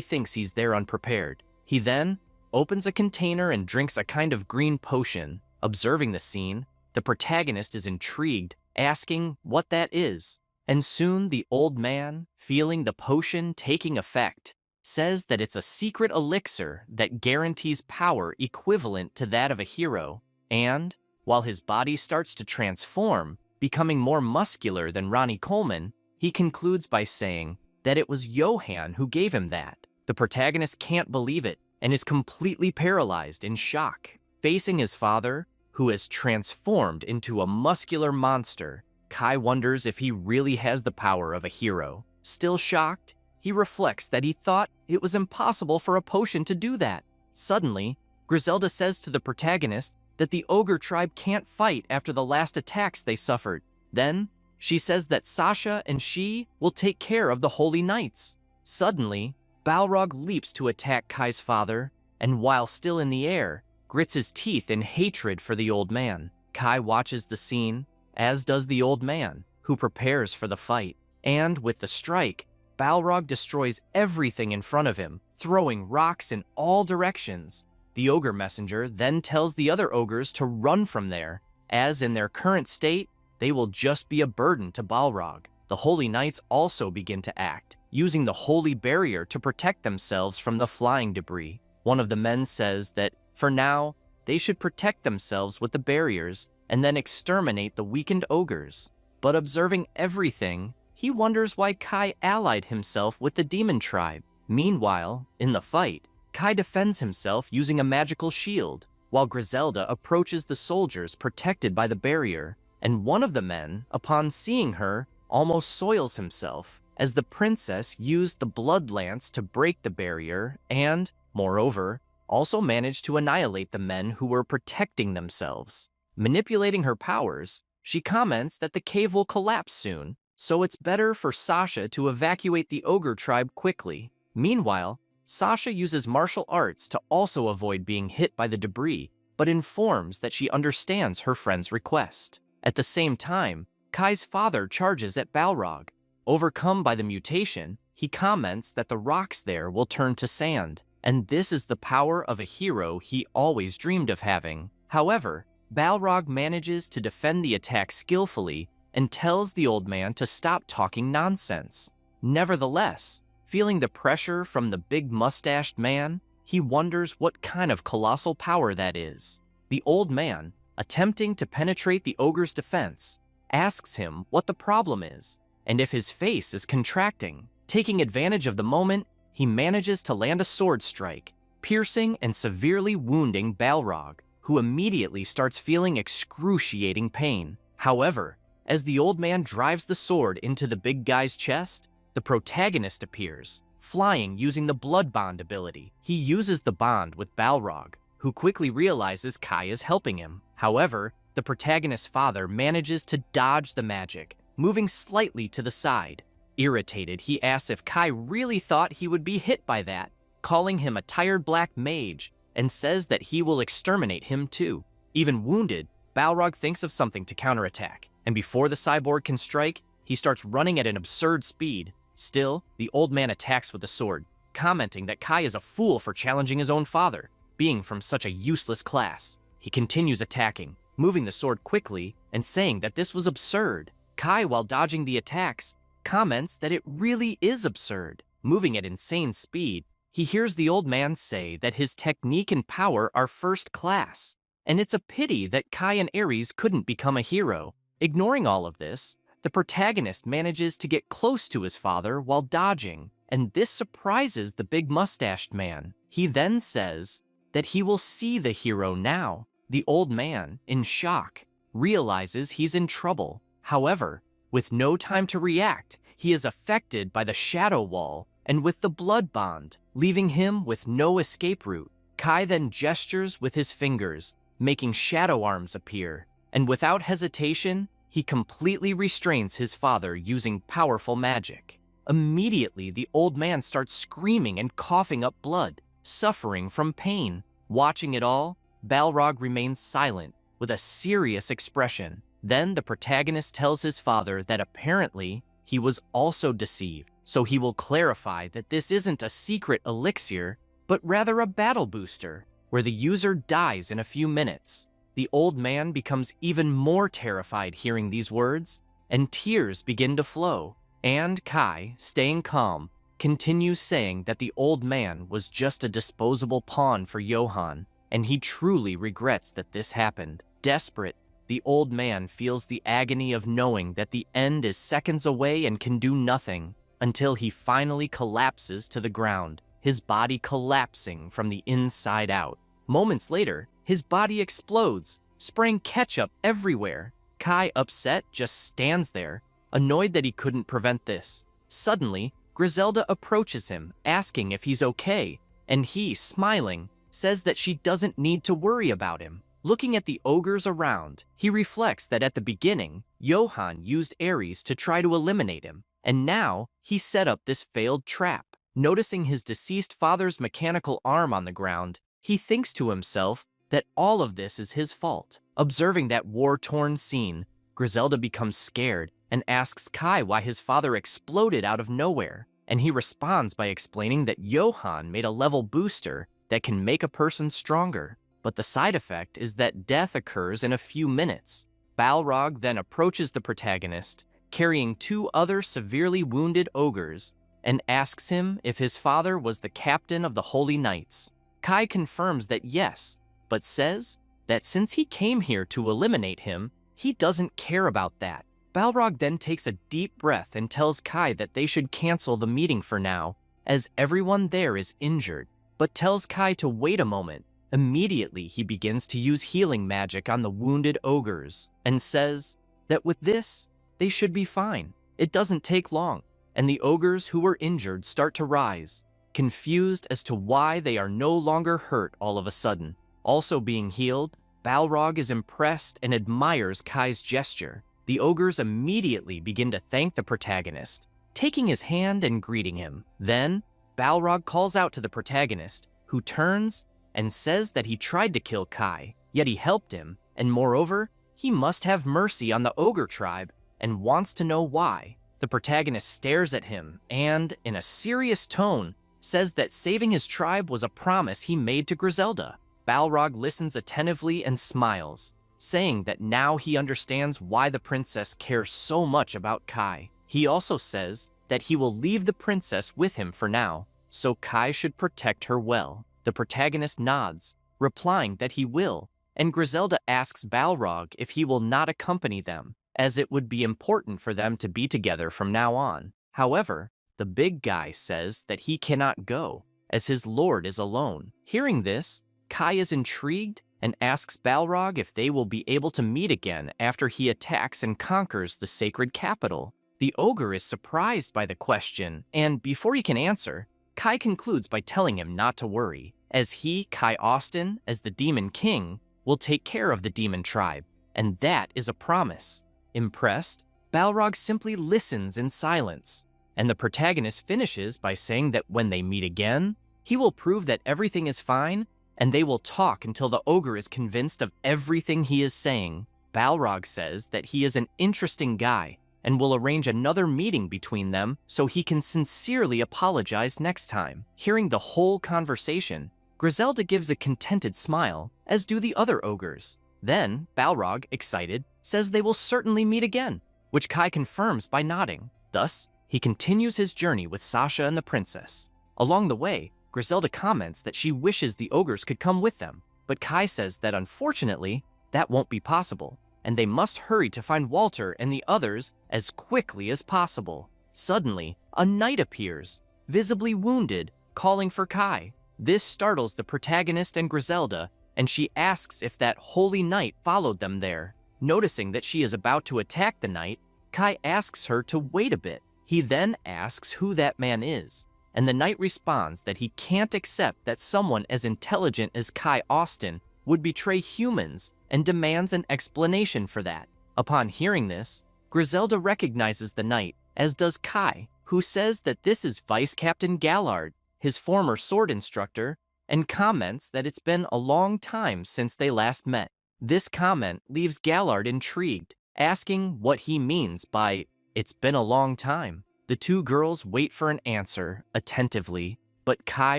thinks he's there unprepared. He then opens a container and drinks a kind of green potion. Observing the scene, the protagonist is intrigued, asking what that is. And soon the old man, feeling the potion taking effect, says that it's a secret elixir that guarantees power equivalent to that of a hero. And, while his body starts to transform, becoming more muscular than Ronnie Coleman, he concludes by saying that it was Johann who gave him that. The protagonist can't believe it and is completely paralyzed in shock. Facing his father, who has transformed into a muscular monster, Kai wonders if he really has the power of a hero. Still shocked, he reflects that he thought it was impossible for a potion to do that. Suddenly, Griselda says to the protagonist that the ogre tribe can't fight after the last attacks they suffered. Then, she says that Sasha and she will take care of the Holy Knights. Suddenly, Balrog leaps to attack Kai's father, and while still in the air, grits his teeth in hatred for the old man. Kai watches the scene, as does the old man, who prepares for the fight. And with the strike, Balrog destroys everything in front of him, throwing rocks in all directions. The ogre messenger then tells the other ogres to run from there, as in their current state, they will just be a burden to Balrog. The Holy Knights also begin to act, using the holy barrier to protect themselves from the flying debris. One of the men says that, for now, they should protect themselves with the barriers and then exterminate the weakened ogres. But observing everything, he wonders why Kai allied himself with the demon tribe. Meanwhile, in the fight, Kai defends himself using a magical shield, while Griselda approaches the soldiers protected by the barrier, and one of the men, upon seeing her, almost soils himself, as the princess used the blood lance to break the barrier and, moreover, also managed to annihilate the men who were protecting themselves. Manipulating her powers, she comments that the cave will collapse soon, so it's better for Sasha to evacuate the ogre tribe quickly. Meanwhile, Sasha uses martial arts to also avoid being hit by the debris, but informs that she understands her friend's request. At the same time, Kai's father charges at Balrog. Overcome by the mutation, he comments that the rocks there will turn to sand, and this is the power of a hero he always dreamed of having. However, Balrog manages to defend the attack skillfully and tells the old man to stop talking nonsense. Nevertheless, feeling the pressure from the big mustached man, he wonders what kind of colossal power that is. The old man, attempting to penetrate the ogre's defense, asks him what the problem is, and if his face is contracting. Taking advantage of the moment, he manages to land a sword strike, piercing and severely wounding Balrog, who immediately starts feeling excruciating pain. However, as the old man drives the sword into the big guy's chest, the protagonist appears, flying using the blood bond ability. He uses the bond with Balrog, who quickly realizes Kai is helping him. However, the protagonist's father manages to dodge the magic, moving slightly to the side. Irritated, he asks if Kai really thought he would be hit by that, calling him a tired black mage, and says that he will exterminate him too. Even wounded, Balrog thinks of something to counterattack, and before the cyborg can strike, he starts running at an absurd speed. Still, the old man attacks with a sword, commenting that Kai is a fool for challenging his own father, being from such a useless class. He continues attacking, moving the sword quickly and saying that this was absurd. Kai, while dodging the attacks, comments that it really is absurd. Moving at insane speed, he hears the old man say that his technique and power are first class, and it's a pity that Kai and Aries couldn't become a hero. Ignoring all of this, the protagonist manages to get close to his father while dodging, and this surprises the big mustached man. He then says that he will see the hero now. The old man, in shock, realizes he's in trouble. However, with no time to react, he is affected by the shadow wall and with the blood bond, leaving him with no escape route. Kai then gestures with his fingers, making shadow arms appear, and without hesitation, he completely restrains his father using powerful magic. Immediately, the old man starts screaming and coughing up blood, suffering from pain. Watching it all, Balrog remains silent with a serious expression. Then the protagonist tells his father that apparently he was also deceived, so he will clarify that this isn't a secret elixir, but rather a battle booster, where the user dies in a few minutes. The old man becomes even more terrified hearing these words, and tears begin to flow. And Kai, staying calm, continues saying that the old man was just a disposable pawn for Johann, and he truly regrets that this happened. Desperate, the old man feels the agony of knowing that the end is seconds away and can do nothing, until he finally collapses to the ground, his body collapsing from the inside out. Moments later, his body explodes, spraying ketchup everywhere. Kai, upset, just stands there, annoyed that he couldn't prevent this. Suddenly, Griselda approaches him, asking if he's okay, and he, smiling, says that she doesn't need to worry about him. Looking at the ogres around, he reflects that at the beginning, Johann used Aries to try to eliminate him, and now he set up this failed trap. Noticing his deceased father's mechanical arm on the ground, he thinks to himself that all of this is his fault. Observing that war-torn scene, Griselda becomes scared and asks Kai why his father exploded out of nowhere, and he responds by explaining that Johann made a level booster that can make a person stronger, but the side effect is that death occurs in a few minutes. Balrog then approaches the protagonist, carrying two other severely wounded ogres, and asks him if his father was the captain of the Holy Knights. Kai confirms that yes, but says that since he came here to eliminate him, he doesn't care about that. Balrog then takes a deep breath and tells Kai that they should cancel the meeting for now, as everyone there is injured, but tells Kai to wait a moment. Immediately, he begins to use healing magic on the wounded ogres, and says that with this, they should be fine. It doesn't take long, and the ogres who were injured start to rise, confused as to why they are no longer hurt all of a sudden. Also being healed, Balrog is impressed and admires Kai's gesture. The ogres immediately begin to thank the protagonist, taking his hand and greeting him. Then, Balrog calls out to the protagonist, who turns and says that he tried to kill Kai, yet he helped him, and moreover, he must have mercy on the ogre tribe and wants to know why. The protagonist stares at him and, in a serious tone, says that saving his tribe was a promise he made to Griselda. Balrog listens attentively and smiles, saying that now he understands why the princess cares so much about Kai. He also says that he will leave the princess with him for now, so Kai should protect her well. The protagonist nods, replying that he will, and Griselda asks Balrog if he will not accompany them, as it would be important for them to be together from now on. However, the big guy says that he cannot go, as his lord is alone. Hearing this, Kai is intrigued and asks Balrog if they will be able to meet again after he attacks and conquers the sacred capital. The ogre is surprised by the question, and before he can answer, Kai concludes by telling him not to worry, as he, Kai Austin, as the Demon King, will take care of the demon tribe, and that is a promise. Impressed, Balrog simply listens in silence, and the protagonist finishes by saying that when they meet again, he will prove that everything is fine, and they will talk until the ogre is convinced of everything he is saying. Balrog says that he is an interesting guy, and will arrange another meeting between them so he can sincerely apologize next time. Hearing the whole conversation, Griselda gives a contented smile, as do the other ogres. Then, Balrog, excited, says they will certainly meet again, which Kai confirms by nodding. Thus, he continues his journey with Sasha and the princess. Along the way, Griselda comments that she wishes the ogres could come with them, but Kai says that unfortunately, that won't be possible, and they must hurry to find Walter and the others as quickly as possible. Suddenly, a knight appears, visibly wounded, calling for Kai. This startles the protagonist and Griselda, and she asks if that holy knight followed them there. Noticing that she is about to attack the knight, Kai asks her to wait a bit. He then asks who that man is, and the knight responds that he can't accept that someone as intelligent as Kai Austin would betray humans and demands an explanation for that. Upon hearing this, Griselda recognizes the knight, as does Kai, who says that this is Vice Captain Gallard, his former sword instructor, and comments that it's been a long time since they last met. This comment leaves Gallard intrigued, asking what he means by, "It's been a long time." The two girls wait for an answer, attentively, but Kai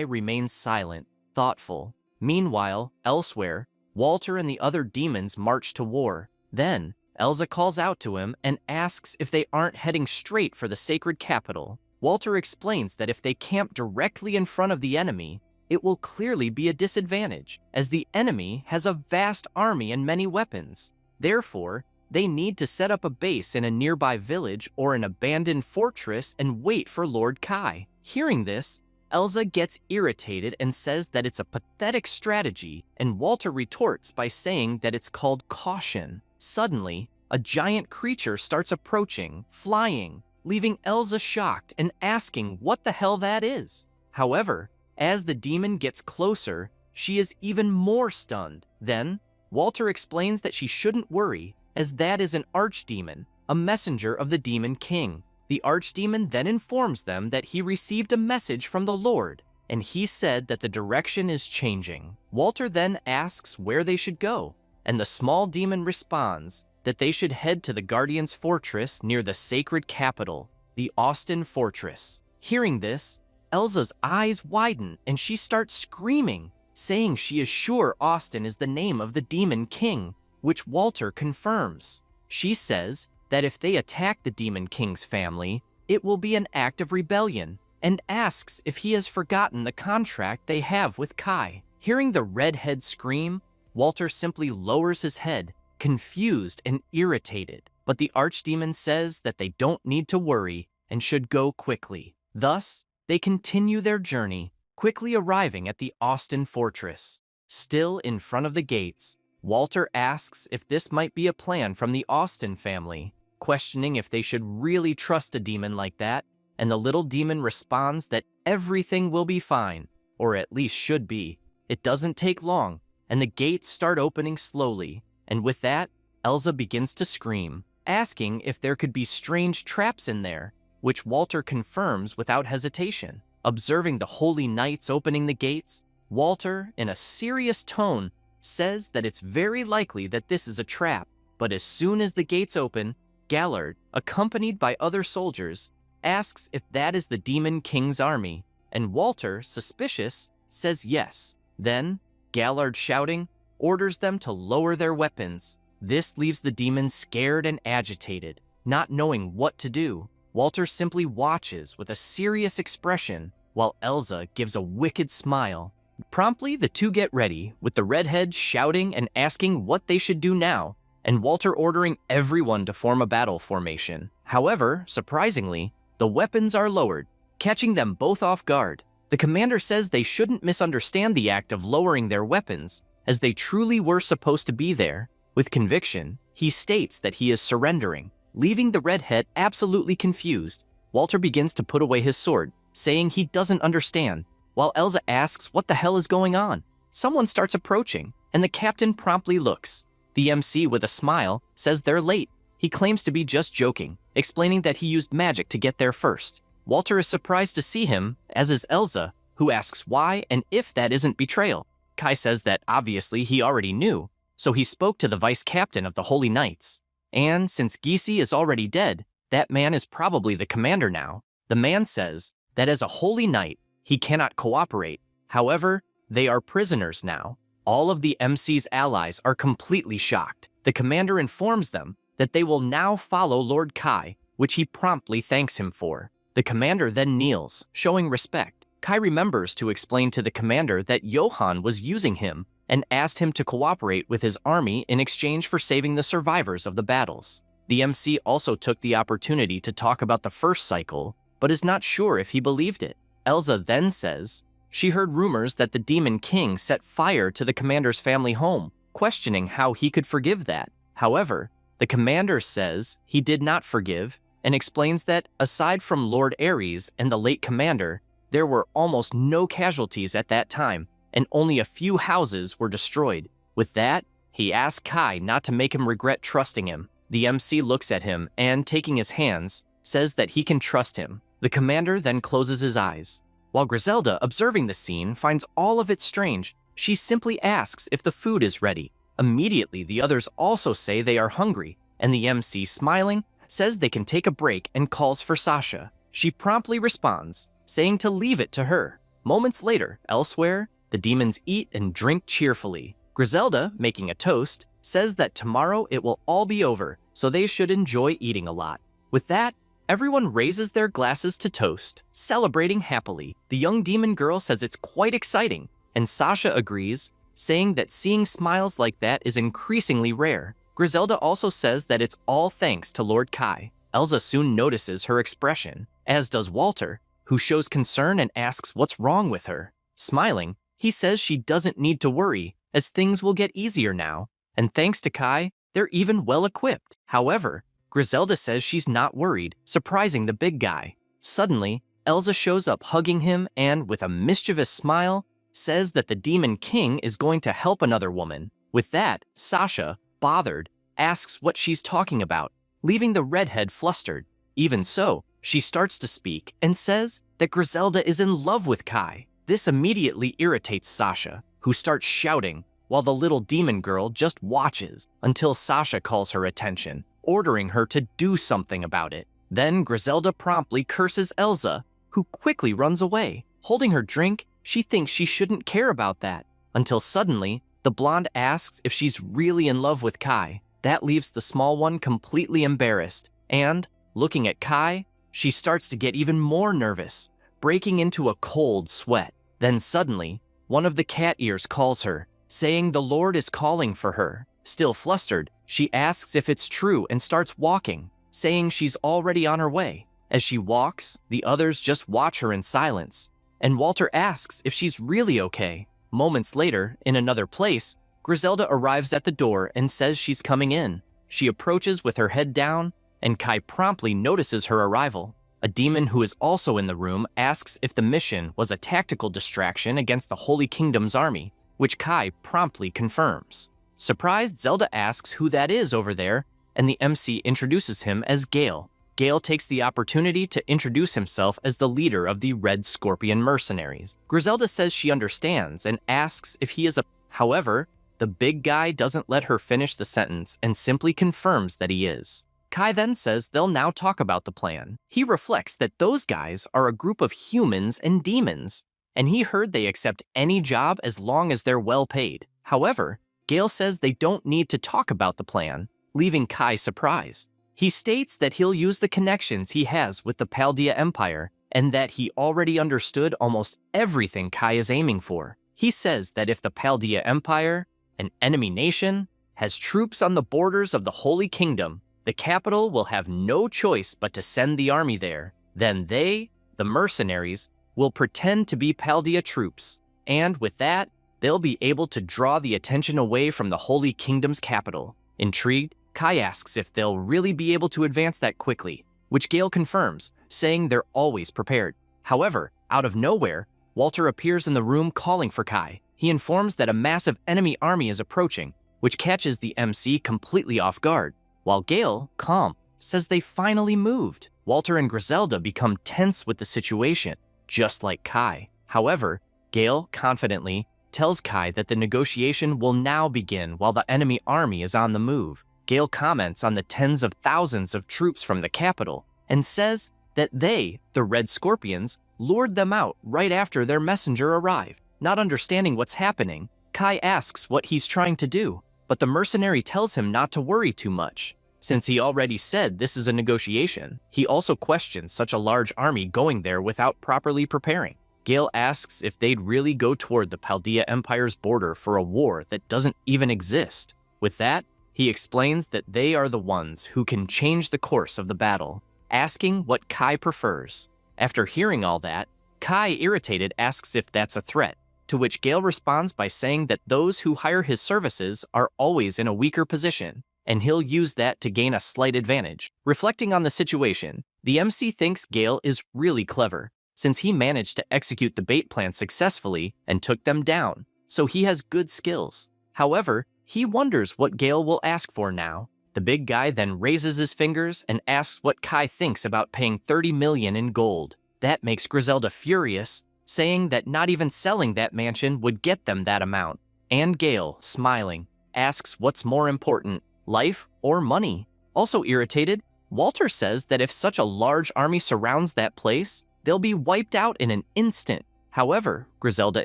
remains silent, thoughtful. Meanwhile, elsewhere, Walter and the other demons march to war. Then, Elsa calls out to him and asks if they aren't heading straight for the sacred capital. Walter explains that if they camp directly in front of the enemy, it will clearly be a disadvantage, as the enemy has a vast army and many weapons. Therefore, they need to set up a base in a nearby village or an abandoned fortress and wait for Lord Kai. Hearing this, Elsa gets irritated and says that it's a pathetic strategy, and Walter retorts by saying that it's called caution. Suddenly, a giant creature starts approaching, flying, leaving Elsa shocked and asking what the hell that is. However, as the demon gets closer, she is even more stunned. Then, Walter explains that she shouldn't worry, as that is an archdemon, a messenger of the Demon King. The archdemon then informs them that he received a message from the Lord, and he said that the direction is changing. Walter then asks where they should go, and the small demon responds that they should head to the Guardian's fortress near the sacred capital, the Austin Fortress. Hearing this, Elsa's eyes widen and she starts screaming, saying she is sure Austin is the name of the Demon King, which Walter confirms. She says that if they attack the Demon King's family, it will be an act of rebellion, and asks if he has forgotten the contract they have with Kai. Hearing the redhead scream, Walter simply lowers his head, confused and irritated, but the archdemon says that they don't need to worry and should go quickly. Thus, they continue their journey, quickly arriving at the Austin Fortress. Still in front of the gates, Walter asks if this might be a plan from the Austin family, questioning if they should really trust a demon like that, and the little demon responds that everything will be fine, or at least should be. It doesn't take long, and the gates start opening slowly, and with that, Elsa begins to scream, asking if there could be strange traps in there, which Walter confirms without hesitation. Observing the holy knights opening the gates, Walter, in a serious tone, says that it's very likely that this is a trap, but as soon as the gates open, Gallard, accompanied by other soldiers, asks if that is the Demon King's army, and Walter, suspicious, says yes. Then, Gallard, shouting, orders them to lower their weapons. This leaves the demons scared and agitated, not knowing what to do. Walter simply watches with a serious expression, while Elsa gives a wicked smile. Promptly, the two get ready, with the redhead shouting and asking what they should do now, and Walter ordering everyone to form a battle formation. However, surprisingly, the weapons are lowered, catching them both off guard. The commander says they shouldn't misunderstand the act of lowering their weapons, as they truly were supposed to be there. With conviction, he states that he is surrendering. Leaving the redhead absolutely confused, Walter begins to put away his sword, saying he doesn't understand, while Elsa asks what the hell is going on. Someone starts approaching, and the captain promptly looks. The MC, with a smile, says they're late. He claims to be just joking, explaining that he used magic to get there first. Walter is surprised to see him, as is Elsa, who asks why and if that isn't betrayal. Kai says that obviously he already knew, so he spoke to the vice captain of the Holy Knights. And since Gisi is already dead, that man is probably the commander now. The man says that as a Holy Knight, he cannot cooperate. However, they are prisoners now. All of the MC's allies are completely shocked. The commander informs them that they will now follow Lord Kai, which he promptly thanks him for. The commander then kneels, showing respect. Kai remembers to explain to the commander that Johann was using him and asked him to cooperate with his army in exchange for saving the survivors of the battles. The MC also took the opportunity to talk about the first cycle, but is not sure if he believed it. Elsa then says she heard rumors that the Demon King set fire to the commander's family home, questioning how he could forgive that. However, the commander says he did not forgive and explains that aside from Lord Aries and the late commander, there were almost no casualties at that time, and only a few houses were destroyed. With that, he asks Kai not to make him regret trusting him. The MC looks at him and, taking his hands, says that he can trust him. The commander then closes his eyes. While Griselda, observing the scene, finds all of it strange, she simply asks if the food is ready. Immediately, the others also say they are hungry, and the MC, smiling, says they can take a break and calls for Sasha. She promptly responds, saying to leave it to her. Moments later, elsewhere, the demons eat and drink cheerfully. Griselda, making a toast, says that tomorrow it will all be over, so they should enjoy eating a lot. With that, everyone raises their glasses to toast, celebrating happily. The young demon girl says it's quite exciting, and Sasha agrees, saying that seeing smiles like that is increasingly rare. Griselda also says that it's all thanks to Lord Kai. Elsa soon notices her expression, as does Walter, who shows concern and asks what's wrong with her. Smiling, he says she doesn't need to worry, as things will get easier now, and thanks to Kai, they're even well equipped. However, Griselda says she's not worried, surprising the big guy. Suddenly, Elsa shows up hugging him and, with a mischievous smile, says that the Demon King is going to help another woman. With that, Sasha, bothered, asks what she's talking about, leaving the redhead flustered. Even so, she starts to speak and says that Griselda is in love with Kai. This immediately irritates Sasha, who starts shouting, while the little demon girl just watches until Sasha calls her attention, ordering her to do something about it. Then Griselda promptly curses Elsa, who quickly runs away. Holding her drink, she thinks she shouldn't care about that, until suddenly, the blonde asks if she's really in love with Kai. That leaves the small one completely embarrassed, and, looking at Kai, she starts to get even more nervous, breaking into a cold sweat. Then suddenly, one of the cat ears calls her, saying the Lord is calling for her. Still flustered, she asks if it's true and starts walking, saying she's already on her way. As she walks, the others just watch her in silence, and Walter asks if she's really okay. Moments later, in another place, Griselda arrives at the door and says she's coming in. She approaches with her head down, and Kai promptly notices her arrival. A demon who is also in the room asks if the mission was a tactical distraction against the Holy Kingdom's army, which Kai promptly confirms. Surprised, Zelda asks who that is over there, and the MC introduces him as Gale. Gale takes the opportunity to introduce himself as the leader of the Red Scorpion mercenaries. Griselda says she understands and asks if he is a... However, the big guy doesn't let her finish the sentence and simply confirms that he is. Kai then says they'll now talk about the plan. He reflects that those guys are a group of humans and demons, and he heard they accept any job as long as they're well paid. However, Gale says they don't need to talk about the plan, leaving Kai surprised. He states that he'll use the connections he has with the Paldea Empire, and that he already understood almost everything Kai is aiming for. He says that if the Paldea Empire, an enemy nation, has troops on the borders of the Holy Kingdom, the capital will have no choice but to send the army there. Then they, the mercenaries, will pretend to be Paldea troops, and with that, they'll be able to draw the attention away from the Holy Kingdom's capital. Intrigued, Kai asks if they'll really be able to advance that quickly, which Gale confirms, saying they're always prepared. However, out of nowhere, Walter appears in the room calling for Kai. he informs that a massive enemy army is approaching, which catches the MC completely off guard, while Gale, calm, says they finally moved. Walter and Griselda become tense with the situation, just like Kai. However, Gale confidently tells Kai that the negotiation will now begin while the enemy army is on the move. Gale comments on the tens of thousands of troops from the capital and says that they, the Red Scorpions, lured them out right after their messenger arrived. Not understanding what's happening, Kai asks what he's trying to do, but the mercenary tells him not to worry too much, since he already said this is a negotiation. He also questions such a large army going there without properly preparing. Gale asks if they'd really go toward the Paldea Empire's border for a war that doesn't even exist. With that, he explains that they are the ones who can change the course of the battle, asking what Kai prefers. After hearing all that, Kai, irritated, asks if that's a threat, to which Gale responds by saying that those who hire his services are always in a weaker position, and he'll use that to gain a slight advantage. Reflecting on the situation, the MC thinks Gale is really clever, since he managed to execute the bait plan successfully and took them down, so he has good skills. However, he wonders what Gale will ask for now. The big guy then raises his fingers and asks what Kai thinks about paying 30 million in gold. That makes Griselda furious, saying that not even selling that mansion would get them that amount. And Gale, smiling, asks what's more important, life or money. Also irritated, Walter says that if such a large army surrounds that place, they'll be wiped out in an instant. However, Griselda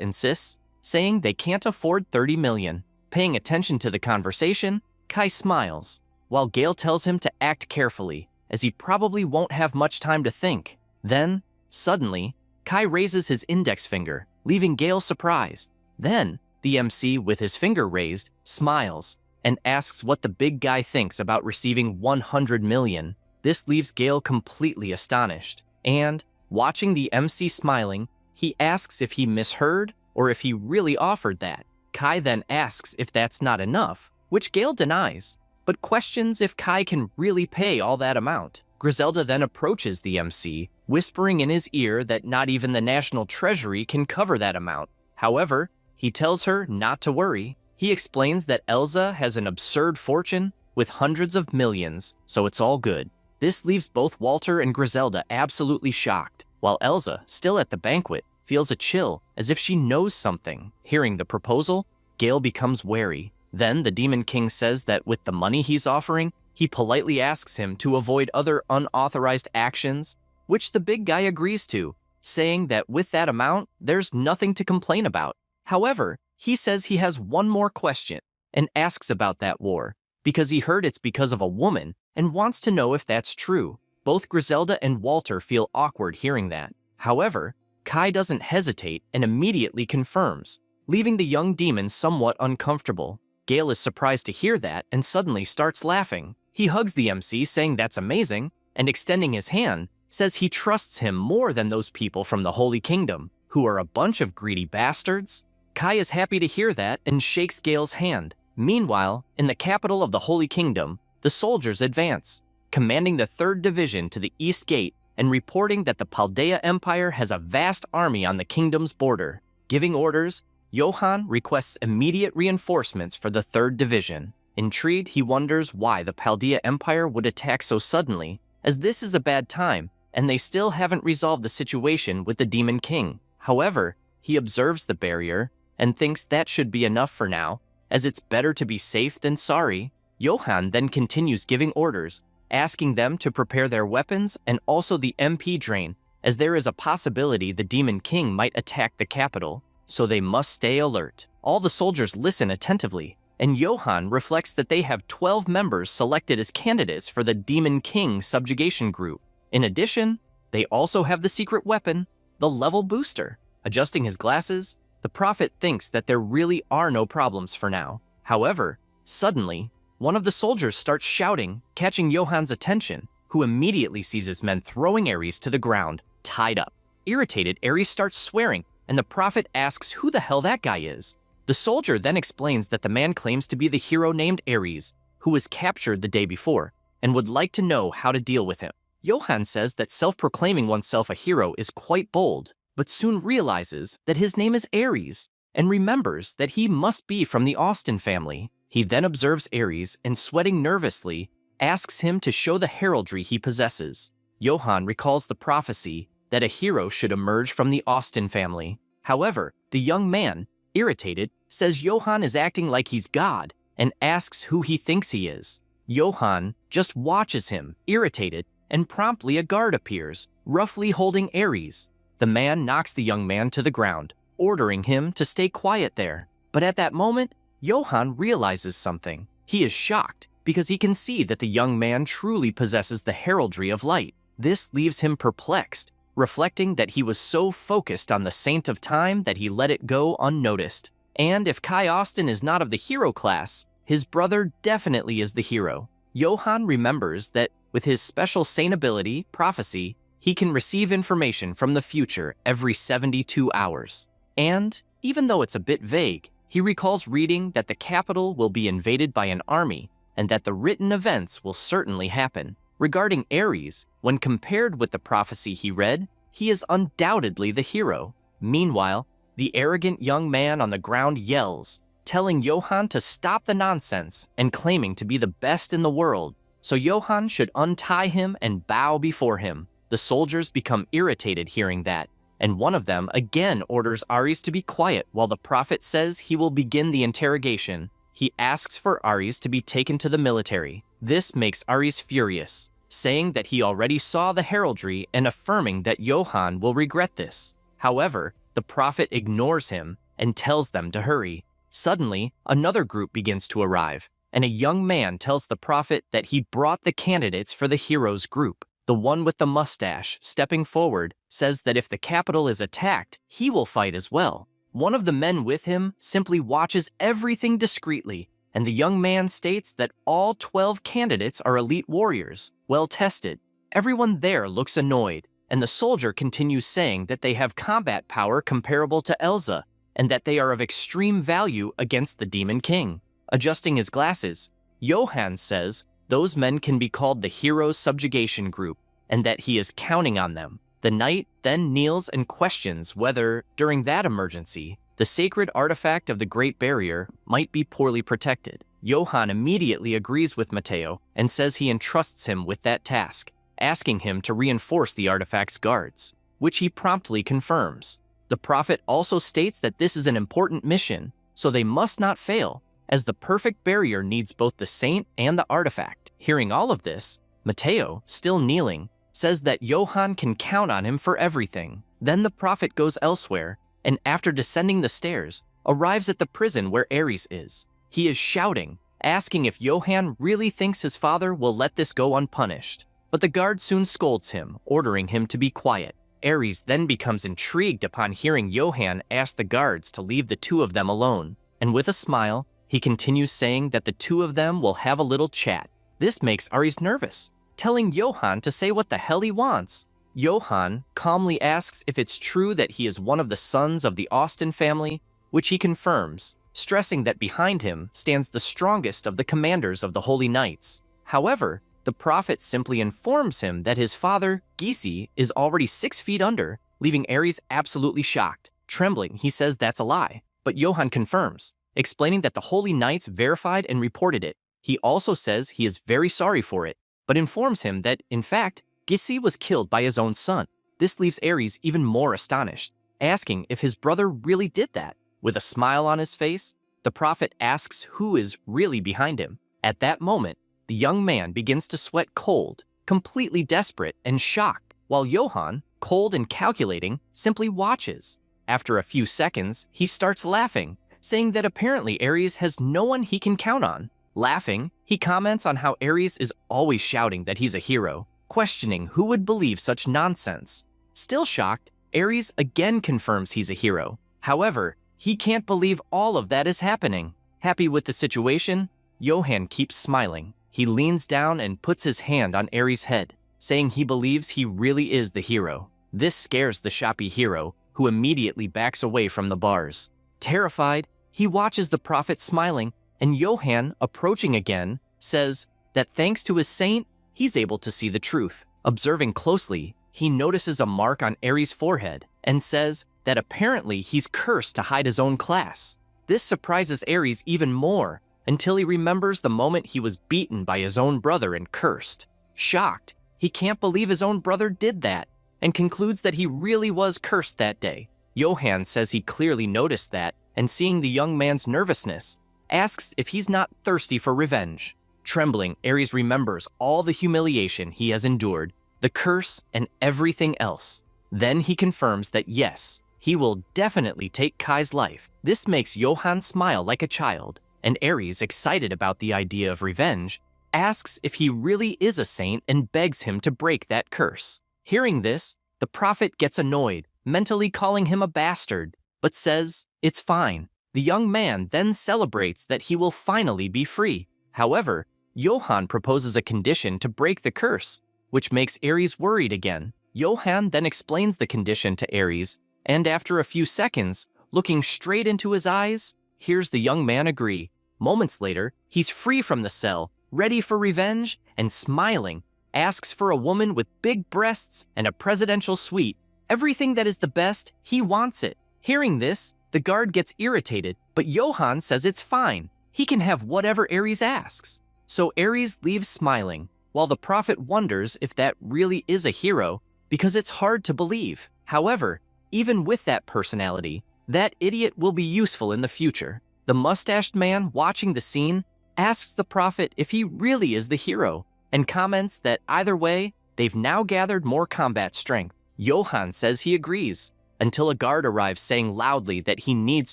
insists, saying they can't afford 30 million. Paying attention to the conversation, Kai smiles, while Gale tells him to act carefully, as he probably won't have much time to think. Then, suddenly, Kai raises his index finger, leaving Gale surprised. Then, the MC, with his finger raised, smiles and asks what the big guy thinks about receiving 100 million. This leaves Gale completely astonished, and, watching the MC smiling, he asks if he misheard or if he really offered that. Kai then asks if that's not enough, which Gale denies, but questions if Kai can really pay all that amount. Griselda then approaches the MC, whispering in his ear that not even the National Treasury can cover that amount. However, he tells her not to worry. He explains that Elsa has an absurd fortune with hundreds of millions, so it's all good. This leaves both Walter and Griselda absolutely shocked, while Elsa, still at the banquet, feels a chill as if she knows something. Hearing the proposal, Gale becomes wary. Then the Demon King says that with the money he's offering, he politely asks him to avoid other unauthorized actions, which the big guy agrees to, saying that with that amount, there's nothing to complain about. However, he says he has one more question and asks about that war, because he heard it's because of a woman and wants to know if that's true. Both Griselda and Walter feel awkward hearing that. However, Kai doesn't hesitate and immediately confirms, leaving the young demon somewhat uncomfortable. Gale is surprised to hear that and suddenly starts laughing. He hugs the MC, saying that's amazing, and extending his hand, says he trusts him more than those people from the Holy Kingdom, who are a bunch of greedy bastards. Kai is happy to hear that and shakes Gale's hand. Meanwhile, in the capital of the Holy Kingdom, the soldiers advance, commanding the 3rd Division to the East Gate and reporting that the Paldea Empire has a vast army on the kingdom's border. Giving orders, Johann requests immediate reinforcements for the 3rd Division. Intrigued, he wonders why the Paldea Empire would attack so suddenly, as this is a bad time, and they still haven't resolved the situation with the Demon King. However, he observes the barrier and thinks that should be enough for now, as it's better to be safe than sorry. Johann then continues giving orders, asking them to prepare their weapons and also the MP drain, as there is a possibility the Demon King might attack the capital, so they must stay alert. All the soldiers listen attentively, and Johann reflects that they have 12 members selected as candidates for the Demon King subjugation group. In addition, they also have the secret weapon, the level booster. Adjusting his glasses, the prophet thinks that there really are no problems for now. However, suddenly, one of the soldiers starts shouting, catching Johann's attention, who immediately sees his men throwing Aries to the ground, tied up. Irritated, Aries starts swearing, and the prophet asks who the hell that guy is. The soldier then explains that the man claims to be the hero named Aries, who was captured the day before, and would like to know how to deal with him. Johann says that self-proclaiming oneself a hero is quite bold, but soon realizes that his name is Aries, and remembers that he must be from the Austin family. He then observes Aries and, sweating nervously, asks him to show the heraldry he possesses. Johann recalls the prophecy that a hero should emerge from the Austin family. However, the young man, irritated, says Johann is acting like he's God and asks who he thinks he is. Johann just watches him, irritated, and promptly a guard appears, roughly holding Aries. The man knocks the young man to the ground, ordering him to stay quiet there. But at that moment, Johann realizes something. He is shocked because he can see that the young man truly possesses the heraldry of light. This leaves him perplexed, reflecting that he was so focused on the Saint of Time that he let it go unnoticed. And if Kai Austin is not of the hero class, his brother definitely is the hero. Johann remembers that with his special saint ability, prophecy, he can receive information from the future every 72 hours. And, even though it's a bit vague, he recalls reading that the capital will be invaded by an army and that the written events will certainly happen. Regarding Aries, when compared with the prophecy he read, he is undoubtedly the hero. Meanwhile, the arrogant young man on the ground yells, telling Johann to stop the nonsense and claiming to be the best in the world, so Johann should untie him and bow before him. The soldiers become irritated hearing that, and one of them again orders Aries to be quiet while the prophet says he will begin the interrogation. He asks for Aries to be taken to the military. This makes Aries furious, saying that he already saw the heraldry and affirming that Johann will regret this. However, the prophet ignores him and tells them to hurry. Suddenly, another group begins to arrive, and a young man tells the prophet that he brought the candidates for the heroes group. The one with the mustache, stepping forward, says that if the capital is attacked, he will fight as well. One of the men with him simply watches everything discreetly, and the young man states that all 12 candidates are elite warriors, well tested. Everyone there looks annoyed, and the soldier continues saying that they have combat power comparable to Elsa, and that they are of extreme value against the Demon King. Adjusting his glasses, Johann says those men can be called the Heroes Subjugation Group, and that he is counting on them. The knight then kneels and questions whether, during that emergency, the sacred artifact of the Great Barrier might be poorly protected. Johann immediately agrees with Matteo and says he entrusts him with that task, asking him to reinforce the artifact's guards, which he promptly confirms. The prophet also states that this is an important mission, so they must not fail, as the perfect barrier needs both the saint and the artifact. Hearing all of this, Matteo, still kneeling, says that Johann can count on him for everything. Then the prophet goes elsewhere, and after descending the stairs, arrives at the prison where Aries is. He is shouting, asking if Johann really thinks his father will let this go unpunished. But the guard soon scolds him, ordering him to be quiet. Aries then becomes intrigued upon hearing Johann ask the guards to leave the two of them alone, and with a smile, he continues saying that the two of them will have a little chat. This makes Aries nervous, telling Johann to say what the hell he wants. Johann calmly asks if it's true that he is one of the sons of the Austin family, which he confirms, stressing that behind him stands the strongest of the commanders of the Holy Knights. However, the prophet simply informs him that his father, Gisi, is already 6 feet under, leaving Aries absolutely shocked. Trembling, he says that's a lie, but Johann confirms, explaining that the Holy Knights verified and reported it. He also says he is very sorry for it, but informs him that, in fact, Gisi was killed by his own son. This leaves Aries even more astonished, asking if his brother really did that. With a smile on his face, the prophet asks who is really behind him. At that moment, the young man begins to sweat cold, completely desperate and shocked, while Johann, cold and calculating, simply watches. After a few seconds, he starts laughing, saying that apparently Aries has no one he can count on. Laughing, he comments on how Aries is always shouting that he's a hero, questioning who would believe such nonsense. Still shocked, Aries again confirms he's a hero. However, he can't believe all of that is happening. Happy with the situation, Johann keeps smiling. He leans down and puts his hand on Aries' head, saying he believes he really is the hero. This scares the shoppy hero, who immediately backs away from the bars. Terrified, he watches the prophet smiling, and Johann, approaching again, says that thanks to his saint, he's able to see the truth. Observing closely, he notices a mark on Aries' forehead and says that apparently he's cursed to hide his own class. This surprises Aries even more until he remembers the moment he was beaten by his own brother and cursed. Shocked, he can't believe his own brother did that and concludes that he really was cursed that day. Johan says he clearly noticed that, and seeing the young man's nervousness, asks if he's not thirsty for revenge. Trembling, Aries remembers all the humiliation he has endured, the curse, and everything else. Then he confirms that yes, he will definitely take Kai's life. This makes Johan smile like a child, and Aries, excited about the idea of revenge, asks if he really is a saint and begs him to break that curse. Hearing this, the prophet gets annoyed, mentally calling him a bastard, but says it's fine. The young man then celebrates that he will finally be free. However, Johan proposes a condition to break the curse, which makes Aries worried again. Johan then explains the condition to Aries, and after a few seconds, looking straight into his eyes, hears the young man agree. Moments later, he's free from the cell, ready for revenge, and smiling, asks for a woman with big breasts and a presidential suite. Everything that is the best, he wants it. Hearing this, the guard gets irritated, but Johan says it's fine. He can have whatever Aries asks. So Aries leaves smiling, while the prophet wonders if that really is a hero, because it's hard to believe. However, even with that personality, that idiot will be useful in the future. The mustached man watching the scene asks the prophet if he really is the hero, and comments that either way, they've now gathered more combat strength. Johan says he agrees, until a guard arrives saying loudly that he needs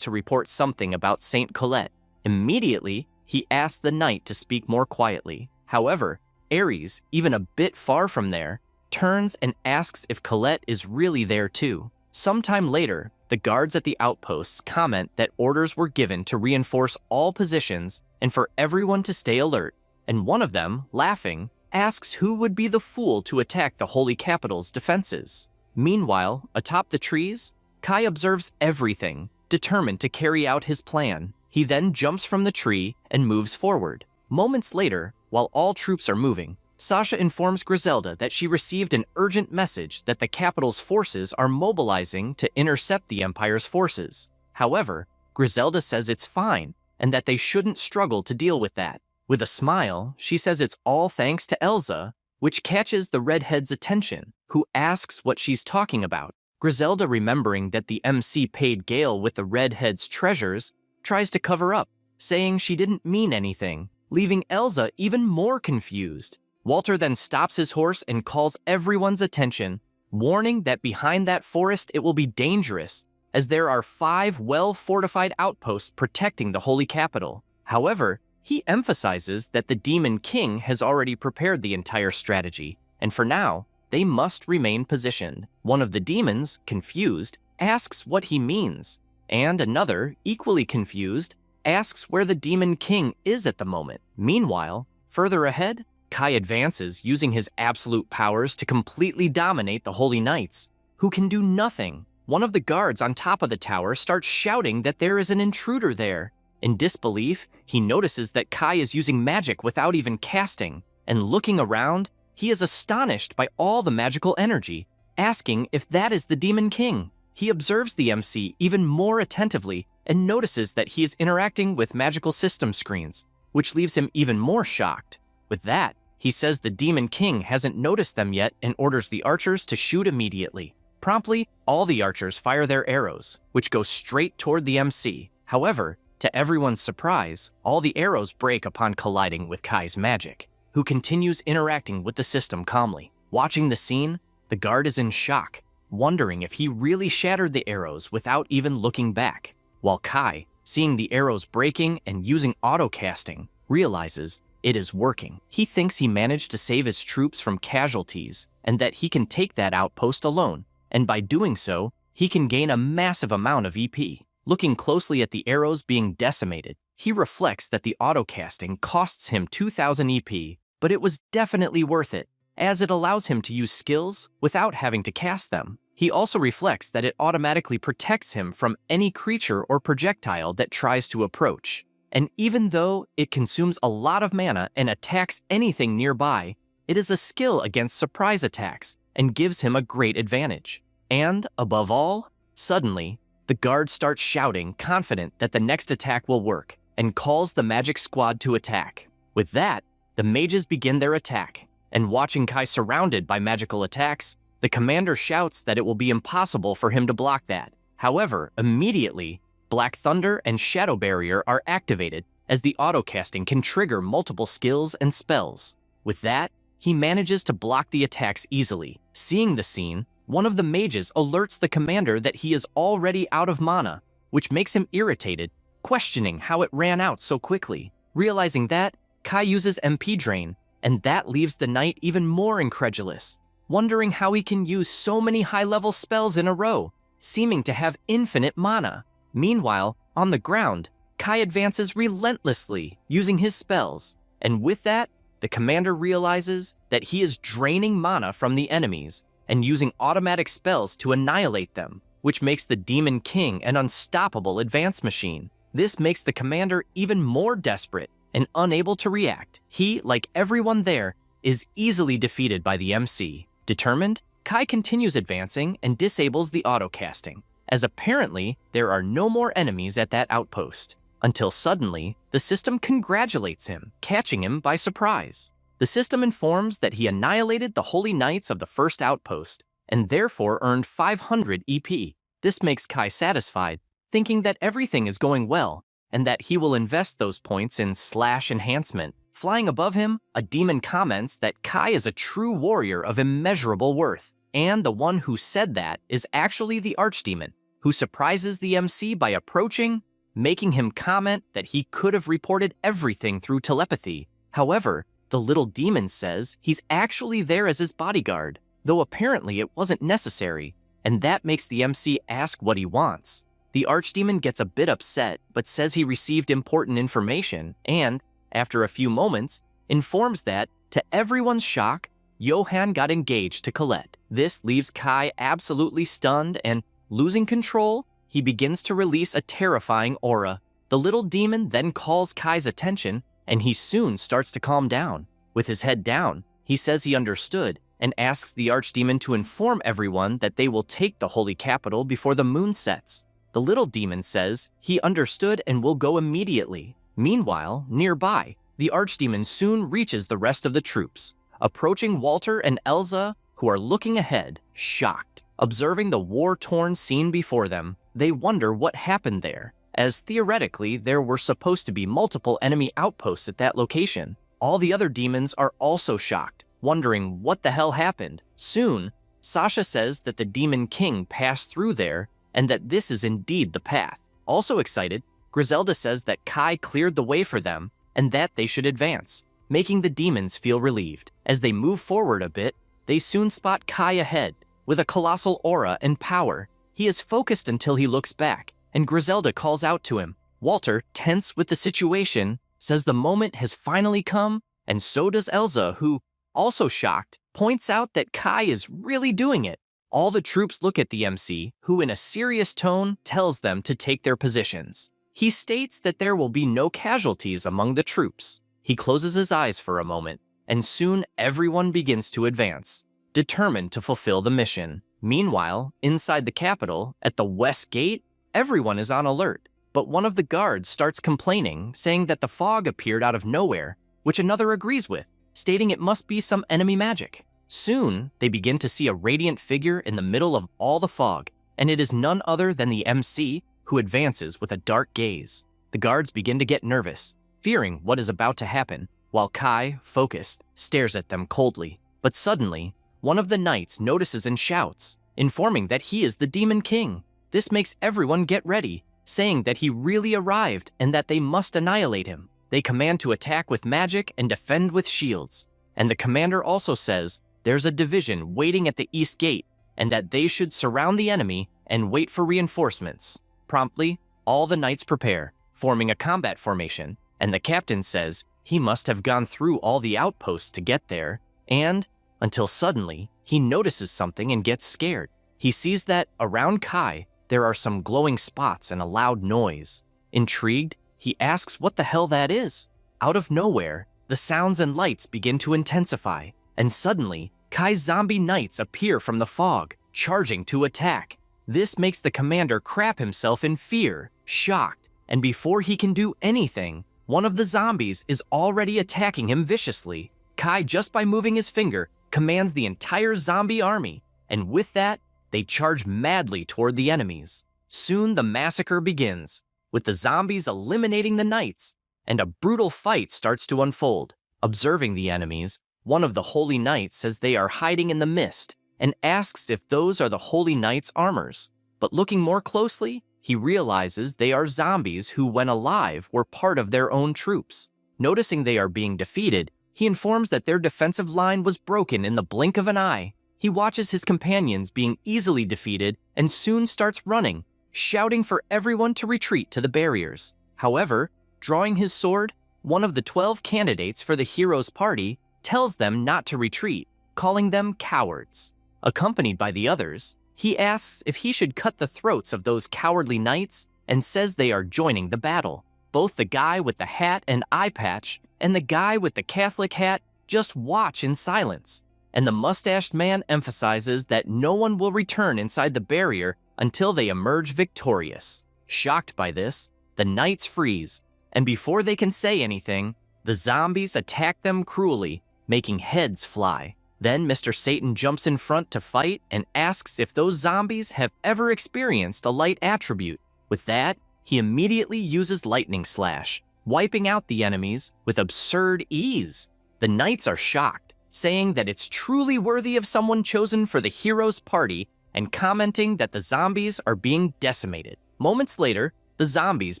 to report something about Saint Colette. Immediately, he asks the knight to speak more quietly. However, Aries, even a bit far from there, turns and asks if Colette is really there too. Sometime later, the guards at the outposts comment that orders were given to reinforce all positions and for everyone to stay alert, and one of them, laughing, asks who would be the fool to attack the Holy Capital's defenses. Meanwhile, atop the trees, Kai observes everything, determined to carry out his plan. He then jumps from the tree and moves forward. Moments later, while all troops are moving, Sasha informs Griselda that she received an urgent message that the capital's forces are mobilizing to intercept the Empire's forces. However, Griselda says it's fine and that they shouldn't struggle to deal with that. With a smile, she says it's all thanks to Elsa, which catches the redhead's attention, who asks what she's talking about. Griselda, remembering that the MC paid Gale with the redhead's treasures, tries to cover up, saying she didn't mean anything, leaving Elsa even more confused. Walter then stops his horse and calls everyone's attention, warning that behind that forest it will be dangerous, as there are 5 well-fortified outposts protecting the Holy Capital. However, he emphasizes that the Demon King has already prepared the entire strategy, and for now, they must remain positioned. One of the demons, confused, asks what he means, and another, equally confused, asks where the Demon King is at the moment. Meanwhile, further ahead, Kai advances using his absolute powers to completely dominate the Holy Knights, who can do nothing. One of the guards on top of the tower starts shouting that there is an intruder there. In disbelief, he notices that Kai is using magic without even casting, and looking around, he is astonished by all the magical energy, asking if that is the Demon King. He observes the MC even more attentively and notices that he is interacting with magical system screens, which leaves him even more shocked. With that, he says the Demon King hasn't noticed them yet and orders the archers to shoot immediately. Promptly, all the archers fire their arrows, which go straight toward the MC. However, to everyone's surprise, all the arrows break upon colliding with Kai's magic, who continues interacting with the system calmly. Watching the scene, the guard is in shock, wondering if he really shattered the arrows without even looking back, while Kai, seeing the arrows breaking and using auto-casting, realizes it is working. He thinks he managed to save his troops from casualties and that he can take that outpost alone, and by doing so, he can gain a massive amount of EP. Looking closely at the arrows being decimated, he reflects that the auto-casting costs him 2,000 EP, but it was definitely worth it, as it allows him to use skills without having to cast them. He also reflects that it automatically protects him from any creature or projectile that tries to approach. And even though it consumes a lot of mana and attacks anything nearby, it is a skill against surprise attacks and gives him a great advantage. And, above all, Suddenly, the guard starts shouting, confident that the next attack will work, and calls the magic squad to attack. With that, the mages begin their attack, and watching Kai surrounded by magical attacks, the commander shouts that it will be impossible for him to block that. However, immediately, Black Thunder and Shadow Barrier are activated, as the autocasting can trigger multiple skills and spells. With that, he manages to block the attacks easily. Seeing the scene, one of the mages alerts the commander that he is already out of mana, which makes him irritated, questioning how it ran out so quickly. Realizing that, Kai uses MP Drain, and that leaves the knight even more incredulous, wondering how he can use so many high-level spells in a row, seeming to have infinite mana. Meanwhile, on the ground, Kai advances relentlessly, using his spells, and with that, the commander realizes that he is draining mana from the enemies and using automatic spells to annihilate them, which makes the Demon King an unstoppable advance machine. This makes the commander even more desperate and unable to react. He, like everyone there, is easily defeated by the MC. Determined, Kai continues advancing and disables the autocasting, as apparently there are no more enemies at that outpost, until suddenly the system congratulates him, catching him by surprise. The system informs that he annihilated the Holy Knights of the first outpost, and therefore earned 500 EP. This makes Kai satisfied, thinking that everything is going well, and that he will invest those points in slash enhancement. Flying above him, a demon comments that Kai is a true warrior of immeasurable worth, and the one who said that is actually the archdemon, who surprises the MC by approaching, making him comment that he could have reported everything through telepathy. However, the little demon says he's actually there as his bodyguard, though apparently it wasn't necessary, and that makes the MC ask what he wants. The archdemon gets a bit upset, but says he received important information and, after a few moments, informs that, to everyone's shock, Johann got engaged to Colette. This leaves Kai absolutely stunned and, losing control, he begins to release a terrifying aura. The little demon then calls Kai's attention, and he soon starts to calm down. With his head down, he says he understood and asks the archdemon to inform everyone that they will take the holy capital before the moon sets. The little demon says he understood and will go immediately. Meanwhile, nearby, the archdemon soon reaches the rest of the troops, approaching Walter and Elsa, who are looking ahead, shocked. Observing the war-torn scene before them, they wonder what happened there, as theoretically there were supposed to be multiple enemy outposts at that location. All the other demons are also shocked, wondering what the hell happened. Soon, Sasha says that the Demon King passed through there and that this is indeed the path. Also excited, Griselda says that Kai cleared the way for them and that they should advance, making the demons feel relieved. As they move forward a bit, they soon spot Kai ahead. With a colossal aura and power, he is focused until he looks back, and Griselda calls out to him. Walter, tense with the situation, says the moment has finally come, and so does Elsa, who, also shocked, points out that Kai is really doing it. All the troops look at the MC, who in a serious tone tells them to take their positions. He states that there will be no casualties among the troops. He closes his eyes for a moment, and soon everyone begins to advance, determined to fulfill the mission. Meanwhile, inside the capital, at the west gate, everyone is on alert, but one of the guards starts complaining, saying that the fog appeared out of nowhere, which another agrees with, stating it must be some enemy magic. Soon, they begin to see a radiant figure in the middle of all the fog, and it is none other than the MC, who advances with a dark gaze. The guards begin to get nervous, fearing what is about to happen, while Kai, focused, stares at them coldly. But suddenly, one of the knights notices and shouts, informing that he is the Demon King. This makes everyone get ready, saying that he really arrived and that they must annihilate him. They command to attack with magic and defend with shields. And the commander also says there's a division waiting at the east gate and that they should surround the enemy and wait for reinforcements. Promptly, all the knights prepare, forming a combat formation, and the captain says he must have gone through all the outposts to get there, and until suddenly, he notices something and gets scared. He sees that, around Kai, there are some glowing spots and a loud noise. Intrigued, he asks what the hell that is. Out of nowhere, the sounds and lights begin to intensify, and suddenly, Kai's zombie knights appear from the fog, charging to attack. This makes the commander crap himself in fear, shocked, and before he can do anything, one of the zombies is already attacking him viciously. Kai, just by moving his finger, commands the entire zombie army, and with that, they charge madly toward the enemies. Soon the massacre begins, with the zombies eliminating the knights, and a brutal fight starts to unfold. Observing the enemies, one of the holy knights says they are hiding in the mist, and asks if those are the holy knights' armors. But looking more closely, he realizes they are zombies who, when alive, were part of their own troops. Noticing they are being defeated, he informs that their defensive line was broken in the blink of an eye. He watches his companions being easily defeated and soon starts running, shouting for everyone to retreat to the barriers. However, drawing his sword, one of the 12 candidates for the hero's party tells them not to retreat, calling them cowards. Accompanied by the others, he asks if he should cut the throats of those cowardly knights and says they are joining the battle. Both the guy with the hat and eye patch and the guy with the Catholic hat just watch in silence, and the mustached man emphasizes that no one will return inside the barrier until they emerge victorious. Shocked by this, the knights freeze, and before they can say anything, the zombies attack them cruelly, making heads fly. Then Mr. Satan jumps in front to fight and asks if those zombies have ever experienced a light attribute. With that, he immediately uses Lightning Slash, wiping out the enemies with absurd ease. The knights are shocked, saying that it's truly worthy of someone chosen for the hero's party and commenting that the zombies are being decimated. Moments later, the zombies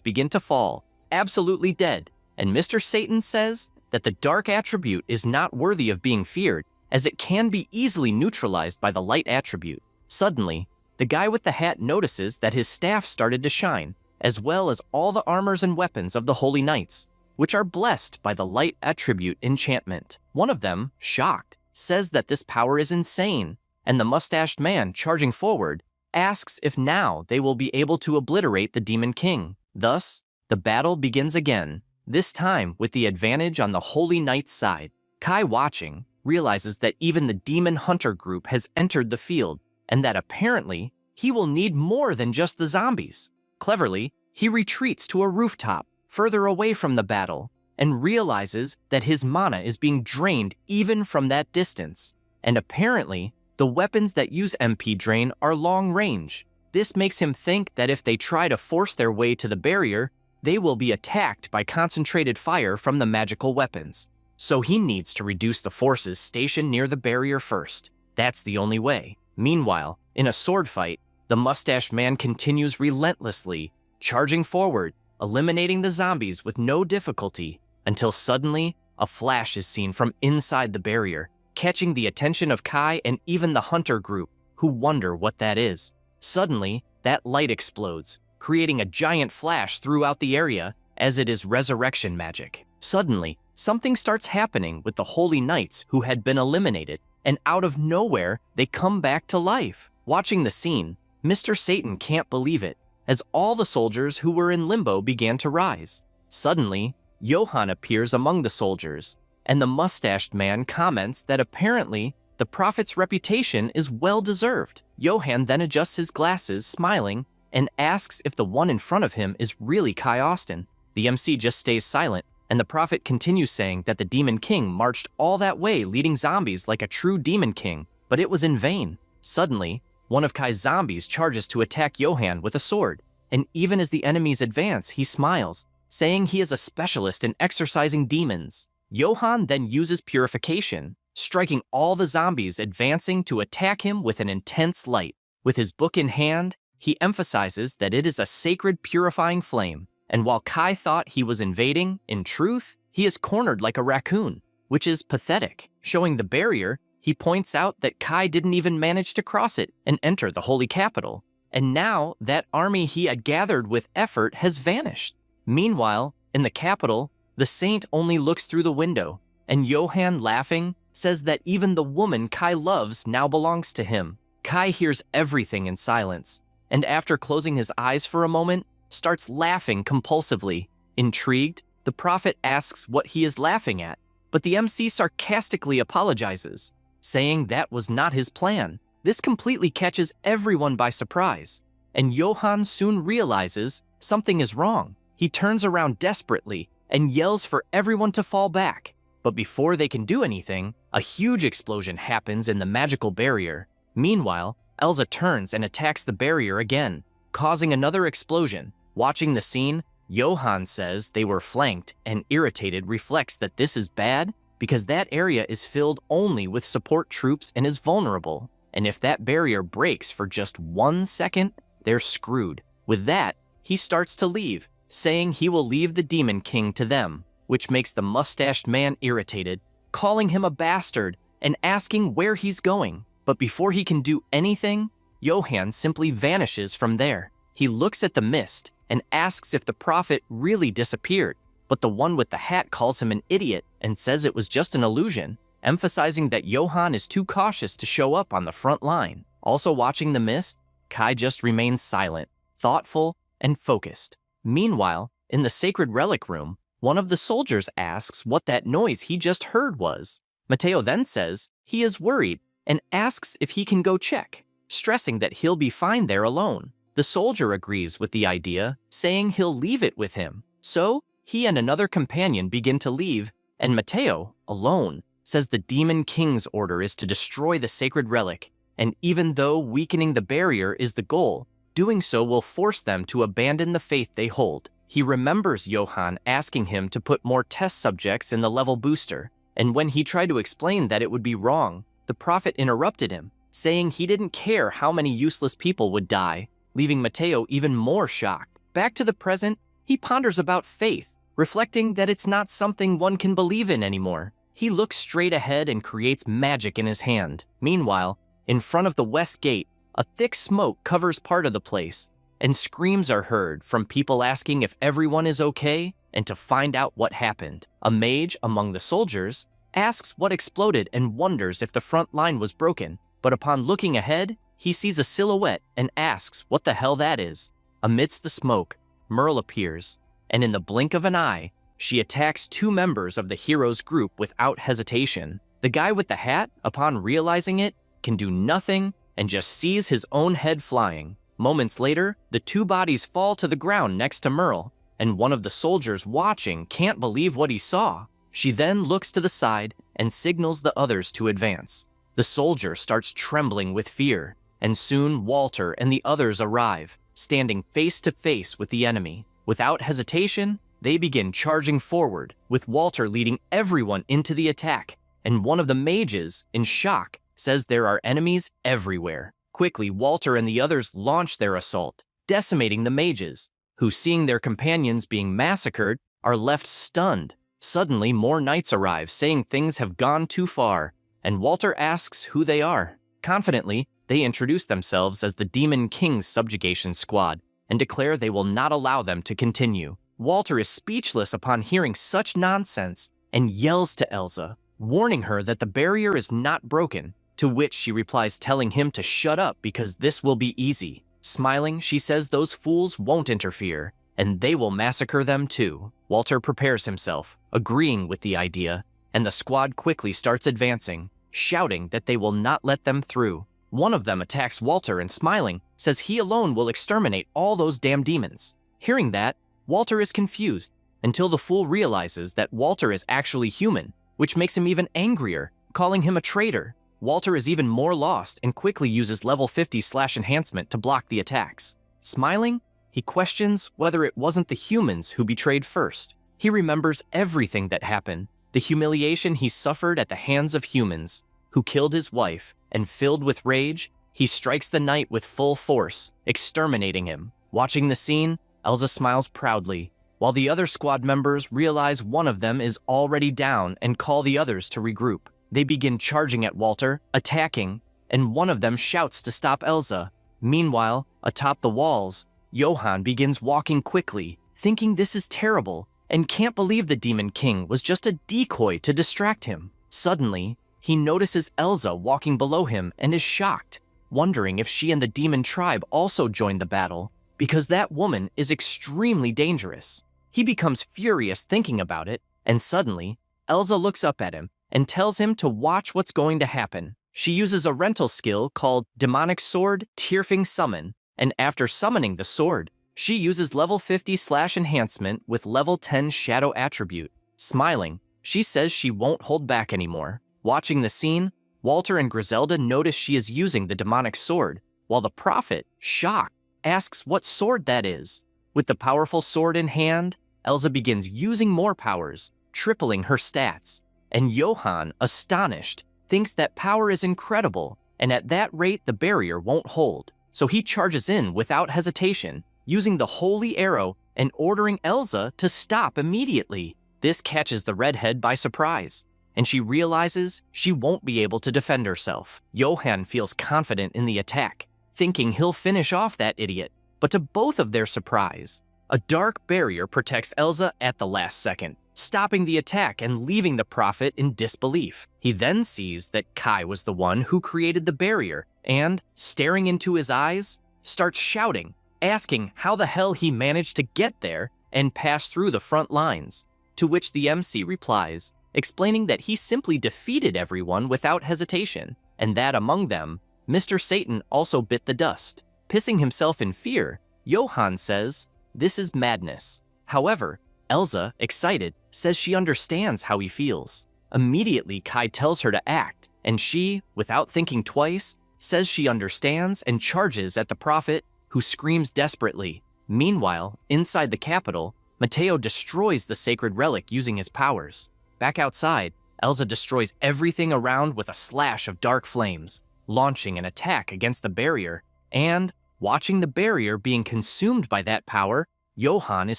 begin to fall, absolutely dead, and Mr. Satan says that the dark attribute is not worthy of being feared, as it can be easily neutralized by the light attribute. Suddenly, the guy with the hat notices that his staff started to shine, as well as all the armors and weapons of the Holy Knights, which are blessed by the light attribute enchantment. One of them, shocked, says that this power is insane, and the mustached man charging forward asks if now they will be able to obliterate the Demon King. Thus, the battle begins again, this time with the advantage on the Holy Knight's side. Kai, watching, realizes that even the Demon Hunter group has entered the field, and that apparently he will need more than just the zombies. Cleverly, he retreats to a rooftop, further away from the battle, and realizes that his mana is being drained even from that distance. And apparently, the weapons that use MP drain are long range. This makes him think that if they try to force their way to the barrier, they will be attacked by concentrated fire from the magical weapons. So he needs to reduce the forces stationed near the barrier first. That's the only way. Meanwhile, in a sword fight, the mustached man continues relentlessly, charging forward, eliminating the zombies with no difficulty, until suddenly, a flash is seen from inside the barrier, catching the attention of Kai and even the hunter group, who wonder what that is. Suddenly, that light explodes, creating a giant flash throughout the area, as it is resurrection magic. Suddenly, something starts happening with the Holy Knights who had been eliminated, and out of nowhere, they come back to life. Watching the scene, Mr. Satan can't believe it, as all the soldiers who were in limbo began to rise. Suddenly, Johann appears among the soldiers, and the mustached man comments that apparently the prophet's reputation is well-deserved. Johann then adjusts his glasses, smiling, and asks if the one in front of him is really Kai Austin. The MC just stays silent, and the prophet continues saying that the Demon King marched all that way leading zombies like a true Demon King, but it was in vain. Suddenly, one of Kai's zombies charges to attack Johann with a sword, and even as the enemies advance, he smiles, saying he is a specialist in exorcising demons. Johann then uses purification, striking all the zombies advancing to attack him with an intense light. With his book in hand, he emphasizes that it is a sacred purifying flame, and while Kai thought he was invading, in truth, he is cornered like a raccoon, which is pathetic. Showing the barrier, he points out that Kai didn't even manage to cross it and enter the holy capital, and now that army he had gathered with effort has vanished. Meanwhile, in the capital, the saint only looks through the window, and Johann, laughing, says that even the woman Kai loves now belongs to him. Kai hears everything in silence, and after closing his eyes for a moment, starts laughing compulsively. Intrigued, the prophet asks what he is laughing at, but the MC sarcastically apologizes, saying that was not his plan, This completely catches everyone by surprise, and Johann soon realizes something is wrong. He turns around desperately and yells for everyone to fall back. But before they can do anything, a huge explosion happens in the magical barrier. Meanwhile, Elsa turns and attacks the barrier again, causing another explosion. Watching the scene, Johann says they were flanked, and irritated reflects that this is bad because that area is filled only with support troops and is vulnerable. And if that barrier breaks for just 1 second, they're screwed. With that, he starts to leave, saying he will leave the Demon King to them, which makes the mustached man irritated, calling him a bastard and asking where he's going. But before he can do anything, Johann simply vanishes from there. He looks at the mist and asks if the prophet really disappeared, but the one with the hat calls him an idiot and says it was just an illusion, emphasizing that Johann is too cautious to show up on the front line. Also watching the mist, Kai just remains silent, thoughtful, and focused. Meanwhile, in the sacred relic room, one of the soldiers asks what that noise he just heard was. Matteo then says he is worried and asks if he can go check, stressing that he'll be fine there alone. The soldier agrees with the idea, saying he'll leave it with him. So, he and another companion begin to leave, and Matteo, alone, says the Demon King's order is to destroy the sacred relic, and even though weakening the barrier is the goal, doing so will force them to abandon the faith they hold. He remembers Johann asking him to put more test subjects in the level booster, and when he tried to explain that it would be wrong, the prophet interrupted him, saying he didn't care how many useless people would die, leaving Matteo even more shocked. Back to the present, he ponders about faith, reflecting that it's not something one can believe in anymore. He looks straight ahead and creates magic in his hand. Meanwhile, in front of the west gate, a thick smoke covers part of the place, and screams are heard from people asking if everyone is okay and to find out what happened. A mage among the soldiers asks what exploded and wonders if the front line was broken, but upon looking ahead, he sees a silhouette and asks what the hell that is. Amidst the smoke, Merle appears, and in the blink of an eye, she attacks 2 members of the hero's group without hesitation. The guy with the hat, upon realizing it, can do nothing and just sees his own head flying. Moments later, the 2 bodies fall to the ground next to Merle, and one of the soldiers watching can't believe what he saw. She then looks to the side and signals the others to advance. The soldier starts trembling with fear, and soon Walter and the others arrive, standing face to face with the enemy. Without hesitation, they begin charging forward, with Walter leading everyone into the attack, and one of the mages, in shock, says there are enemies everywhere. Quickly, Walter and the others launch their assault, decimating the mages, who, seeing their companions being massacred, are left stunned. Suddenly, more knights arrive, saying things have gone too far, and Walter asks who they are. Confidently, they introduce themselves as the Demon King's subjugation squad, and declare they will not allow them to continue. Walter is speechless upon hearing such nonsense, and yells to Elsa, warning her that the barrier is not broken, to which she replies telling him to shut up because this will be easy. Smiling, she says those fools won't interfere, and they will massacre them too. Walter prepares himself, agreeing with the idea, and the squad quickly starts advancing, shouting that they will not let them through. One of them attacks Walter and, smiling, says he alone will exterminate all those damn demons. Hearing that, Walter is confused, until the fool realizes that Walter is actually human, which makes him even angrier, calling him a traitor. Walter is even more lost and quickly uses level 50/enhancement to block the attacks. Smiling, he questions whether it wasn't the humans who betrayed first. He remembers everything that happened, the humiliation he suffered at the hands of humans, who killed his wife, and filled with rage, he strikes the knight with full force, exterminating him. Watching the scene, Elsa smiles proudly, while the other squad members realize one of them is already down and call the others to regroup. They begin charging at Walter, attacking, and one of them shouts to stop Elsa. Meanwhile, atop the walls, Johann begins walking quickly, thinking this is terrible, and can't believe the Demon King was just a decoy to distract him. Suddenly, he notices Elsa walking below him and is shocked, wondering if she and the demon tribe also joined the battle, because that woman is extremely dangerous. He becomes furious thinking about it, and suddenly, Elsa looks up at him and tells him to watch what's going to happen. She uses a rental skill called Demonic Sword Tearfing Summon, and after summoning the sword, she uses level 50 slash enhancement with level 10 shadow attribute. Smiling, she says she won't hold back anymore. Watching the scene, Walter and Griselda notice she is using the demonic sword, while the prophet, shocked, asks what sword that is. With the powerful sword in hand, Elsa begins using more powers, tripling her stats. And Johann, astonished, thinks that power is incredible, and at that rate the barrier won't hold. So he charges in without hesitation, using the holy arrow and ordering Elsa to stop immediately. This catches the redhead by surprise, and she realizes she won't be able to defend herself. Johann feels confident in the attack, thinking he'll finish off that idiot. But to both of their surprise, a dark barrier protects Elsa at the last second, stopping the attack and leaving the prophet in disbelief. He then sees that Kai was the one who created the barrier and, staring into his eyes, starts shouting, asking how the hell he managed to get there and pass through the front lines. To which the MC replies, explaining that he simply defeated everyone without hesitation, and that among them, Mr. Satan also bit the dust. Pissing himself in fear, Johann says, "This is madness." However, Elsa, excited, says she understands how he feels. Immediately, Kai tells her to act, and she, without thinking twice, says she understands and charges at the prophet, who screams desperately. Meanwhile, inside the capital, Matteo destroys the sacred relic using his powers. Back outside, Elsa destroys everything around with a slash of dark flames, launching an attack against the barrier, and, watching the barrier being consumed by that power, Johann is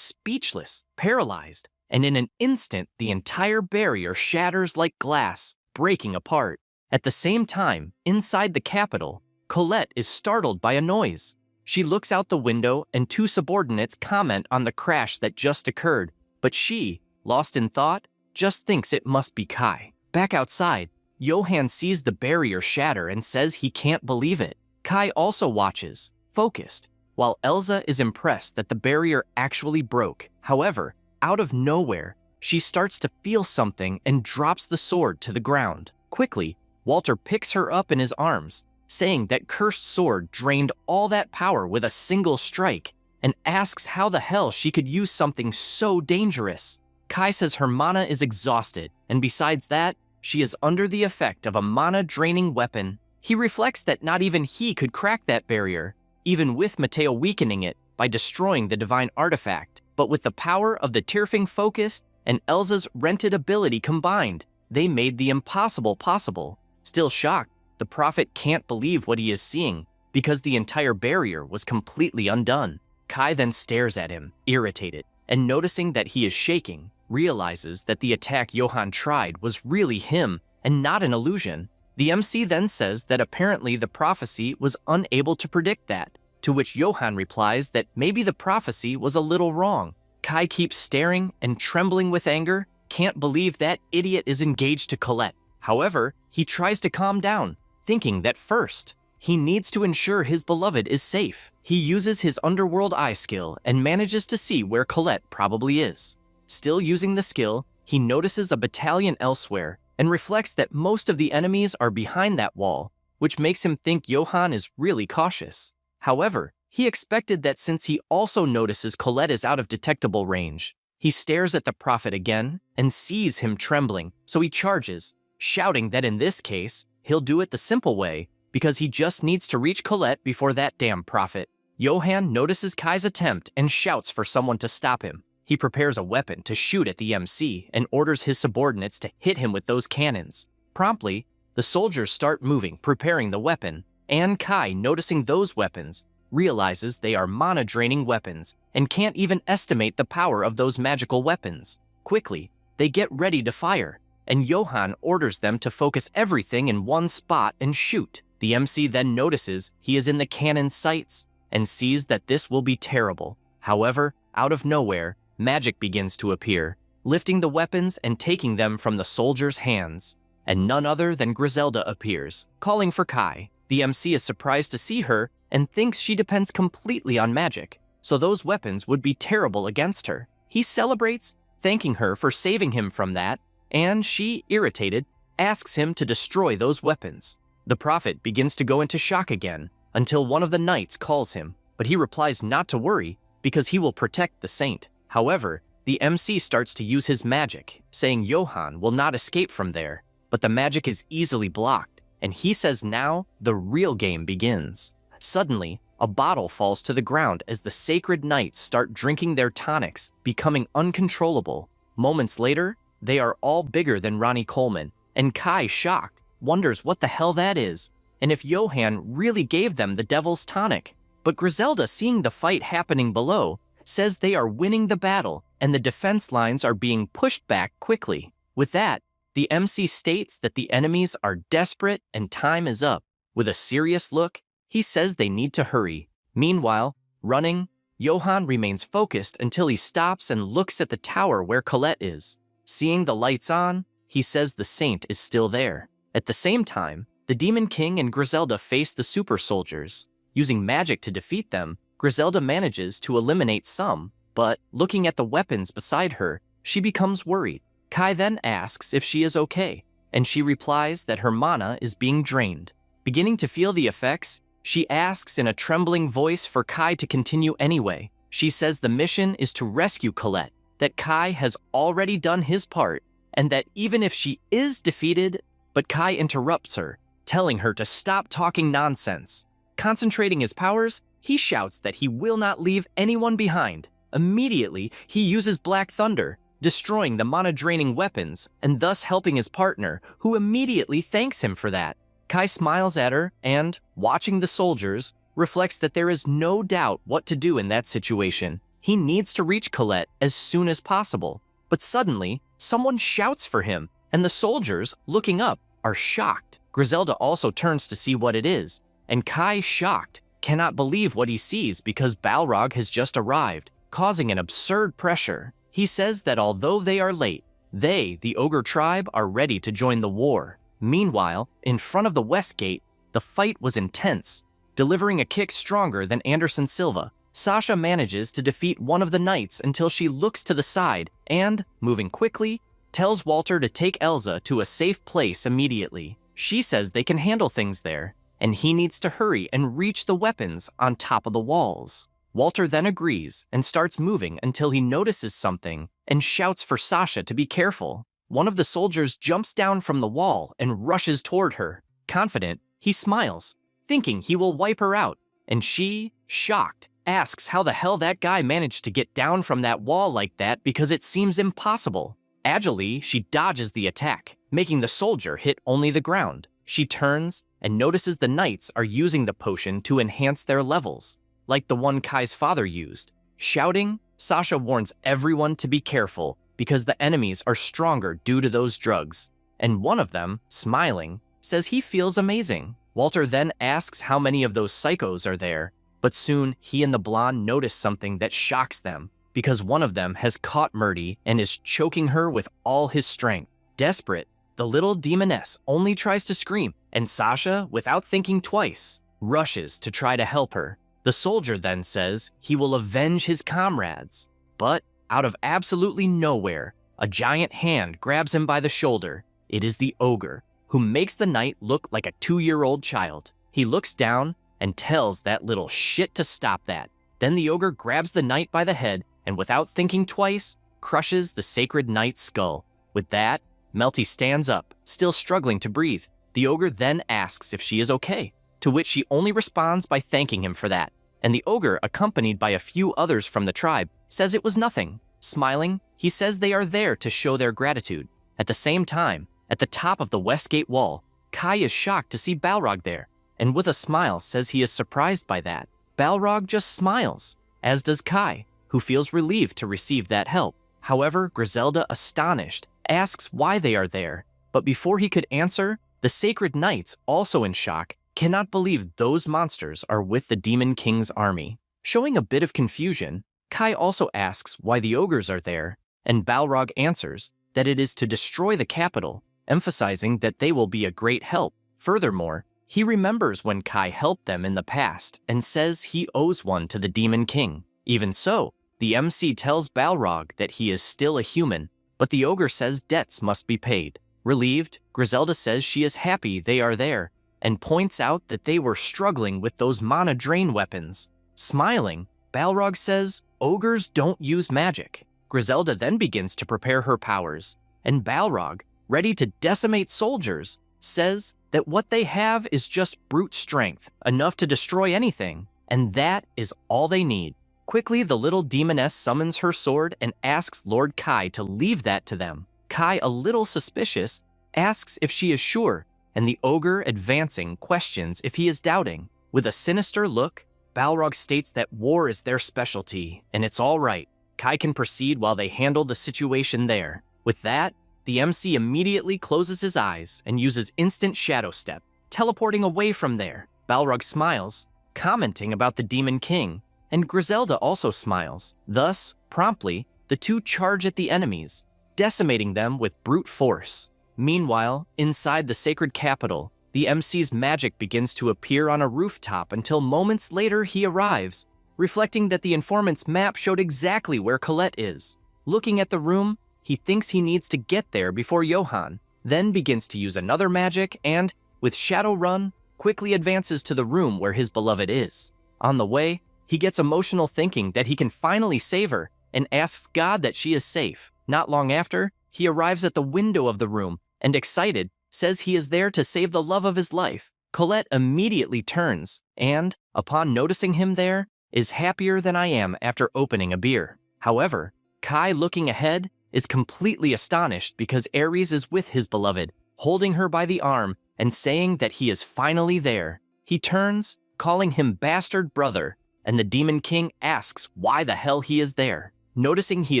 speechless, paralyzed, and in an instant the entire barrier shatters like glass, breaking apart. At the same time, inside the capital, Colette is startled by a noise. She looks out the window and two subordinates comment on the crash that just occurred, but she, lost in thought, just thinks it must be Kai. Back outside, Johann sees the barrier shatter and says he can't believe it. Kai also watches, focused, while Elsa is impressed that the barrier actually broke. However, out of nowhere, she starts to feel something and drops the sword to the ground. Quickly, Walter picks her up in his arms, saying that cursed sword drained all that power with a single strike, and asks how the hell she could use something so dangerous. Kai says her mana is exhausted, and besides that, she is under the effect of a mana-draining weapon. He reflects that not even he could crack that barrier, even with Matteo weakening it by destroying the divine artifact. But with the power of the Tearfing focus and Elsa's rented ability combined, they made the impossible possible. Still shocked, the prophet can't believe what he is seeing, because the entire barrier was completely undone. Kai then stares at him, irritated, and noticing that he is shaking, realizes that the attack Johann tried was really him and not an illusion. The MC then says that apparently the prophecy was unable to predict that, to which Johann replies that maybe the prophecy was a little wrong. Kai keeps staring and trembling with anger, can't believe that idiot is engaged to Colette. However, he tries to calm down, thinking that first, he needs to ensure his beloved is safe. He uses his underworld eye skill and manages to see where Colette probably is. Still using the skill, he notices a battalion elsewhere and reflects that most of the enemies are behind that wall, which makes him think Johann is really cautious. However, he expected that since he also notices Colette is out of detectable range. He stares at the prophet again and sees him trembling, so he charges, shouting that in this case, he'll do it the simple way, because he just needs to reach Colette before that damn prophet. Johann notices Kai's attempt and shouts for someone to stop him. He prepares a weapon to shoot at the MC and orders his subordinates to hit him with those cannons. Promptly, the soldiers start moving, preparing the weapon, and Kai, noticing those weapons, realizes they are mana-draining weapons and can't even estimate the power of those magical weapons. Quickly, they get ready to fire, and Johann orders them to focus everything in one spot and shoot. The MC then notices he is in the cannon's sights and sees that this will be terrible. However, out of nowhere, magic begins to appear, lifting the weapons and taking them from the soldiers' hands. And none other than Griselda appears, calling for Kai. The MC is surprised to see her and thinks she depends completely on magic, so those weapons would be terrible against her. He celebrates, thanking her for saving him from that, and she, irritated, asks him to destroy those weapons. The prophet begins to go into shock again until one of the knights calls him, but he replies not to worry because he will protect the saint. However, the MC starts to use his magic, saying Johann will not escape from there, but the magic is easily blocked, and he says now the real game begins. Suddenly, a bottle falls to the ground as the sacred knights start drinking their tonics, becoming uncontrollable. Moments later, they are all bigger than Ronnie Coleman, and Kai, shocked, wonders what the hell that is, and if Johann really gave them the devil's tonic. But Griselda, seeing the fight happening below, says they are winning the battle and the defense lines are being pushed back quickly. With that, the MC states that the enemies are desperate and time is up. With a serious look, he says they need to hurry. Meanwhile, running, Johann remains focused until he stops and looks at the tower where Colette is. Seeing the lights on, he says the saint is still there. At the same time, the Demon King and Griselda face the super soldiers. Using magic to defeat them, Griselda manages to eliminate some, but looking at the weapons beside her, she becomes worried. Kai then asks if she is okay, and she replies that her mana is being drained. Beginning to feel the effects, she asks in a trembling voice for Kai to continue anyway. She says the mission is to rescue Colette, that Kai has already done his part, and that even if she is defeated, but Kai interrupts her, telling her to stop talking nonsense. Concentrating his powers, he shouts that he will not leave anyone behind. Immediately, he uses Black Thunder, destroying the mana-draining weapons, and thus helping his partner, who immediately thanks him for that. Kai smiles at her and, watching the soldiers, reflects that there is no doubt what to do in that situation. He needs to reach Colette as soon as possible. But suddenly, someone shouts for him, and the soldiers, looking up, are shocked. Griselda also turns to see what it is, and Kai, shocked, cannot believe what he sees because Balrog has just arrived, causing an absurd pressure. He says that although they are late, they, the Ogre tribe, are ready to join the war. Meanwhile, in front of the West Gate, the fight was intense. Delivering a kick stronger than Anderson Silva, Sasha manages to defeat one of the knights until she looks to the side and, moving quickly, tells Walter to take Elsa to a safe place immediately. She says they can handle things there, and he needs to hurry and reach the weapons on top of the walls. Walter then agrees and starts moving until he notices something and shouts for Sasha to be careful. One of the soldiers jumps down from the wall and rushes toward her. Confident, he smiles, thinking he will wipe her out, and she, shocked, asks how the hell that guy managed to get down from that wall like that because it seems impossible. Agilely, she dodges the attack, making the soldier hit only the ground. She turns and notices the knights are using the potion to enhance their levels, like the one Kai's father used. Shouting, Sasha warns everyone to be careful because the enemies are stronger due to those drugs, and one of them, smiling, says he feels amazing. Walter then asks how many of those psychos are there, but soon he and the blonde notice something that shocks them because one of them has caught Murdy and is choking her with all his strength. Desperate, the little demoness only tries to scream, and Sasha, without thinking twice, rushes to try to help her. The soldier then says he will avenge his comrades, but out of absolutely nowhere, a giant hand grabs him by the shoulder. It is the ogre, who makes the knight look like a 2-year-old child. He looks down and tells that little shit to stop that. Then the ogre grabs the knight by the head and without thinking twice, crushes the sacred knight's skull. With that, Melty stands up, still struggling to breathe. The ogre then asks if she is okay, to which she only responds by thanking him for that. And the ogre, accompanied by a few others from the tribe, says it was nothing. Smiling, he says they are there to show their gratitude. At the same time, at the top of the Westgate wall, Kai is shocked to see Balrog there, and with a smile says he is surprised by that. Balrog just smiles, as does Kai, who feels relieved to receive that help. However, Griselda, astonished, asks why they are there, but before he could answer, the Sacred Knights, also in shock, cannot believe those monsters are with the Demon King's army. Showing a bit of confusion, Kai also asks why the ogres are there, and Balrog answers that it is to destroy the capital, emphasizing that they will be a great help. Furthermore, he remembers when Kai helped them in the past and says he owes one to the Demon King. Even so, the MC tells Balrog that he is still a human, but the ogre says debts must be paid. Relieved, Griselda says she is happy they are there, and points out that they were struggling with those mana drain weapons. Smiling, Balrog says ogres don't use magic. Griselda then begins to prepare her powers, and Balrog, ready to decimate soldiers, says that what they have is just brute strength, enough to destroy anything, and that is all they need. Quickly, the little demoness summons her sword and asks Lord Kai to leave that to them. Kai, a little suspicious, asks if she is sure, and the ogre, advancing, questions if he is doubting. With a sinister look, Balrog states that war is their specialty, and it's all right. Kai can proceed while they handle the situation there. With that, the MC immediately closes his eyes and uses instant shadow step, teleporting away from there. Balrog smiles, commenting about the Demon King, and Griselda also smiles. Thus, promptly, the two charge at the enemies, decimating them with brute force. Meanwhile, inside the sacred capital, the MC's magic begins to appear on a rooftop until moments later he arrives, reflecting that the informant's map showed exactly where Colette is. Looking at the room, he thinks he needs to get there before Johann, then begins to use another magic and, with Shadowrun, quickly advances to the room where his beloved is. On the way, he gets emotional thinking that he can finally save her and asks God that she is safe. Not long after, he arrives at the window of the room and, excited, says he is there to save the love of his life. Colette immediately turns and, upon noticing him there, is happier than I am after opening a beer. However, Kai, looking ahead, is completely astonished because Aries is with his beloved, holding her by the arm and saying that he is finally there. He turns, calling him bastard brother, and the Demon King asks why the hell he is there. Noticing he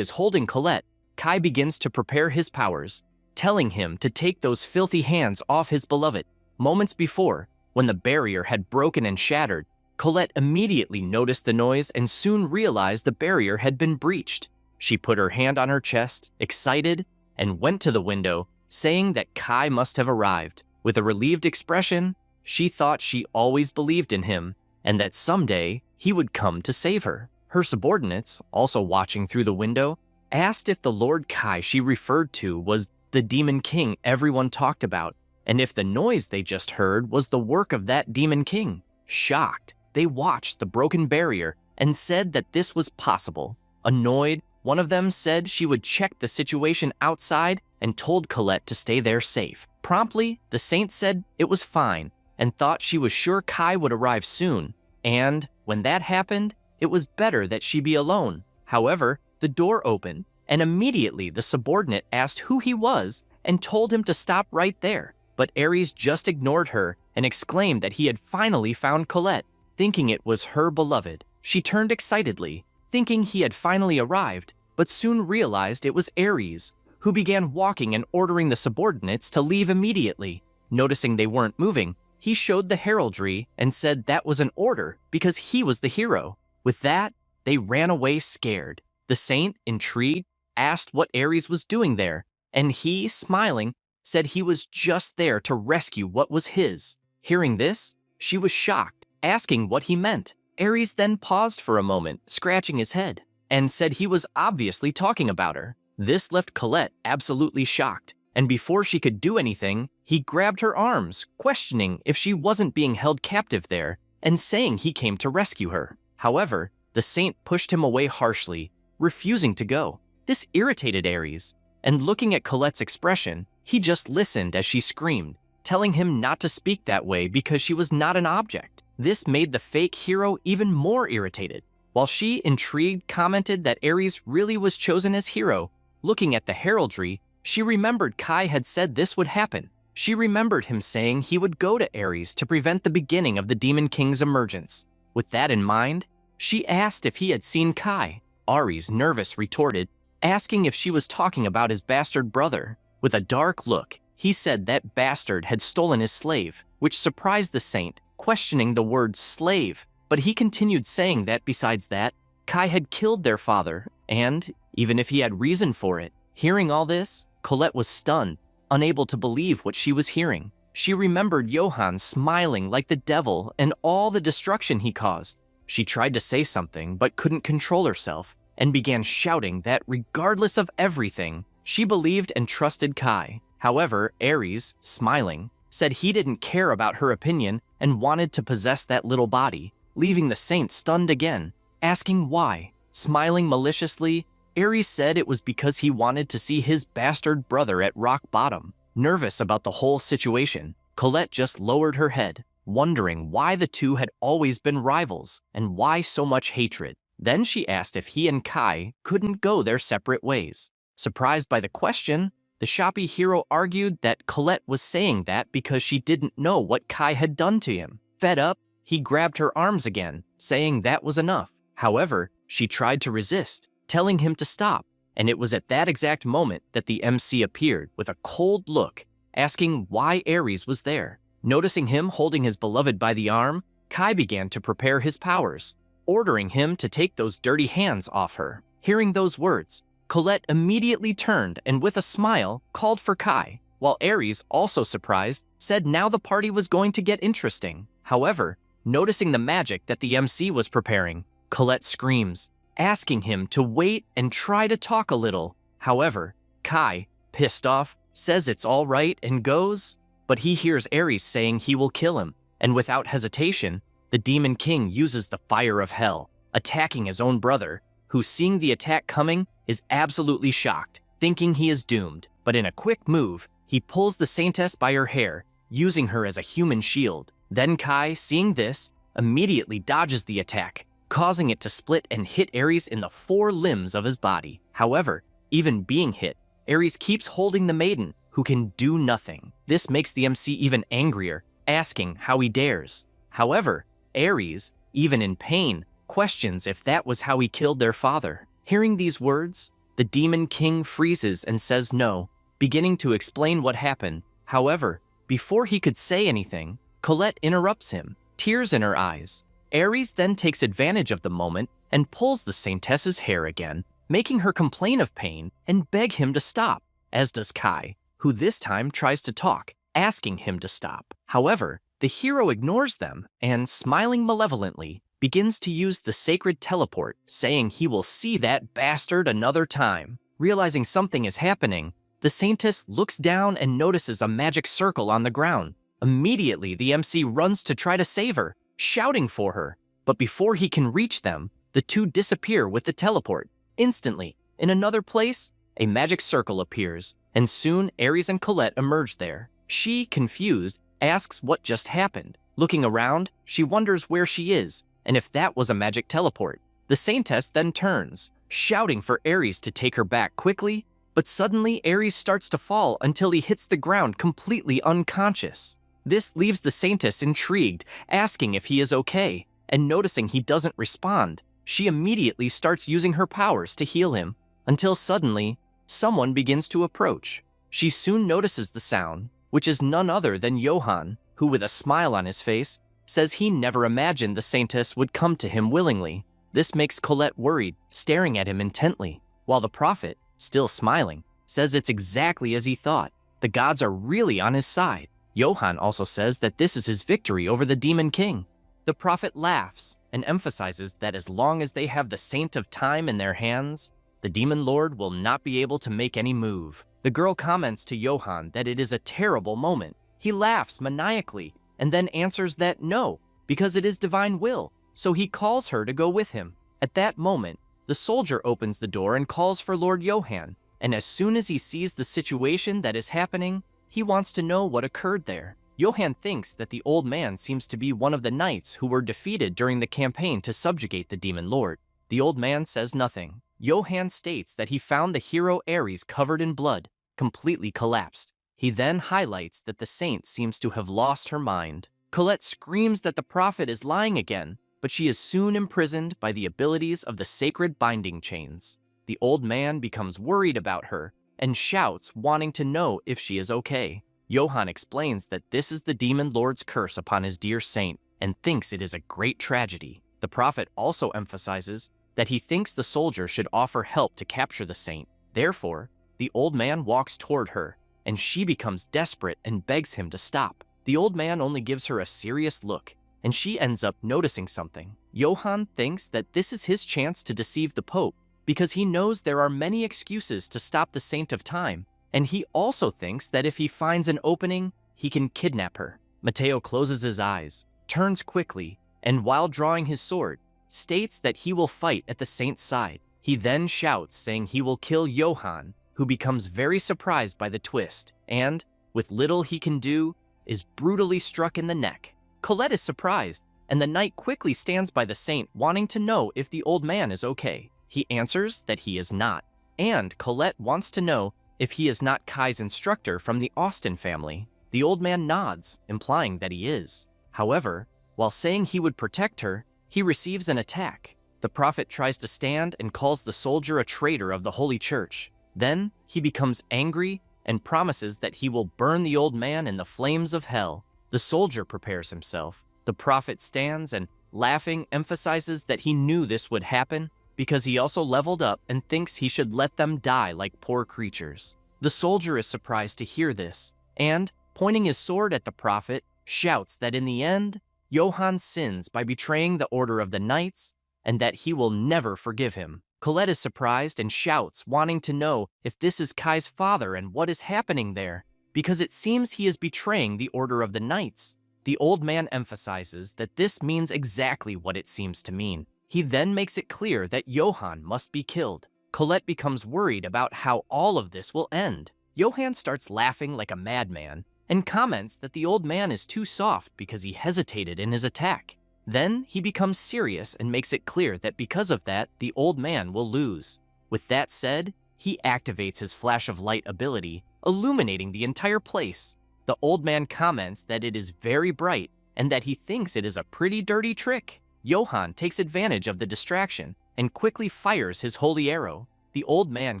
is holding Colette, Kai begins to prepare his powers, telling him to take those filthy hands off his beloved. Moments before, when the barrier had broken and shattered, Colette immediately noticed the noise and soon realized the barrier had been breached. She put her hand on her chest, excited, and went to the window, saying that Kai must have arrived. With a relieved expression, she thought she always believed in him, and that someday he would come to save her. Her subordinates, also watching through the window, asked if the Lord Kai she referred to was the Demon King everyone talked about, and if the noise they just heard was the work of that Demon King. Shocked, they watched the broken barrier and said that this was possible. Annoyed, one of them said she would check the situation outside and told Colette to stay there safe. Promptly, the saint said it was fine and thought she was sure Kai would arrive soon, and when that happened, it was better that she be alone. However, the door opened, and immediately the subordinate asked who he was and told him to stop right there. But Aries just ignored her and exclaimed that he had finally found Colette. Thinking it was her beloved, she turned excitedly, thinking he had finally arrived, but soon realized it was Aries, who began walking and ordering the subordinates to leave immediately. Noticing they weren't moving, he showed the heraldry and said that was an order because he was the hero. With that, they ran away scared. The saint, intrigued, asked what Aries was doing there, and he, smiling, said he was just there to rescue what was his. Hearing this, she was shocked, asking what he meant. Aries then paused for a moment, scratching his head, and said he was obviously talking about her. This left Colette absolutely shocked, and before she could do anything, he grabbed her arms, questioning if she wasn't being held captive there, and saying he came to rescue her. However, the saint pushed him away harshly, refusing to go. This irritated Aries, and looking at Colette's expression, he just listened as she screamed, telling him not to speak that way because she was not an object. This made the fake hero even more irritated. While she, intrigued, commented that Aries really was chosen as hero, looking at the heraldry, she remembered Kai had said this would happen. She remembered him saying he would go to Aries to prevent the beginning of the Demon King's emergence. With that in mind, she asked if he had seen Kai. Aries, nervous, retorted, asking if she was talking about his bastard brother. With a dark look, he said that bastard had stolen his slave, which surprised the saint, questioning the word slave. But he continued saying that besides that, Kai had killed their father, and, even if he had reason for it, hearing all this, Colette was stunned, unable to believe what she was hearing. She remembered Johann smiling like the devil and all the destruction he caused. She tried to say something but couldn't control herself and began shouting that regardless of everything, she believed and trusted Kai. However, Aries, smiling, said he didn't care about her opinion and wanted to possess that little body, leaving the saint stunned again, asking why. Smiling maliciously, Aries said it was because he wanted to see his bastard brother at rock bottom. Nervous about the whole situation, Colette just lowered her head, wondering why the two had always been rivals and why so much hatred. Then she asked if he and Kai couldn't go their separate ways. Surprised by the question, the shoppy hero argued that Colette was saying that because she didn't know what Kai had done to him. Fed up, he grabbed her arms again, saying that was enough. However, she tried to resist, telling him to stop, and it was at that exact moment that the MC appeared with a cold look, asking why Aries was there. Noticing him holding his beloved by the arm, Kai began to prepare his powers, ordering him to take those dirty hands off her. Hearing those words, Colette immediately turned and with a smile called for Kai, while Aries, also surprised, said now the party was going to get interesting. However, noticing the magic that the MC was preparing, Colette screams, asking him to wait and try to talk a little. However, Kai, pissed off, says it's all right and goes, but he hears Aries saying he will kill him, and without hesitation, the Demon King uses the fire of hell, attacking his own brother, who, seeing the attack coming, is absolutely shocked, thinking he is doomed. But in a quick move, he pulls the Saintess by her hair, using her as a human shield. Then Kai, seeing this, immediately dodges the attack, causing it to split and hit Aries in the 4 limbs of his body. However, even being hit, Aries keeps holding the maiden, who can do nothing. This makes the MC even angrier, asking how he dares. However, Aries, even in pain, questions if that was how he killed their father. Hearing these words, the Demon King freezes and says no, beginning to explain what happened. However, before he could say anything, Colette interrupts him, tears in her eyes. Aries then takes advantage of the moment and pulls the Saintess's hair again, making her complain of pain and beg him to stop, as does Kai, who this time tries to talk, asking him to stop. However, the hero ignores them and, smiling malevolently, begins to use the sacred teleport, saying he will see that bastard another time. Realizing something is happening, the Saintess looks down and notices a magic circle on the ground. Immediately, the MC runs to try to save her, shouting for her, but before he can reach them, the two disappear with the teleport. Instantly, in another place, a magic circle appears, and soon Aries and Colette emerge there. She, confused, asks what just happened. Looking around, she wonders where she is, and if that was a magic teleport. The Saintess then turns, shouting for Aries to take her back quickly, but suddenly Aries starts to fall until he hits the ground completely unconscious. This leaves the Saintess intrigued, asking if he is okay, and noticing he doesn't respond, she immediately starts using her powers to heal him, until suddenly, someone begins to approach. She soon notices the sound, which is none other than Johann, who with a smile on his face, says he never imagined the Saintess would come to him willingly. This makes Colette worried, staring at him intently, while the prophet, still smiling, says it's exactly as he thought. The gods are really on his side. Johann also says that this is his victory over the Demon King. The prophet laughs and emphasizes that as long as they have the Saint of Time in their hands, the Demon Lord will not be able to make any move. The girl comments to Johann that it is a terrible moment. He laughs maniacally and then answers that no, because it is divine will, so he calls her to go with him. At that moment, the soldier opens the door and calls for Lord Johann, and as soon as he sees the situation that is happening, he wants to know what occurred there. Johann thinks that the old man seems to be one of the knights who were defeated during the campaign to subjugate the Demon Lord. The old man says nothing. Johann states that he found the hero Aries covered in blood, completely collapsed. He then highlights that the saint seems to have lost her mind. Colette screams that the prophet is lying again, but she is soon imprisoned by the abilities of the sacred binding chains. The old man becomes worried about her and shouts, wanting to know if she is okay. Johann explains that this is the Demon Lord's curse upon his dear saint and thinks it is a great tragedy. The prophet also emphasizes that he thinks the soldier should offer help to capture the saint. Therefore, the old man walks toward her, and she becomes desperate and begs him to stop. The old man only gives her a serious look, and she ends up noticing something. Johann thinks that this is his chance to deceive the Pope, because he knows there are many excuses to stop the Saint of Time, and he also thinks that if he finds an opening, he can kidnap her. Mateo closes his eyes, turns quickly, and while drawing his sword, states that he will fight at the saint's side. He then shouts, saying he will kill Johann, who becomes very surprised by the twist, and, with little he can do, is brutally struck in the neck. Colette is surprised, and the knight quickly stands by the saint, wanting to know if the old man is okay. He answers that he is not, and Colette wants to know if he is not Kai's instructor from the Austin family. The old man nods, implying that he is. However, while saying he would protect her, he receives an attack. The prophet tries to stand and calls the soldier a traitor of the Holy Church. Then, he becomes angry and promises that he will burn the old man in the flames of hell. The soldier prepares himself. The prophet stands and, laughing, emphasizes that he knew this would happen because he also leveled up and thinks he should let them die like poor creatures. The soldier is surprised to hear this, and, pointing his sword at the prophet, shouts that in the end, Johann sins by betraying the order of the knights, and that he will never forgive him. Colette is surprised and shouts, wanting to know if this is Kai's father and what is happening there, because it seems he is betraying the order of the knights. The old man emphasizes that this means exactly what it seems to mean. He then makes it clear that Johann must be killed. Colette becomes worried about how all of this will end. Johann starts laughing like a madman and comments that the old man is too soft because he hesitated in his attack. Then he becomes serious and makes it clear that because of that, the old man will lose. With that said, he activates his flash of light ability, illuminating the entire place. The old man comments that it is very bright and that he thinks it is a pretty dirty trick. Johann takes advantage of the distraction and quickly fires his holy arrow. The old man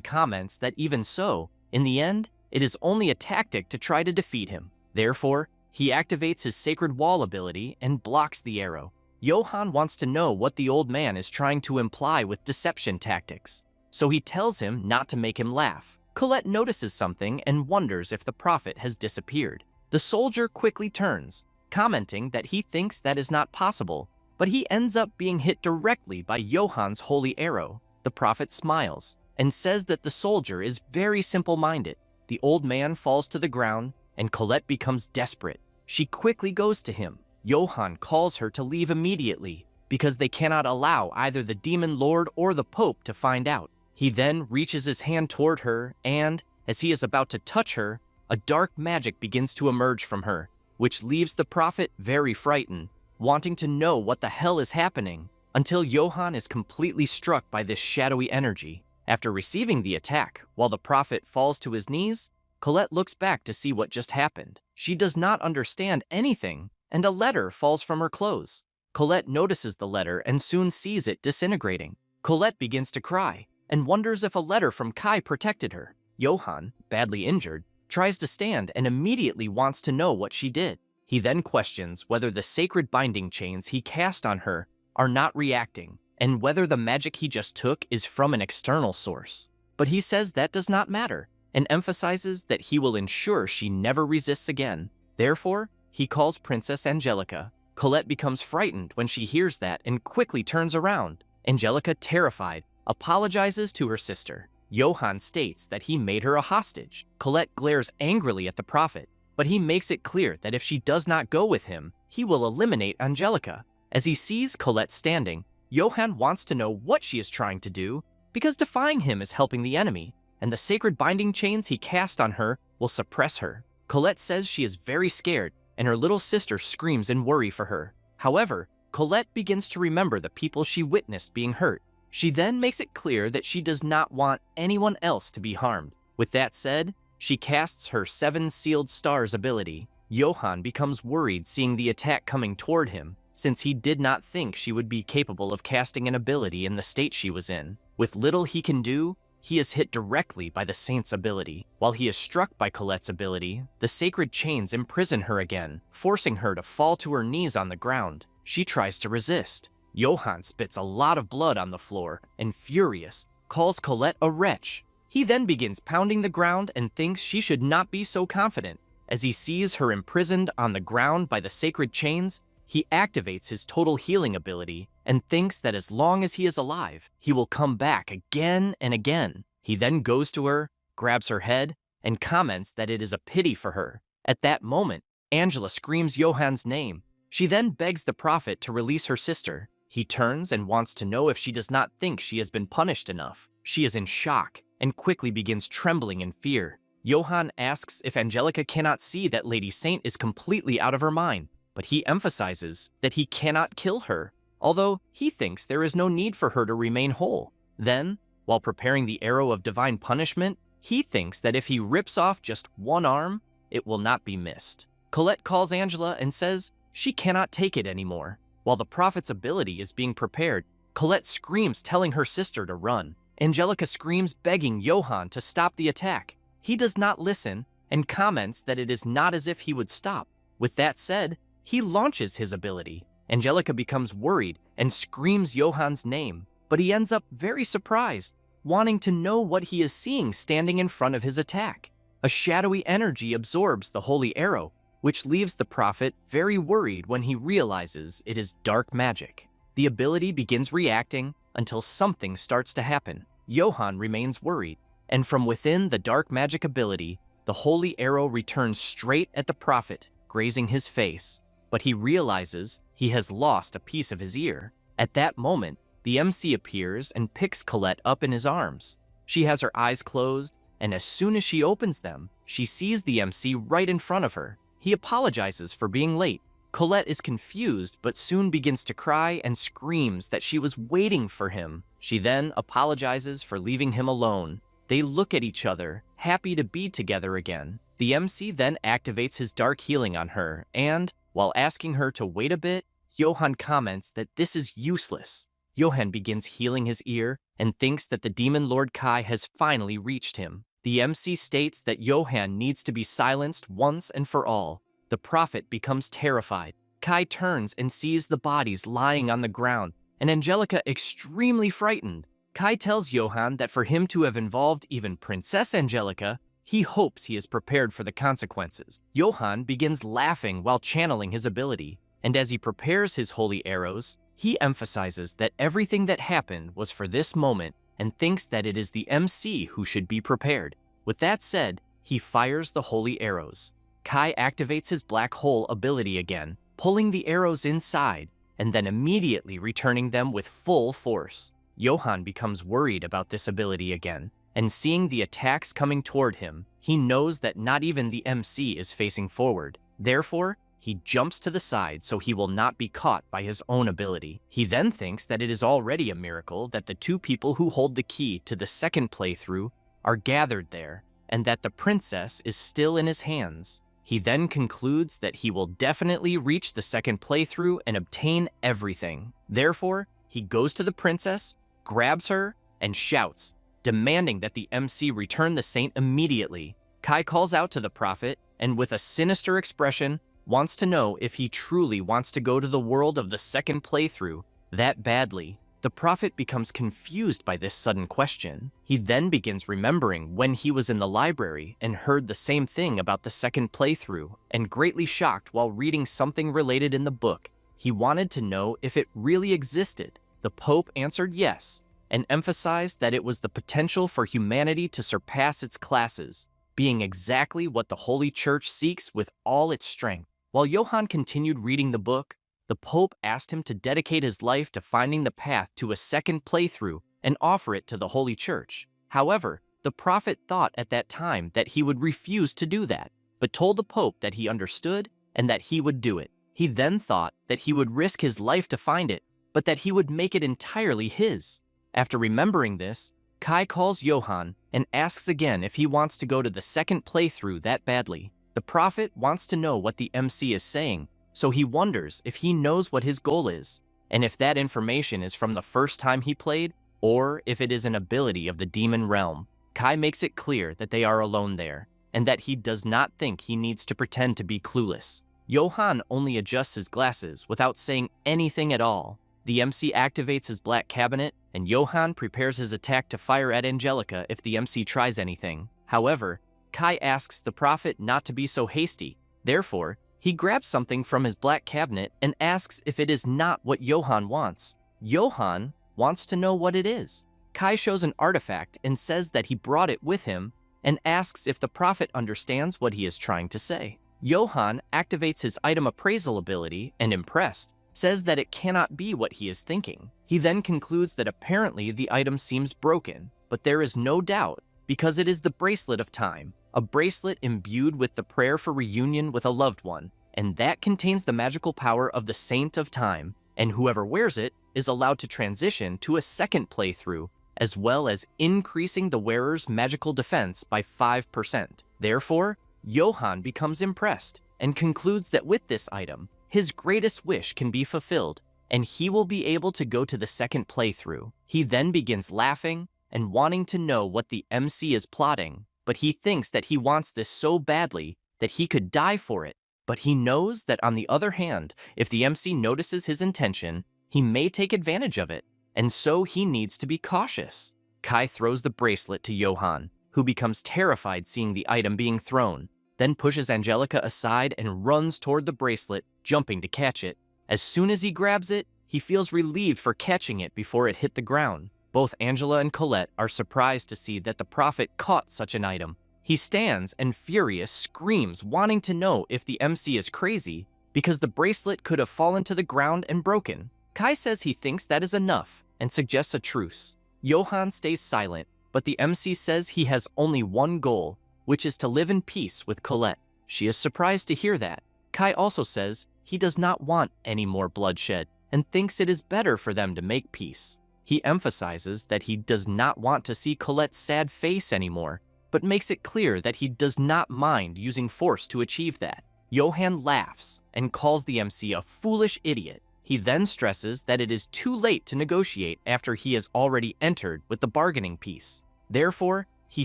comments that even so, in the end, it is only a tactic to try to defeat him. Therefore, he activates his sacred wall ability and blocks the arrow. Johann wants to know what the old man is trying to imply with deception tactics, so he tells him not to make him laugh. Colette notices something and wonders if the prophet has disappeared. The soldier quickly turns, commenting that he thinks that is not possible, but he ends up being hit directly by Johann's holy arrow. The prophet smiles and says that the soldier is very simple-minded. The old man falls to the ground, and Colette becomes desperate. She quickly goes to him. Johann calls her to leave immediately because they cannot allow either the demon lord or the pope to find out. He then reaches his hand toward her, and, as he is about to touch her, a dark magic begins to emerge from her, which leaves the prophet very frightened, wanting to know what the hell is happening, until Johann is completely struck by this shadowy energy. After receiving the attack, while the prophet falls to his knees, Colette looks back to see what just happened. She does not understand anything, and a letter falls from her clothes. Colette notices the letter and soon sees it disintegrating. Colette begins to cry and wonders if a letter from Kai protected her. Johann, badly injured, tries to stand and immediately wants to know what she did. He then questions whether the sacred binding chains he cast on her are not reacting, and whether the magic he just took is from an external source. But he says that does not matter, and emphasizes that he will ensure she never resists again. Therefore, he calls Princess Angelica. Colette becomes frightened when she hears that and quickly turns around. Angelica, terrified, apologizes to her sister. Johann states that he made her a hostage. Colette glares angrily at the prophet, but he makes it clear that if she does not go with him, he will eliminate Angelica. As he sees Colette standing, Johann wants to know what she is trying to do, because defying him is helping the enemy, and the sacred binding chains he cast on her will suppress her. Colette says she is very scared, and her little sister screams in worry for her. However, Colette begins to remember the people she witnessed being hurt. She then makes it clear that she does not want anyone else to be harmed. With that said, she casts her 7 sealed stars ability. Johann becomes worried seeing the attack coming toward him, since he did not think she would be capable of casting an ability in the state she was in. With little he can do, he is hit directly by the saint's ability. While he is struck by Colette's ability, the sacred chains imprison her again, forcing her to fall to her knees on the ground. She tries to resist. Johann spits a lot of blood on the floor and, furious, calls Colette a wretch. He then begins pounding the ground and thinks she should not be so confident. As he sees her imprisoned on the ground by the sacred chains, he activates his total healing ability and thinks that as long as he is alive, he will come back again and again. He then goes to her, grabs her head, and comments that it is a pity for her, At that moment, Angela screams Johann's name. She then begs the prophet to release her sister. He turns and wants to know if she does not think she has been punished enough. She is in shock and quickly begins trembling in fear. Johann asks if Angelica cannot see that Lady Saint is completely out of her mind, but he emphasizes that he cannot kill her, although he thinks there is no need for her to remain whole. Then, while preparing the arrow of divine punishment, he thinks that if he rips off just one arm, it will not be missed. Colette calls Angela and says she cannot take it anymore. While the prophet's ability is being prepared, Colette screams, telling her sister to run. Angelica screams, begging Johann to stop the attack. He does not listen and comments that it is not as if he would stop. With that said, he launches his ability. Angelica becomes worried and screams Johann's name, but he ends up very surprised, wanting to know what he is seeing standing in front of his attack. A shadowy energy absorbs the holy arrow, which leaves the prophet very worried when he realizes it is dark magic. The ability begins reacting until something starts to happen. Johann remains worried, and from within the dark magic ability, the holy arrow returns straight at the prophet, grazing his face, but he realizes he has lost a piece of his ear. At that moment, the MC appears and picks Colette up in his arms. She has her eyes closed, and as soon as she opens them, she sees the MC right in front of her. He apologizes for being late. Colette is confused, but soon begins to cry and screams that she was waiting for him. She then apologizes for leaving him alone. They look at each other, happy to be together again. The MC then activates his dark healing on her, and, while asking her to wait a bit, Johann comments that this is useless. Johann begins healing his ear and thinks that the demon lord Kai has finally reached him. The MC states that Johann needs to be silenced once and for all. The prophet becomes terrified. Kai turns and sees the bodies lying on the ground, and Angelica extremely frightened. Kai tells Johann that for him to have involved even Princess Angelica, he hopes he is prepared for the consequences. Johann begins laughing while channeling his ability, and as he prepares his holy arrows, he emphasizes that everything that happened was for this moment and thinks that it is the MC who should be prepared. With that said, he fires the holy arrows. Kai activates his black hole ability again, pulling the arrows inside and then immediately returning them with full force. Johann becomes worried about this ability again, and seeing the attacks coming toward him, he knows that not even the MC is facing forward. Therefore, he jumps to the side so he will not be caught by his own ability. He then thinks that it is already a miracle that the two people who hold the key to the second playthrough are gathered there, and that the princess is still in his hands. He then concludes that he will definitely reach the second playthrough and obtain everything. Therefore, he goes to the princess, grabs her, and shouts, demanding that the MC return the saint immediately. Kai calls out to the prophet, and with a sinister expression, wants to know if he truly wants to go to the world of the second playthrough that badly. The prophet becomes confused by this sudden question. He then begins remembering when he was in the library and heard the same thing about the second playthrough, and greatly shocked while reading something related in the book. He wanted to know if it really existed. The Pope answered yes, and emphasized that it was the potential for humanity to surpass its classes, being exactly what the Holy Church seeks with all its strength. While Johann continued reading the book, the Pope asked him to dedicate his life to finding the path to a second playthrough and offer it to the Holy Church. However, the prophet thought at that time that he would refuse to do that, but told the Pope that he understood and that he would do it. He then thought that he would risk his life to find it, but that he would make it entirely his. After remembering this, Kai calls Johann and asks again if he wants to go to the second playthrough that badly. The prophet wants to know what the MC is saying, so he wonders if he knows what his goal is, and if that information is from the first time he played, or if it is an ability of the demon realm. Kai makes it clear that they are alone there, and that he does not think he needs to pretend to be clueless. Johann only adjusts his glasses without saying anything at all. The MC activates his black cabinet, and Johann prepares his attack to fire at Angelica if the MC tries anything. However, Kai asks the prophet not to be so hasty. Therefore, he grabs something from his black cabinet and asks if it is not what Johann wants. Johann wants to know what it is. Kai shows an artifact and says that he brought it with him and asks if the prophet understands what he is trying to say. Johann activates his item appraisal ability and, impressed, says that it cannot be what he is thinking. He then concludes that apparently the item seems broken, but there is no doubt because it is the Bracelet of Time, a bracelet imbued with the prayer for reunion with a loved one, and that contains the magical power of the Saint of Time, and whoever wears it is allowed to transition to a second playthrough, as well as increasing the wearer's magical defense by 5%. Therefore, Johann becomes impressed and concludes that with this item, his greatest wish can be fulfilled, and he will be able to go to the second playthrough. He then begins laughing and wanting to know what the MC is plotting, but he thinks that he wants this so badly that he could die for it. But he knows that on the other hand, if the MC notices his intention, he may take advantage of it, and so he needs to be cautious. Kai throws the bracelet to Johann, who becomes terrified seeing the item being thrown, then pushes Angelica aside and runs toward the bracelet, jumping to catch it. As soon as he grabs it, he feels relieved for catching it before it hit the ground. Both Angela and Colette are surprised to see that the prophet caught such an item. He stands and, furious, screams, wanting to know if the MC is crazy, because the bracelet could have fallen to the ground and broken. Kai says he thinks that is enough and suggests a truce. Johann stays silent, but the MC says he has only one goal, which is to live in peace with Colette. She is surprised to hear that. Kai also says he does not want any more bloodshed and thinks it is better for them to make peace. He emphasizes that he does not want to see Colette's sad face anymore, but makes it clear that he does not mind using force to achieve that. Johann laughs and calls the MC a foolish idiot. He then stresses that it is too late to negotiate after he has already entered with the bargaining piece. Therefore, he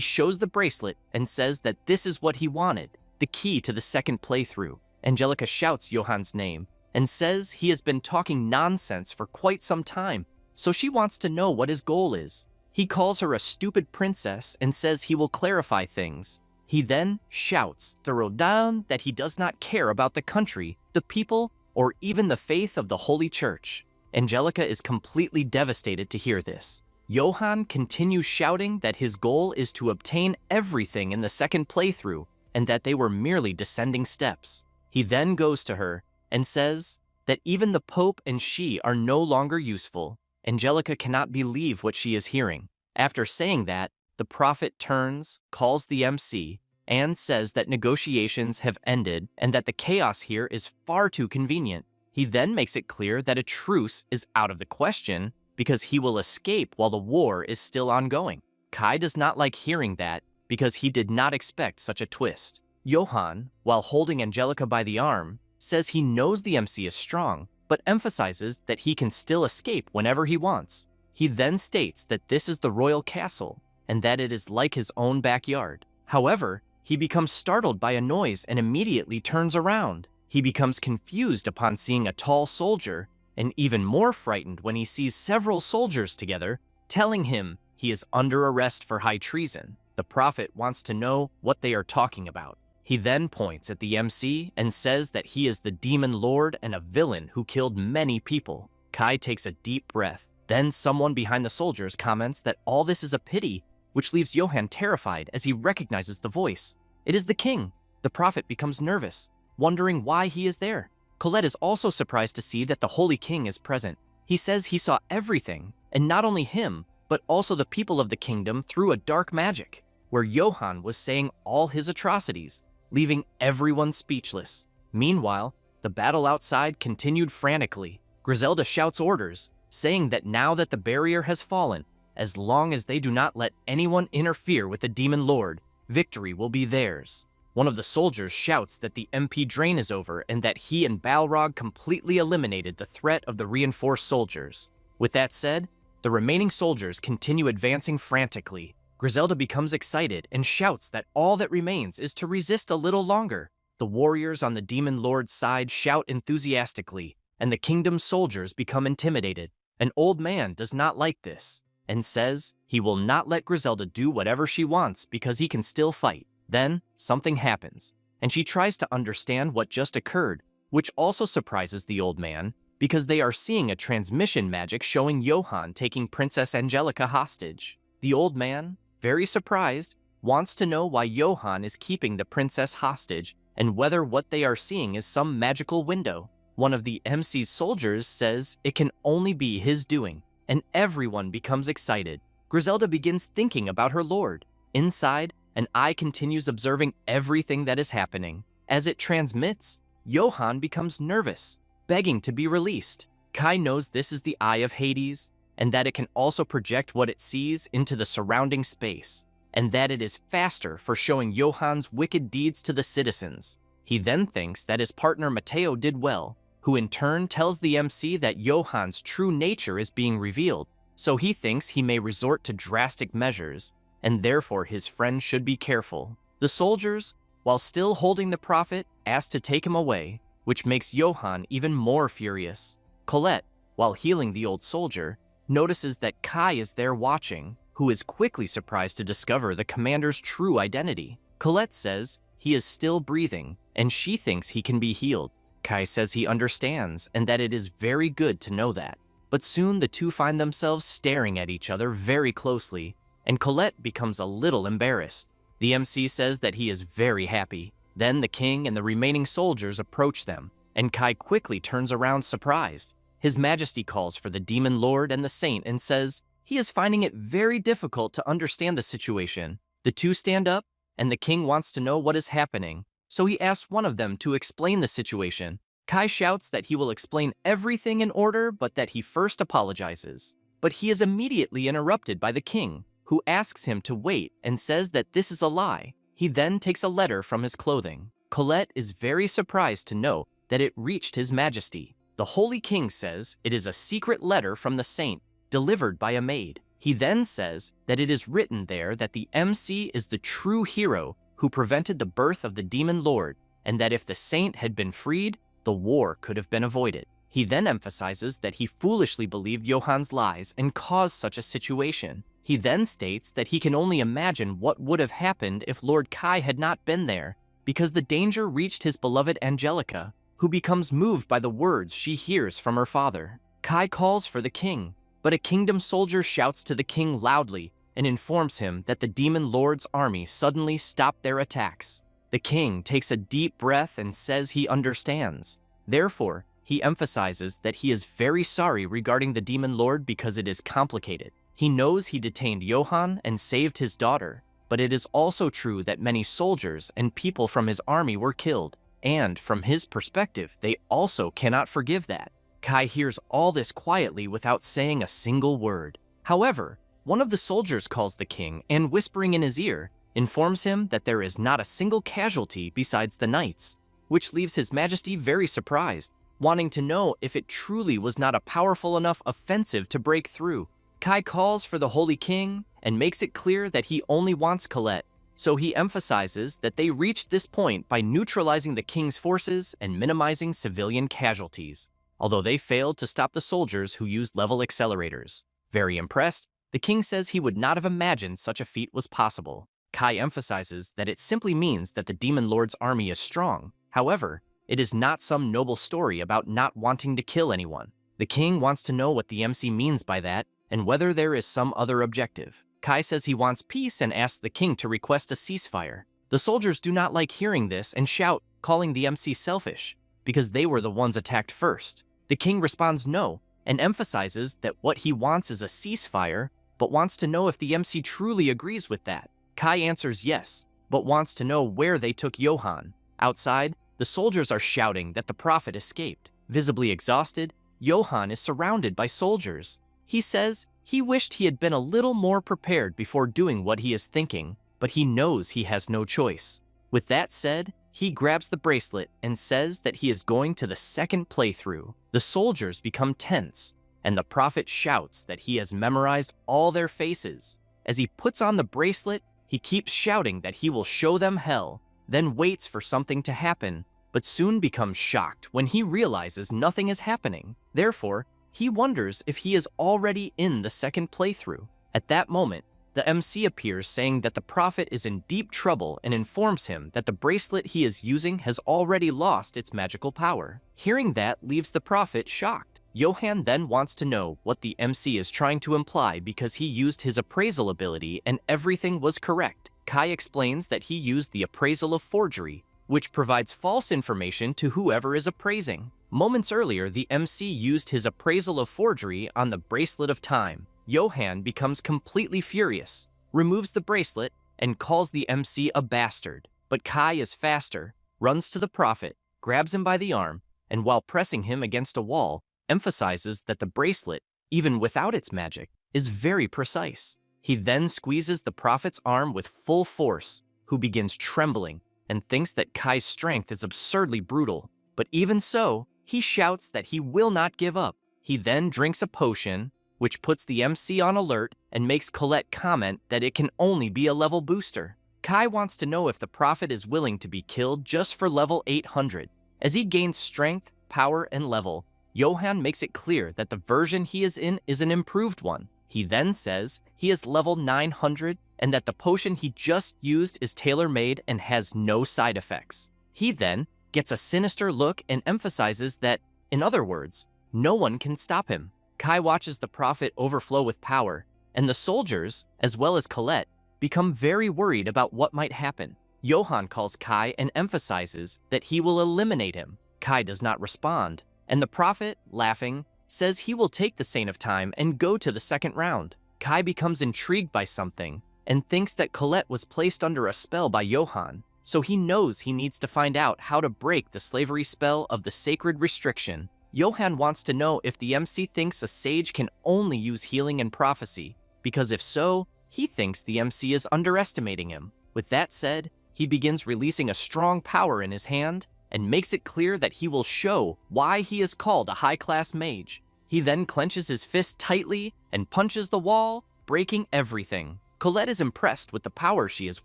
shows the bracelet and says that this is what he wanted, the key to the second playthrough. Angelica shouts Johann's name and says he has been talking nonsense for quite some time, so she wants to know what his goal is. He calls her a stupid princess and says he will clarify things. He then shouts through down that he does not care about the country, the people, or even the faith of the Holy Church. Angelica is completely devastated to hear this. Johann continues shouting that his goal is to obtain everything in the second playthrough and that they were merely descending steps. He then goes to her and says that even the Pope and she are no longer useful. Angelica cannot believe what she is hearing. After saying that, the prophet turns, calls the MC, and says that negotiations have ended and that the chaos here is far too convenient. He then makes it clear that a truce is out of the question because he will escape while the war is still ongoing. Kai does not like hearing that because he did not expect such a twist. Johann, while holding Angelica by the arm, says he knows the MC is strong, but emphasizes that he can still escape whenever he wants. He then states that this is the royal castle and that it is like his own backyard. However, he becomes startled by a noise and immediately turns around. He becomes confused upon seeing a tall soldier and even more frightened when he sees several soldiers together, telling him he is under arrest for high treason. The prophet wants to know what they are talking about. He then points at the MC and says that he is the demon lord and a villain who killed many people. Kai takes a deep breath. Then someone behind the soldiers comments that all this is a pity, which leaves Johann terrified as he recognizes the voice. It is the king. The prophet becomes nervous, wondering why he is there. Colette is also surprised to see that the Holy King is present. He says he saw everything, and not only him, but also the people of the kingdom through a dark magic, where Johann was saying all his atrocities, leaving everyone speechless. Meanwhile, the battle outside continued frantically. Griselda shouts orders, saying that now that the barrier has fallen, as long as they do not let anyone interfere with the Demon Lord, victory will be theirs. One of the soldiers shouts that the MP drain is over and that he and Balrog completely eliminated the threat of the reinforced soldiers. With that said, the remaining soldiers continue advancing frantically. Griselda becomes excited and shouts that all that remains is to resist a little longer. The warriors on the Demon Lord's side shout enthusiastically, and the kingdom's soldiers become intimidated. An old man does not like this, and says he will not let Griselda do whatever she wants because he can still fight. Then, something happens, and she tries to understand what just occurred, which also surprises the old man because they are seeing a transmission magic showing Johann taking Princess Angelica hostage. The old man, very surprised, wants to know why Johann is keeping the princess hostage and whether what they are seeing is some magical window. One of the MC's soldiers says it can only be his doing, and everyone becomes excited. Griselda begins thinking about her lord. Inside, an eye continues observing everything that is happening. As it transmits, Johann becomes nervous, begging to be released. Kai knows this is the Eye of Hades, and that it can also project what it sees into the surrounding space, and that it is faster for showing Johann's wicked deeds to the citizens. He then thinks that his partner Matteo did well, who in turn tells the MC that Johann's true nature is being revealed, so he thinks he may resort to drastic measures, and therefore his friend should be careful. The soldiers, while still holding the prophet, ask to take him away, which makes Johann even more furious. Colette, while healing the old soldier, notices that Kai is there watching, who is quickly surprised to discover the commander's true identity. Colette says he is still breathing, and she thinks he can be healed. Kai says he understands, and that it is very good to know that. But soon the two find themselves staring at each other very closely, and Colette becomes a little embarrassed. The MC says that he is very happy. Then the king and the remaining soldiers approach them, and Kai quickly turns around surprised. His Majesty calls for the Demon Lord and the Saint and says he is finding it very difficult to understand the situation. The two stand up, and the king wants to know what is happening, so he asks one of them to explain the situation. Kai shouts that he will explain everything in order, but that he first apologizes. But he is immediately interrupted by the king, who asks him to wait and says that this is a lie. He then takes a letter from his clothing. Colette is very surprised to know that it reached His Majesty. The Holy King says it is a secret letter from the saint, delivered by a maid. He then says that it is written there that the MC is the true hero who prevented the birth of the Demon Lord, and that if the saint had been freed, the war could have been avoided. He then emphasizes that he foolishly believed Johann's lies and caused such a situation. He then states that he can only imagine what would have happened if Lord Kai had not been there, because the danger reached his beloved Angelica, who becomes moved by the words she hears from her father. Kai calls for the king, but a kingdom soldier shouts to the king loudly and informs him that the Demon Lord's army suddenly stopped their attacks. The king takes a deep breath and says he understands. Therefore, he emphasizes that he is very sorry regarding the Demon Lord because it is complicated. He knows he detained Johann and saved his daughter, but it is also true that many soldiers and people from his army were killed, and from his perspective, they also cannot forgive that. Kai hears all this quietly without saying a single word. However, one of the soldiers calls the king and, whispering in his ear, informs him that there is not a single casualty besides the knights, which leaves His Majesty very surprised, wanting to know if it truly was not a powerful enough offensive to break through. Kai calls for the Holy King and makes it clear that he only wants Colette, so he emphasizes that they reached this point by neutralizing the king's forces and minimizing civilian casualties, although they failed to stop the soldiers who used level accelerators. Very impressed, the king says he would not have imagined such a feat was possible. Kai emphasizes that it simply means that the Demon Lord's army is strong. However, it is not some noble story about not wanting to kill anyone. The king wants to know what the MC means by that, and whether there is some other objective. Kai says he wants peace and asks the king to request a ceasefire. The soldiers do not like hearing this and shout, calling the MC selfish, because they were the ones attacked first. The king responds no, and emphasizes that what he wants is a ceasefire, but wants to know if the MC truly agrees with that. Kai answers yes, but wants to know where they took Johann. Outside, the soldiers are shouting that the prophet escaped. Visibly exhausted, Johann is surrounded by soldiers. He says he wished he had been a little more prepared before doing what he is thinking, but he knows he has no choice. With that said, he grabs the bracelet and says that he is going to the second playthrough. The soldiers become tense, and the prophet shouts that he has memorized all their faces. As he puts on the bracelet, he keeps shouting that he will show them hell, then waits for something to happen, but soon becomes shocked when he realizes nothing is happening. Therefore, he wonders if he is already in the second playthrough. At that moment, the MC appears saying that the prophet is in deep trouble and informs him that the bracelet he is using has already lost its magical power. Hearing that leaves the prophet shocked. Johann then wants to know what the MC is trying to imply because he used his appraisal ability and everything was correct. Kai explains that he used the appraisal of forgery, which provides false information to whoever is appraising. Moments earlier, the MC used his appraisal of forgery on the Bracelet of Time. Johan becomes completely furious, removes the bracelet, and calls the MC a bastard. But Kai is faster, runs to the prophet, grabs him by the arm, and while pressing him against a wall, emphasizes that the bracelet, even without its magic, is very precise. He then squeezes the prophet's arm with full force, who begins trembling and thinks that Kai's strength is absurdly brutal. But even so, he shouts that he will not give up. He then drinks a potion, which puts the MC on alert and makes Colette comment that it can only be a level booster. Kai wants to know if the prophet is willing to be killed just for level 800. As he gains strength, power, and level, Johan makes it clear that the version he is in is an improved one. He then says he is level 900 and that the potion he just used is tailor-made and has no side effects. He then gets a sinister look and emphasizes that, in other words, no one can stop him. Kai watches the prophet overflow with power, and the soldiers, as well as Colette, become very worried about what might happen. Johan calls Kai and emphasizes that he will eliminate him. Kai does not respond, and the prophet, laughing, says he will take the Saint of Time and go to the second round. Kai becomes intrigued by something and thinks that Colette was placed under a spell by Johan, so he knows he needs to find out how to break the slavery spell of the sacred restriction. Johan wants to know if the MC thinks a sage can only use healing and prophecy, because if so, he thinks the MC is underestimating him. With that said, he begins releasing a strong power in his hand and makes it clear that he will show why he is called a high-class mage. He then clenches his fist tightly and punches the wall, breaking everything. Colette is impressed with the power she is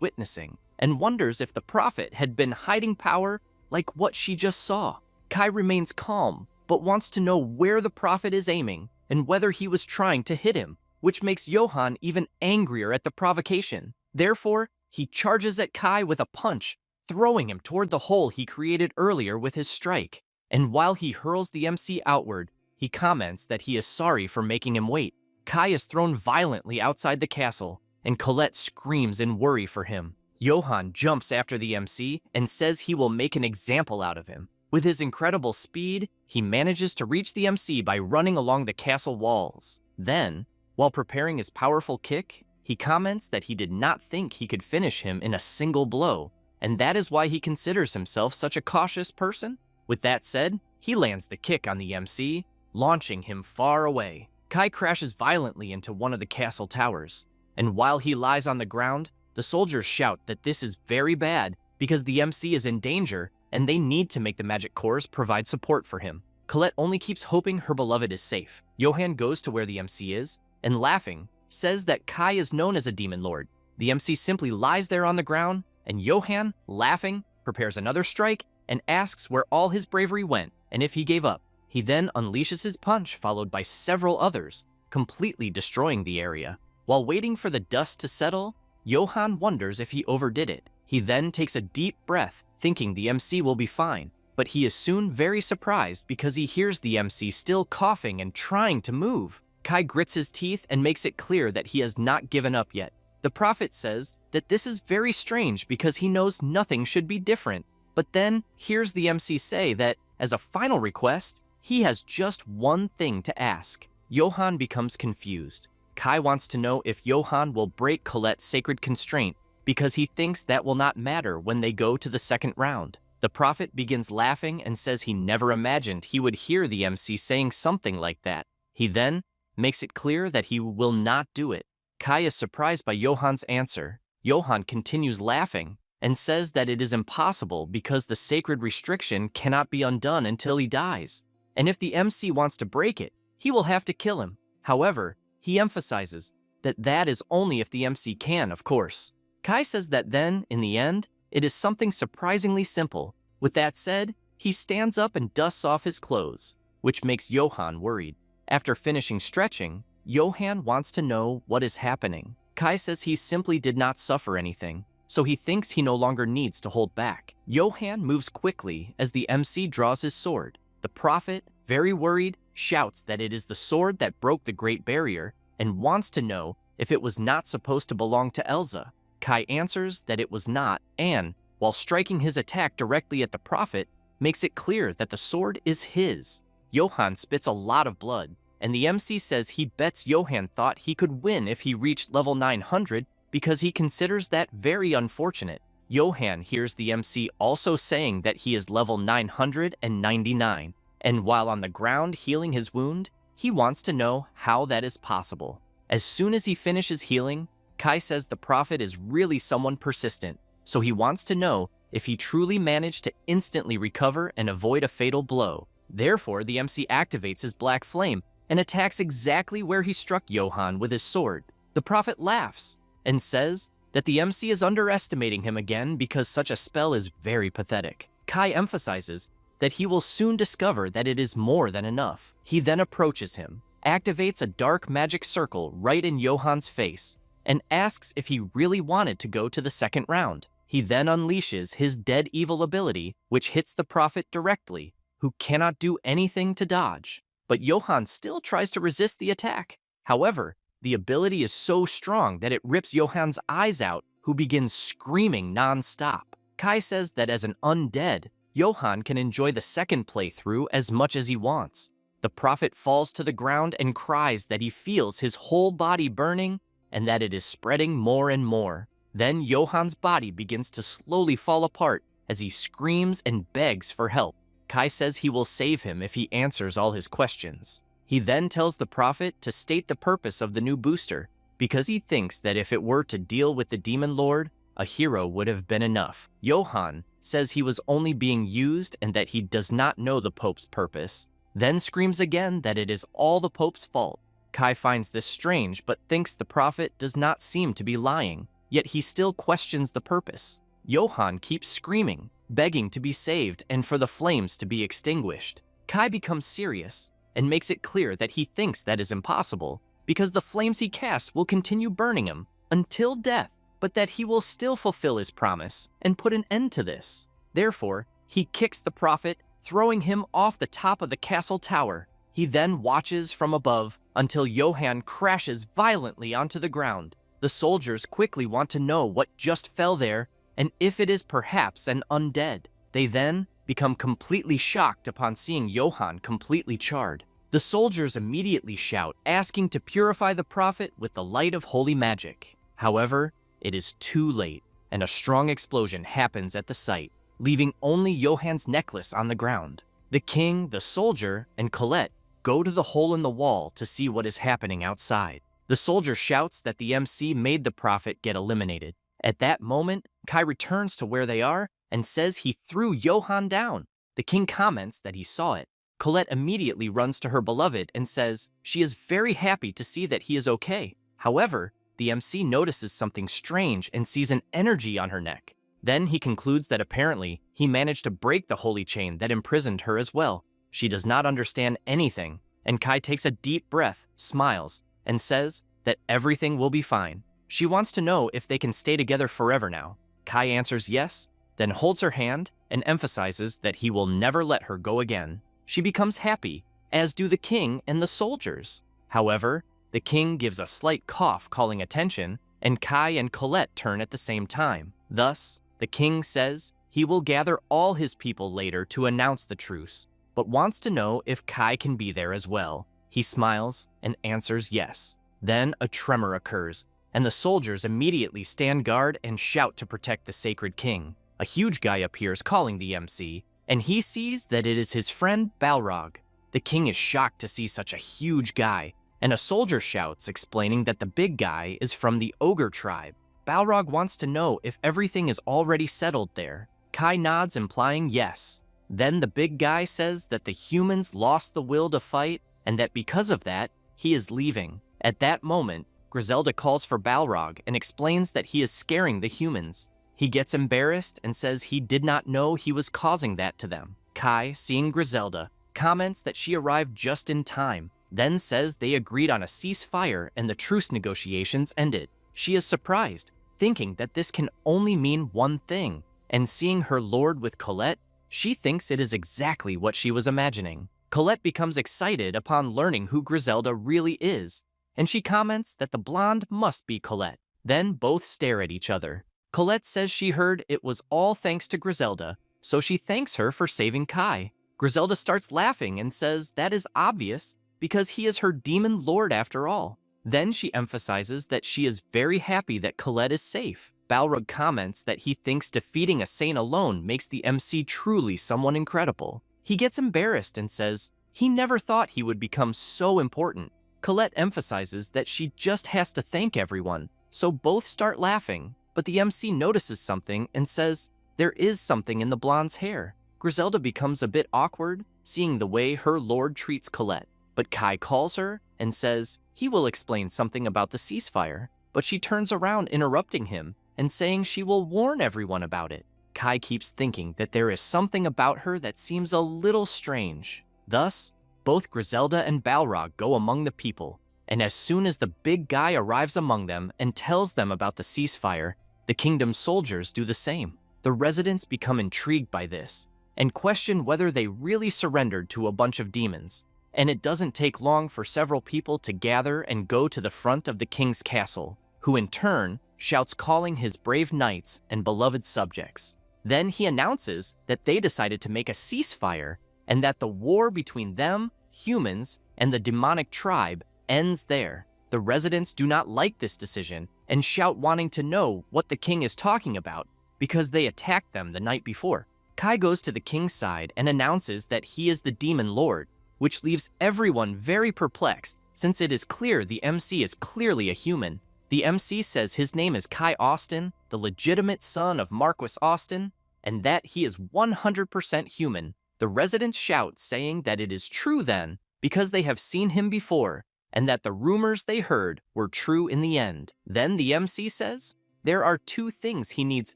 witnessing and wonders if the prophet had been hiding power like what she just saw. Kai remains calm, but wants to know where the prophet is aiming and whether he was trying to hit him, which makes Johan even angrier at the provocation. Therefore, he charges at Kai with a punch, throwing him toward the hole he created earlier with his strike. And while he hurls the MC outward, he comments that he is sorry for making him wait. Kai is thrown violently outside the castle, and Colette screams in worry for him. Johan jumps after the MC and says he will make an example out of him. With his incredible speed, he manages to reach the MC by running along the castle walls. Then, while preparing his powerful kick, he comments that he did not think he could finish him in a single blow, and that is why he considers himself such a cautious person. With that said, he lands the kick on the MC, launching him far away. Kai crashes violently into one of the castle towers, and while he lies on the ground, the soldiers shout that this is very bad because the MC is in danger and they need to make the magic cores provide support for him. Colette only keeps hoping her beloved is safe. Johan goes to where the MC is and, laughing, says that Kai is known as a demon lord. The MC simply lies there on the ground, and Johan, laughing, prepares another strike and asks where all his bravery went and if he gave up. He then unleashes his punch, followed by several others, completely destroying the area. While waiting for the dust to settle, Johan wonders if he overdid it. He then takes a deep breath, thinking the MC will be fine, but he is soon very surprised because he hears the MC still coughing and trying to move. Kai grits his teeth and makes it clear that he has not given up yet. The prophet says that this is very strange because he knows nothing should be different, but then hears the MC say that, as a final request, he has just one thing to ask. Johan becomes confused. Kai wants to know if Johan will break Colette's sacred constraint because he thinks that will not matter when they go to the second round. The prophet begins laughing and says he never imagined he would hear the MC saying something like that. He then makes it clear that he will not do it. Kai is surprised by Johan's answer. Johan continues laughing and says that it is impossible because the sacred restriction cannot be undone until he dies. And if the MC wants to break it, he will have to kill him. However, he emphasizes that that is only if the MC can, of course. Kai says that then, in the end, it is something surprisingly simple. With that said, he stands up and dusts off his clothes, which makes Johan worried. After finishing stretching, Johan wants to know what is happening. Kai says he simply did not suffer anything, so he thinks he no longer needs to hold back. Johan moves quickly as the MC draws his sword. The prophet, very worried, shouts that it is the sword that broke the Great Barrier and wants to know if it was not supposed to belong to Elsa. Kai answers that it was not and while striking his attack directly at the prophet, makes it clear that the sword is his. Johann spits a lot of blood, and the MC says he bets Johann thought he could win if he reached level 900 because he considers that very unfortunate. Johann hears the MC also saying that he is level 999, and while on the ground healing his wound, he wants to know how that is possible. As soon as he finishes healing, Kai says the prophet is really someone persistent, so he wants to know if he truly managed to instantly recover and avoid a fatal blow. Therefore, the MC activates his black flame and attacks exactly where he struck Johann with his sword. The prophet laughs and says that the MC is underestimating him again because such a spell is very pathetic. Kai emphasizes that he will soon discover that it is more than enough. He then approaches him, activates a dark magic circle right in Johann's face, and asks if he really wanted to go to the second round. He then unleashes his dead evil ability, which hits the prophet directly, who cannot do anything to dodge. But Johann still tries to resist the attack. However, the ability is so strong that it rips Johann's eyes out, who begins screaming non-stop. Kai says that as an undead, Johann can enjoy the second playthrough as much as he wants. The prophet falls to the ground and cries that he feels his whole body burning and that it is spreading more and more. Then Johann's body begins to slowly fall apart as he screams and begs for help. Kai says he will save him if he answers all his questions. He then tells the prophet to state the purpose of the new booster, because he thinks that if it were to deal with the demon lord, a hero would have been enough. Johann says he was only being used and that he does not know the Pope's purpose, then screams again that it is all the Pope's fault. Kai finds this strange but thinks the prophet does not seem to be lying, yet he still questions the purpose. Johann keeps screaming, begging to be saved and for the flames to be extinguished. Kai becomes serious and makes it clear that he thinks that is impossible because the flames he casts will continue burning him until death, but that he will still fulfill his promise and put an end to this. Therefore, he kicks the prophet, throwing him off the top of the castle tower. He then watches from above until Johann crashes violently onto the ground. The soldiers quickly want to know what just fell there and if it is perhaps an undead. They then become completely shocked upon seeing Johann completely charred. The soldiers immediately shout, asking to purify the prophet with the light of holy magic. However, it is too late, and a strong explosion happens at the site, leaving only Johann's necklace on the ground. The king, the soldier, and Colette go to the hole in the wall to see what is happening outside. The soldier shouts that the MC made the prophet get eliminated. At that moment, Kai returns to where they are and says he threw Johann down. The king comments that he saw it. Colette immediately runs to her beloved and says she is very happy to see that he is okay. However, the MC notices something strange and sees an energy on her neck. Then he concludes that apparently he managed to break the holy chain that imprisoned her as well. She does not understand anything, and Kai takes a deep breath, smiles, and says that everything will be fine. She wants to know if they can stay together forever now. Kai answers yes, then holds her hand and emphasizes that he will never let her go again. She becomes happy, as do the king and the soldiers. However, the king gives a slight cough calling attention, and Kai and Colette turn at the same time. Thus, the king says he will gather all his people later to announce the truce, but wants to know if Kai can be there as well. He smiles and answers yes. Then a tremor occurs, and the soldiers immediately stand guard and shout to protect the sacred king. A huge guy appears calling the MC, and he sees that it is his friend Balrog. The king is shocked to see such a huge guy, and a soldier shouts explaining that the big guy is from the ogre tribe. Balrog wants to know if everything is already settled there. Kai nods, implying yes. Then the big guy says that the humans lost the will to fight, and that because of that, he is leaving. At that moment, Griselda calls for Balrog and explains that he is scaring the humans. He gets embarrassed and says he did not know he was causing that to them. Kai, seeing Griselda, comments that she arrived just in time, then says they agreed on a ceasefire and the truce negotiations ended. She is surprised, thinking that this can only mean one thing, and seeing her lord with Colette, she thinks it is exactly what she was imagining. Colette becomes excited upon learning who Griselda really is, and she comments that the blonde must be Colette. Then both stare at each other. Colette says she heard it was all thanks to Griselda, so she thanks her for saving Kai. Griselda starts laughing and says that is obvious because he is her demon lord after all. Then she emphasizes that she is very happy that Colette is safe. Balrog comments that he thinks defeating a saint alone makes the MC truly someone incredible. He gets embarrassed and says he never thought he would become so important. Colette emphasizes that she just has to thank everyone, so both start laughing, but the MC notices something and says there is something in the blonde's hair. Griselda becomes a bit awkward, seeing the way her lord treats Colette, but Kai calls her and says he will explain something about the ceasefire, but she turns around interrupting him and saying she will warn everyone about it. Kai keeps thinking that there is something about her that seems a little strange. Thus, both Griselda and Balrog go among the people, and as soon as the big guy arrives among them and tells them about the ceasefire, the kingdom's soldiers do the same. The residents become intrigued by this and question whether they really surrendered to a bunch of demons, and it doesn't take long for several people to gather and go to the front of the king's castle, who in turn shouts calling his brave knights and beloved subjects. Then he announces that they decided to make a ceasefire and that the war between them, humans, and the demonic tribe ends there. The residents do not like this decision and shout wanting to know what the king is talking about because they attacked them the night before. Kai goes to the king's side and announces that he is the demon lord, which leaves everyone very perplexed since it is clear the MC is clearly a human. The MC says his name is Kai Austin, the legitimate son of Marquis Austin, and that he is 100% human. The residents shout saying that it is true then because they have seen him before and that the rumors they heard were true in the end. Then the MC says there are two things he needs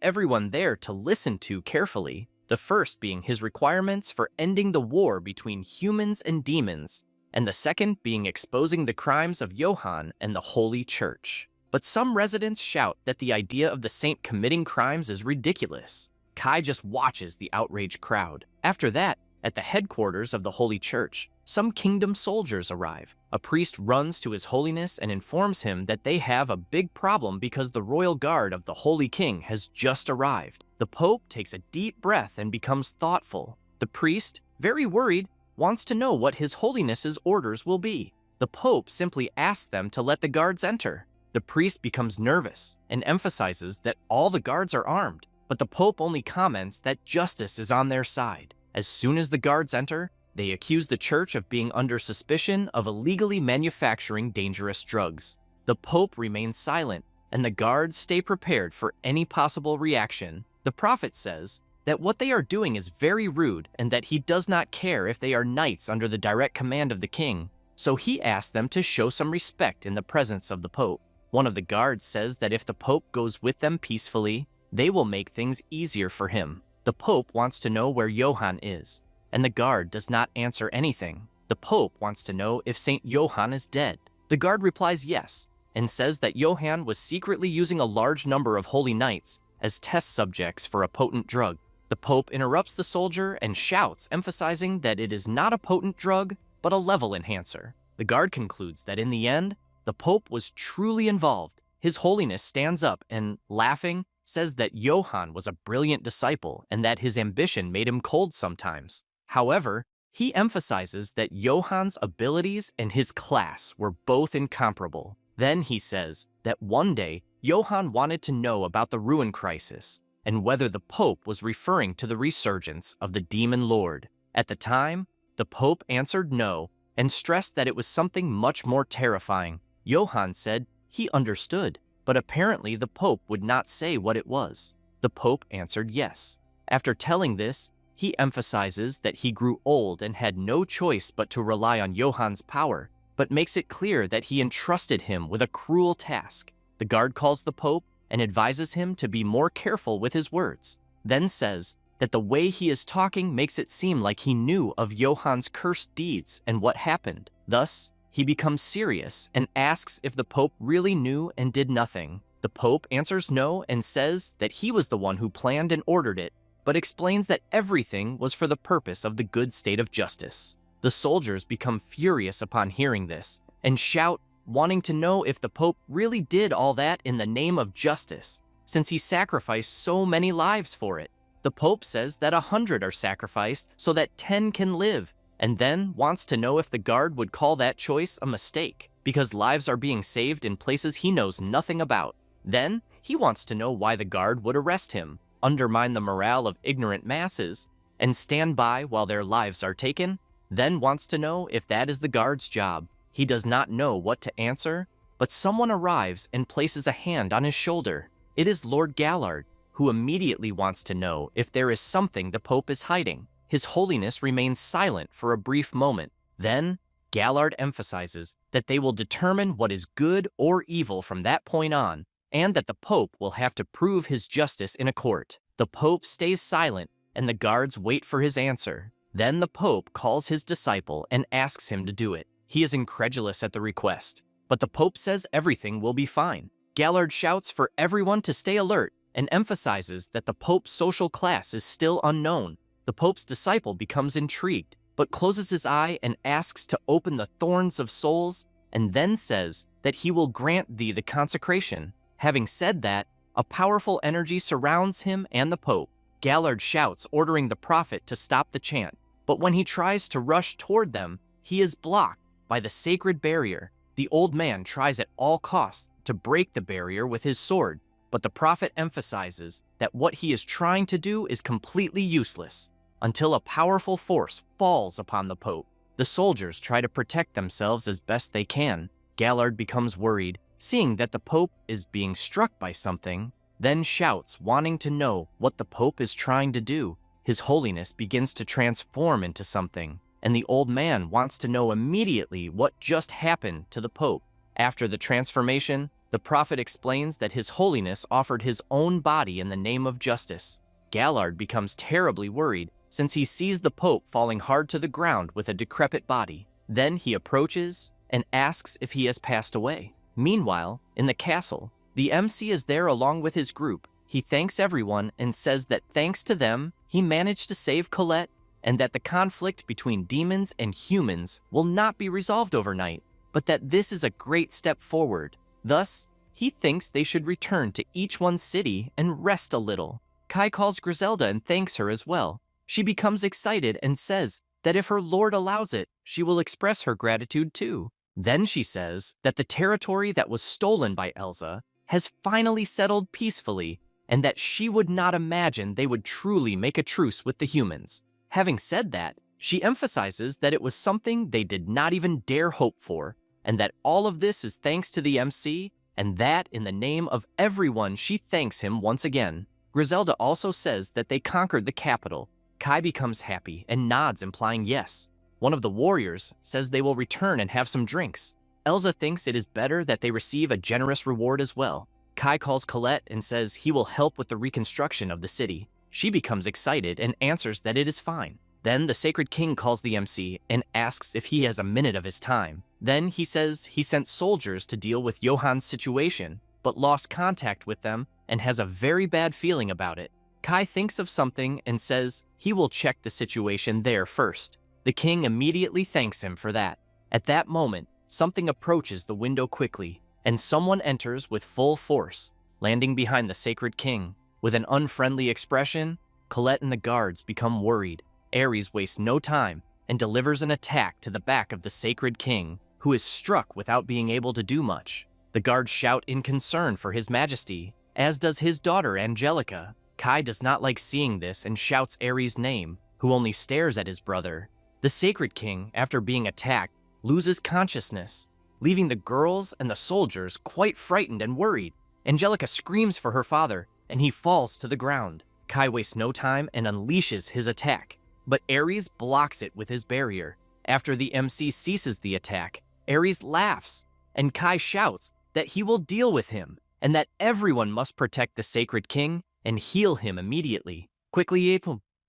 everyone there to listen to carefully. The first being his requirements for ending the war between humans and demons, and the second being exposing the crimes of Johann and the Holy Church. But some residents shout that the idea of the saint committing crimes is ridiculous. Kai just watches the outraged crowd. After that, at the headquarters of the Holy Church, some kingdom soldiers arrive. A priest runs to His Holiness and informs him that they have a big problem because the royal guard of the Holy King has just arrived. The Pope takes a deep breath and becomes thoughtful. The priest, very worried, wants to know what His Holiness's orders will be. The Pope simply asks them to let the guards enter. The priest becomes nervous and emphasizes that all the guards are armed, but the Pope only comments that justice is on their side. As soon as the guards enter, they accuse the church of being under suspicion of illegally manufacturing dangerous drugs. The Pope remains silent, and the guards stay prepared for any possible reaction. The prophet says that what they are doing is very rude and that he does not care if they are knights under the direct command of the king, so he asks them to show some respect in the presence of the Pope. One of the guards says that if the Pope goes with them peacefully, they will make things easier for him. The Pope wants to know where Johann is, and the guard does not answer anything. The Pope wants to know if Saint Johann is dead. The guard replies yes, and says that Johann was secretly using a large number of holy knights as test subjects for a potent drug. The Pope interrupts the soldier and shouts, emphasizing that it is not a potent drug, but a level enhancer. The guard concludes that in the end, the Pope was truly involved. His Holiness stands up and, laughing, says that Johann was a brilliant disciple and that his ambition made him cold sometimes. However, he emphasizes that Johann's abilities and his class were both incomparable. Then he says that one day Johann wanted to know about the ruin crisis and whether the Pope was referring to the resurgence of the demon lord. At the time, the Pope answered no and stressed that it was something much more terrifying. Johann said he understood, but apparently the Pope would not say what it was. The Pope answered yes. After telling this, he emphasizes that he grew old and had no choice but to rely on Johann's power, but makes it clear that he entrusted him with a cruel task. The guard calls the Pope and advises him to be more careful with his words, then says that the way he is talking makes it seem like he knew of Johann's cursed deeds and what happened. Thus, he becomes serious and asks if the Pope really knew and did nothing. The Pope answers no and says that he was the one who planned and ordered it, but explains that everything was for the purpose of the good state of justice. The soldiers become furious upon hearing this and shout, wanting to know if the Pope really did all that in the name of justice, since he sacrificed so many lives for it. The Pope says that 100 are sacrificed so that 10 can live, and then wants to know if the guard would call that choice a mistake, because lives are being saved in places he knows nothing about. Then, he wants to know why the guard would arrest him, undermine the morale of ignorant masses, and stand by while their lives are taken. Then wants to know if that is the guard's job. He does not know what to answer, but someone arrives and places a hand on his shoulder. It is Lord Gallard, who immediately wants to know if there is something the Pope is hiding. His Holiness remains silent for a brief moment. Then, Gallard emphasizes that they will determine what is good or evil from that point on, and that the Pope will have to prove his justice in a court. The Pope stays silent, and the guards wait for his answer. Then the Pope calls his disciple and asks him to do it. He is incredulous at the request, but the Pope says everything will be fine. Gallard shouts for everyone to stay alert and emphasizes that the Pope's social class is still unknown. The Pope's disciple becomes intrigued, but closes his eye and asks to open the thorns of souls, and then says that he will grant thee the consecration. Having said that, a powerful energy surrounds him and the Pope. Gallard shouts, ordering the prophet to stop the chant, but when he tries to rush toward them, he is blocked by the sacred barrier. The old man tries at all costs to break the barrier with his sword, but the prophet emphasizes that what he is trying to do is completely useless, until a powerful force falls upon the Pope. The soldiers try to protect themselves as best they can. Gallard becomes worried, seeing that the Pope is being struck by something, then shouts, wanting to know what the Pope is trying to do. His Holiness begins to transform into something, and the old man wants to know immediately what just happened to the Pope. After the transformation, the prophet explains that His Holiness offered his own body in the name of justice. Gallard becomes terribly worried, since he sees the Pope falling hard to the ground with a decrepit body. Then he approaches and asks if he has passed away. Meanwhile, in the castle, the MC is there along with his group. He thanks everyone and says that thanks to them, he managed to save Colette, and that the conflict between demons and humans will not be resolved overnight, but that this is a great step forward. Thus, he thinks they should return to each one's city and rest a little. Kai calls Griselda and thanks her as well. She becomes excited and says that if her lord allows it, she will express her gratitude too. Then she says that the territory that was stolen by Elsa has finally settled peacefully, and that she would not imagine they would truly make a truce with the humans. Having said that, she emphasizes that it was something they did not even dare hope for, and that all of this is thanks to the MC, and that in the name of everyone she thanks him once again. Griselda also says that they conquered the capital. Kai becomes happy and nods, implying yes. One of the warriors says they will return and have some drinks. Elsa thinks it is better that they receive a generous reward as well. Kai calls Colette and says he will help with the reconstruction of the city. She becomes excited and answers that it is fine. Then the Sacred King calls the MC and asks if he has a minute of his time. Then he says he sent soldiers to deal with Johann's situation, but lost contact with them and has a very bad feeling about it. Kai thinks of something and says he will check the situation there first. The king immediately thanks him for that. At that moment, something approaches the window quickly, and someone enters with full force, landing behind the Sacred King. With an unfriendly expression, Colette and the guards become worried. Aries wastes no time and delivers an attack to the back of the Sacred King, who is struck without being able to do much. The guards shout in concern for His Majesty, as does his daughter Angelica. Kai does not like seeing this and shouts Aries' name, who only stares at his brother. The Sacred King, after being attacked, loses consciousness, leaving the girls and the soldiers quite frightened and worried. Angelica screams for her father, and he falls to the ground. Kai wastes no time and unleashes his attack, but Aries blocks it with his barrier. After the MC ceases the attack, Aries laughs, and Kai shouts that he will deal with him, and that everyone must protect the Sacred King and heal him immediately. Quickly,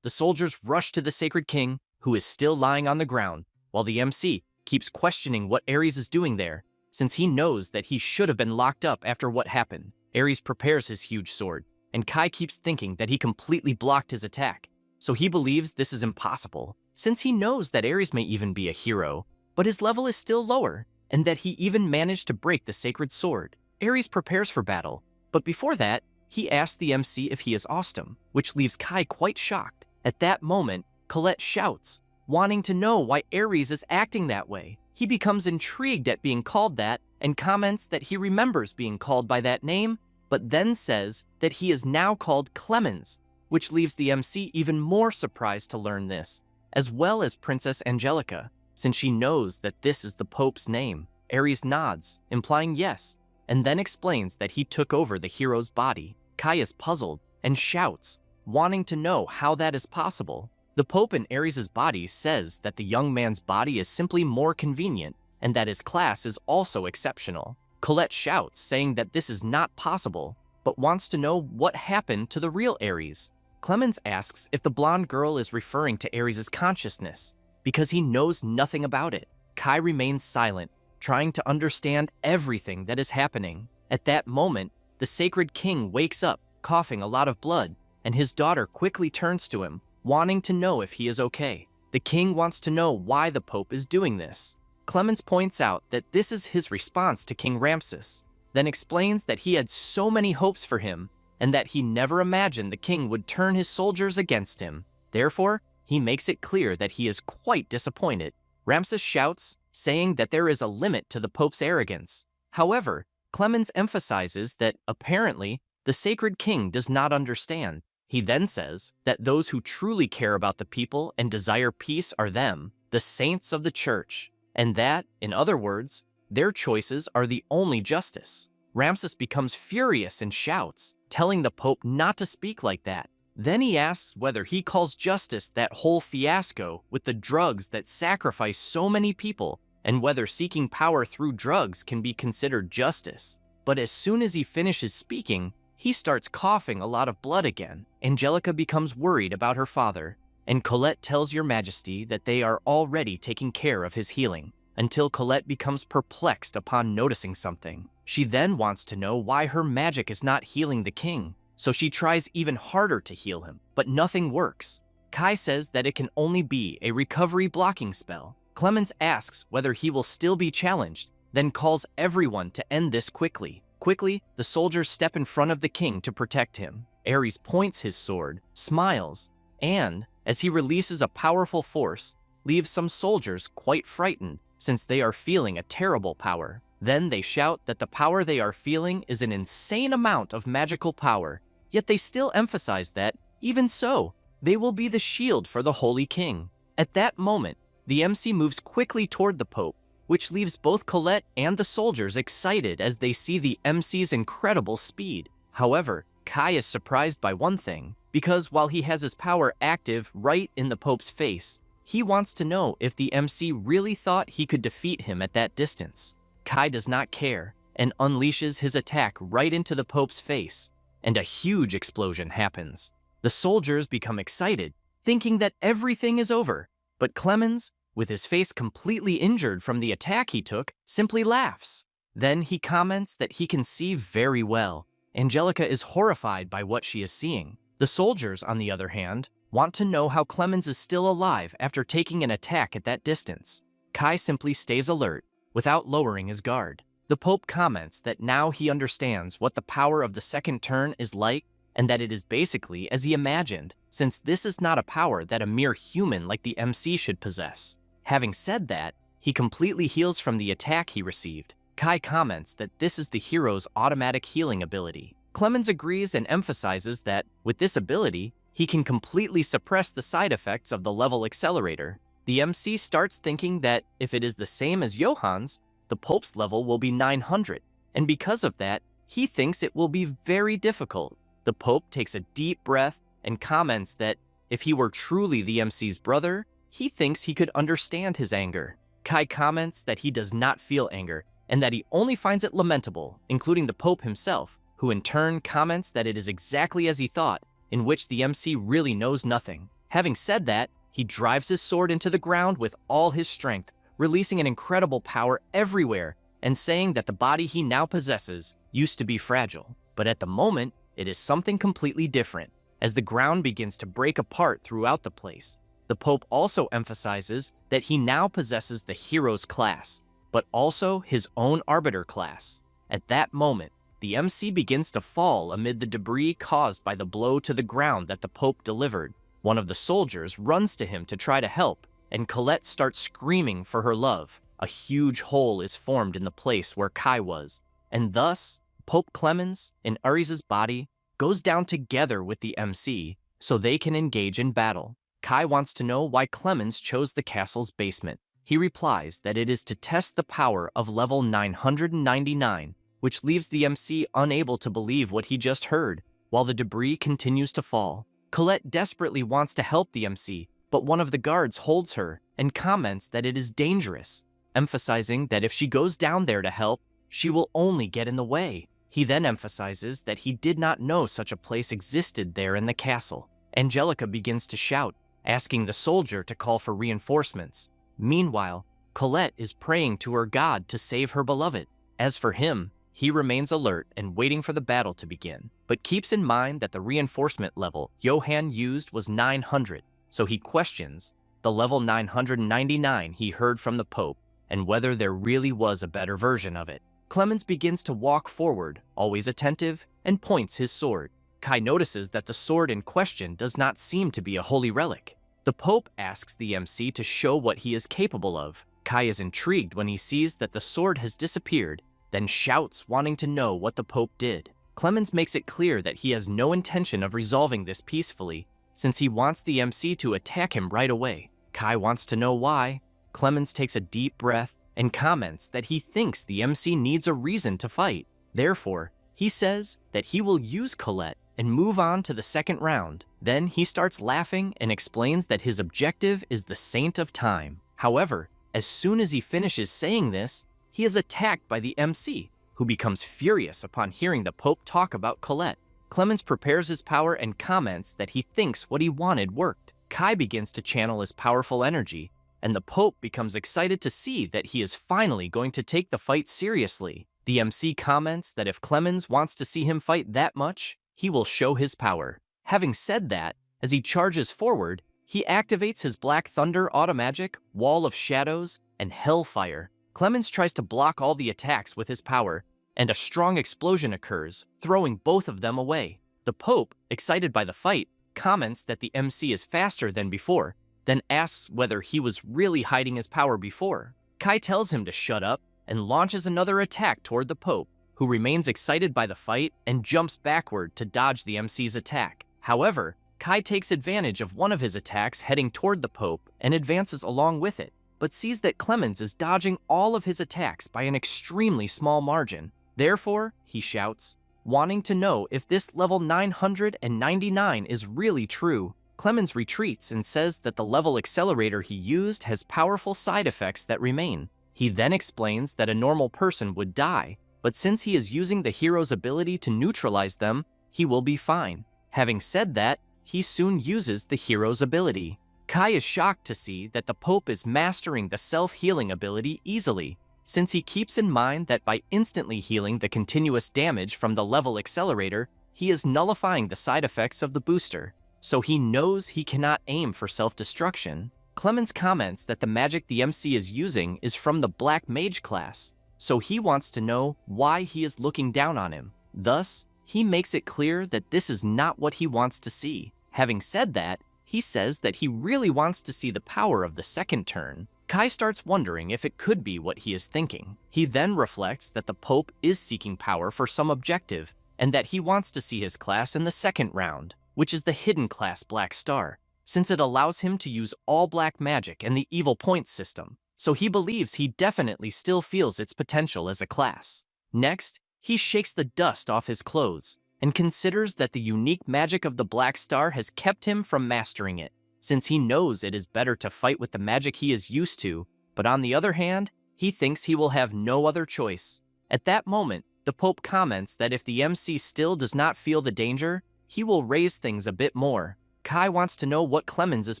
the soldiers rush to the Sacred King, who is still lying on the ground, while the MC keeps questioning what Aries is doing there, since he knows that he should have been locked up after what happened. Aries prepares his huge sword, and Kai keeps thinking that he completely blocked his attack, so he believes this is impossible, since he knows that Aries may even be a hero, but his level is still lower, and that he even managed to break the sacred sword. Aries prepares for battle, but before that, he asks the MC if he is Austin, which leaves Kai quite shocked. At that moment, Colette shouts, wanting to know why Aries is acting that way. He becomes intrigued at being called that and comments that he remembers being called by that name, but then says that he is now called Clemens, which leaves the MC even more surprised to learn this, as well as Princess Angelica, since she knows that this is the Pope's name. Aries nods, implying yes, and then explains that he took over the hero's body. Kai is puzzled and shouts, wanting to know how that is possible. The Pope in Aries' body says that the young man's body is simply more convenient and that his class is also exceptional. Colette shouts, saying that this is not possible, but wants to know what happened to the real Aries. Clemens asks if the blonde girl is referring to Aries' consciousness, because he knows nothing about it. Kai remains silent, trying to understand everything that is happening. At that moment, the Sacred King wakes up, coughing a lot of blood, and his daughter quickly turns to him, wanting to know if he is okay. The king wants to know why the Pope is doing this. Clemens points out that this is his response to King Ramses, then explains that he had so many hopes for him and that he never imagined the king would turn his soldiers against him. Therefore, he makes it clear that he is quite disappointed. Ramses shouts, saying that there is a limit to the Pope's arrogance. However, Clemens emphasizes that, apparently, the Sacred King does not understand. He then says that those who truly care about the people and desire peace are them, the saints of the church, and that, in other words, their choices are the only justice. Ramses becomes furious and shouts, telling the Pope not to speak like that. Then he asks whether he calls justice that whole fiasco with the drugs that sacrifice so many people, and whether seeking power through drugs can be considered justice. But as soon as he finishes speaking, he starts coughing a lot of blood again. Angelica becomes worried about her father, and Colette tells Your Majesty that they are already taking care of his healing, until Colette becomes perplexed upon noticing something. She then wants to know why her magic is not healing the king, so she tries even harder to heal him, but nothing works. Kai says that it can only be a recovery blocking spell. Clemens asks whether he will still be challenged, then calls everyone to end this quickly. Quickly, the soldiers step in front of the king to protect him. Aries points his sword, smiles, and, as he releases a powerful force, leaves some soldiers quite frightened since they are feeling a terrible power. Then they shout that the power they are feeling is an insane amount of magical power, yet they still emphasize that, even so, they will be the shield for the Holy King. At that moment, the MC moves quickly toward the Pope, which leaves both Colette and the soldiers excited as they see the MC's incredible speed. However, Kai is surprised by one thing, because while he has his power active right in the Pope's face, he wants to know if the MC really thought he could defeat him at that distance. Kai does not care and unleashes his attack right into the Pope's face, and a huge explosion happens. The soldiers become excited, thinking that everything is over, but Clemens, with his face completely injured from the attack he took, simply laughs. Then he comments that he can see very well. Angelica is horrified by what she is seeing. The soldiers, on the other hand, want to know how Clemens is still alive after taking an attack at that distance. Kai simply stays alert, without lowering his guard. The Pope comments that now he understands what the power of the second turn is like, and that it is basically as he imagined, since this is not a power that a mere human like the MC should possess. Having said that, he completely heals from the attack he received. Kai comments that this is the hero's automatic healing ability. Clemens agrees and emphasizes that, with this ability, he can completely suppress the side effects of the level accelerator. The MC starts thinking that if it is the same as Johann's, the Pope's level will be 900, and because of that, he thinks it will be very difficult. The Pope takes a deep breath and comments that if he were truly the MC's brother, he thinks he could understand his anger. Kai comments that he does not feel anger and that he only finds it lamentable, including the Pope himself, who in turn comments that it is exactly as he thought, in which the MC really knows nothing. Having said that, he drives his sword into the ground with all his strength, releasing an incredible power everywhere and saying that the body he now possesses used to be fragile. But at the moment, it is something completely different, as the ground begins to break apart throughout the place. The Pope also emphasizes that he now possesses the hero's class, but also his own arbiter class. At that moment, the MC begins to fall amid the debris caused by the blow to the ground that the Pope delivered. One of the soldiers runs to him to try to help, and Colette starts screaming for her love. A huge hole is formed in the place where Kai was, and thus, Pope Clemens, in Aries' body, goes down together with the MC so they can engage in battle. Kai wants to know why Clemens chose the castle's basement. He replies that it is to test the power of level 999, which leaves the MC unable to believe what he just heard, while the debris continues to fall. Colette desperately wants to help the MC, but one of the guards holds her and comments that it is dangerous, emphasizing that if she goes down there to help, she will only get in the way. He then emphasizes that he did not know such a place existed there in the castle. Angelica begins to shout, asking the soldier to call for reinforcements. Meanwhile, Colette is praying to her god to save her beloved. As for him, he remains alert and waiting for the battle to begin, but keeps in mind that the reinforcement level Johann used was 900, so he questions the level 999 he heard from the Pope and whether there really was a better version of it. Clemens begins to walk forward, always attentive, and points his sword. Kai notices that the sword in question does not seem to be a holy relic. The Pope asks the MC to show what he is capable of. Kai is intrigued when he sees that the sword has disappeared, then shouts, wanting to know what the Pope did. Clemens makes it clear that he has no intention of resolving this peacefully, since he wants the MC to attack him right away. Kai wants to know why. Clemens takes a deep breath and comments that he thinks the MC needs a reason to fight. Therefore, he says that he will use Colette and move on to the second round. Then he starts laughing and explains that his objective is the Saint of Time. However, as soon as he finishes saying this, he is attacked by the MC, who becomes furious upon hearing the Pope talk about Colette. Clemens prepares his power and comments that he thinks what he wanted worked. Kai begins to channel his powerful energy, and the Pope becomes excited to see that he is finally going to take the fight seriously. The MC comments that if Clemens wants to see him fight that much, he will show his power. Having said that, as he charges forward, he activates his Black Thunder automagic, Wall of Shadows, and Hellfire. Clemens tries to block all the attacks with his power, and a strong explosion occurs, throwing both of them away. The Pope, excited by the fight, comments that the MC is faster than before, then asks whether he was really hiding his power before. Kai tells him to shut up and launches another attack toward the Pope, who remains excited by the fight and jumps backward to dodge the MC's attack. However, Kai takes advantage of one of his attacks heading toward the Pope and advances along with it, but sees that Clemens is dodging all of his attacks by an extremely small margin. Therefore, he shouts, wanting to know if this level 999 is really true. Clemens retreats and says that the level accelerator he used has powerful side effects that remain. He then explains that a normal person would die, but since he is using the hero's ability to neutralize them, he will be fine. Having said that, he soon uses the hero's ability. Kai is shocked to see that the Pope is mastering the self-healing ability easily, since he keeps in mind that by instantly healing the continuous damage from the level accelerator, he is nullifying the side effects of the booster, so he knows he cannot aim for self-destruction. Clemens comments that the magic the MC is using is from the Black Mage class, so he wants to know why he is looking down on him. Thus, he makes it clear that this is not what he wants to see. Having said that, he says that he really wants to see the power of the second turn. Kai starts wondering if it could be what he is thinking. He then reflects that the Pope is seeking power for some objective, and that he wants to see his class in the second round, which is the hidden class Black Star, since it allows him to use all black magic and the evil points system, so he believes he definitely still feels its potential as a class. Next, he shakes the dust off his clothes and considers that the unique magic of the Black Star has kept him from mastering it, since he knows it is better to fight with the magic he is used to, but on the other hand, he thinks he will have no other choice. At that moment, the Pope comments that if the MC still does not feel the danger, he will raise things a bit more. Kai wants to know what Clemens is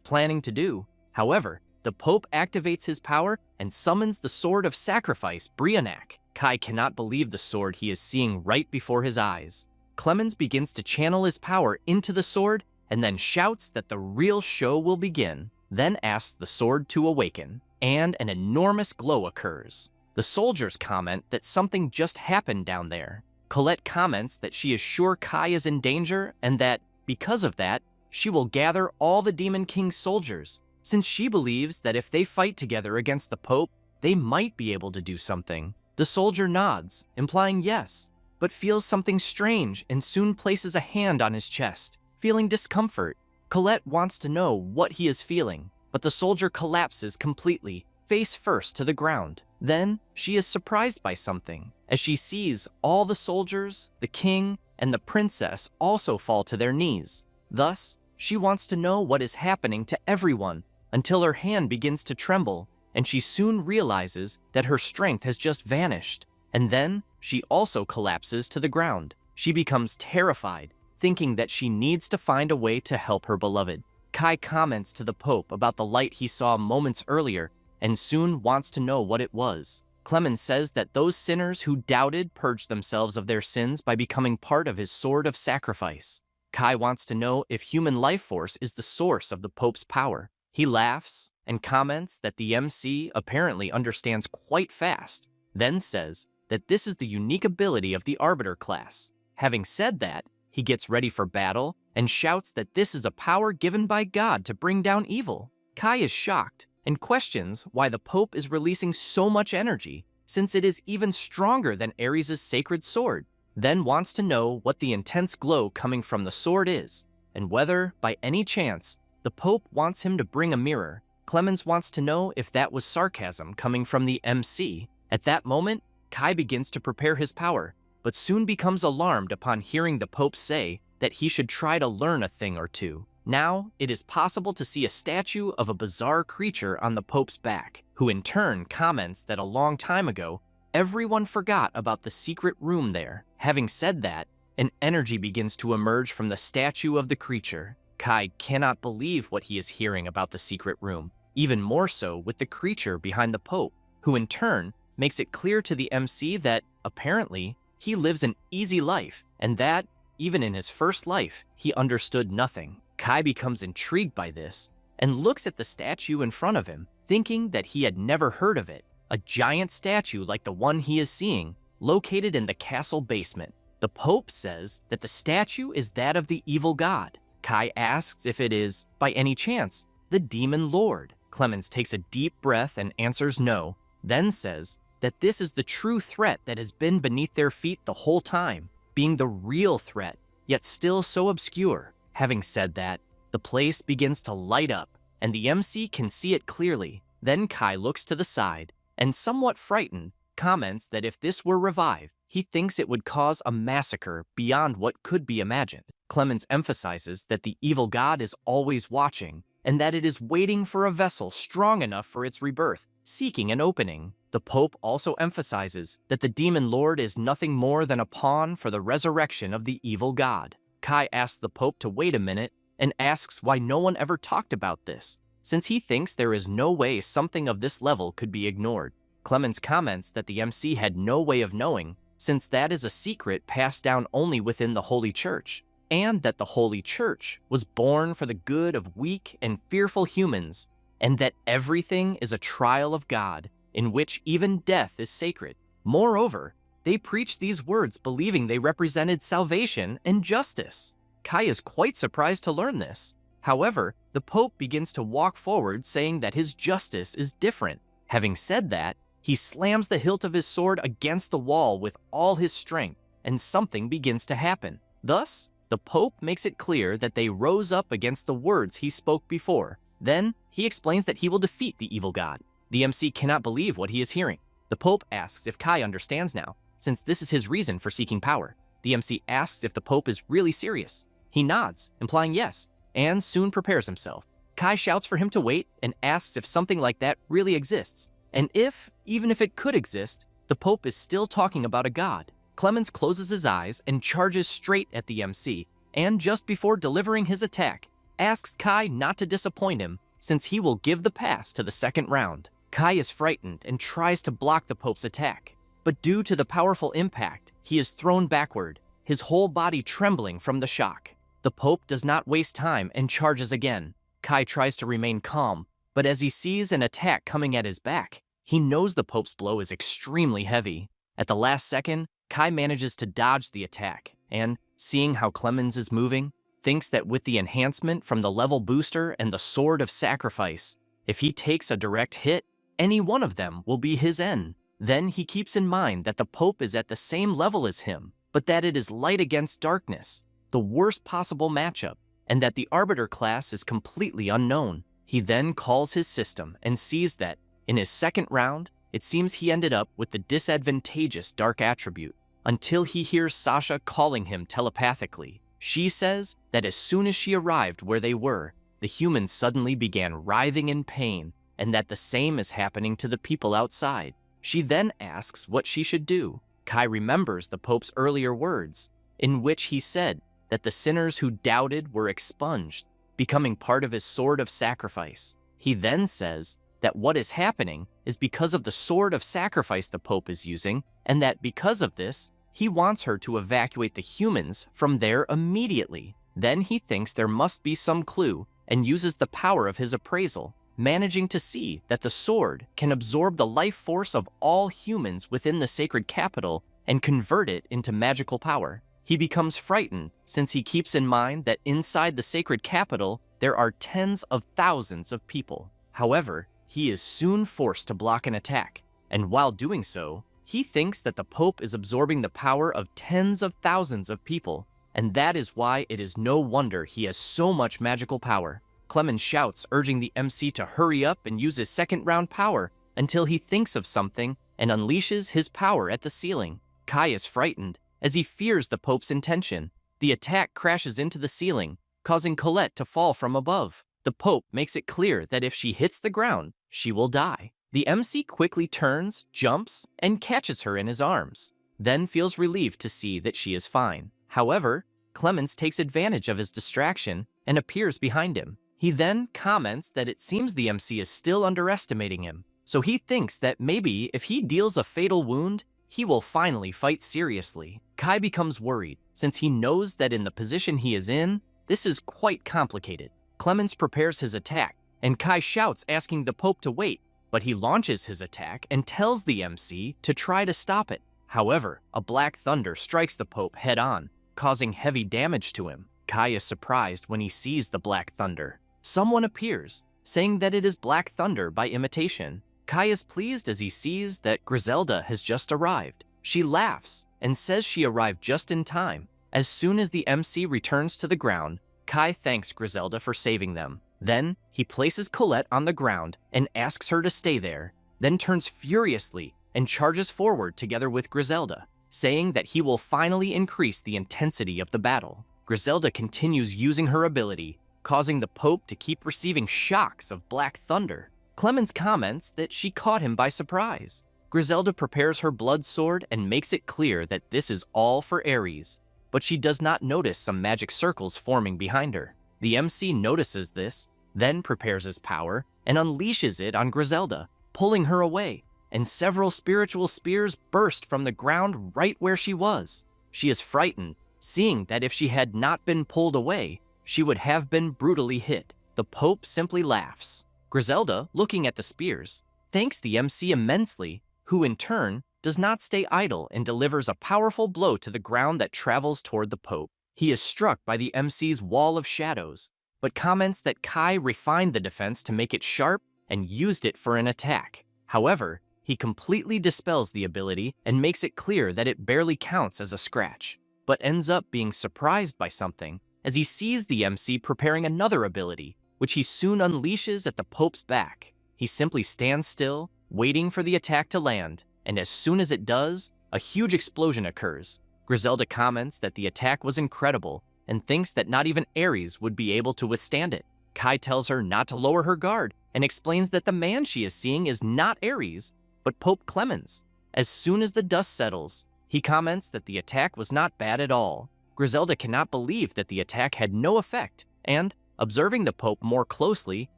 planning to do. However, the Pope activates his power and summons the Sword of Sacrifice, Brianak. Kai cannot believe the sword he is seeing right before his eyes. Clemens begins to channel his power into the sword and then shouts that the real show will begin, then asks the sword to awaken, and an enormous glow occurs. The soldiers comment that something just happened down there. Colette comments that she is sure Kai is in danger and that, because of that, she will gather all the Demon King's soldiers, since she believes that if they fight together against the Pope, they might be able to do something. The soldier nods, implying yes, but feels something strange and soon places a hand on his chest, feeling discomfort. Colette wants to know what he is feeling, but the soldier collapses completely, face first to the ground. Then, she is surprised by something, as she sees all the soldiers, the king, and the princess also fall to their knees. Thus, she wants to know what is happening to everyone, until her hand begins to tremble, and she soon realizes that her strength has just vanished. And then, she also collapses to the ground. She becomes terrified, thinking that she needs to find a way to help her beloved. Kai comments to the Pope about the light he saw moments earlier, and soon wants to know what it was. Clemens says that those sinners who doubted purged themselves of their sins by becoming part of his sword of sacrifice. Kai wants to know if human life force is the source of the Pope's power. He laughs and comments that the MC apparently understands quite fast, then says that this is the unique ability of the Arbiter class. Having said that, he gets ready for battle and shouts that this is a power given by God to bring down evil. Kai is shocked and questions why the Pope is releasing so much energy, since it is even stronger than Aries' sacred sword, then wants to know what the intense glow coming from the sword is, and whether, by any chance, the Pope wants him to bring a mirror. Clemens wants to know if that was sarcasm coming from the MC. At that moment, Kai begins to prepare his power, but soon becomes alarmed upon hearing the Pope say that he should try to learn a thing or two. Now, it is possible to see a statue of a bizarre creature on the Pope's back, who in turn comments that a long time ago, everyone forgot about the secret room there. Having said that, an energy begins to emerge from the statue of the creature. Kai cannot believe what he is hearing about the secret room, even more so with the creature behind the Pope, who in turn makes it clear to the MC that, apparently, he lives an easy life, and that, even in his first life, he understood nothing. Kai becomes intrigued by this, and looks at the statue in front of him, thinking that he had never heard of it. A giant statue like the one he is seeing, located in the castle basement. The Pope says that the statue is that of the evil god. Kai asks if it is, by any chance, the Demon Lord. Clemens takes a deep breath and answers no, then says that this is the true threat that has been beneath their feet the whole time, being the real threat, yet still so obscure. Having said that, the place begins to light up, and the MC can see it clearly. Then Kai looks to the side, and somewhat frightened, comments that if this were revived, he thinks it would cause a massacre beyond what could be imagined. Clemens emphasizes that the evil god is always watching, and that it is waiting for a vessel strong enough for its rebirth, seeking an opening. The Pope also emphasizes that the Demon Lord is nothing more than a pawn for the resurrection of the evil god. Kai asks the Pope to wait a minute and asks why no one ever talked about this, since he thinks there is no way something of this level could be ignored. Clemens comments that the MC had no way of knowing, since that is a secret passed down only within the Holy Church, and that the Holy Church was born for the good of weak and fearful humans, and that everything is a trial of God, in which even death is sacred. Moreover, they preached these words believing they represented salvation and justice. Kai is quite surprised to learn this. However, the Pope begins to walk forward saying that his justice is different. Having said that, he slams the hilt of his sword against the wall with all his strength, and something begins to happen. Thus, the Pope makes it clear that they rose up against the words he spoke before. Then, he explains that he will defeat the evil god. The MC cannot believe what he is hearing. The Pope asks if Kai understands now, since this is his reason for seeking power. The MC asks if the Pope is really serious. He nods, implying yes, and soon prepares himself. Kai shouts for him to wait and asks if something like that really exists, and if, even if it could exist, the Pope is still talking about a god. Clemens closes his eyes and charges straight at the MC, and just before delivering his attack, asks Kai not to disappoint him, since he will give the pass to the second round. Kai is frightened and tries to block the Pope's attack, but due to the powerful impact, he is thrown backward, his whole body trembling from the shock. The Pope does not waste time and charges again. Kai tries to remain calm, but as he sees an attack coming at his back, he knows the Pope's blow is extremely heavy. At the last second, Kai manages to dodge the attack, and, seeing how Clemens is moving, thinks that with the enhancement from the level booster and the Sword of Sacrifice, if he takes a direct hit, any one of them will be his end. Then he keeps in mind that the Pope is at the same level as him, but that it is light against darkness, the worst possible matchup, and that the Arbiter class is completely unknown. He then calls his system and sees that, in his second round, it seems he ended up with the disadvantageous dark attribute, until he hears Sasha calling him telepathically. She says that as soon as she arrived where they were, the humans suddenly began writhing in pain, and that the same is happening to the people outside. She then asks what she should do. Kai remembers the Pope's earlier words, in which he said that the sinners who doubted were expunged, becoming part of his Sword of Sacrifice. He then says that what is happening is because of the Sword of Sacrifice the Pope is using, and that because of this, he wants her to evacuate the humans from there immediately. Then he thinks there must be some clue and uses the power of his appraisal, managing to see that the sword can absorb the life force of all humans within the sacred capital and convert it into magical power. He becomes frightened since he keeps in mind that inside the sacred capital there are tens of thousands of people. However, he is soon forced to block an attack, and while doing so, he thinks that the Pope is absorbing the power of tens of thousands of people, and that is why it is no wonder he has so much magical power. Clemens shouts, urging the MC to hurry up and use his second round power until he thinks of something and unleashes his power at the ceiling. Kai is frightened as he fears the Pope's intention. The attack crashes into the ceiling, causing Colette to fall from above. The Pope makes it clear that if she hits the ground, she will die. The MC quickly turns, jumps, and catches her in his arms, then feels relieved to see that she is fine. However, Clemens takes advantage of his distraction and appears behind him. He then comments that it seems the MC is still underestimating him, so he thinks that maybe if he deals a fatal wound, he will finally fight seriously. Kai becomes worried, since he knows that in the position he is in, this is quite complicated. Clemens prepares his attack, and Kai shouts asking the Pope to wait, but he launches his attack and tells the MC to try to stop it. However, a black thunder strikes the Pope head-on, causing heavy damage to him. Kai is surprised when he sees the black thunder. Someone appears, saying that it is Black Thunder by imitation. Kai is pleased as he sees that Griselda has just arrived. She laughs and says she arrived just in time. As soon as the MC returns to the ground, Kai thanks Griselda for saving them. Then, he places Colette on the ground and asks her to stay there, then turns furiously and charges forward together with Griselda, saying that he will finally increase the intensity of the battle. Griselda continues using her ability, causing the Pope to keep receiving shocks of Black Thunder. Clemens comments that she caught him by surprise. Griselda prepares her blood sword and makes it clear that this is all for Aries, but she does not notice some magic circles forming behind her. The MC notices this, then prepares his power and unleashes it on Griselda, pulling her away, and several spiritual spears burst from the ground right where she was. She is frightened, seeing that if she had not been pulled away, she would have been brutally hit. The Pope simply laughs. Griselda, looking at the spears, thanks the MC immensely, who in turn does not stay idle and delivers a powerful blow to the ground that travels toward the Pope. He is struck by the MC's wall of shadows, but comments that Kai refined the defense to make it sharp and used it for an attack. However, he completely dispels the ability and makes it clear that it barely counts as a scratch, but ends up being surprised by something as he sees the MC preparing another ability, which he soon unleashes at the Pope's back. He simply stands still, waiting for the attack to land, and as soon as it does, a huge explosion occurs. Griselda comments that the attack was incredible and thinks that not even Aries would be able to withstand it. Kai tells her not to lower her guard and explains that the man she is seeing is not Aries, but Pope Clemens. As soon as the dust settles, he comments that the attack was not bad at all. Griselda cannot believe that the attack had no effect and, observing the Pope more closely,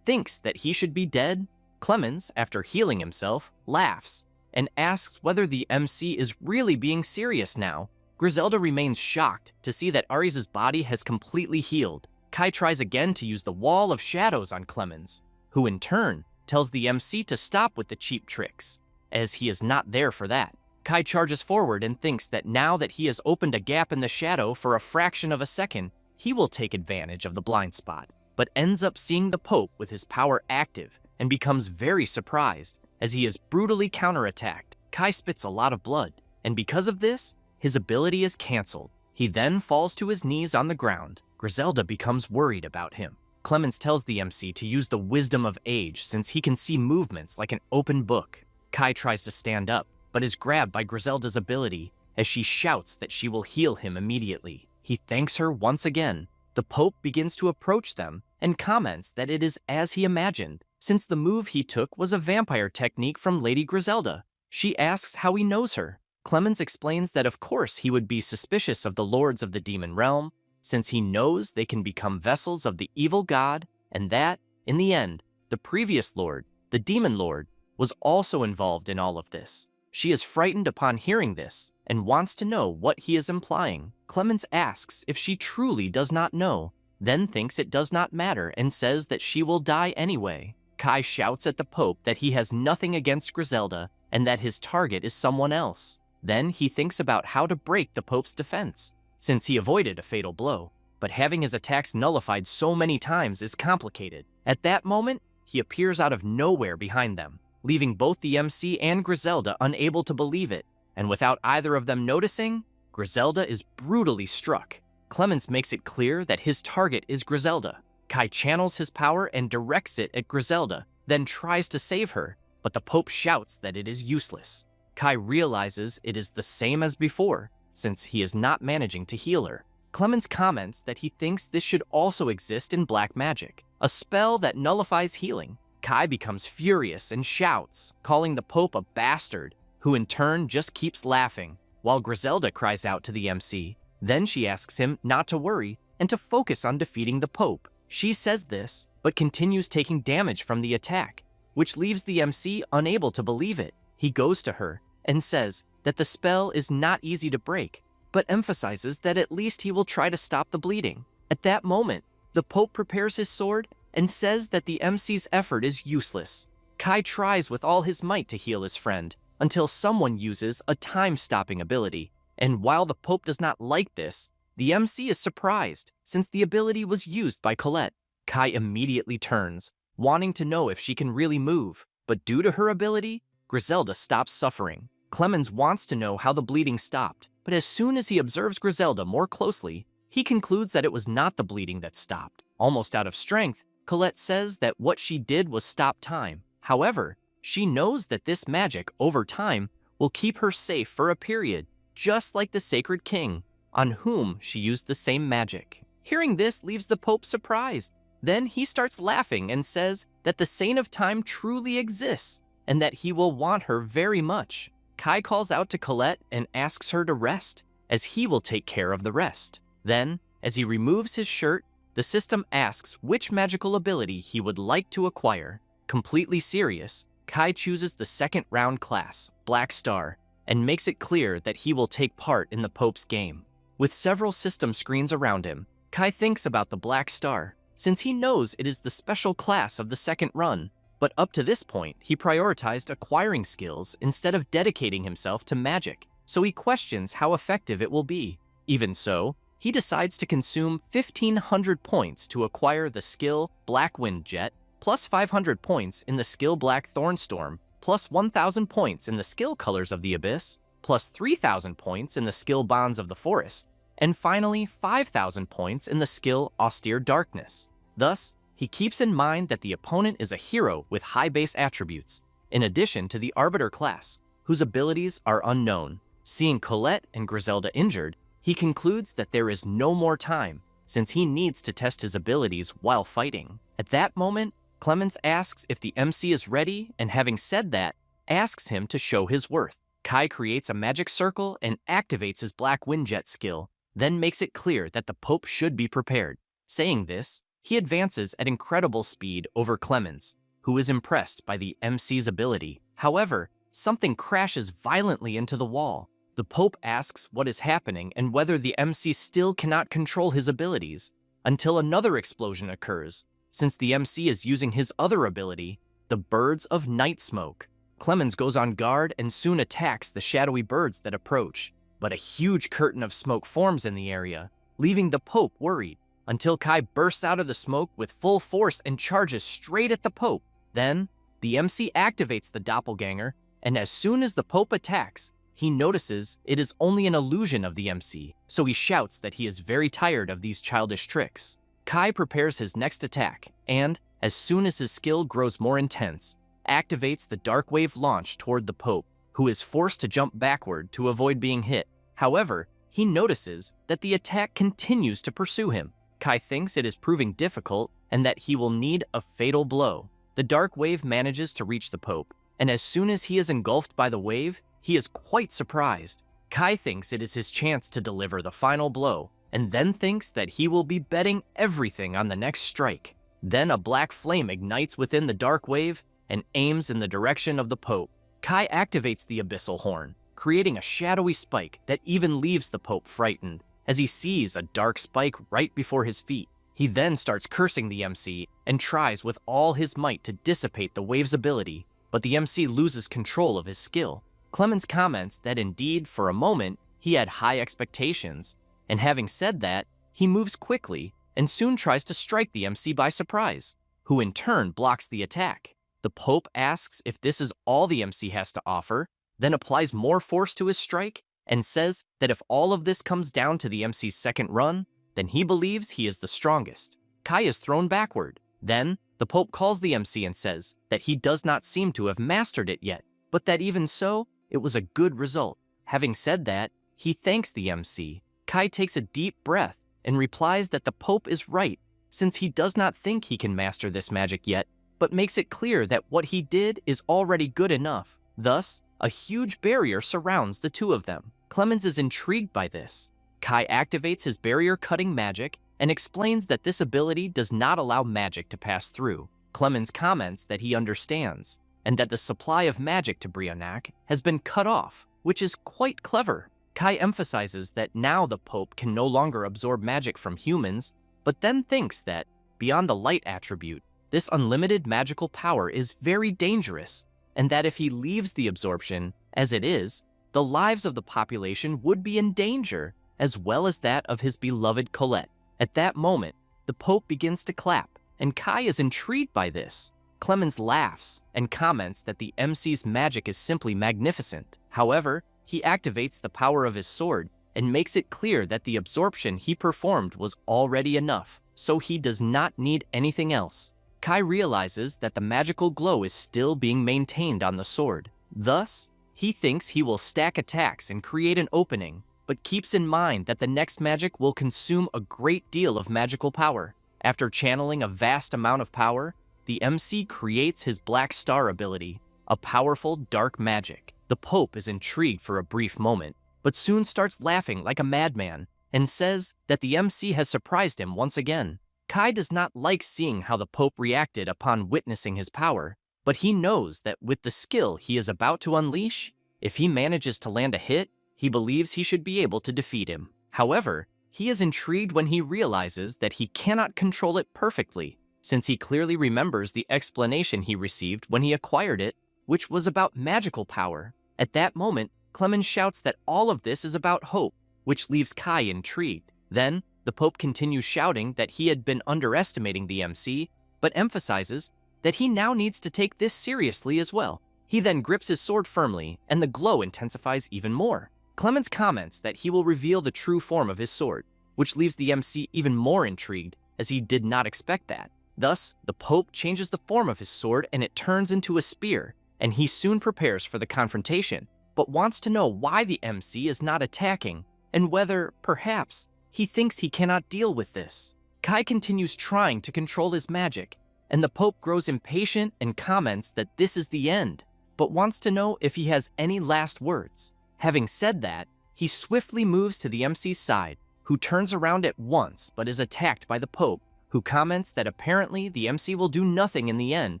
thinks that he should be dead. Clemens, after healing himself, laughs and asks whether the MC is really being serious now. Griselda remains shocked to see that Aries' body has completely healed. Kai tries again to use the wall of shadows on Clemens, who in turn tells the MC to stop with the cheap tricks, as he is not there for that. Kai charges forward and thinks that now that he has opened a gap in the shadow for a fraction of a second, he will take advantage of the blind spot, but ends up seeing the Pope with his power active and becomes very surprised as he is brutally counterattacked. Kai spits a lot of blood, and because of this, his ability is cancelled. He then falls to his knees on the ground. Griselda becomes worried about him. Clemens tells the MC to use the wisdom of age since he can see movements like an open book. Kai tries to stand up, but is grabbed by Griselda's ability as she shouts that she will heal him immediately. He thanks her once again. The Pope begins to approach them and comments that it is as he imagined, since the move he took was a vampire technique from Lady Griselda. She asks how he knows her. Clemens explains that of course he would be suspicious of the lords of the demon realm, since he knows they can become vessels of the evil god, and that, in the end, the previous lord, the demon lord, was also involved in all of this. She is frightened upon hearing this and wants to know what he is implying. Clemens asks if she truly does not know, then thinks it does not matter and says that she will die anyway. Kai shouts at the Pope that he has nothing against Griselda and that his target is someone else. Then he thinks about how to break the Pope's defense, since he avoided a fatal blow, but having his attacks nullified so many times is complicated. At that moment, he appears out of nowhere behind them, leaving both the MC and Griselda unable to believe it, and without either of them noticing, Griselda is brutally struck. Clemens makes it clear that his target is Griselda. Kai channels his power and directs it at Griselda, then tries to save her, but the Pope shouts that it is useless. Kai realizes it is the same as before, since he is not managing to heal her. Clemens comments that he thinks this should also exist in black magic, a spell that nullifies healing. Kai becomes furious and shouts, calling the Pope a bastard, who in turn just keeps laughing, while Griselda cries out to the MC. Then she asks him not to worry and to focus on defeating the Pope. She says this, but continues taking damage from the attack, which leaves the MC unable to believe it. He goes to her and says that the spell is not easy to break, but emphasizes that at least he will try to stop the bleeding. At that moment, the Pope prepares his sword and says that the MC's effort is useless. Kai tries with all his might to heal his friend, until someone uses a time-stopping ability, and while the Pope does not like this, the MC is surprised, since the ability was used by Colette. Kai immediately turns, wanting to know if she can really move, but due to her ability, Griselda stops suffering. Clemens wants to know how the bleeding stopped, but as soon as he observes Griselda more closely, he concludes that it was not the bleeding that stopped. Almost out of strength, Colette says that what she did was stop time. However, she knows that this magic, over time, will keep her safe for a period, just like the Sacred King, on whom she used the same magic. Hearing this leaves the Pope surprised. Then he starts laughing and says that the Saint of Time truly exists, and that he will want her very much. Kai calls out to Colette and asks her to rest, as he will take care of the rest. Then, as he removes his shirt, the system asks which magical ability he would like to acquire. Completely serious, Kai chooses the second round class, Black Star, and makes it clear that he will take part in the Pope's game. With several system screens around him, Kai thinks about the Black Star, since he knows it is the special class of the second run, but up to this point, he prioritized acquiring skills instead of dedicating himself to magic, so he questions how effective it will be. Even so, he decides to consume 1,500 points to acquire the skill Black Wind Jet, plus 500 points in the skill Black Thornstorm, plus 1,000 points in the skill Colors of the Abyss, plus 3,000 points in the skill Bonds of the Forest, and finally 5,000 points in the skill Austere Darkness. Thus, he keeps in mind that the opponent is a hero with high base attributes, in addition to the Arbiter class, whose abilities are unknown. Seeing Colette and Griselda injured, he concludes that there is no more time, since he needs to test his abilities while fighting. At that moment, Clemens asks if the MC is ready, and having said that, asks him to show his worth. Kai creates a magic circle and activates his Black Windjet skill, then makes it clear that the Pope should be prepared. Saying this, he advances at incredible speed over Clemens, who is impressed by the MC's ability. However, something crashes violently into the wall. The Pope asks what is happening and whether the MC still cannot control his abilities, until another explosion occurs, since the MC is using his other ability, the Birds of Night Smoke. Clemens goes on guard and soon attacks the shadowy birds that approach. But a huge curtain of smoke forms in the area, leaving the Pope worried, until Kai bursts out of the smoke with full force and charges straight at the Pope. Then, the MC activates the doppelganger, and as soon as the Pope attacks, he notices it is only an illusion of the MC, so he shouts that he is very tired of these childish tricks. Kai prepares his next attack, and, as soon as his skill grows more intense, activates the dark wave launch toward the Pope, who is forced to jump backward to avoid being hit. However, he notices that the attack continues to pursue him. Kai thinks it is proving difficult and that he will need a fatal blow. The dark wave manages to reach the Pope, and as soon as he is engulfed by the wave, he is quite surprised. Kai thinks it is his chance to deliver the final blow, and then thinks that he will be betting everything on the next strike. Then a black flame ignites within the dark wave and aims in the direction of the Pope. Kai activates the abyssal horn, creating a shadowy spike that even leaves the Pope frightened as he sees a dark spike right before his feet. He then starts cursing the MC and tries with all his might to dissipate the wave's ability, but the MC loses control of his skill. Clemens comments that indeed, for a moment, he had high expectations, and having said that, he moves quickly and soon tries to strike the MC by surprise, who in turn blocks the attack. The Pope asks if this is all the MC has to offer, then applies more force to his strike, and says that if all of this comes down to the MC's second run, then he believes he is the strongest. Kai is thrown backward. Then, the Pope calls the MC and says that he does not seem to have mastered it yet, but that even so, it was a good result. Having said that, he thanks the MC. Kai takes a deep breath and replies that the Pope is right, since he does not think he can master this magic yet, but makes it clear that what he did is already good enough. Thus, a huge barrier surrounds the two of them. Clemens is intrigued by this. Kai activates his barrier-cutting magic and explains that this ability does not allow magic to pass through. Clemens comments that he understands, and that the supply of magic to Brionac has been cut off, which is quite clever. Kai emphasizes that now the Pope can no longer absorb magic from humans, but then thinks that, beyond the light attribute, this unlimited magical power is very dangerous, and that if he leaves the absorption as it is, the lives of the population would be in danger, as well as that of his beloved Colette. At that moment, the Pope begins to clap, and Kai is intrigued by this. Clemens laughs and comments that the MC's magic is simply magnificent. However, he activates the power of his sword and makes it clear that the absorption he performed was already enough, so he does not need anything else. Kai realizes that the magical glow is still being maintained on the sword. Thus, he thinks he will stack attacks and create an opening, but keeps in mind that the next magic will consume a great deal of magical power. After channeling a vast amount of power, the MC creates his Black Star ability, a powerful dark magic. The Pope is intrigued for a brief moment, but soon starts laughing like a madman and says that the MC has surprised him once again. Kai does not like seeing how the Pope reacted upon witnessing his power, but he knows that with the skill he is about to unleash, if he manages to land a hit, he believes he should be able to defeat him. However, he is intrigued when he realizes that he cannot control it perfectly, since he clearly remembers the explanation he received when he acquired it, which was about magical power. At that moment, Clemens shouts that all of this is about hope, which leaves Kai intrigued. Then, the Pope continues shouting that he had been underestimating the MC, but emphasizes that he now needs to take this seriously as well. He then grips his sword firmly, and the glow intensifies even more. Clemens comments that he will reveal the true form of his sword, which leaves the MC even more intrigued, as he did not expect that. Thus, the Pope changes the form of his sword and it turns into a spear, and he soon prepares for the confrontation, but wants to know why the MC is not attacking, and whether, perhaps, he thinks he cannot deal with this. Kai continues trying to control his magic, and the Pope grows impatient and comments that this is the end, but wants to know if he has any last words. Having said that, he swiftly moves to the MC's side, who turns around at once but is attacked by the Pope, who comments that apparently the MC will do nothing in the end,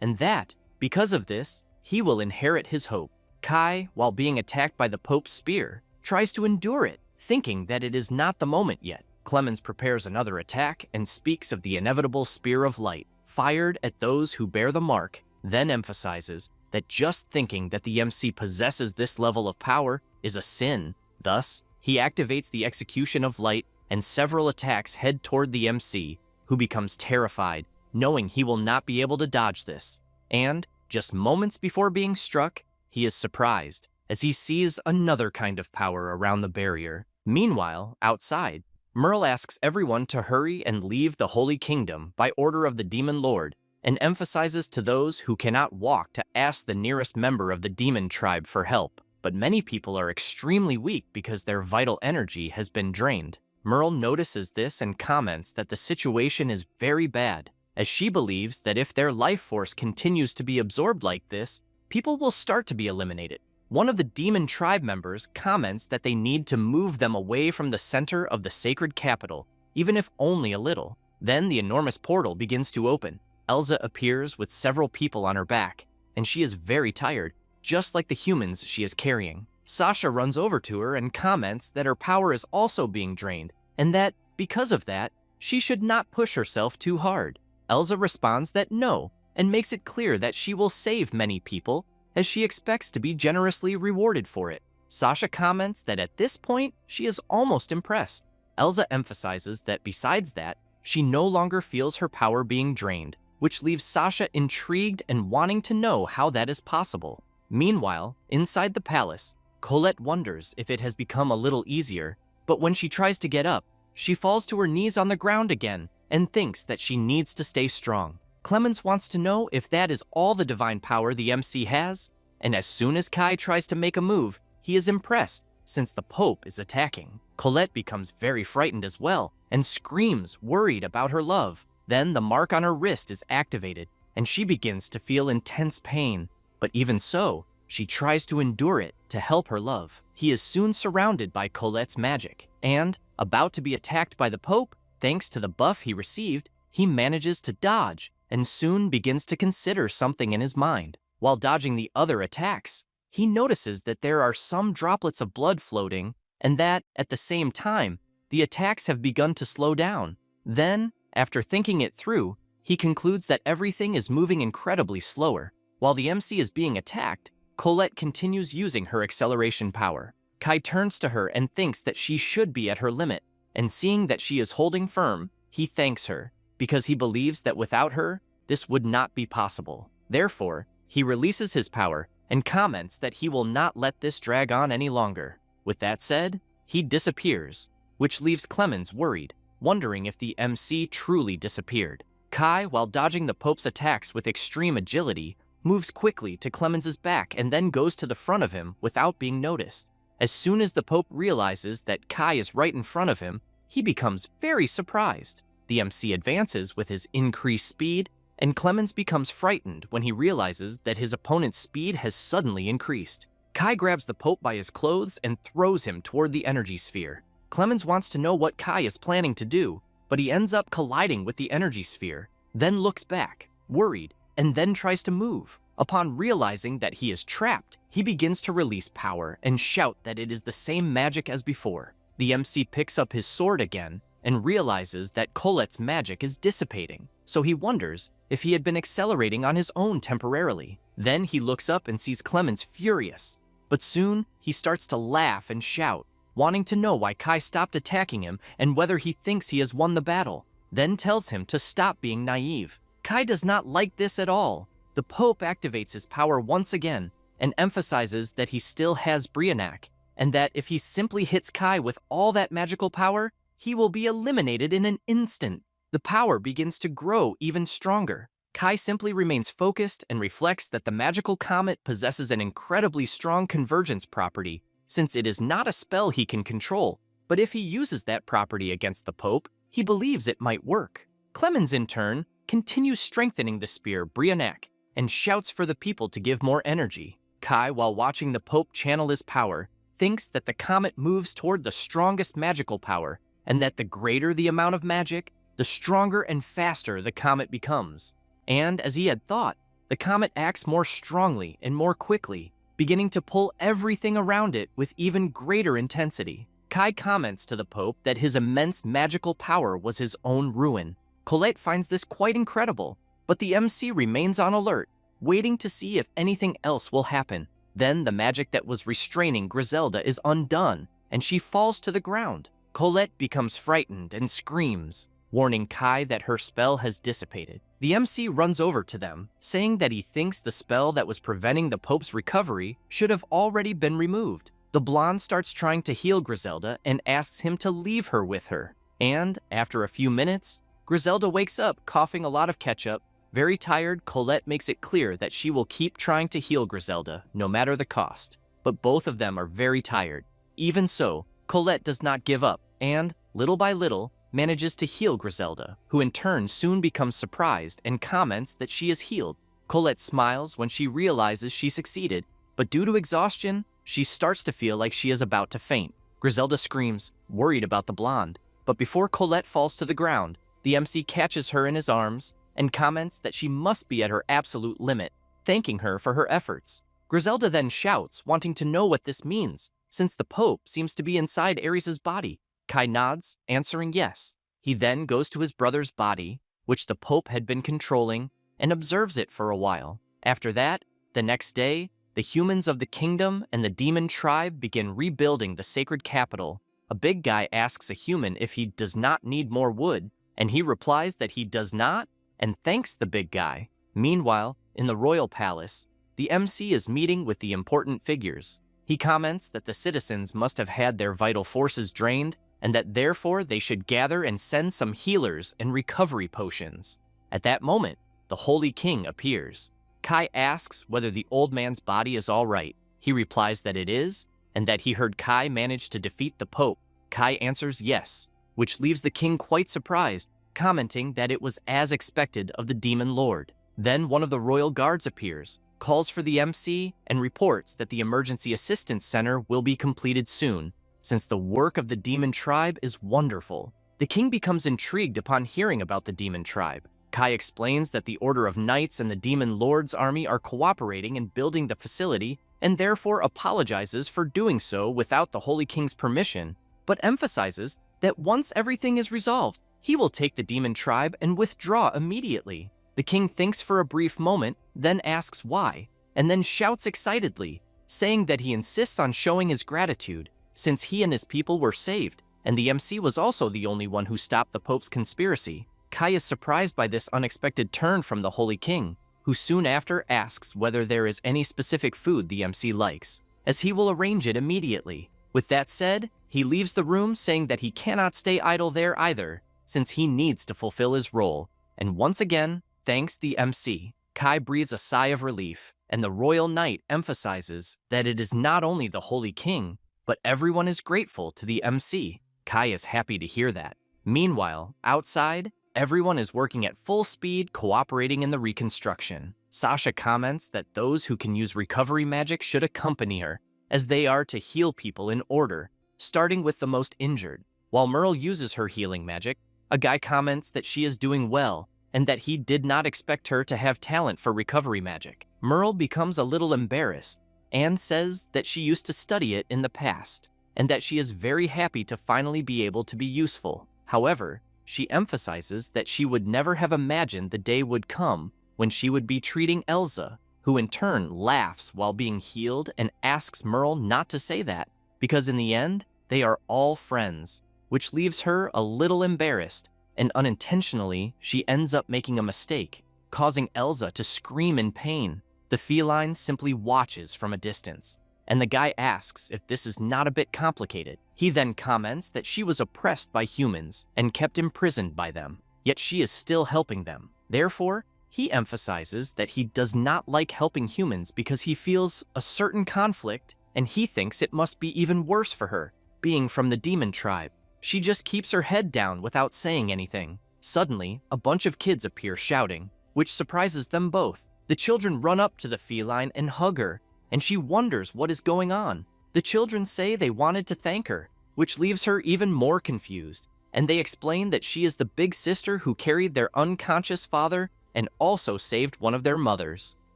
and that, because of this, he will inherit his hope. Kai, while being attacked by the Pope's spear, tries to endure it, thinking that it is not the moment yet. Clemens prepares another attack and speaks of the inevitable spear of light, fired at those who bear the mark, then emphasizes that just thinking that the MC possesses this level of power is a sin. Thus, he activates the execution of light and several attacks head toward the MC, who becomes terrified, knowing he will not be able to dodge this. And, just moments before being struck, he is surprised as he sees another kind of power around the barrier. Meanwhile, outside, Merle asks everyone to hurry and leave the Holy Kingdom by order of the Demon Lord, and emphasizes to those who cannot walk to ask the nearest member of the demon tribe for help. But many people are extremely weak because their vital energy has been drained. Merle notices this and comments that the situation is very bad, as she believes that if their life force continues to be absorbed like this, people will start to be eliminated. One of the demon tribe members comments that they need to move them away from the center of the sacred capital, even if only a little. Then the enormous portal begins to open. Elsa appears with several people on her back, and she is very tired, just like the humans she is carrying. Sasha runs over to her and comments that her power is also being drained, and that, because of that, she should not push herself too hard. Elsa responds that no, and makes it clear that she will save many people, as she expects to be generously rewarded for it. Sasha comments that at this point, she is almost impressed. Elsa emphasizes that besides that, she no longer feels her power being drained, which leaves Sasha intrigued and wanting to know how that is possible. Meanwhile, inside the palace, Colette wonders if it has become a little easier, but when she tries to get up, she falls to her knees on the ground again and thinks that she needs to stay strong. Clemens wants to know if that is all the divine power the MC has, and as soon as Kai tries to make a move, he is impressed since the Pope is attacking. Colette becomes very frightened as well and screams, worried about her love. Then the mark on her wrist is activated, and she begins to feel intense pain. But even so, she tries to endure it to help her love. He is soon surrounded by Colette's magic, and, about to be attacked by the Pope, thanks to the buff he received, he manages to dodge, and soon begins to consider something in his mind. While dodging the other attacks, he notices that there are some droplets of blood floating, and that, at the same time, the attacks have begun to slow down. Then, after thinking it through, he concludes that everything is moving incredibly slower. While the MC is being attacked, Colette continues using her acceleration power. Kai turns to her and thinks that she should be at her limit, and seeing that she is holding firm, he thanks her, because he believes that without her, this would not be possible. Therefore, he releases his power and comments that he will not let this drag on any longer. With that said, he disappears, which leaves Clemens worried, wondering if the MC truly disappeared. Kai, while dodging the Pope's attacks with extreme agility, moves quickly to Clemens's back and then goes to the front of him without being noticed. As soon as the Pope realizes that Kai is right in front of him, he becomes very surprised. The MC advances with his increased speed, and Clemens becomes frightened when he realizes that his opponent's speed has suddenly increased. Kai grabs the Pope by his clothes and throws him toward the energy sphere. Clemens wants to know what Kai is planning to do, but he ends up colliding with the energy sphere, then looks back, worried, and then tries to move. Upon realizing that he is trapped, he begins to release power and shout that it is the same magic as before. The MC picks up his sword again and realizes that Colette's magic is dissipating, so he wonders if he had been accelerating on his own temporarily. Then he looks up and sees Clemens furious, but soon he starts to laugh and shout, wanting to know why Kai stopped attacking him and whether he thinks he has won the battle, then tells him to stop being naive. Kai does not like this at all. The Pope activates his power once again and emphasizes that he still has Brianak, and that if he simply hits Kai with all that magical power, he will be eliminated in an instant. The power begins to grow even stronger. Kai simply remains focused and reflects that the magical comet possesses an incredibly strong convergence property, since it is not a spell he can control, but if he uses that property against the Pope, he believes it might work. Clemens, in turn, continues strengthening the spear Brianak and shouts for the people to give more energy. Kai, while watching the Pope channel his power, thinks that the comet moves toward the strongest magical power, and that the greater the amount of magic, the stronger and faster the comet becomes. And as he had thought, the comet acts more strongly and more quickly, beginning to pull everything around it with even greater intensity. Kai comments to the Pope that his immense magical power was his own ruin. Colette finds this quite incredible, but the MC remains on alert waiting to see if anything else will happen. Then the magic that was restraining Griselda is undone, and she falls to the ground. Colette becomes frightened and screams, warning Kai that her spell has dissipated. The MC runs over to them, saying that he thinks the spell that was preventing the Pope's recovery should have already been removed. The blonde starts trying to heal Griselda and asks him to leave her with her. And, after a few minutes, Griselda wakes up coughing a lot of ketchup. Very tired, Colette makes it clear that she will keep trying to heal Griselda, no matter the cost. But both of them are very tired. Even so, Colette does not give up, and, little by little, manages to heal Griselda, who in turn soon becomes surprised and comments that she is healed. Colette smiles when she realizes she succeeded, but due to exhaustion, she starts to feel like she is about to faint. Griselda screams, worried about the blonde, but before Colette falls to the ground, the MC catches her in his arms and comments that she must be at her absolute limit, thanking her for her efforts. Griselda then shouts, wanting to know what this means, since the Pope seems to be inside Aries' body. Kai nods, answering yes. He then goes to his brother's body, which the Pope had been controlling, and observes it for a while. After that, the next day, the humans of the kingdom and the demon tribe begin rebuilding the sacred capital. A big guy asks a human if he does not need more wood, and he replies that he does not, and thanks the big guy. Meanwhile, in the royal palace, the MC is meeting with the important figures. He comments that the citizens must have had their vital forces drained, and that therefore they should gather and send some healers and recovery potions. At that moment, the Holy King appears. Kai asks whether the old man's body is all right. He replies that it is, and that he heard Kai manage to defeat the Pope. Kai answers yes, which leaves the king quite surprised, commenting that it was as expected of the demon lord. Then one of the royal guards appears, calls for the MC, and reports that the emergency assistance center will be completed soon, since the work of the demon tribe is wonderful. The king becomes intrigued upon hearing about the demon tribe. Kai explains that the Order of Knights and the Demon Lord's army are cooperating in building the facility, and therefore apologizes for doing so without the Holy King's permission, but emphasizes that once everything is resolved, he will take the demon tribe and withdraw immediately. The king thinks for a brief moment, then asks why, and then shouts excitedly, saying that he insists on showing his gratitude, since he and his people were saved, and the MC was also the only one who stopped the Pope's conspiracy. Kai is surprised by this unexpected turn from the Holy King, who soon after asks whether there is any specific food the MC likes, as he will arrange it immediately. With that said, he leaves the room saying that he cannot stay idle there either, since he needs to fulfill his role, and once again, thanks the MC. Kai breathes a sigh of relief, and the royal knight emphasizes that it is not only the Holy King, but everyone is grateful to the MC. Kai is happy to hear that. Meanwhile, outside, everyone is working at full speed, cooperating in the reconstruction. Sasha comments that those who can use recovery magic should accompany her, as they are to heal people in order, starting with the most injured. While Merle uses her healing magic, a guy comments that she is doing well, and that he did not expect her to have talent for recovery magic. Merle becomes a little embarrassed, and says that she used to study it in the past, and that she is very happy to finally be able to be useful. However, she emphasizes that she would never have imagined the day would come when she would be treating Elsa, who in turn laughs while being healed and asks Merle not to say that, because in the end, they are all friends, which leaves her a little embarrassed, and unintentionally, she ends up making a mistake, causing Elsa to scream in pain. The feline simply watches from a distance, and the guy asks if this is not a bit complicated. He then comments that she was oppressed by humans and kept imprisoned by them, yet she is still helping them. Therefore, he emphasizes that he does not like helping humans because he feels a certain conflict, and he thinks it must be even worse for her, being from the demon tribe. She just keeps her head down without saying anything. Suddenly, a bunch of kids appear shouting, which surprises them both. The children run up to the feline and hug her, and she wonders what is going on. The children say they wanted to thank her, which leaves her even more confused, and they explain that she is the big sister who carried their unconscious father and also saved one of their mothers.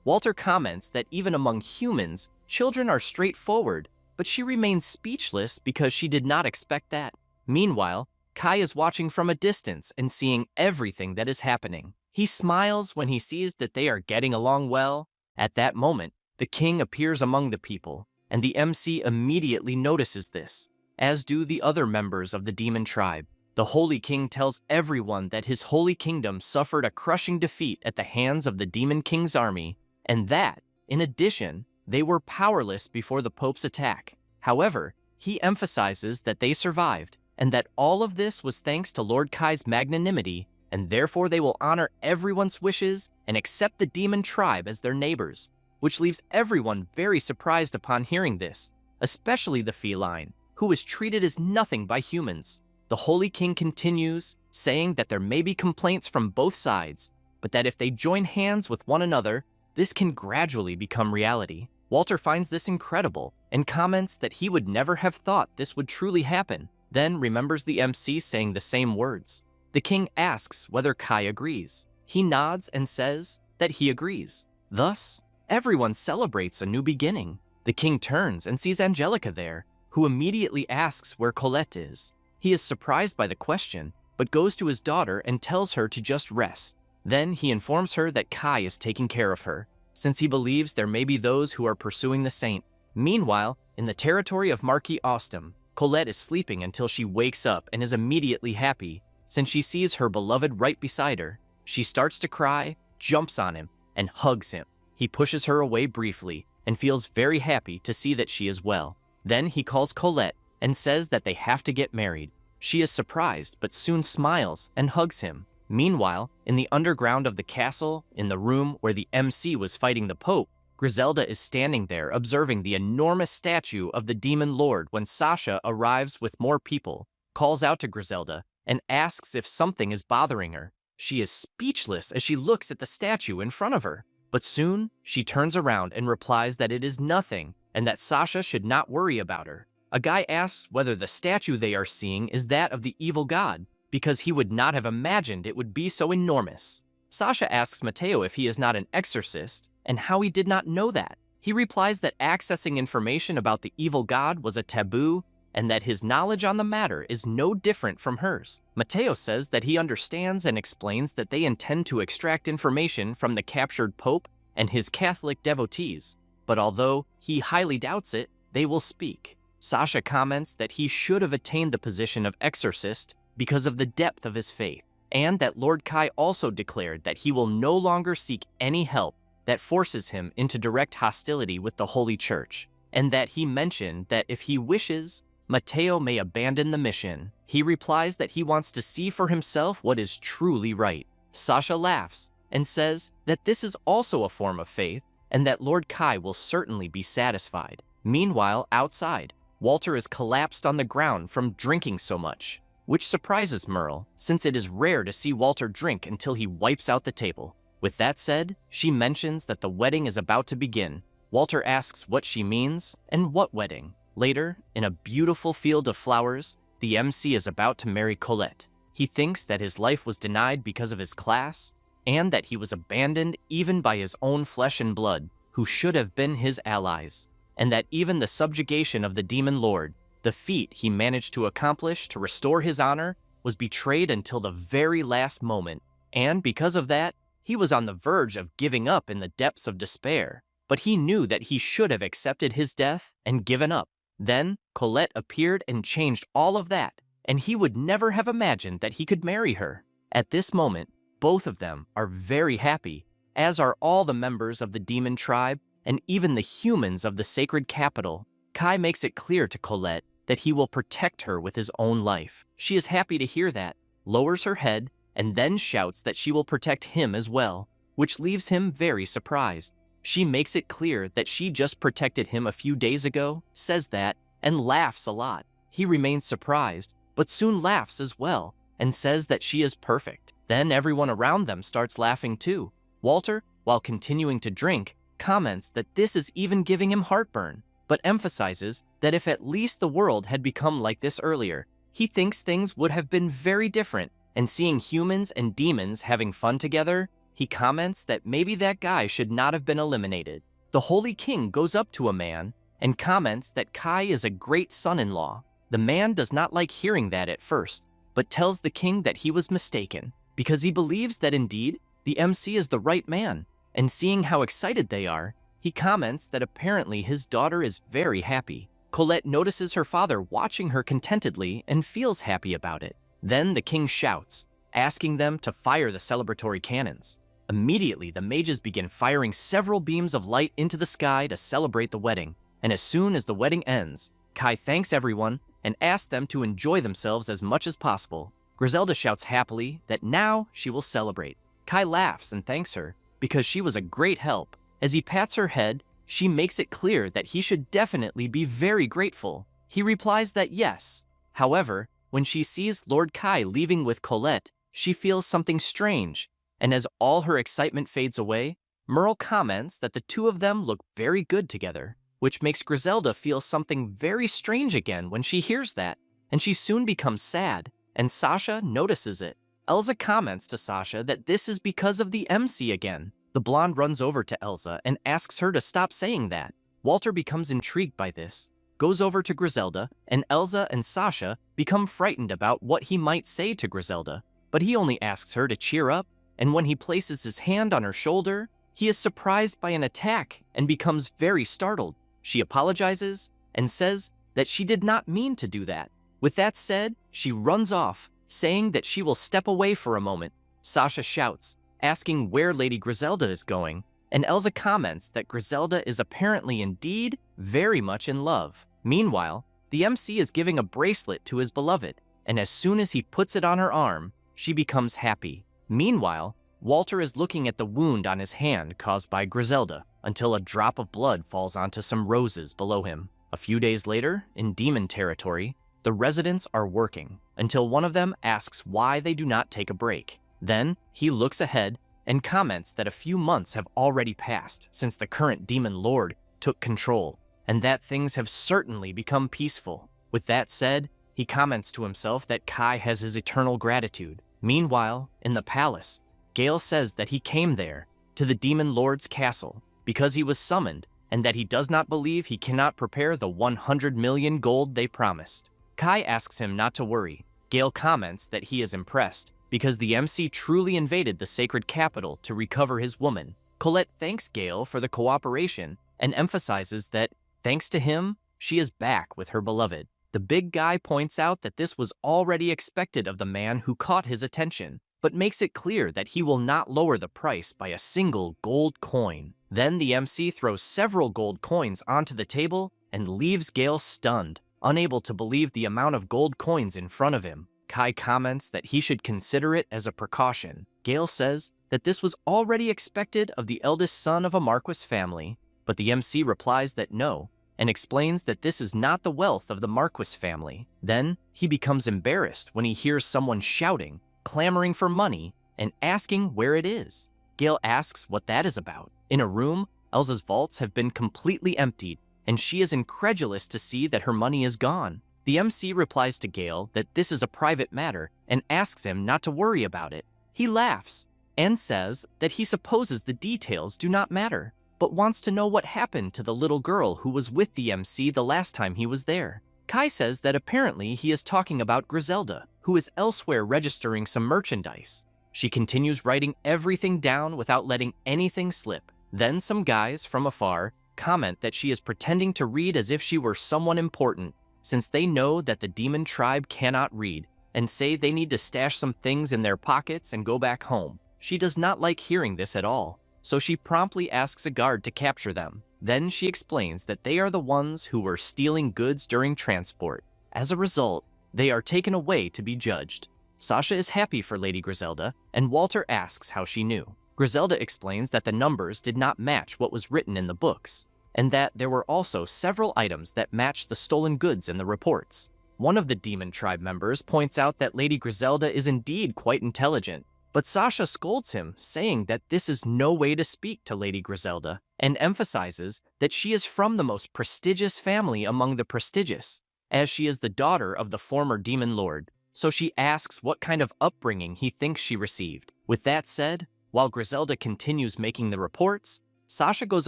Walter comments that even among humans, children are straightforward, but she remains speechless because she did not expect that. Meanwhile, Kai is watching from a distance and seeing everything that is happening. He smiles when he sees that they are getting along well. At that moment, the king appears among the people, and the MC immediately notices this, as do the other members of the demon tribe. The Holy King tells everyone that his holy kingdom suffered a crushing defeat at the hands of the Demon King's army, and that, in addition, they were powerless before the Pope's attack. However, he emphasizes that they survived, and that all of this was thanks to Lord Kai's magnanimity, and therefore they will honor everyone's wishes and accept the demon tribe as their neighbors, which leaves everyone very surprised upon hearing this, especially the feline, who was treated as nothing by humans. The Holy King continues, saying that there may be complaints from both sides, but that if they join hands with one another, this can gradually become reality. Walter finds this incredible and comments that he would never have thought this would truly happen, then remembers the MC saying the same words. The king asks whether Kai agrees. He nods and says that he agrees. Thus, everyone celebrates a new beginning. The king turns and sees Angelica there, who immediately asks where Colette is. He is surprised by the question, but goes to his daughter and tells her to just rest. Then he informs her that Kai is taking care of her, since he believes there may be those who are pursuing the saint. Meanwhile, in the territory of Marquis Austin, Colette is sleeping until she wakes up and is immediately happy, since she sees her beloved right beside her. She starts to cry, jumps on him, and hugs him. He pushes her away briefly and feels very happy to see that she is well. Then he calls Colette and says that they have to get married. She is surprised, but soon smiles and hugs him. Meanwhile, in the underground of the castle, in the room where the MC was fighting the Pope, Griselda is standing there observing the enormous statue of the Demon Lord when Sasha arrives with more people, calls out to Griselda, and asks if something is bothering her. She is speechless as she looks at the statue in front of her, but soon she turns around and replies that it is nothing and that Sasha should not worry about her. A guy asks whether the statue they are seeing is that of the evil god, because he would not have imagined it would be so enormous. Sasha asks Mateo if he is not an exorcist, and how he did not know that. He replies that accessing information about the evil god was a taboo, and that his knowledge on the matter is no different from hers. Mateo says that he understands and explains that they intend to extract information from the captured Pope and his Catholic devotees, but although he highly doubts it, they will speak. Sasha comments that he should have attained the position of exorcist because of the depth of his faith, and that Lord Kai also declared that he will no longer seek any help that forces him into direct hostility with the Holy Church, and that he mentioned that if he wishes, Mateo may abandon the mission. He replies that he wants to see for himself what is truly right. Sasha laughs and says that this is also a form of faith, and that Lord Kai will certainly be satisfied. Meanwhile, outside, Walter is collapsed on the ground from drinking so much, which surprises Merle, since it is rare to see Walter drink until he wipes out the table. With that said, she mentions that the wedding is about to begin. Walter asks what she means, and what wedding. Later, in a beautiful field of flowers, the MC is about to marry Colette. He thinks that his life was denied because of his class, and that he was abandoned even by his own flesh and blood, who should have been his allies, and that even the subjugation of the Demon Lord, the feat he managed to accomplish to restore his honor, was betrayed until the very last moment, and because of that, he was on the verge of giving up in the depths of despair, but he knew that he should have accepted his death and given up. Then, Colette appeared and changed all of that, and he would never have imagined that he could marry her. At this moment, both of them are very happy, as are all the members of the demon tribe and even the humans of the sacred capital. Kai makes it clear to Colette that he will protect her with his own life. She is happy to hear that, lowers her head, and then shouts that she will protect him as well, which leaves him very surprised. She makes it clear that she just protected him a few days ago, says that, and laughs a lot. He remains surprised, but soon laughs as well, and says that she is perfect. Then everyone around them starts laughing too. Walter, while continuing to drink, comments that this is even giving him heartburn, but emphasizes that if at least the world had become like this earlier, he thinks things would have been very different, and seeing humans and demons having fun together, he comments that maybe that guy should not have been eliminated. The Holy King goes up to a man and comments that Kai is a great son-in-law. The man does not like hearing that at first, but tells the king that he was mistaken, because he believes that indeed the MC is the right man, and seeing how excited they are, he comments that apparently his daughter is very happy. Colette notices her father watching her contentedly and feels happy about it. Then the king shouts, asking them to fire the celebratory cannons. Immediately, the mages begin firing several beams of light into the sky to celebrate the wedding, and as soon as the wedding ends, Kai thanks everyone and asks them to enjoy themselves as much as possible. Griselda shouts happily that now she will celebrate. Kai laughs and thanks her because she was a great help. As he pats her head, she makes it clear that he should definitely be very grateful. He replies that yes. However, when she sees Lord Kai leaving with Colette, she feels something strange, and as all her excitement fades away, Merle comments that the two of them look very good together, which makes Griselda feel something very strange again when she hears that, and she soon becomes sad, and Sasha notices it. Elsa comments to Sasha that this is because of the MC again. The blonde runs over to Elsa and asks her to stop saying that. Walter becomes intrigued by this, goes over to Griselda, and Elsa and Sasha become frightened about what he might say to Griselda, but he only asks her to cheer up, and when he places his hand on her shoulder, he is surprised by an attack and becomes very startled. She apologizes and says that she did not mean to do that. With that said, she runs off, saying that she will step away for a moment. Sasha shouts, asking where Lady Griselda is going, and Elsa comments that Griselda is apparently indeed very much in love. Meanwhile, the MC is giving a bracelet to his beloved, and as soon as he puts it on her arm, she becomes happy. Meanwhile, Walter is looking at the wound on his hand caused by Griselda until a drop of blood falls onto some roses below him. A few days later, in demon territory, the residents are working until one of them asks why they do not take a break. Then, he looks ahead and comments that a few months have already passed since the current demon lord took control, and that things have certainly become peaceful. With that said, he comments to himself that Kai has his eternal gratitude. Meanwhile, in the palace, Gale says that he came there, to the demon lord's castle, because he was summoned, and that he does not believe he cannot prepare the 100 million gold they promised. Kai asks him not to worry. Gale comments that he is impressed, because the MC truly invaded the sacred capital to recover his woman. Colette thanks Gale for the cooperation and emphasizes that, thanks to him, she is back with her beloved. The big guy points out that this was already expected of the man who caught his attention, but makes it clear that he will not lower the price by a single gold coin. Then the MC throws several gold coins onto the table and leaves Gale stunned, unable to believe the amount of gold coins in front of him. Kai comments that he should consider it as a precaution. Gale says that this was already expected of the eldest son of a Marquis family, but the MC replies that no, and explains that this is not the wealth of the Marquis family. Then, he becomes embarrassed when he hears someone shouting, clamoring for money, and asking where it is. Gale asks what that is about. In a room, Elsa's vaults have been completely emptied, and she is incredulous to see that her money is gone. The MC replies to Gale that this is a private matter and asks him not to worry about it. He laughs and says that he supposes the details do not matter, but wants to know what happened to the little girl who was with the MC the last time he was there. Kai says that apparently he is talking about Griselda, who is elsewhere registering some merchandise. She continues writing everything down without letting anything slip. Then some guys from afar comment that she is pretending to read as if she were someone important, since they know that the demon tribe cannot read, and say they need to stash some things in their pockets and go back home. She does not like hearing this at all, so she promptly asks a guard to capture them. Then she explains that they are the ones who were stealing goods during transport. As a result, they are taken away to be judged. Sasha is happy for Lady Griselda, and Walter asks how she knew. Griselda explains that the numbers did not match what was written in the books, and that there were also several items that matched the stolen goods in the reports. One of the demon tribe members points out that Lady Griselda is indeed quite intelligent, but Sasha scolds him, saying that this is no way to speak to Lady Griselda, and emphasizes that she is from the most prestigious family among the prestigious, as she is the daughter of the former demon lord. So she asks what kind of upbringing he thinks she received. With that said, while Griselda continues making the reports, Sasha goes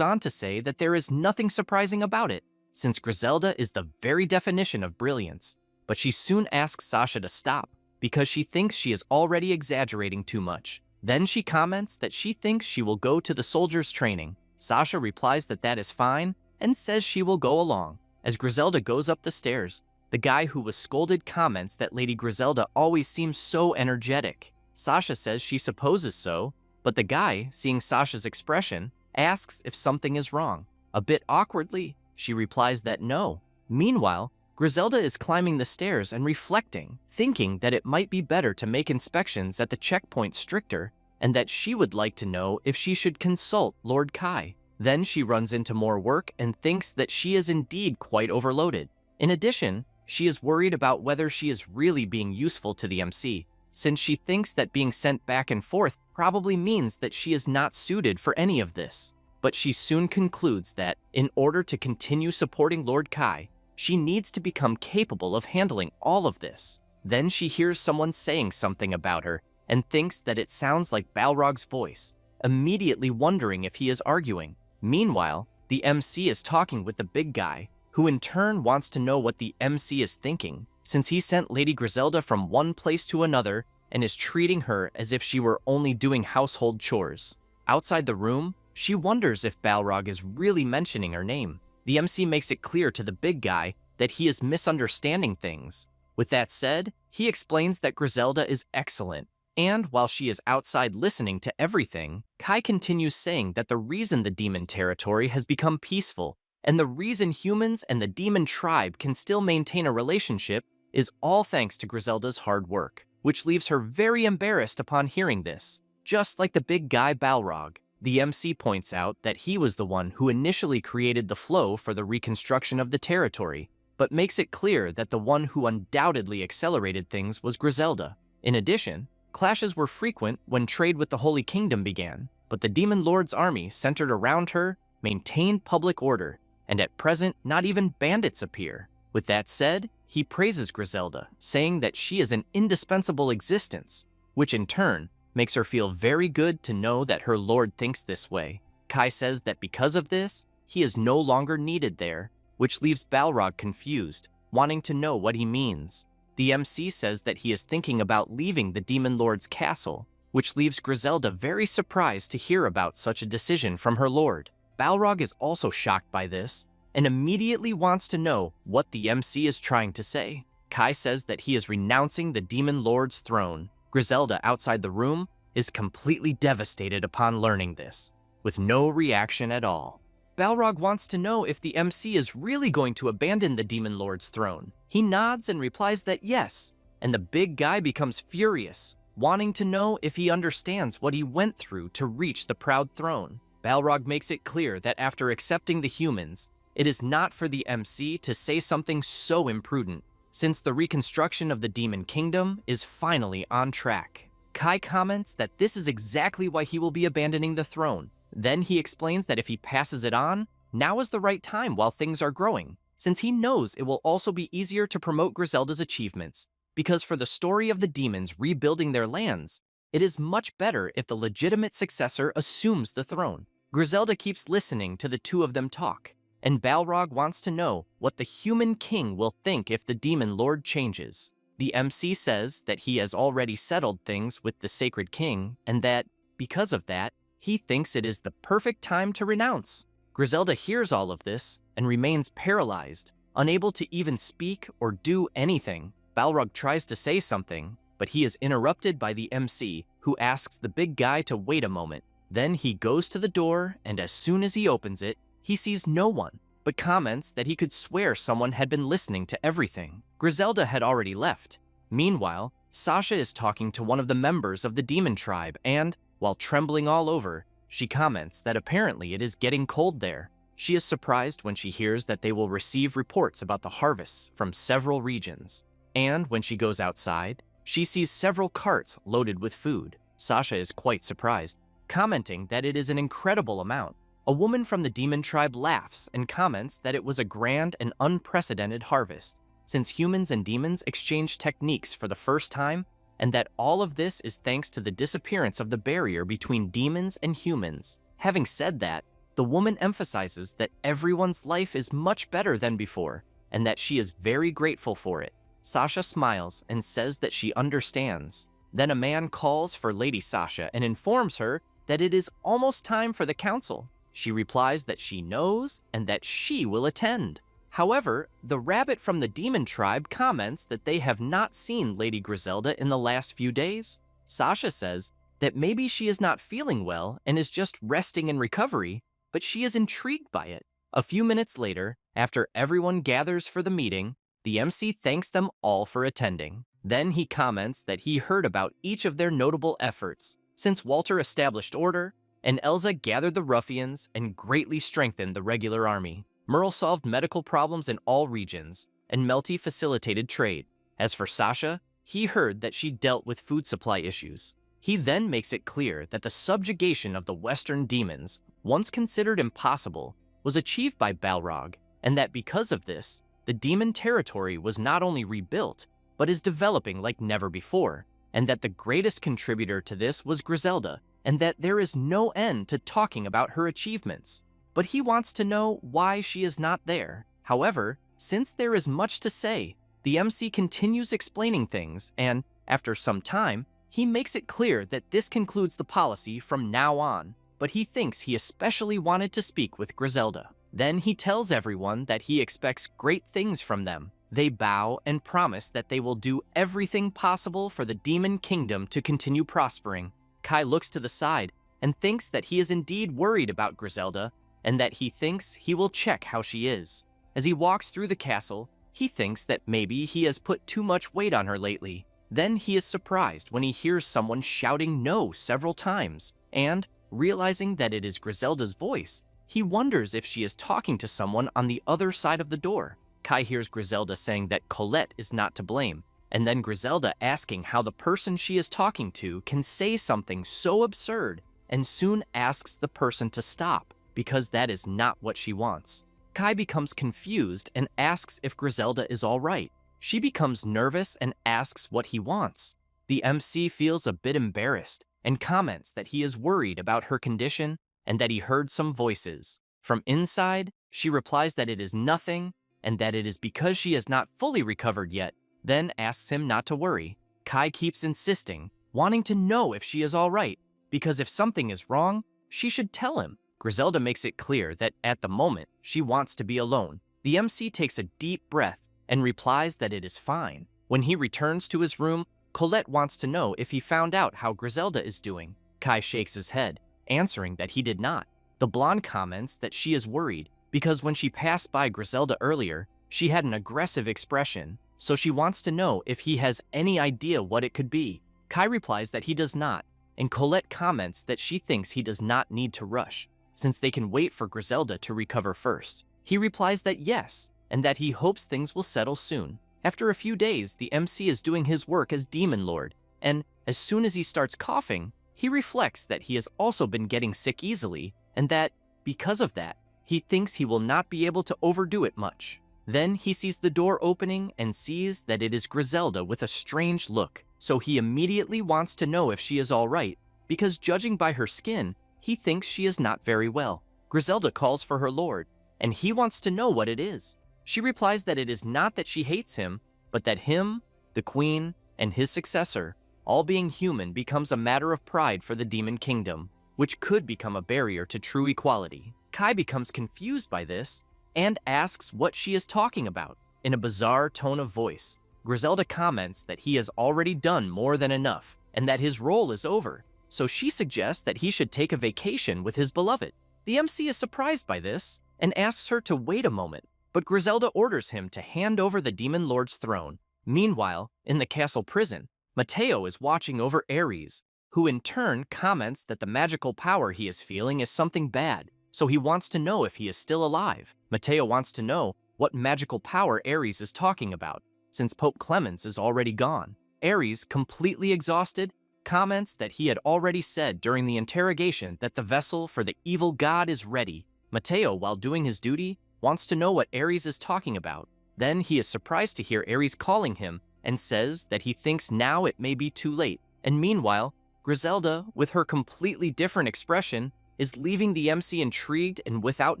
on to say that there is nothing surprising about it, since Griselda is the very definition of brilliance, but she soon asks Sasha to stop, because she thinks she is already exaggerating too much. Then she comments that she thinks she will go to the soldiers' training. Sasha replies that that is fine and says she will go along. As Griselda goes up the stairs, the guy who was scolded comments that Lady Griselda always seems so energetic. Sasha says she supposes so, but the guy, seeing Sasha's expression, asks if something is wrong. A bit awkwardly, she replies that no. Meanwhile, Griselda is climbing the stairs and reflecting, thinking that it might be better to make inspections at the checkpoint stricter, and that she would like to know if she should consult Lord Kai. Then she runs into more work and thinks that she is indeed quite overloaded. In addition, she is worried about whether she is really being useful to the MC, since she thinks that being sent back and forth probably means that she is not suited for any of this. But she soon concludes that, in order to continue supporting Lord Kai, she needs to become capable of handling all of this. Then she hears someone saying something about her and thinks that it sounds like Balrog's voice, immediately wondering if he is arguing. Meanwhile, the MC is talking with the big guy, who in turn wants to know what the MC is thinking, since he sent Lady Griselda from one place to another and is treating her as if she were only doing household chores. Outside the room, she wonders if Balrog is really mentioning her name. The MC makes it clear to the big guy that he is misunderstanding things. With that said, he explains that Griselda is excellent, and while she is outside listening to everything, Kai continues saying that the reason the demon territory has become peaceful and the reason humans and the demon tribe can still maintain a relationship is all thanks to Griselda's hard work, which leaves her very embarrassed upon hearing this. Just like the big guy Balrog, the MC points out that he was the one who initially created the flow for the reconstruction of the territory, but makes it clear that the one who undoubtedly accelerated things was Griselda. In addition, clashes were frequent when trade with the Holy Kingdom began, but the Demon Lord's army centered around her maintained public order, and at present not even bandits appear. With that said, he praises Griselda, saying that she is an indispensable existence, which in turn makes her feel very good to know that her lord thinks this way. Kai says that because of this, he is no longer needed there, which leaves Balrog confused, wanting to know what he means. The MC says that he is thinking about leaving the Demon Lord's castle, which leaves Griselda very surprised to hear about such a decision from her lord. Balrog is also shocked by this, and immediately wants to know what the MC is trying to say. Kai says that he is renouncing the Demon Lord's throne. Griselda, outside the room, is completely devastated upon learning this, with no reaction at all. Balrog wants to know if the MC is really going to abandon the Demon Lord's throne. He nods and replies that yes, and the big guy becomes furious, wanting to know if he understands what he went through to reach the proud throne. Balrog makes it clear that after accepting the humans, it is not for the MC to say something so imprudent, since the reconstruction of the Demon Kingdom is finally on track. Kai comments that this is exactly why he will be abandoning the throne. Then he explains that if he passes it on, now is the right time while things are growing, since he knows it will also be easier to promote Griselda's achievements, because for the story of the demons rebuilding their lands, it is much better if the legitimate successor assumes the throne. Griselda keeps listening to the two of them talk, and Balrog wants to know what the human king will think if the Demon Lord changes. The MC says that he has already settled things with the Sacred King, and that, because of that, he thinks it is the perfect time to renounce. Griselda hears all of this and remains paralyzed, unable to even speak or do anything. Balrog tries to say something, but he is interrupted by the MC, who asks the big guy to wait a moment. Then he goes to the door, and as soon as he opens it, he sees no one, but comments that he could swear someone had been listening to everything. Griselda had already left. Meanwhile, Sasha is talking to one of the members of the demon tribe and, while trembling all over, she comments that apparently it is getting cold there. She is surprised when she hears that they will receive reports about the harvests from several regions. And when she goes outside, she sees several carts loaded with food. Sasha is quite surprised, commenting that it is an incredible amount. A woman from the demon tribe laughs and comments that it was a grand and unprecedented harvest, since humans and demons exchange techniques for the first time, and that all of this is thanks to the disappearance of the barrier between demons and humans. Having said that, the woman emphasizes that everyone's life is much better than before, and that she is very grateful for it. Sasha smiles and says that she understands. Then a man calls for Lady Sasha and informs her that it is almost time for the council. She replies that she knows and that she will attend. However, the rabbit from the demon tribe comments that they have not seen Lady Griselda in the last few days. Sasha says that maybe she is not feeling well and is just resting in recovery, but she is intrigued by it. A few minutes later, after everyone gathers for the meeting, the MC thanks them all for attending. Then he comments that he heard about each of their notable efforts, since Walter established order, and Elsa gathered the ruffians and greatly strengthened the regular army. Merle solved medical problems in all regions, and Melty facilitated trade. As for Sasha, he heard that she dealt with food supply issues. He then makes it clear that the subjugation of the Western demons, once considered impossible, was achieved by Balrog, and that because of this, the demon territory was not only rebuilt, but is developing like never before, and that the greatest contributor to this was Griselda, and that there is no end to talking about her achievements. But he wants to know why she is not there. However, since there is much to say, the MC continues explaining things, and, after some time, he makes it clear that this concludes the policy from now on, but he thinks he especially wanted to speak with Griselda. Then he tells everyone that he expects great things from them. They bow and promise that they will do everything possible for the demon kingdom to continue prospering. Kai looks to the side and thinks that he is indeed worried about Griselda, and that he thinks he will check how she is. As he walks through the castle, he thinks that maybe he has put too much weight on her lately. Then he is surprised when he hears someone shouting no several times, and, realizing that it is Griselda's voice, he wonders if she is talking to someone on the other side of the door. Kai hears Griselda saying that Colette is not to blame, and then Griselda asking how the person she is talking to can say something so absurd, and soon asks the person to stop, because that is not what she wants. Kai becomes confused and asks if Griselda is all right. She becomes nervous and asks what he wants. The MC feels a bit embarrassed and comments that he is worried about her condition and that he heard some voices. From inside, she replies that it is nothing and that it is because she has not fully recovered yet, then asks him not to worry. Kai keeps insisting, wanting to know if she is all right, because if something is wrong, she should tell him. Griselda makes it clear that at the moment, she wants to be alone. The MC takes a deep breath and replies that it is fine. When he returns to his room, Colette wants to know if he found out how Griselda is doing. Kai shakes his head, answering that he did not. The blonde comments that she is worried because when she passed by Griselda earlier, she had an aggressive expression, so she wants to know if he has any idea what it could be. Kai replies that he does not, and Colette comments that she thinks he does not need to rush, since they can wait for Griselda to recover first. He replies that yes, and that he hopes things will settle soon. After a few days, the MC is doing his work as Demon Lord, and as soon as he starts coughing, he reflects that he has also been getting sick easily, and that, because of that, he thinks he will not be able to overdo it much. Then he sees the door opening and sees that it is Griselda with a strange look, so he immediately wants to know if she is all right, because judging by her skin, he thinks she is not very well. Griselda calls for her lord, and he wants to know what it is. She replies that it is not that she hates him, but that him, the queen, and his successor, all being human, becomes a matter of pride for the demon kingdom, which could become a barrier to true equality. Kai becomes confused by this and asks what she is talking about. In a bizarre tone of voice, Griselda comments that he has already done more than enough and that his role is over, so she suggests that he should take a vacation with his beloved. The MC is surprised by this and asks her to wait a moment, but Griselda orders him to hand over the Demon Lord's throne. Meanwhile, in the castle prison, Mateo is watching over Aries, who in turn comments that the magical power he is feeling is something bad, so he wants to know if he is still alive. Mateo wants to know what magical power Aries is talking about, since Pope Clemens is already gone. Aries, completely exhausted, comments that he had already said during the interrogation that the vessel for the evil god is ready. Mateo, while doing his duty, wants to know what Aries is talking about. Then he is surprised to hear Aries calling him and says that he thinks now it may be too late. And meanwhile, Griselda, with her completely different expression, is leaving the MC intrigued and without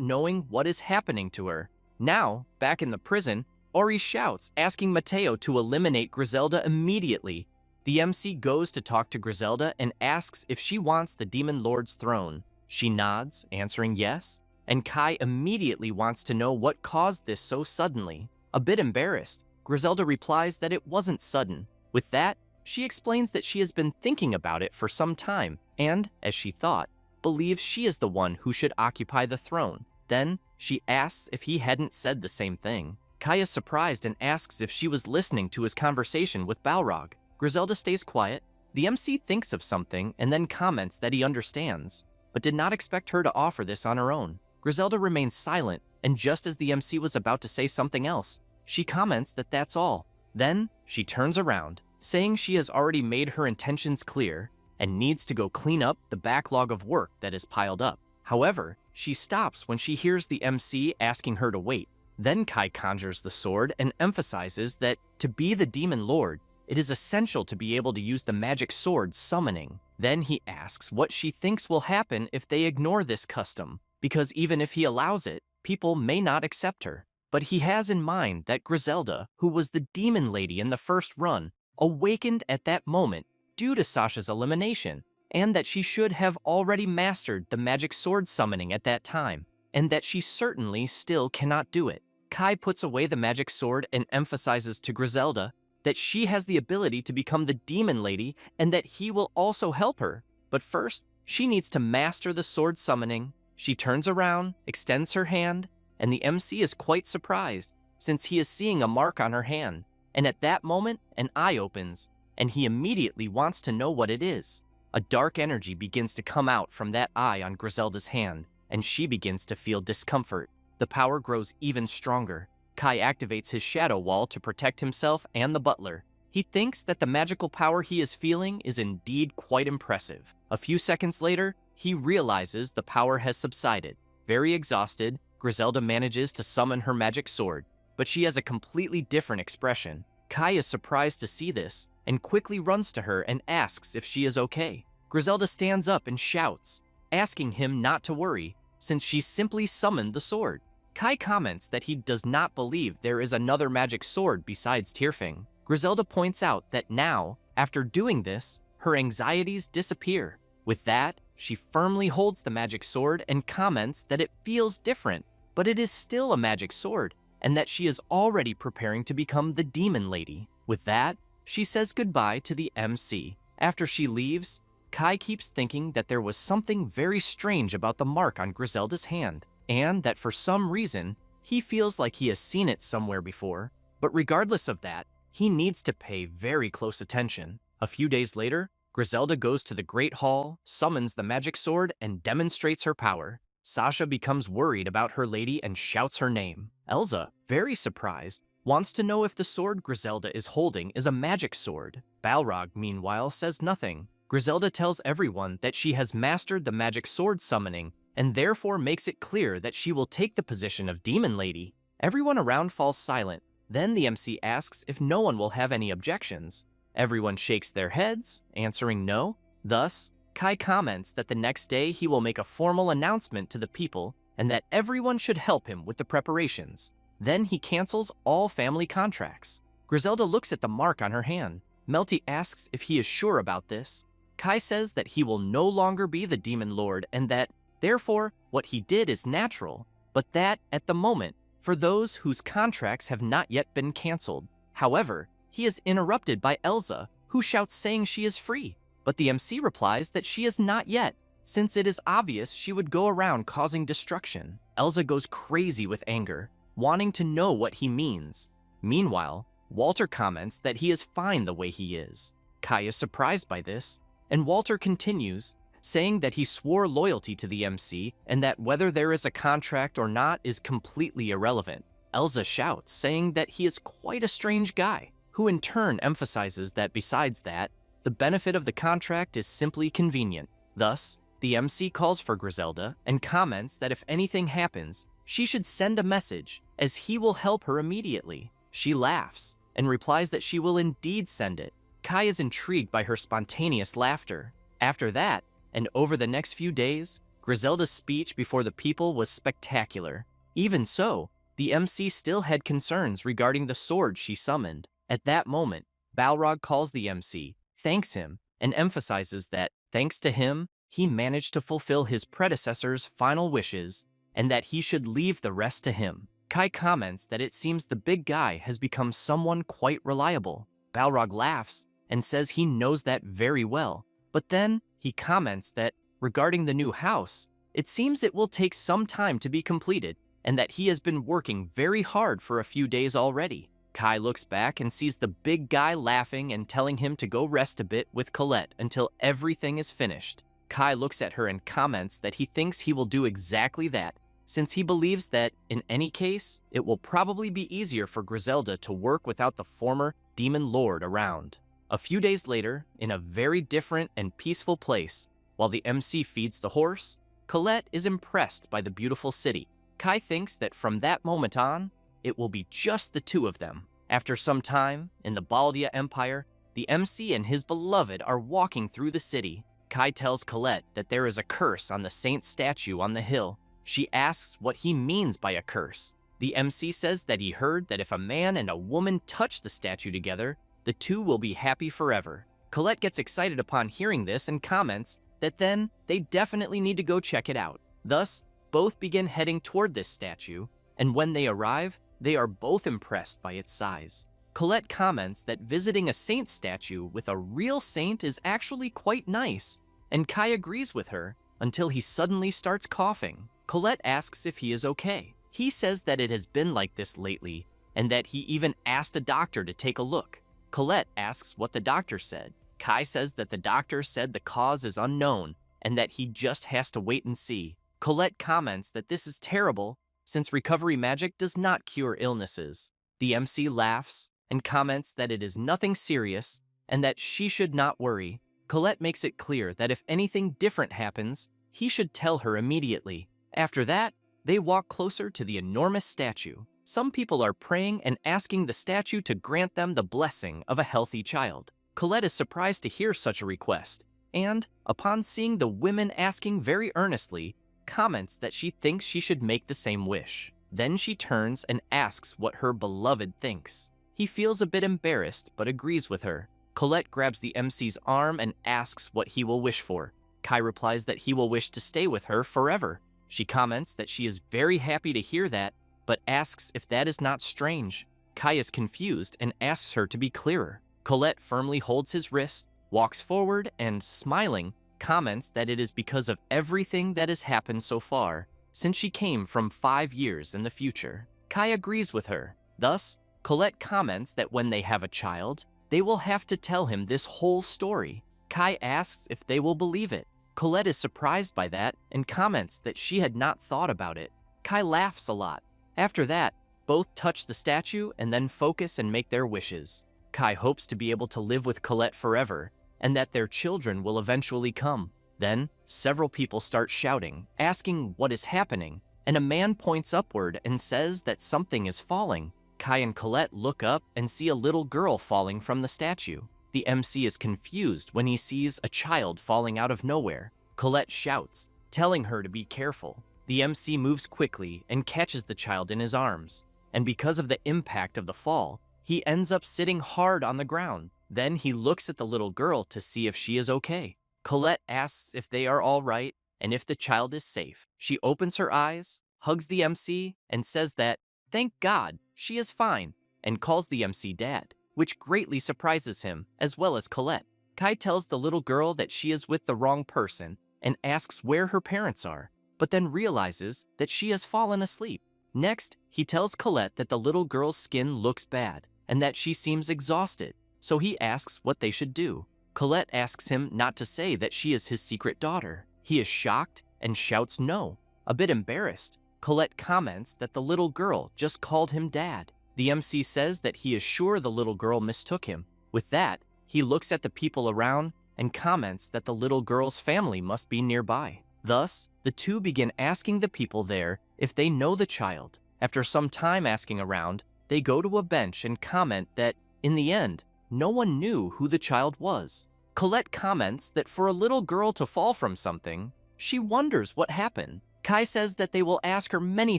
knowing what is happening to her. Now, back in the prison, Ori shouts, asking Mateo to eliminate Griselda immediately, The MC goes to talk to Griselda and asks if she wants the Demon Lord's throne. She nods, answering yes, and Kai immediately wants to know what caused this so suddenly. A bit embarrassed, Griselda replies that it wasn't sudden. With that, she explains that she has been thinking about it for some time and, as she thought, believes she is the one who should occupy the throne. Then, she asks if he hadn't said the same thing. Kai is surprised and asks if she was listening to his conversation with Balrog. Griselda stays quiet. The MC thinks of something and then comments that he understands, but did not expect her to offer this on her own. Griselda remains silent, and just as the MC was about to say something else, she comments that that's all. Then, she turns around, saying she has already made her intentions clear and needs to go clean up the backlog of work that is piled up. However, she stops when she hears the MC asking her to wait. Then Kai conjures the sword and emphasizes that to be the Demon Lord, it is essential to be able to use the magic sword summoning. Then he asks what she thinks will happen if they ignore this custom, because even if he allows it, people may not accept her. But he has in mind that Griselda, who was the demon lady in the first run, awakened at that moment due to Sasha's elimination, and that she should have already mastered the magic sword summoning at that time, and that she certainly still cannot do it. Kai puts away the magic sword and emphasizes to Griselda that she has the ability to become the demon lady and that he will also help her. But first, she needs to master the sword summoning. She turns around, extends her hand, and the MC is quite surprised since he is seeing a mark on her hand. And at that moment, an eye opens, and he immediately wants to know what it is. A dark energy begins to come out from that eye on Griselda's hand, and she begins to feel discomfort. The power grows even stronger. Kai activates his shadow wall to protect himself and the butler. He thinks that the magical power he is feeling is indeed quite impressive. A few seconds later, he realizes the power has subsided. Very exhausted, Griselda manages to summon her magic sword, but she has a completely different expression. Kai is surprised to see this and quickly runs to her and asks if she is okay. Griselda stands up and shouts, asking him not to worry, since she simply summoned the sword. Kai comments that he does not believe there is another magic sword besides Tyrfing. Griselda points out that now, after doing this, her anxieties disappear. With that, she firmly holds the magic sword and comments that it feels different, but it is still a magic sword, and that she is already preparing to become the Demon Lady. With that, she says goodbye to the MC. After she leaves, Kai keeps thinking that there was something very strange about the mark on Griselda's hand, and that for some reason, he feels like he has seen it somewhere before. But regardless of that, he needs to pay very close attention. A few days later, Griselda goes to the Great Hall, summons the magic sword, and demonstrates her power. Sasha becomes worried about her lady and shouts her name. Elsa, very surprised, wants to know if the sword Griselda is holding is a magic sword. Balrog, meanwhile, says nothing. Griselda tells everyone that she has mastered the magic sword summoning and therefore makes it clear that she will take the position of Demon Lady. Everyone around falls silent. Then the MC asks if no one will have any objections. Everyone shakes their heads, answering no. Thus, Kai comments that the next day he will make a formal announcement to the people and that everyone should help him with the preparations. Then he cancels all family contracts. Griselda looks at the mark on her hand. Melty asks if he is sure about this. Kai says that he will no longer be the Demon Lord and that, therefore, what he did is natural, but that, at the moment, for those whose contracts have not yet been canceled. However, he is interrupted by Elsa, who shouts saying she is free, but the MC replies that she is not yet, since it is obvious she would go around causing destruction. Elsa goes crazy with anger, wanting to know what he means. Meanwhile, Walter comments that he is fine the way he is. Kai is surprised by this, and Walter continues, saying that he swore loyalty to the MC and that whether there is a contract or not is completely irrelevant. Elsa shouts, saying that he is quite a strange guy, who in turn emphasizes that besides that, the benefit of the contract is simply convenient. Thus, the MC calls for Griselda and comments that if anything happens, she should send a message, as he will help her immediately. She laughs and replies that she will indeed send it. Kai is intrigued by her spontaneous laughter. After that, and over the next few days, Griselda's speech before the people was spectacular. Even so, the MC still had concerns regarding the sword she summoned. At that moment, Balrog calls the MC, thanks him and emphasizes that, thanks to him, he managed to fulfill his predecessor's final wishes and that he should leave the rest to him. Kai comments that it seems the big guy has become someone quite reliable. Balrog laughs and says he knows that very well, but then he comments that regarding the new house, it seems it will take some time to be completed and that he has been working very hard for a few days already. Kai looks back and sees the big guy laughing and telling him to go rest a bit with Colette until everything is finished. Kai looks at her and comments that he thinks he will do exactly that, since he believes that, in any case, it will probably be easier for Griselda to work without the former demon lord around. A few days later, in a very different and peaceful place, while the MC feeds the horse, Colette is impressed by the beautiful city. Kai thinks that from that moment on, it will be just the two of them. After some time, in the Baldia Empire, the MC and his beloved are walking through the city. Kai tells Colette that there is a curse on the saint statue on the hill. She asks what he means by a curse. The MC says that he heard that if a man and a woman touch the statue together, the two will be happy forever. Colette gets excited upon hearing this and comments that then they definitely need to go check it out. Thus, both begin heading toward this statue, and when they arrive, they are both impressed by its size. Colette comments that visiting a saint statue with a real saint is actually quite nice, and Kai agrees with her until he suddenly starts coughing. Colette asks if he is okay. He says that it has been like this lately, and that he even asked a doctor to take a look. Colette asks what the doctor said. Kai says that the doctor said the cause is unknown, and that he just has to wait and see. Colette comments that this is terrible, since recovery magic does not cure illnesses. The MC laughs and comments that it is nothing serious, and that she should not worry. Colette makes it clear that if anything different happens, he should tell her immediately. After that, they walk closer to the enormous statue. Some people are praying and asking the statue to grant them the blessing of a healthy child. Colette is surprised to hear such a request, and, upon seeing the women asking very earnestly, comments that she thinks she should make the same wish. Then she turns and asks what her beloved thinks. He feels a bit embarrassed, but agrees with her. Colette grabs the MC's arm and asks what he will wish for. Kai replies that he will wish to stay with her forever. She comments that she is very happy to hear that, but asks if that is not strange. Kai is confused and asks her to be clearer. Colette firmly holds his wrist, walks forward, and, smiling, comments that it is because of everything that has happened so far, since she came from 5 years in the future. Kai agrees with her. Thus, Colette comments that when they have a child, they will have to tell him this whole story. Kai asks if they will believe it. Colette is surprised by that and comments that she had not thought about it. Kai laughs a lot. After that, both touch the statue and then focus and make their wishes. Kai hopes to be able to live with Colette forever, and that their children will eventually come. Then, several people start shouting, asking what is happening, and a man points upward and says that something is falling. Kai and Colette look up and see a little girl falling from the statue. The MC is confused when he sees a child falling out of nowhere. Colette shouts, telling her to be careful. The MC moves quickly and catches the child in his arms, and because of the impact of the fall, he ends up sitting hard on the ground. Then he looks at the little girl to see if she is okay. Colette asks if they are all right and if the child is safe. She opens her eyes, hugs the MC, and says that, thank God, she is fine, and calls the MC dad, which greatly surprises him, as well as Colette. Kai tells the little girl that she is with the wrong person and asks where her parents are, but then realizes that she has fallen asleep. Next, he tells Colette that the little girl's skin looks bad and that she seems exhausted, so he asks what they should do. Colette asks him not to say that she is his secret daughter. He is shocked and shouts no. A bit embarrassed, Colette comments that the little girl just called him dad. The MC says that he is sure the little girl mistook him. With that, he looks at the people around and comments that the little girl's family must be nearby. Thus, the two begin asking the people there if they know the child. After some time asking around, they go to a bench and comment that, in the end, no one knew who the child was. Colette comments that for a little girl to fall from something, she wonders what happened. Kai says that they will ask her many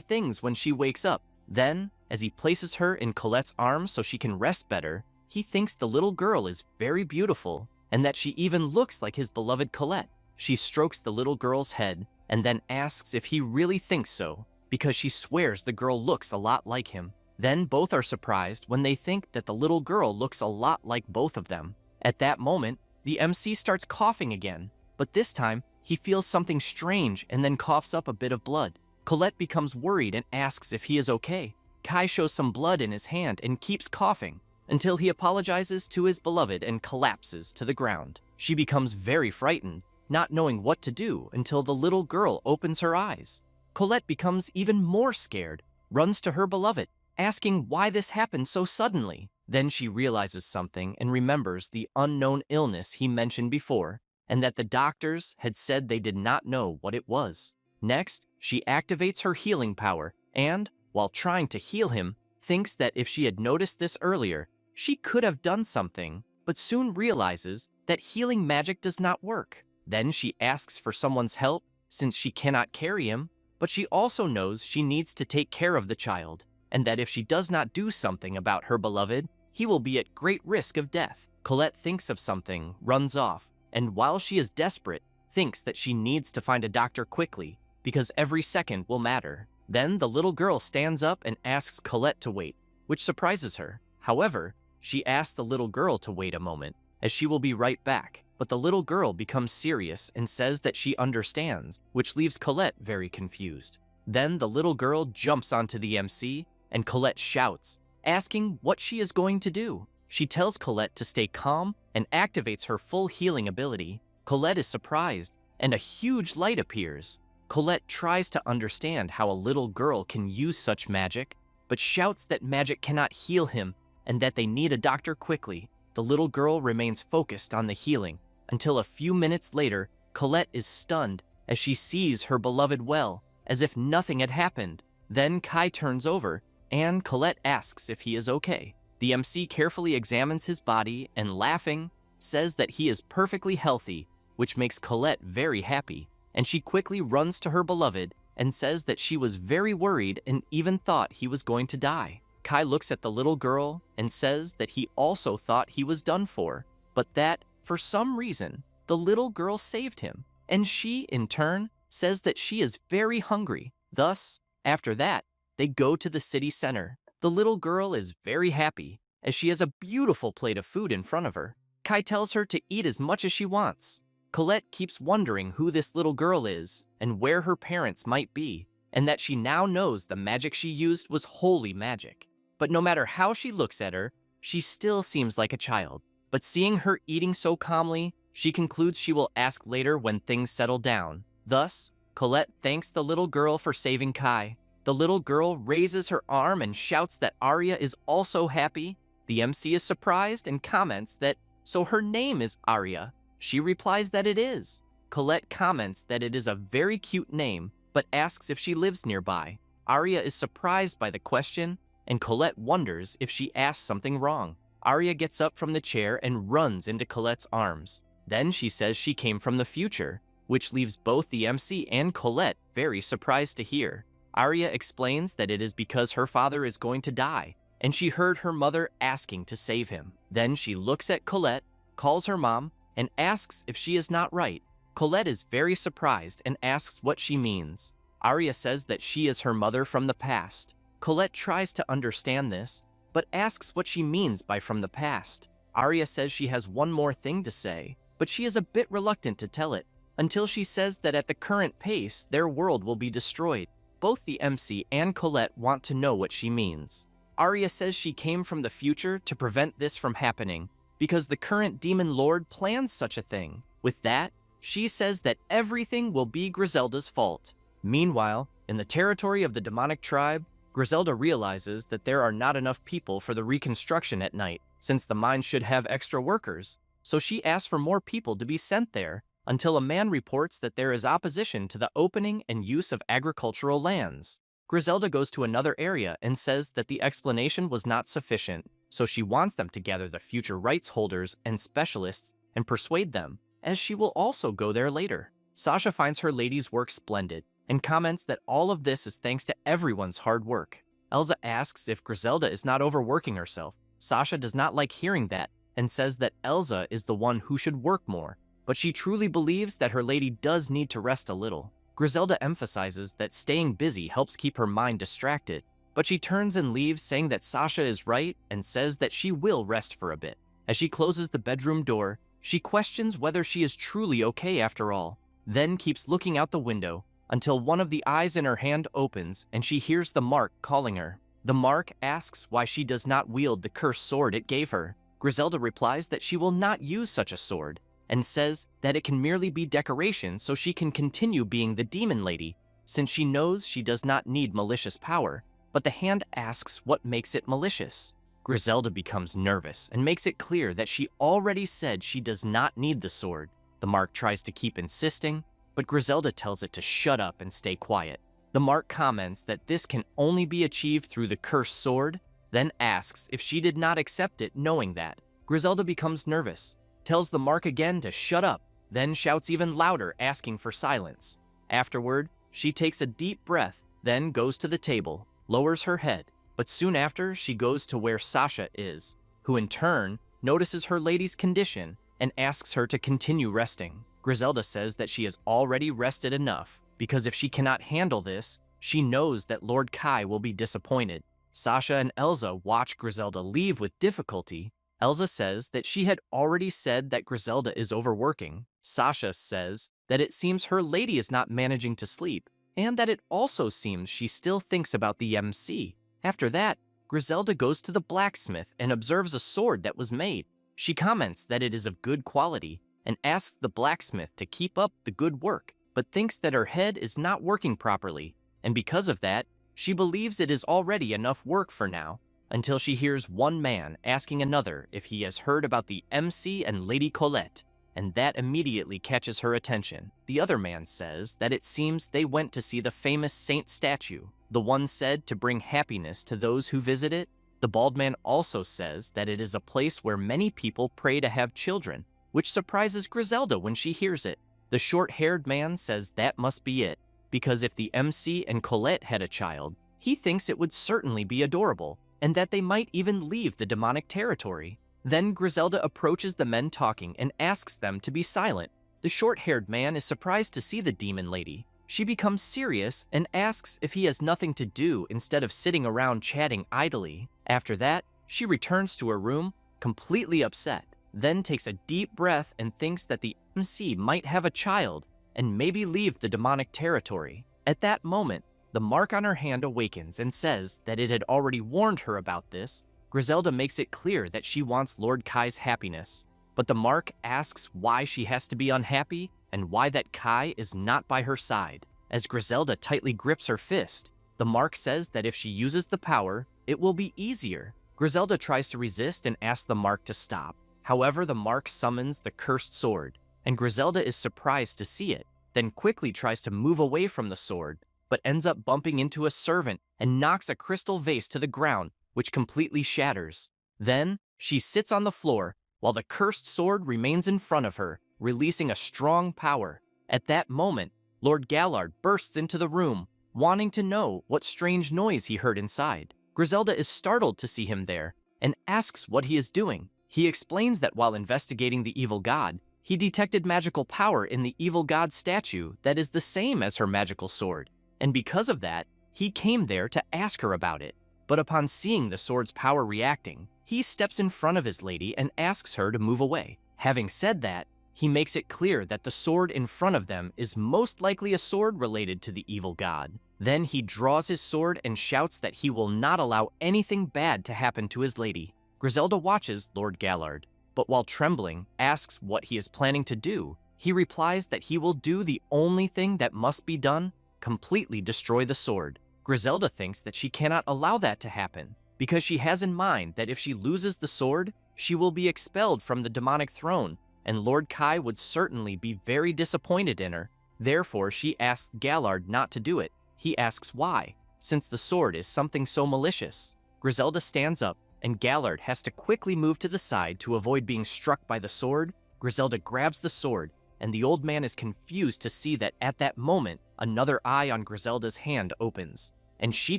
things when she wakes up. Then, as he places her in Colette's arms so she can rest better, he thinks the little girl is very beautiful and that she even looks like his beloved Colette. She strokes the little girl's head and then asks if he really thinks so, because she swears the girl looks a lot like him. Then both are surprised when they think that the little girl looks a lot like both of them. At that moment, the MC starts coughing again, but this time he feels something strange and then coughs up a bit of blood. Colette becomes worried and asks if he is okay. Kai shows some blood in his hand and keeps coughing until he apologizes to his beloved and collapses to the ground. She becomes very frightened, not knowing what to do until the little girl opens her eyes. Colette becomes even more scared, runs to her beloved, asking why this happened so suddenly. Then she realizes something and remembers the unknown illness he mentioned before, and that the doctors had said they did not know what it was. Next, she activates her healing power and, while trying to heal him, thinks that if she had noticed this earlier, she could have done something, but soon realizes that healing magic does not work. Then she asks for someone's help since she cannot carry him, but she also knows she needs to take care of the child, and that if she does not do something about her beloved, he will be at great risk of death. Colette thinks of something, runs off, and while she is desperate, thinks that she needs to find a doctor quickly, because every second will matter. Then the little girl stands up and asks Colette to wait, which surprises her. However, she asks the little girl to wait a moment, as she will be right back. But the little girl becomes serious and says that she understands, which leaves Colette very confused. Then the little girl jumps onto the MC, and Colette shouts, asking what she is going to do. She tells Colette to stay calm and activates her full healing ability. Colette is surprised, and a huge light appears. Colette tries to understand how a little girl can use such magic, but shouts that magic cannot heal him and that they need a doctor quickly. The little girl remains focused on the healing until a few minutes later, Colette is stunned as she sees her beloved well, as if nothing had happened. Then Kai turns over and Colette asks if he is okay. The MC carefully examines his body and, laughing, says that he is perfectly healthy, which makes Colette very happy, and she quickly runs to her beloved and says that she was very worried and even thought he was going to die. Kai looks at the little girl and says that he also thought he was done for, but that, for some reason, the little girl saved him, and she, in turn, says that she is very hungry. Thus, after that, they go to the city center. The little girl is very happy, as she has a beautiful plate of food in front of her. Kai tells her to eat as much as she wants. Colette keeps wondering who this little girl is and where her parents might be, and that she now knows the magic she used was holy magic. But no matter how she looks at her, she still seems like a child. But seeing her eating so calmly, she concludes she will ask later when things settle down. Thus, Colette thanks the little girl for saving Kai. The little girl raises her arm and shouts that Arya is also happy. The MC is surprised and comments that, so her name is Arya. She replies that it is. Colette comments that it is a very cute name, but asks if she lives nearby. Arya is surprised by the question, and Colette wonders if she asked something wrong. Arya gets up from the chair and runs into Colette's arms. Then she says she came from the future, which leaves both the MC and Colette very surprised to hear. Arya explains that it is because her father is going to die, and she heard her mother asking to save him. Then she looks at Colette, calls her mom, and asks if she is not right. Colette is very surprised and asks what she means. Arya says that she is her mother from the past. Colette tries to understand this, but asks what she means by from the past. Arya says she has one more thing to say, but she is a bit reluctant to tell it, until she says that at the current pace, their world will be destroyed. Both the MC and Colette want to know what she means. Arya says she came from the future to prevent this from happening, because the current demon lord plans such a thing. With that, she says that everything will be Griselda's fault. Meanwhile, in the territory of the demonic tribe, Griselda realizes that there are not enough people for the reconstruction at night, since the mine should have extra workers, so she asks for more people to be sent there, until a man reports that there is opposition to the opening and use of agricultural lands. Griselda goes to another area and says that the explanation was not sufficient, so she wants them to gather the future rights holders and specialists and persuade them, as she will also go there later. Sasha finds her lady's work splendid, and comments that all of this is thanks to everyone's hard work. Elsa asks if Griselda is not overworking herself. Sasha does not like hearing that, and says that Elsa is the one who should work more, but she truly believes that her lady does need to rest a little. Griselda emphasizes that staying busy helps keep her mind distracted, but she turns and leaves saying that Sasha is right and says that she will rest for a bit. As she closes the bedroom door, she questions whether she is truly okay after all, then keeps looking out the window until one of the eyes in her hand opens and she hears the mark calling her. The mark asks why she does not wield the cursed sword it gave her. Griselda replies that she will not use such a sword, and says that it can merely be decoration so she can continue being the demon lady, since she knows she does not need malicious power. But the hand asks what makes it malicious. Griselda becomes nervous and makes it clear that she already said she does not need the sword. The mark tries to keep insisting, but Griselda tells it to shut up and stay quiet. The mark comments that this can only be achieved through the cursed sword, then asks if she did not accept it knowing that. Griselda becomes nervous, tells the mark again to shut up, then shouts even louder asking for silence. Afterward, she takes a deep breath, then goes to the table, lowers her head, but soon after she goes to where Sasha is, who in turn notices her lady's condition and asks her to continue resting. Griselda says that she has already rested enough, because if she cannot handle this, she knows that Lord Kai will be disappointed. Sasha and Elsa watch Griselda leave with difficulty. Elsa says that she had already said that Griselda is overworking. Sasha says that it seems her lady is not managing to sleep, and that it also seems she still thinks about the MC. After that, Griselda goes to the blacksmith and observes a sword that was made. She comments that it is of good quality and asks the blacksmith to keep up the good work, but thinks that her head is not working properly, and because of that, she believes it is already enough work for now, until she hears one man asking another if he has heard about the MC and Lady Colette, and that immediately catches her attention. The other man says that it seems they went to see the famous saint statue, the one said to bring happiness to those who visit it. The bald man also says that it is a place where many people pray to have children, which surprises Griselda when she hears it. The short-haired man says that must be it, because if the MC and Colette had a child, he thinks it would certainly be adorable, and that they might even leave the demonic territory. Then Griselda approaches the men talking and asks them to be silent. The short-haired man is surprised to see the demon lady. She becomes serious and asks if he has nothing to do instead of sitting around chatting idly. After that, she returns to her room, completely upset, then takes a deep breath and thinks that the MC might have a child and maybe leave the demonic territory. At that moment, the mark on her hand awakens and says that it had already warned her about this. Griselda makes it clear that she wants Lord Kai's happiness, but the mark asks why she has to be unhappy and why that Kai is not by her side. As Griselda tightly grips her fist, the mark says that if she uses the power, it will be easier. Griselda tries to resist and asks the mark to stop. However, the mark summons the cursed sword, and Griselda is surprised to see it, then quickly tries to move away from the sword, but ends up bumping into a servant and knocks a crystal vase to the ground, which completely shatters. Then, she sits on the floor while the cursed sword remains in front of her, releasing a strong power. At that moment, Lord Gallard bursts into the room, wanting to know what strange noise he heard inside. Griselda is startled to see him there and asks what he is doing. He explains that while investigating the evil god, he detected magical power in the evil god statue that is the same as her magical sword, and because of that, he came there to ask her about it. But upon seeing the sword's power reacting, he steps in front of his lady and asks her to move away. Having said that, he makes it clear that the sword in front of them is most likely a sword related to the evil god. Then he draws his sword and shouts that he will not allow anything bad to happen to his lady. Griselda watches Lord Gallard, but while trembling, asks what he is planning to do. He replies that he will do the only thing that must be done, completely destroy the sword. Griselda thinks that she cannot allow that to happen, because she has in mind that if she loses the sword, she will be expelled from the demonic throne, and Lord Kai would certainly be very disappointed in her. Therefore, she asks Gallard not to do it. He asks why, since the sword is something so malicious. Griselda stands up, and Gallard has to quickly move to the side to avoid being struck by the sword. Griselda grabs the sword, and the old man is confused to see that at that moment, another eye on Griselda's hand opens, and she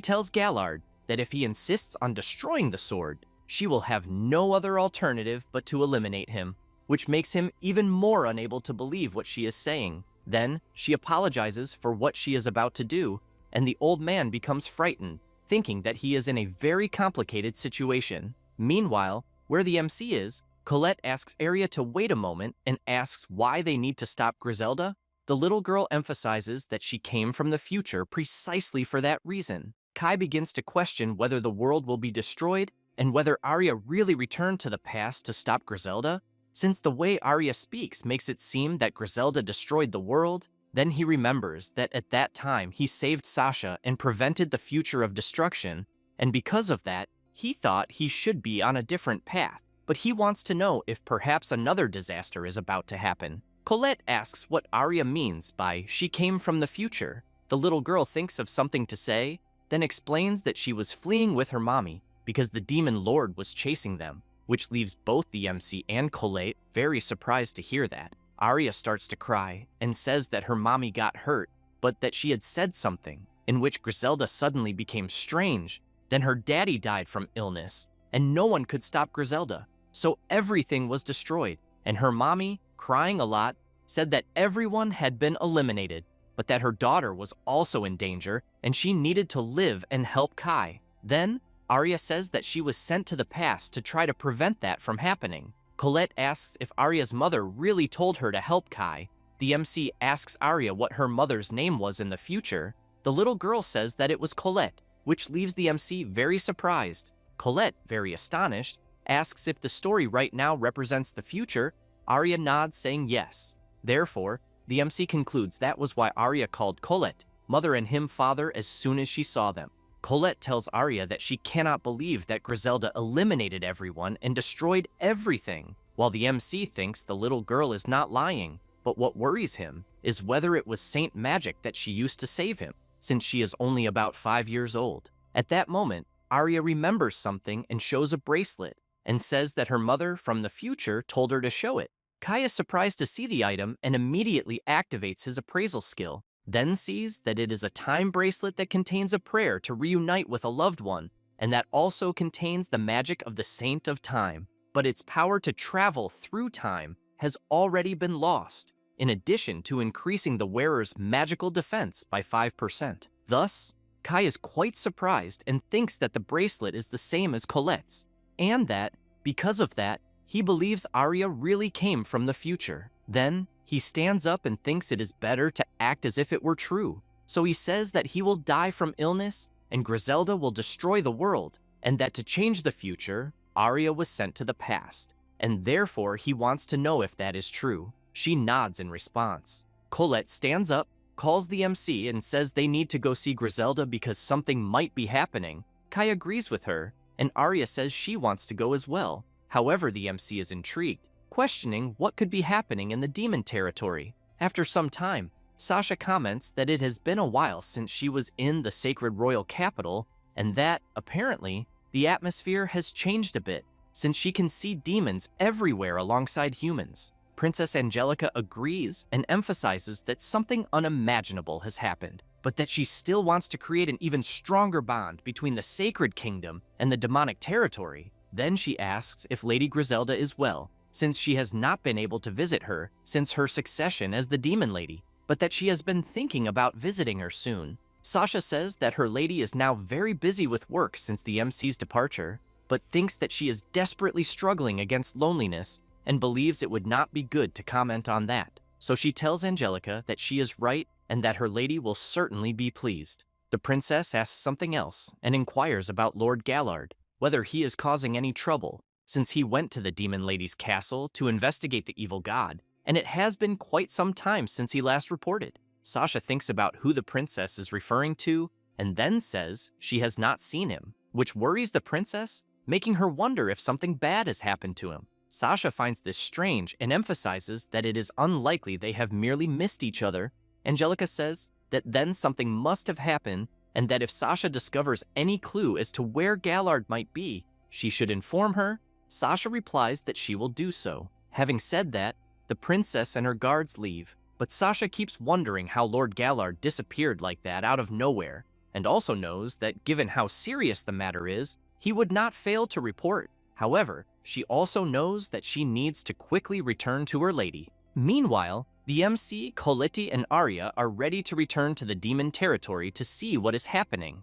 tells Gallard that if he insists on destroying the sword, she will have no other alternative but to eliminate him, which makes him even more unable to believe what she is saying. Then, she apologizes for what she is about to do, and the old man becomes frightened, thinking that he is in a very complicated situation. Meanwhile, where the MC is, Colette asks Aria to wait a moment and asks why they need to stop Griselda. The little girl emphasizes that she came from the future precisely for that reason. Kai begins to question whether the world will be destroyed and whether Aria really returned to the past to stop Griselda. Since the way Aria speaks makes it seem that Griselda destroyed the world, then he remembers that at that time he saved Sasha and prevented the future of destruction, and because of that, he thought he should be on a different path. But he wants to know if perhaps another disaster is about to happen. Colette asks what Aria means by "she came from the future." The little girl thinks of something to say, then explains that she was fleeing with her mommy because the demon lord was chasing them, which leaves both the MC and Colette very surprised to hear that. Aria starts to cry and says that her mommy got hurt, but that she had said something, in which Griselda suddenly became strange. Then her daddy died from illness, and no one could stop Griselda. So everything was destroyed, and her mommy, crying a lot, said that everyone had been eliminated, but that her daughter was also in danger, and she needed to live and help Kai. Then, Aria says that she was sent to the past to try to prevent that from happening. Colette asks if Aria's mother really told her to help Kai. The MC asks Aria what her mother's name was in the future. The little girl says that it was Colette, which leaves the MC very surprised. Colette, very astonished, asks if the story right now represents the future. Aria nods, saying yes. Therefore, the MC concludes that was why Aria called Colette mother and him father as soon as she saw them. Colette tells Aria that she cannot believe that Griselda eliminated everyone and destroyed everything, while the MC thinks the little girl is not lying. But what worries him is whether it was Saint Magic that she used to save him, since she is only about 5 years old. At that moment, Aria remembers something and shows a bracelet, and says that her mother from the future told her to show it. Kai is surprised to see the item and immediately activates his appraisal skill, then sees that it is a time bracelet that contains a prayer to reunite with a loved one, and that also contains the magic of the Saint of Time. But its power to travel through time has already been lost, in addition to increasing the wearer's magical defense by 5%. Thus, Kai is quite surprised and thinks that the bracelet is the same as Colette's, and that, because of that, he believes Aria really came from the future. Then, he stands up and thinks it is better to act as if it were true. So he says that he will die from illness, and Griselda will destroy the world, and that to change the future, Aria was sent to the past, and therefore he wants to know if that is true. She nods in response. Colette stands up, calls the MC, and says they need to go see Griselda because something might be happening. Kai agrees with her, and Aria says she wants to go as well. However, the MC is intrigued, questioning what could be happening in the demon territory. After some time, Sasha comments that it has been a while since she was in the sacred royal capital, and that, apparently, the atmosphere has changed a bit, since she can see demons everywhere alongside humans. Princess Angelica agrees and emphasizes that something unimaginable has happened, but that she still wants to create an even stronger bond between the sacred kingdom and the demonic territory. Then she asks if Lady Griselda is well, since she has not been able to visit her since her succession as the Demon Lady, but that she has been thinking about visiting her soon. Sasha says that her lady is now very busy with work since the MC's departure, but thinks that she is desperately struggling against loneliness and believes it would not be good to comment on that. So she tells Angelica that she is right and that her lady will certainly be pleased. The princess asks something else and inquires about Lord Gallard, whether he is causing any trouble, since he went to the Demon Lady's castle to investigate the evil god, and it has been quite some time since he last reported. Sasha thinks about who the princess is referring to, and then says she has not seen him, which worries the princess, making her wonder if something bad has happened to him. Sasha finds this strange and emphasizes that it is unlikely they have merely missed each other. Angelica says that then something must have happened, and that if Sasha discovers any clue as to where Gallard might be, she should inform her. Sasha replies that she will do so. Having said that, the princess and her guards leave, but Sasha keeps wondering how Lord Gallard disappeared like that out of nowhere, and also knows that given how serious the matter is, he would not fail to report. However, she also knows that she needs to quickly return to her lady. Meanwhile, the MC, Colette, and Arya are ready to return to the demon territory to see what is happening.